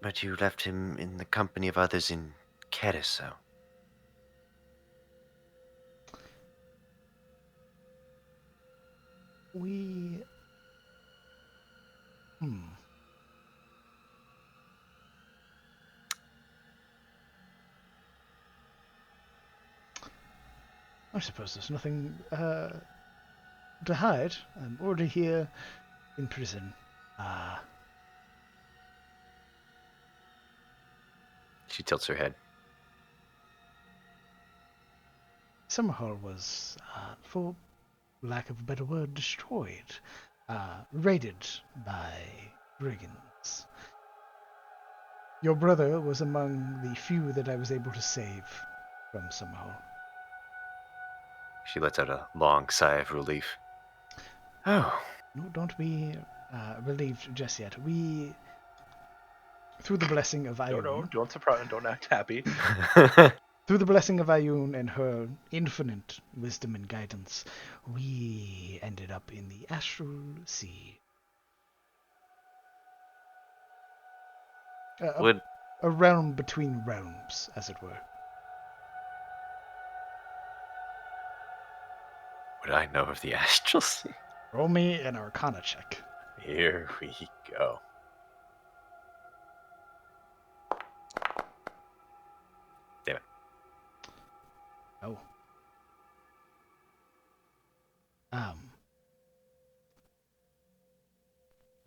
But you left him in the company of others in Keriso. We... I suppose there's nothing to hide. I'm already here in prison. She tilts her head. Summerhall was, for lack of a better word, destroyed. Raided by brigands. Your brother was among the few that I was able to save from Summerhall. She lets out a long sigh of relief. Oh. No, don't be relieved just yet. We, through the blessing of Ayun... No, don't act happy. Through the blessing of Ayun and her infinite wisdom and guidance, we ended up in the Astral Sea. A realm between realms, as it were. What I know of the Astral Sea? Roll me an Arcana check. Here we go.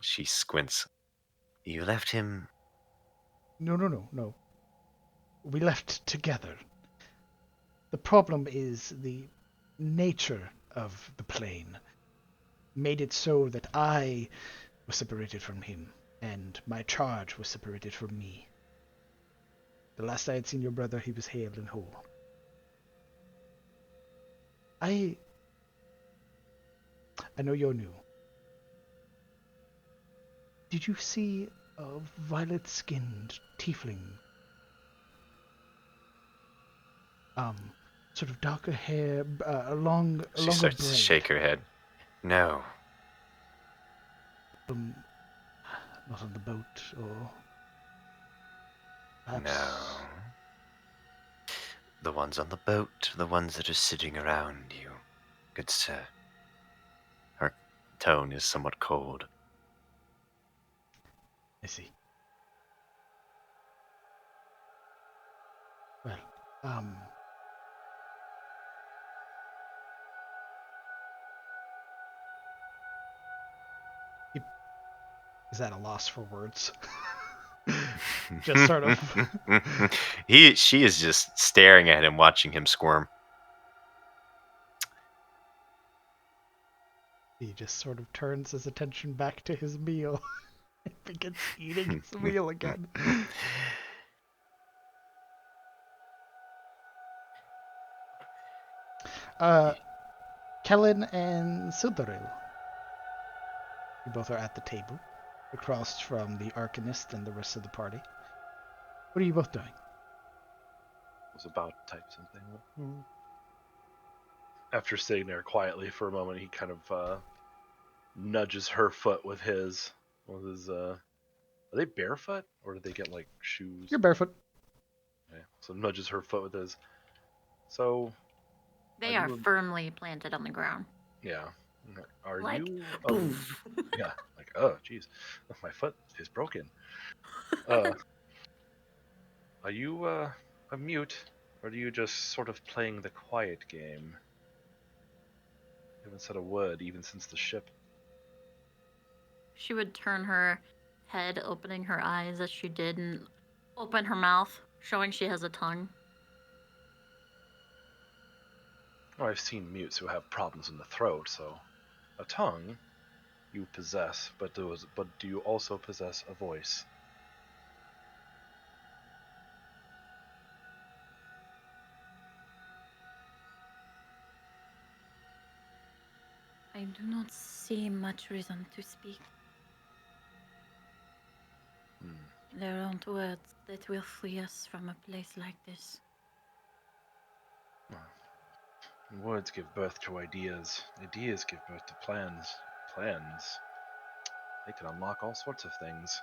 She squints. You left him. No. We left together. The problem is the nature of the plane made it so that I was separated from him, and my charge was separated from me. The last I had seen your brother, he was hale and whole. I know you're new. Did you see a violet-skinned tiefling? Sort of darker hair, along She a starts braid. to shake her head. No. Not on the boat, or perhaps... No. The ones on the boat, the ones that are sitting around you, good sir. Her tone is somewhat cold. I see. Well, is that a loss for words? Just sort of. She is just staring at him, watching him squirm. He just sort of turns his attention back to his meal and begins eating his meal again. Kellen and Sildaril. You both are at the table, across from the Arcanist and the rest of the party. What are you both doing? I was about to type something. After sitting there quietly for a moment, he kind of nudges her foot with his. Are they barefoot or do they get like shoes? You're barefoot. Okay. So nudges her foot with his. So. They are firmly planted on the ground. Yeah. Are like, you? Boom. Yeah. Like, oh, jeez, my foot is broken. Are you a mute, or are you just sort of playing the quiet game? You haven't said a word even since the ship. She would turn her head, opening her eyes as she did, and open her mouth, showing she has a tongue. Oh, I've seen mutes who have problems in the throat, so a tongue you possess, but do you also possess a voice? I do not see much reason to speak. There aren't words that will free us from a place like this. Words give birth to ideas. Ideas give birth to plans. Plans, they can unlock all sorts of things.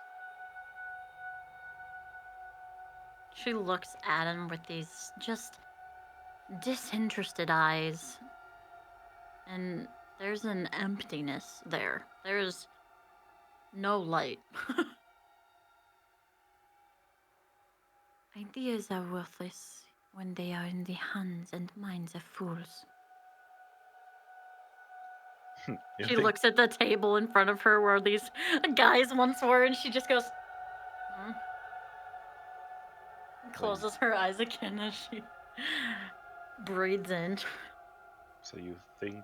She looks at him with these just disinterested eyes. And there's an emptiness there. There's no light. Ideas are worthless when they are in the hands and minds of fools. She looks at the table in front of her where these guys once were, and she just goes, closes her eyes again as she breathes in. So you think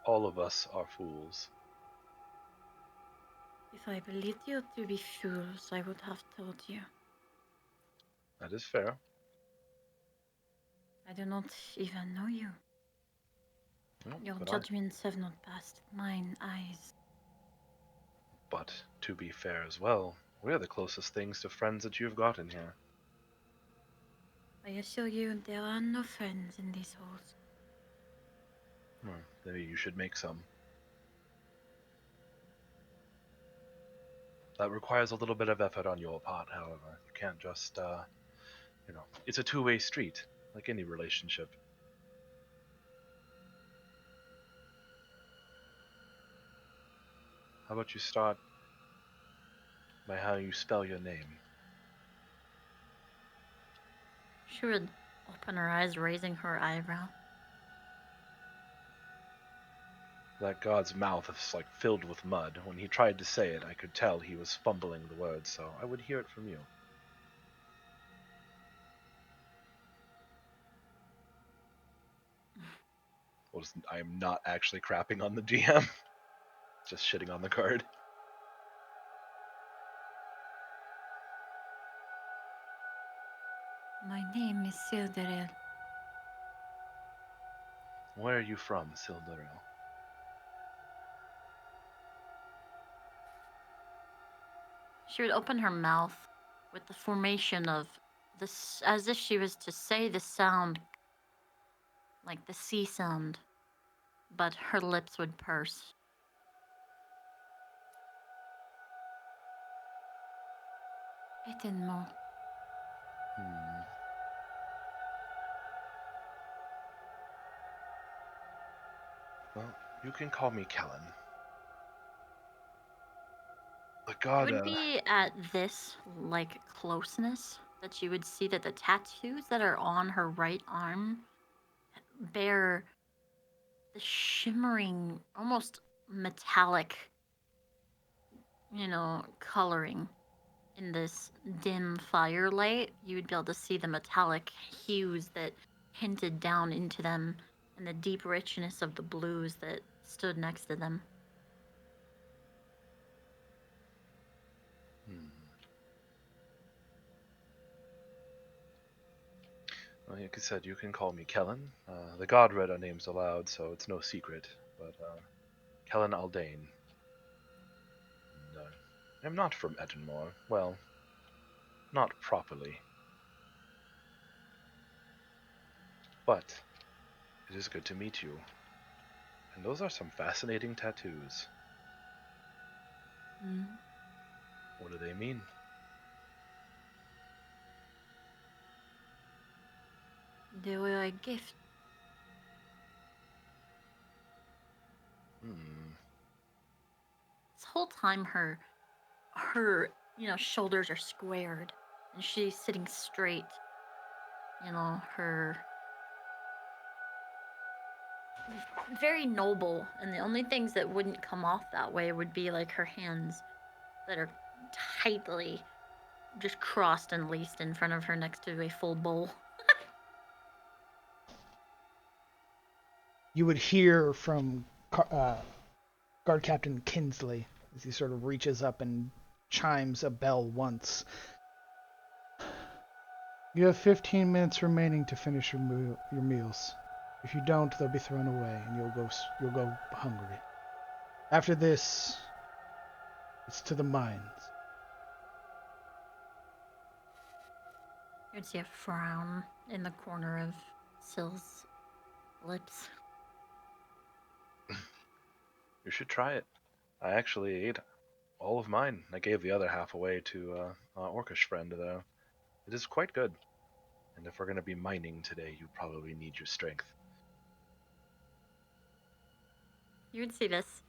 all of us are fools? If I believed you to be fools, I would have told you. That is fair. I do not even know you. No, Your but judgments have not passed mine eyes. But to be fair as well, we're the closest things to friends that you've got in here. I assure you, there are no friends in these halls. Well, maybe you should make some. That requires a little bit of effort on your part, however. You can't just, it's a two-way street, like any relationship. How about you start by how you spell your name? She would open her eyes, raising her eyebrow. That god's mouth is like filled with mud. When he tried to say it, I could tell he was fumbling the words, so I would hear it from you. I am not actually crapping on the GM. Just shitting on the card. My name is Silderil. Where are you from, Silderil? She would open her mouth with the formation of this, as if she was to say the sound, like the C sound, but her lips would purse. Ettenmo. Well, you can call me Kellen. The It god, would be at this, like, closeness that you would see that the tattoos that are on her right arm bear the shimmering, almost metallic, coloring. In this dim firelight, you would be able to see the metallic hues that hinted down into them and the deep richness of the blues that stood next to them. Well, like I said, you can call me Kellen. The god read our names aloud, so it's no secret. But Kellen Aldane. And, I'm not from Ettenmore. Well, not properly. But it is good to meet you. And those are some fascinating tattoos. What do they mean? They were a gift. This whole time her shoulders are squared and she's sitting straight. Her very noble, and the only things that wouldn't come off that way would be like her hands that are tightly just crossed and laced in front of her next to a full bowl. You would hear from Guard Captain Kinsley as he sort of reaches up and chimes a bell once. You have 15 minutes remaining to finish your meals. If you don't, they'll be thrown away, and you'll go hungry. After this, it's to the mines. You'd see a frown in the corner of Syl's lips. You should try it. I actually ate all of mine. I gave the other half away to our orcish friend, though. It is quite good. And if we're going to be mining today, you probably need your strength. You would see this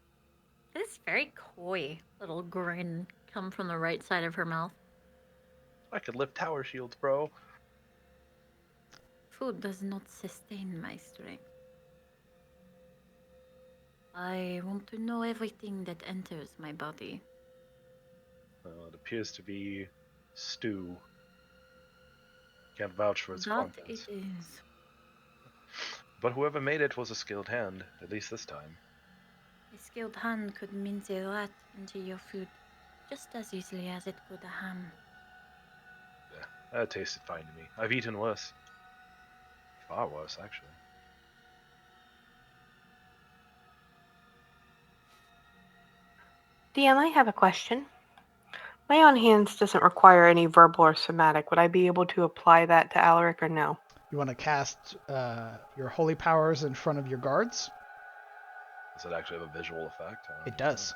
very coy little grin come from the right side of her mouth. I could lift tower shields, bro. Food does not sustain my strength. I want to know everything that enters my body. Well, it appears to be stew. Can't vouch for its That contents. it is. But whoever made it was a skilled hand, at least this time. A skilled hand could mince a rat into your food just as easily as it could a ham. Yeah, that tasted fine to me. I've eaten worse. Far worse, actually. DM, I have a question. Lay on hands doesn't require any verbal or somatic. Would I be able to apply that to Alaric or no? You want to cast your holy powers in front of your guards? Does it actually have a visual effect? It does.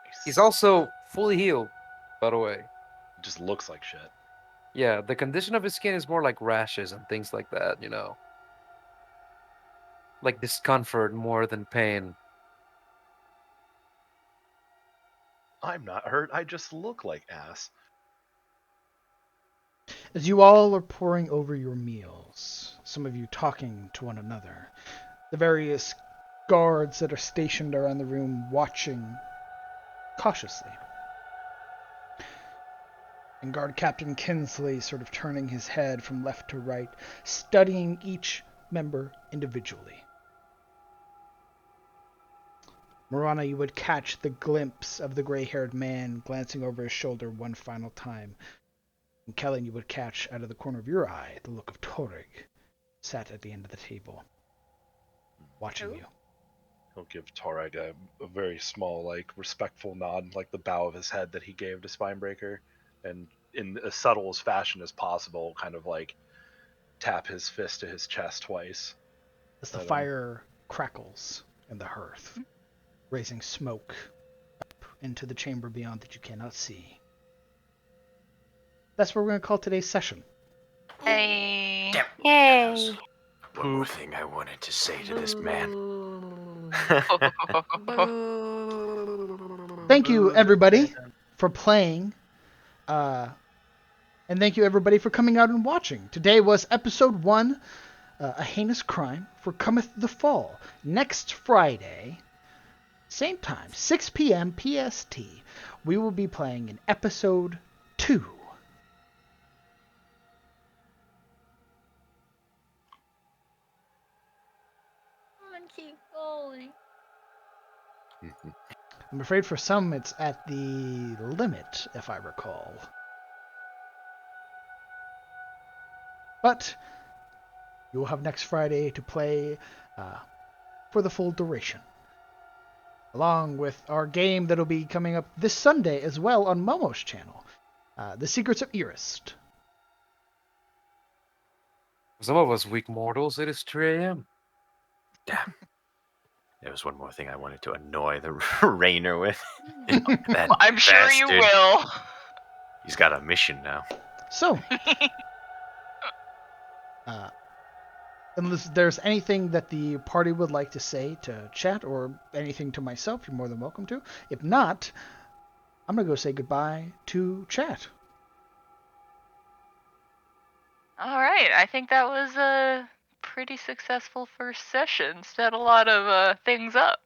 Nice. He's also fully healed, by the way. It just looks like shit. Yeah, the condition of his skin is more like rashes and things like that, Like discomfort more than pain. I'm not hurt, I just look like ass. As you all are poring over your meals, some of you talking to one another, the various guards that are stationed around the room watching cautiously. And Guard Captain Kinsley sort of turning his head from left to right, studying each member individually. Marana, you would catch the glimpse of the gray-haired man glancing over his shoulder one final time. And Kellen, you would catch out of the corner of your eye the look of Torig, sat at the end of the table, watching you. He'll give Torag a very small, like, respectful nod, like the bow of his head that he gave to Spinebreaker, and in as subtle as fashion as possible, kind of like tap his fist to his chest twice. As the fire crackles in the hearth, raising smoke up into the chamber beyond that you cannot see. That's what we're going to call today's session. Hey. Yay! One more thing I wanted to say to this man. Thank you, everybody, for playing. And thank you, everybody, for coming out and watching. Today was episode 1, A Heinous Crime for Cometh the Fall. Next Friday, same time, 6 p.m. PST, we will be playing in episode 2. Keep going. I'm afraid for some it's at the limit, if I recall. But you will have next Friday to play for the full duration. Along with our game that'll be coming up this Sunday as well on Momo's channel, The Secrets of Erist. For some of us weak mortals, it is 3 a.m. Damn. There was one more thing I wanted to annoy the Rainer with. That I'm sure you bastard. will. He's got a mission now. So, unless there's anything that the party would like to say to chat or anything to myself, you're more than welcome to. If not, I'm going to go say goodbye to chat. All right, I think that was a pretty successful first session. Set a lot of things up.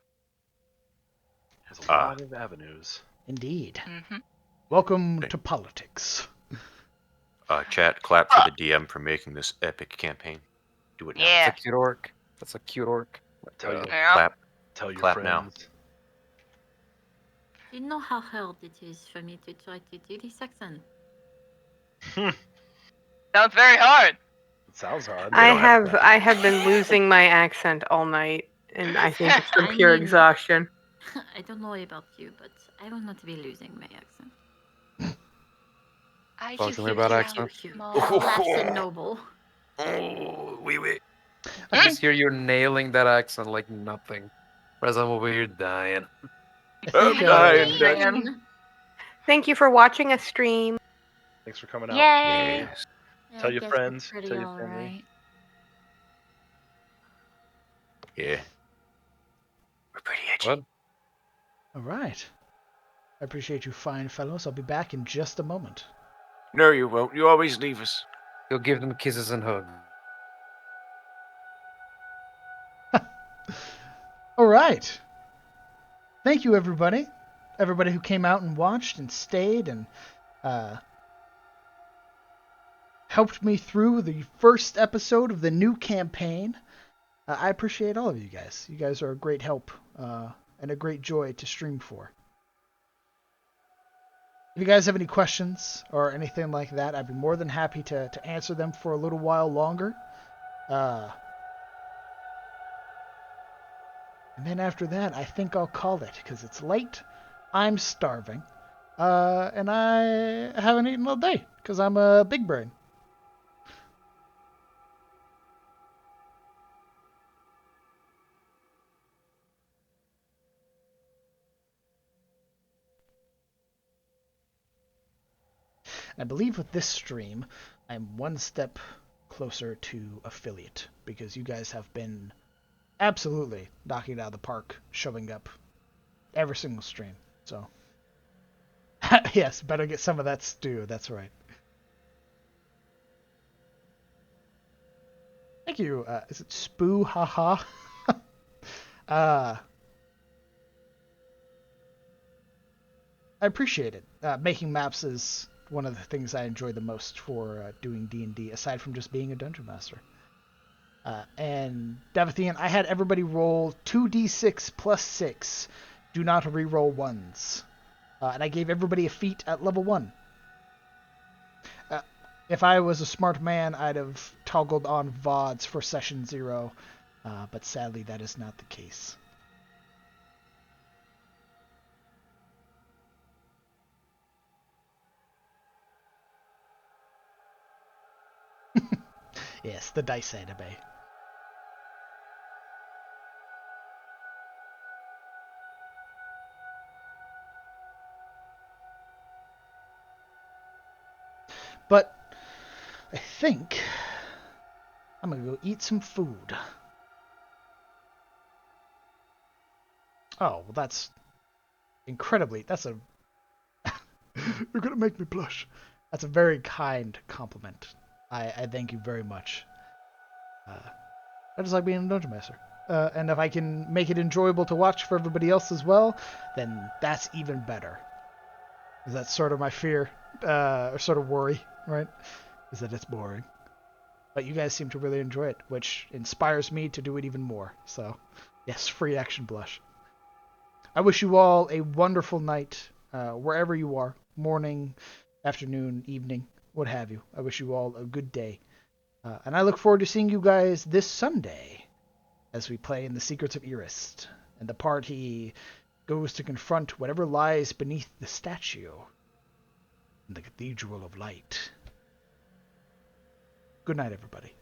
Has a lot of avenues. Indeed. Mm-hmm. Welcome to politics. Chat, clap for the DM for making this epic campaign. Do it now. Yeah. That's a cute orc. That's a cute orc. Tell your, Yeah. Clap. tell your Clap friends. now. You know how hard it is for me to try to do this accent. Sounds very hard. It sounds hard. I have been losing my accent all night, and I think it's from pure exhaustion. I don't know about you, but I will not be losing my accent. I Talk just to me about accent. Laughs and noble. Oh, wee. I just hear you nailing that accent like nothing. Whereas I'm over here dying. I'm dying. Man. Thank you for watching us stream. Thanks for coming out. Yay. Yes. Tell I your guess friends, it's pretty tell your alright. family. Yeah. We're pretty edgy. What? All right. I appreciate you fine fellows. I'll be back in just a moment. No, you won't. You always leave us. You'll give them kisses and hugs. All right. Thank you, everybody. Everybody who came out and watched and stayed and helped me through the first episode of the new campaign. I appreciate all of you guys. You guys are a great help and a great joy to stream for. If you guys have any questions or anything like that, I'd be more than happy to answer them for a little while longer. And then after that, I think I'll call it, because it's late, I'm starving, and I haven't eaten all day, because I'm a big brain. I believe with this stream, I'm one step closer to affiliate, because you guys have been absolutely knocking it out of the park, showing up every single stream. So, yes, better get some of that stew. That's right. Thank you. Is it Spoo Haha? I appreciate it. Making maps is one of the things I enjoy the most for doing D&D, aside from just being a dungeon master. And Devathian, I had everybody roll 2d6 plus 6. Do not reroll ones. And I gave everybody a feat at level 1. If I was a smart man, I'd have toggled on VODs for session 0, but sadly that is not the case. Yes, the dice anime. But I think I'm gonna go eat some food. Oh, well, that's incredibly. That's a. You're gonna make me blush. That's a very kind compliment. I thank you very much. I just like being a dungeon master. And if I can make it enjoyable to watch for everybody else as well, then that's even better. That's sort of my fear, or sort of worry, right? Is that it's boring. But you guys seem to really enjoy it, which inspires me to do it even more. So, yes, free action blush. I wish you all a wonderful night, wherever you are. Morning, afternoon, evening, what have you. I wish you all a good day. And I look forward to seeing you guys this Sunday as we play in the Secrets of Erist. And the party goes to confront whatever lies beneath the statue in the Cathedral of Light. Good night, everybody.